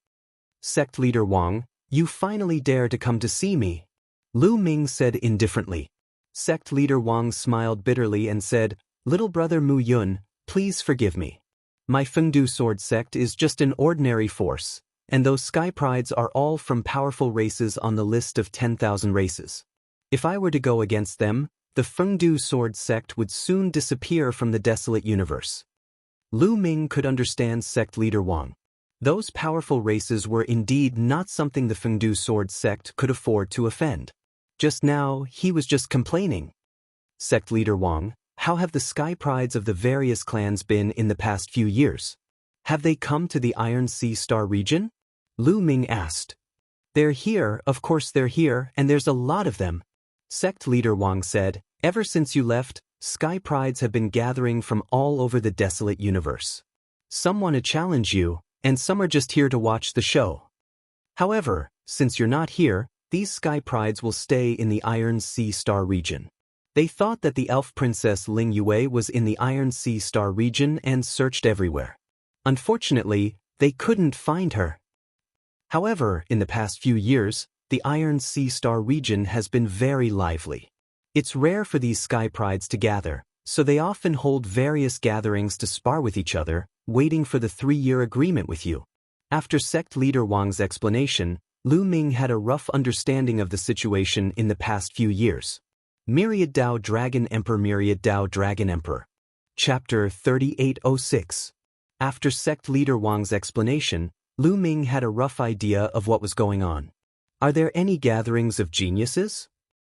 Sect leader Wang, you finally dare to come to see me, Lu Ming said indifferently. Sect leader Wang smiled bitterly and said, Little brother Mu Yun, please forgive me. My Fengdu Sword Sect is just an ordinary force, and those sky prides are all from powerful races on the list of 10,000 races. If I were to go against them, the Fengdu Sword Sect would soon disappear from the desolate universe. Lu Ming could understand sect leader Wang. Those powerful races were indeed not something the Fengdu Sword Sect could afford to offend. Just now, he was just complaining. Sect leader Wang, how have the sky prides of the various clans been in the past few years? Have they come to the Iron Sea Star region? Lu Ming asked. They're here, of course they're here, and there's a lot of them. Sect leader Wang said, ever since you left, sky prides have been gathering from all over the desolate universe. Some want to challenge you, and some are just here to watch the show. However, since you're not here, these sky prides will stay in the Iron Sea Star region. They thought that the elf princess Ling Yue was in the Iron Sea Star region and searched everywhere. Unfortunately, they couldn't find her. However, in the past few years, the Iron Sea Star region has been very lively. It's rare for these sky prides to gather, so they often hold various gatherings to spar with each other, waiting for the 3-year agreement with you. After sect leader Wang's explanation, Lu Ming had a rough understanding of the situation in the past few years. Myriad Dao Dragon Emperor Myriad Dao Dragon Emperor. Chapter 3806. After sect leader Wang's explanation, Lu Ming had a rough idea of what was going on. Are there any gatherings of geniuses?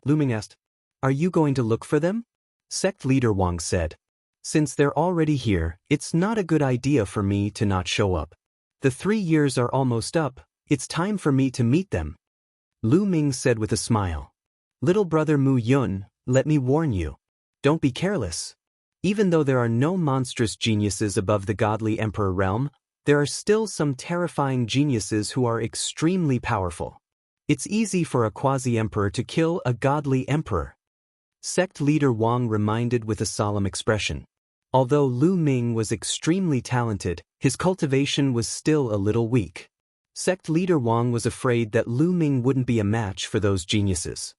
Lu Ming asked. Are you going to look for them? Sect leader Wang said. Since they're already here, it's not a good idea for me to not show up. The 3 years are almost up, it's time for me to meet them. Lu Ming said with a smile. Little brother Mu Yun, let me warn you. Don't be careless. Even though there are no monstrous geniuses above the godly emperor realm, there are still some terrifying geniuses who are extremely powerful. It's easy for a quasi-emperor to kill a godly emperor. Sect leader Wang reminded with a solemn expression. Although Lu Ming was extremely talented, his cultivation was still a little weak. Sect leader Wang was afraid that Lu Ming wouldn't be a match for those geniuses.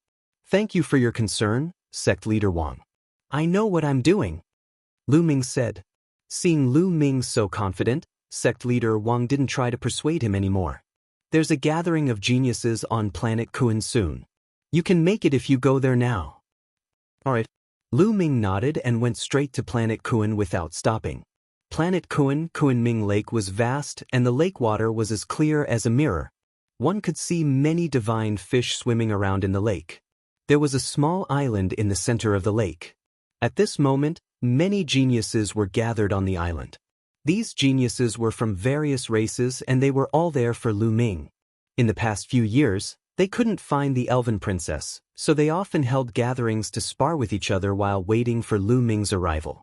Thank you for your concern, sect leader Wang. I know what I'm doing, Lu Ming said. Seeing Lu Ming so confident, sect leader Wang didn't try to persuade him anymore. There's a gathering of geniuses on planet Kuan soon. You can make it if you go there now. Alright. Lu Ming nodded and went straight to planet Kuan without stopping. Planet Kuan Ming Lake was vast and the lake water was as clear as a mirror. One could see many divine fish swimming around in the lake. There was a small island in the center of the lake. At this moment, many geniuses were gathered on the island. These geniuses were from various races and they were all there for Lu Ming. In the past few years, they couldn't find the elven princess, so they often held gatherings to spar with each other while waiting for Lu Ming's arrival.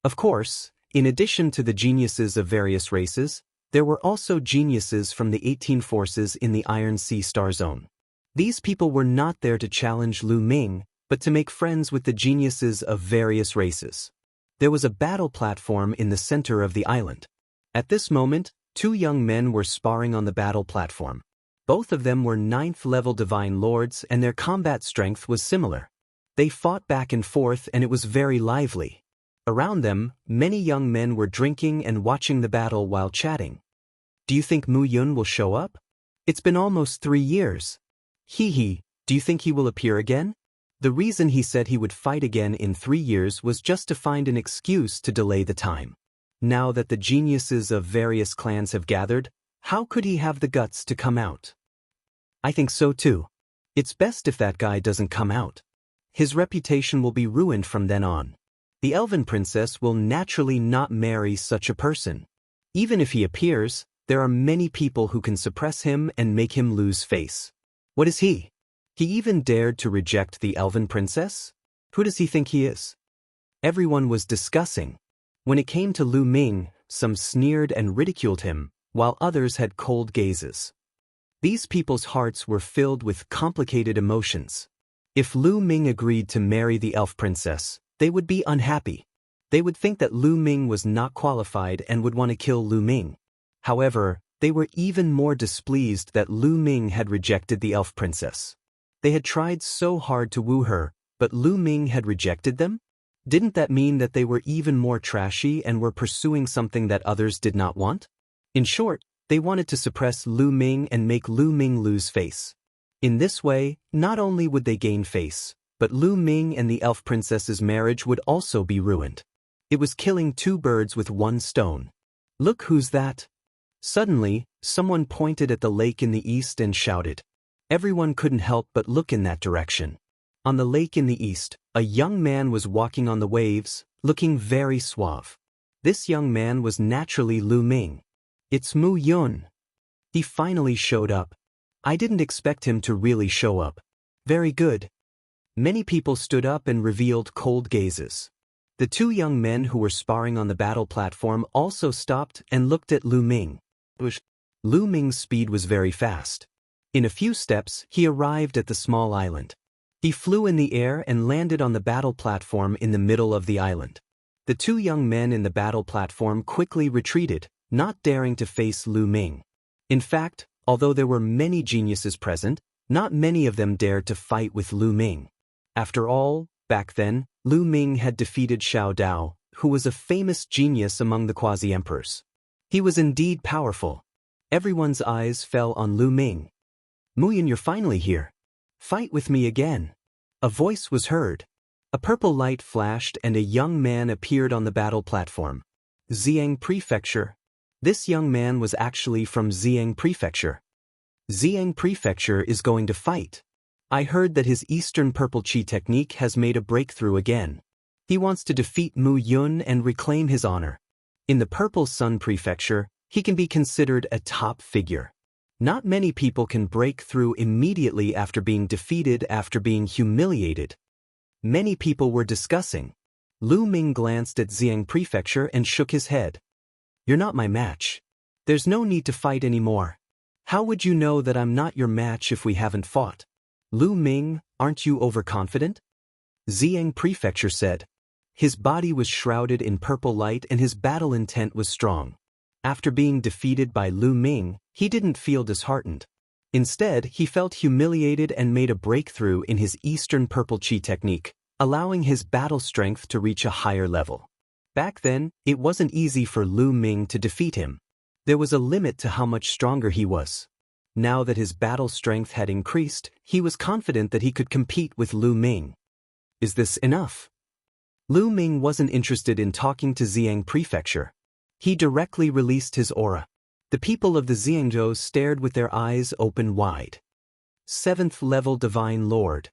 Of course, in addition to the geniuses of various races, there were also geniuses from the 18 forces in the Iron Sea Star Zone. These people were not there to challenge Lu Ming, but to make friends with the geniuses of various races. There was a battle platform in the center of the island. At this moment, 2 young men were sparring on the battle platform. Both of them were 9th-level divine lords and their combat strength was similar. They fought back and forth and it was very lively. Around them, many young men were drinking and watching the battle while chatting. Do you think Mu Yun will show up? It's been almost 3 years. Hee, do you think he will appear again? The reason he said he would fight again in 3 years was just to find an excuse to delay the time. Now that the geniuses of various clans have gathered, how could he have the guts to come out? I think so too. It's best if that guy doesn't come out. His reputation will be ruined from then on. The elven princess will naturally not marry such a person. Even if he appears, there are many people who can suppress him and make him lose face. What is he? He even dared to reject the elven princess? Who does he think he is? Everyone was discussing. When it came to Lu Ming, some sneered and ridiculed him, while others had cold gazes. These people's hearts were filled with complicated emotions. If Lu Ming agreed to marry the elf princess, they would be unhappy. They would think that Lu Ming was not qualified and would want to kill Lu Ming. However, they were even more displeased that Lu Ming had rejected the elf princess. They had tried so hard to woo her, but Lu Ming had rejected them? Didn't that mean that they were even more trashy and were pursuing something that others did not want? In short, they wanted to suppress Lu Ming and make Lu Ming lose face. In this way, not only would they gain face, but Lu Ming and the elf princess's marriage would also be ruined. It was killing 2 birds with 1 stone. Look who's that? Suddenly, someone pointed at the lake in the east and shouted. Everyone couldn't help but look in that direction. On the lake in the east, a young man was walking on the waves, looking very suave. This young man was naturally Lu Ming. It's Mu Yun. He finally showed up. I didn't expect him to really show up. Very good. Many people stood up and revealed cold gazes. The two young men who were sparring on the battle platform also stopped and looked at Lu Ming. Lu Ming's speed was very fast. In a few steps, he arrived at the small island. He flew in the air and landed on the battle platform in the middle of the island. The two young men in the battle platform quickly retreated, not daring to face Lu Ming. In fact, although there were many geniuses present, not many of them dared to fight with Lu Ming. After all, back then, Lu Ming had defeated Xiao Dao, who was a famous genius among the quasi-emperors. He was indeed powerful. Everyone's eyes fell on Lu Ming. Muyan, you're finally here. Fight with me again. A voice was heard. A purple light flashed and a young man appeared on the battle platform. Xiang Prefecture. This young man was actually from Xiang Prefecture. Xiang Prefecture is going to fight. I heard that his Eastern Purple Chi technique has made a breakthrough again. He wants to defeat Mu Yun and reclaim his honor. In the Purple Sun Prefecture, he can be considered a top figure. Not many people can break through immediately after being defeated, after being humiliated. Many people were discussing. Lu Ming glanced at Xiang Prefecture and shook his head. You're not my match. There's no need to fight anymore. How would you know that I'm not your match if we haven't fought? Lu Ming, aren't you overconfident? Xiang Prefecture said. His body was shrouded in purple light and his battle intent was strong. After being defeated by Lu Ming, he didn't feel disheartened. Instead, he felt humiliated and made a breakthrough in his Eastern Purple Chi technique, allowing his battle strength to reach a higher level. Back then, it wasn't easy for Lu Ming to defeat him. There was a limit to how much stronger he was. Now that his battle strength had increased, he was confident that he could compete with Lu Ming. Is this enough? Lu Ming wasn't interested in talking to Xiang Prefecture. He directly released his aura. The people of the Xiangzhou stared with their eyes open wide. 7th level Divine Lord.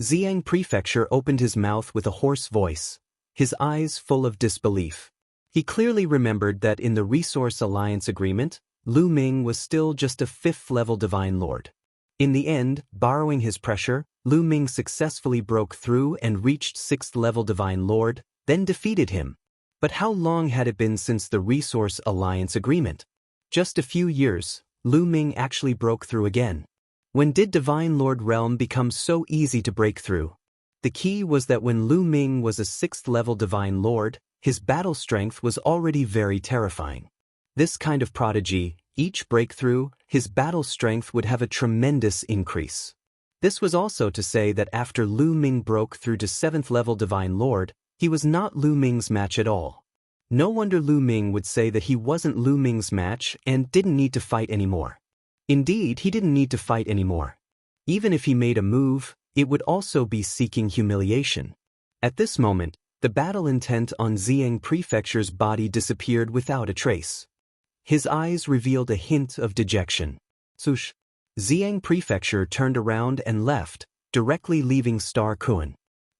Xiang Prefecture opened his mouth with a hoarse voice, his eyes full of disbelief. He clearly remembered that in the Resource Alliance agreement, Lu Ming was still just a 5th level Divine Lord. In the end, borrowing his pressure, Lu Ming successfully broke through and reached 6th level Divine Lord, then defeated him. But how long had it been since the Resource Alliance agreement? Just a few years, Lu Ming actually broke through again. When did Divine Lord Realm become so easy to break through? The key was that when Lu Ming was a 6th level Divine Lord, his battle strength was already very terrifying. This kind of prodigy, each breakthrough, his battle strength would have a tremendous increase. This was also to say that after Lu Ming broke through to 7th level Divine Lord, he was not Lu Ming's match at all. No wonder Lu Ming would say that he wasn't Lu Ming's match and didn't need to fight anymore. Indeed, he didn't need to fight anymore. Even if he made a move, it would also be seeking humiliation. At this moment, the battle intent on Xiang Prefecture's body disappeared without a trace. His eyes revealed a hint of dejection. Sush. Xiang Prefecture turned around and left, directly leaving Star Kuan.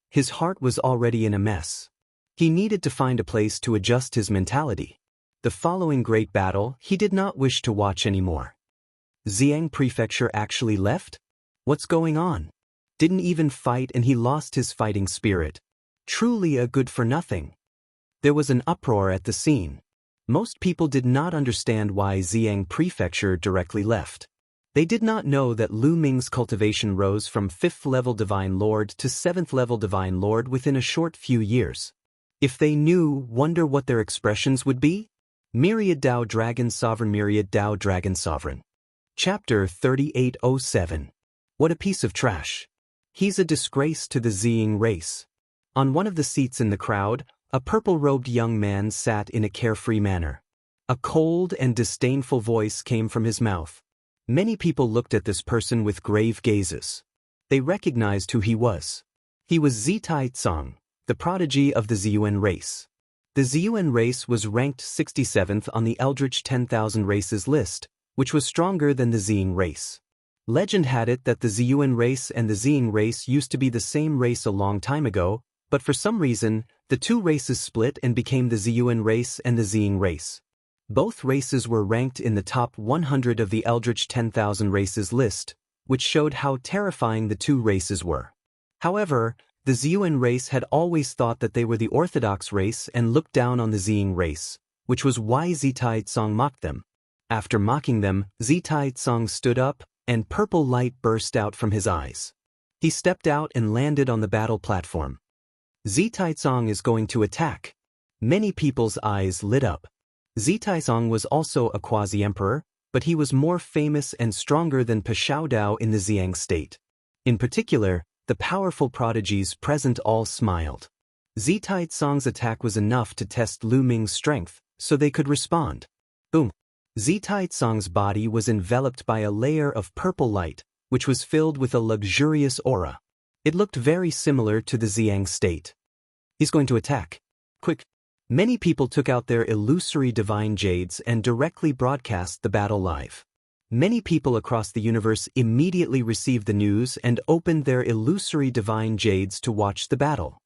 His heart was already in a mess. He needed to find a place to adjust his mentality. The following great battle he did not wish to watch anymore. Xiang Prefecture actually left? What's going on? Didn't even fight and he lost his fighting spirit. Truly a good-for-nothing. There was an uproar at the scene. Most people did not understand why Xiang Prefecture directly left. They did not know that Lu Ming's cultivation rose from 5th level Divine Lord to 7th level Divine Lord within a short few years. If they knew, wonder what their expressions would be? Myriad Dao Dragon Sovereign, Myriad Dao Dragon Sovereign. Chapter 3807. What a piece of trash. He's a disgrace to the Xiang race. On one of the seats in the crowd, a purple-robed young man sat in a carefree manner. A cold and disdainful voice came from his mouth. Many people looked at this person with grave gazes. They recognized who he was. He was Zitai Tsang, the prodigy of the Ziyuan race. The Ziyuan race was ranked 67th on the Eldritch 10,000 races list, which was stronger than the Xiang race. Legend had it that the Ziyuan race and the Xiang race used to be the same race a long time ago, but for some reason, the two races split and became the Ziyuan race and the Xiang race. Both races were ranked in the top 100 of the Eldritch 10,000 races list, which showed how terrifying the two races were. However, the Ziyuan race had always thought that they were the orthodox race and looked down on the Ziying race, which was why Zitaizong mocked them. After mocking them, Zitaizong stood up, and purple light burst out from his eyes. He stepped out and landed on the battle platform. Zitaizong is going to attack. Many people's eyes lit up. Zitaizong was also a quasi-emperor, but he was more famous and stronger than Pashao Dao in the Xiang state. In particular, the powerful prodigies present all smiled. Zitaizong's attack was enough to test Lu Ming's strength, so they could respond. Boom! Zitaizong's body was enveloped by a layer of purple light, which was filled with a luxurious aura. It looked very similar to the Xiang state. He's going to attack. Quick! Many people took out their illusory divine jades and directly broadcast the battle live. Many people across the universe immediately received the news and opened their illusory divine jades to watch the battle.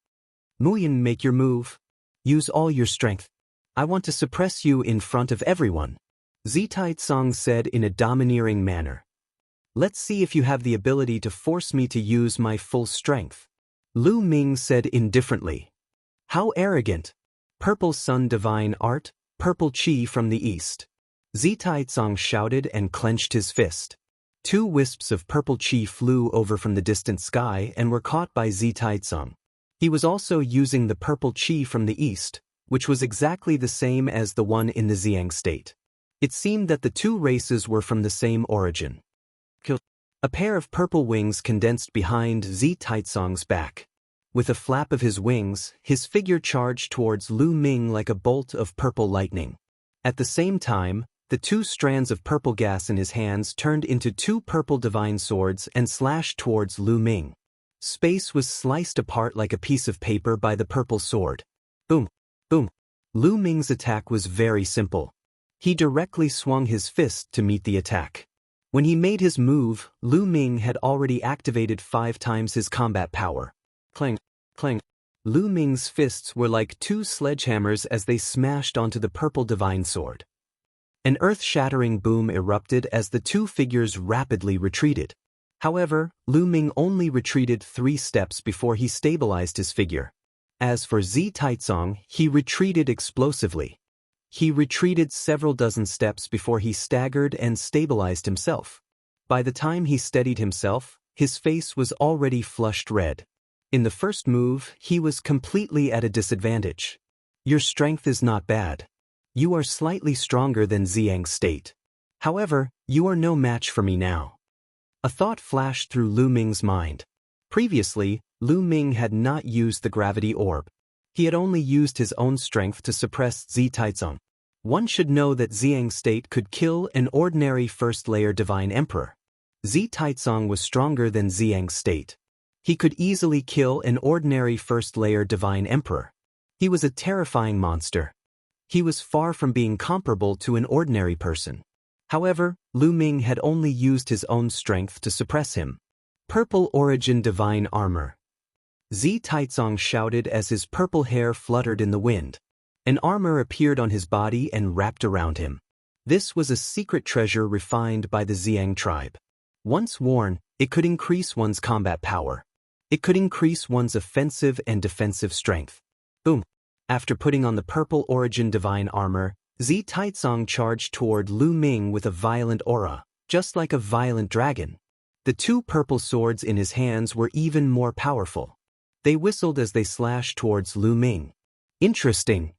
Muyin, make your move. Use all your strength. I want to suppress you in front of everyone. Zitaizong said in a domineering manner. Let's see if you have the ability to force me to use my full strength. Lu Ming said indifferently. How arrogant. Purple sun divine art, purple chi from the east. Zitaizong shouted and clenched his fist. Two wisps of purple chi flew over from the distant sky and were caught by Zitaizong. He was also using the purple chi from the east, which was exactly the same as the one in the Xiang state. It seemed that the two races were from the same origin. A pair of purple wings condensed behind Zitaizong's back. With a flap of his wings, his figure charged towards Lu Ming like a bolt of purple lightning. At the same time, the two strands of purple gas in his hands turned into two purple divine swords and slashed towards Lu Ming. Space was sliced apart like a piece of paper by the purple sword. Boom! Boom! Lu Ming's attack was very simple. He directly swung his fist to meet the attack. When he made his move, Lu Ming had already activated 5 times his combat power. Clang! Clang! Lu Ming's fists were like two sledgehammers as they smashed onto the purple divine sword. An earth-shattering boom erupted as the two figures rapidly retreated. However, Lu Ming only retreated 3 steps before he stabilized his figure. As for Zitaizong, he retreated explosively. He retreated several dozen steps before he staggered and stabilized himself. By the time he steadied himself, his face was already flushed red. In the first move, he was completely at a disadvantage. Your strength is not bad. You are slightly stronger than Xiang's state. However, you are no match for me now. A thought flashed through Lu Ming's mind. Previously, Lu Ming had not used the gravity orb. He had only used his own strength to suppress Zitaizong. One should know that Xiang's state could kill an ordinary first-layer divine emperor. Zitaizong was stronger than Xiang's state. He could easily kill an ordinary first-layer divine emperor. He was a terrifying monster. He was far from being comparable to an ordinary person. However, Lu Ming had only used his own strength to suppress him. Purple origin divine armor. Zitaizong shouted as his purple hair fluttered in the wind. An armor appeared on his body and wrapped around him. This was a secret treasure refined by the Xiang tribe. Once worn, it could increase one's combat power. It could increase one's offensive and defensive strength. Boom! After putting on the purple origin divine armor, Zitaizong charged toward Lu Ming with a violent aura, just like a violent dragon. The two purple swords in his hands were even more powerful. They whistled as they slashed towards Lu Ming. Interesting.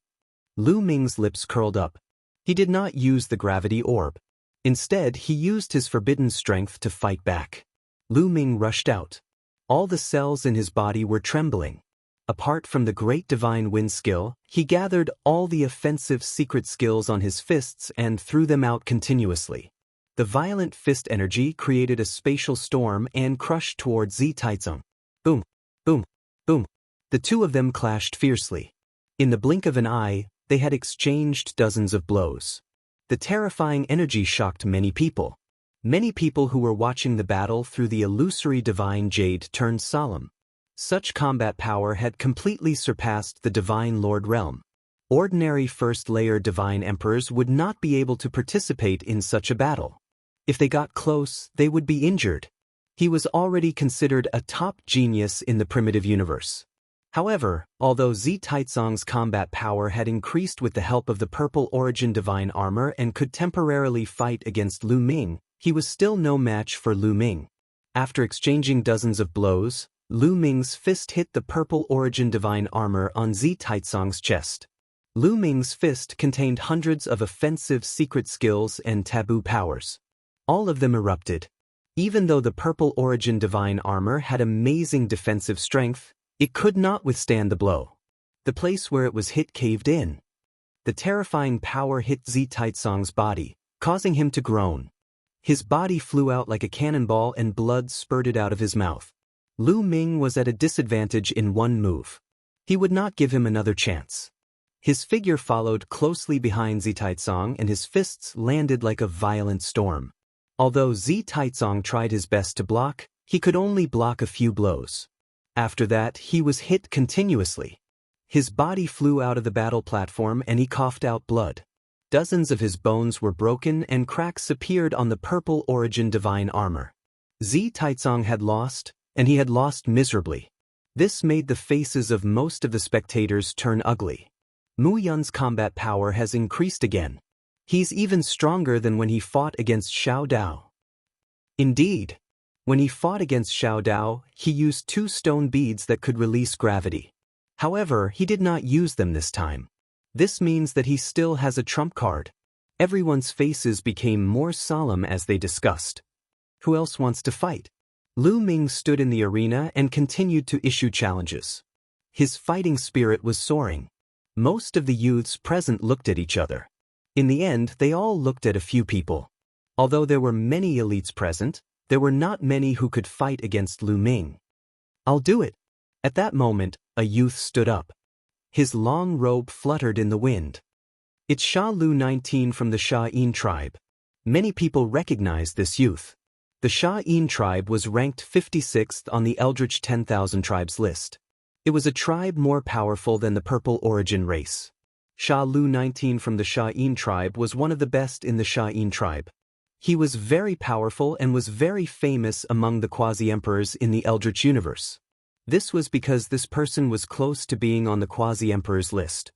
Lu Ming's lips curled up. He did not use the gravity orb. Instead, he used his forbidden strength to fight back. Lu Ming rushed out. All the cells in his body were trembling. Apart from the great divine wind skill, he gathered all the offensive secret skills on his fists and threw them out continuously. The violent fist energy created a spatial storm and crushed towards Zitaizong. Boom! Boom! Boom! The two of them clashed fiercely. In the blink of an eye, they had exchanged dozens of blows. The terrifying energy shocked many people. Many people who were watching the battle through the illusory divine jade turned solemn. Such combat power had completely surpassed the divine lord realm. Ordinary first-layer divine emperors would not be able to participate in such a battle. If they got close, they would be injured. He was already considered a top genius in the primitive universe. However, although Zi Taizong's combat power had increased with the help of the Purple Origin divine armor and could temporarily fight against Lu Ming, he was still no match for Lu Ming. After exchanging dozens of blows, Lu Ming's fist hit the Purple Origin divine armor on Zi Taizong's chest. Lu Ming's fist contained hundreds of offensive secret skills and taboo powers. All of them erupted. Even though the Purple Origin divine armor had amazing defensive strength, it could not withstand the blow. The place where it was hit caved in. The terrifying power hit Zi Taizong's body, causing him to groan. His body flew out like a cannonball and blood spurted out of his mouth. Lu Ming was at a disadvantage in one move. He would not give him another chance. His figure followed closely behind Zi Taizong and his fists landed like a violent storm. Although Zi Taizong tried his best to block, he could only block a few blows. After that, he was hit continuously. His body flew out of the battle platform and he coughed out blood. Dozens of his bones were broken and cracks appeared on the Purple Origin divine armor. Zi Taizong had lost, and he had lost miserably. This made the faces of most of the spectators turn ugly. Mu Yun's combat power has increased again. He's even stronger than when he fought against Xiao Dao. Indeed, when he fought against Xiao Dao, he used 2 stone beads that could release gravity. However, he did not use them this time. This means that he still has a trump card. Everyone's faces became more solemn as they discussed. Who else wants to fight? Lu Ming stood in the arena and continued to issue challenges. His fighting spirit was soaring. Most of the youths present looked at each other. In the end, they all looked at a few people. Although there were many elites present, there were not many who could fight against Lu Ming. "I'll do it." At that moment, a youth stood up. His long robe fluttered in the wind. It's Sha Lu 19 from the Sha Yin tribe. Many people recognized this youth. The Sha Yin tribe was ranked 56th on the Eldritch 10,000 tribes list. It was a tribe more powerful than the Purple Origin race. Sha Lu 19 from the Sha Yin tribe was one of the best in the Sha Yin tribe. He was very powerful and was very famous among the quasi-emperors in the Eldritch universe. This was because this person was close to being on the quasi-emperor's list.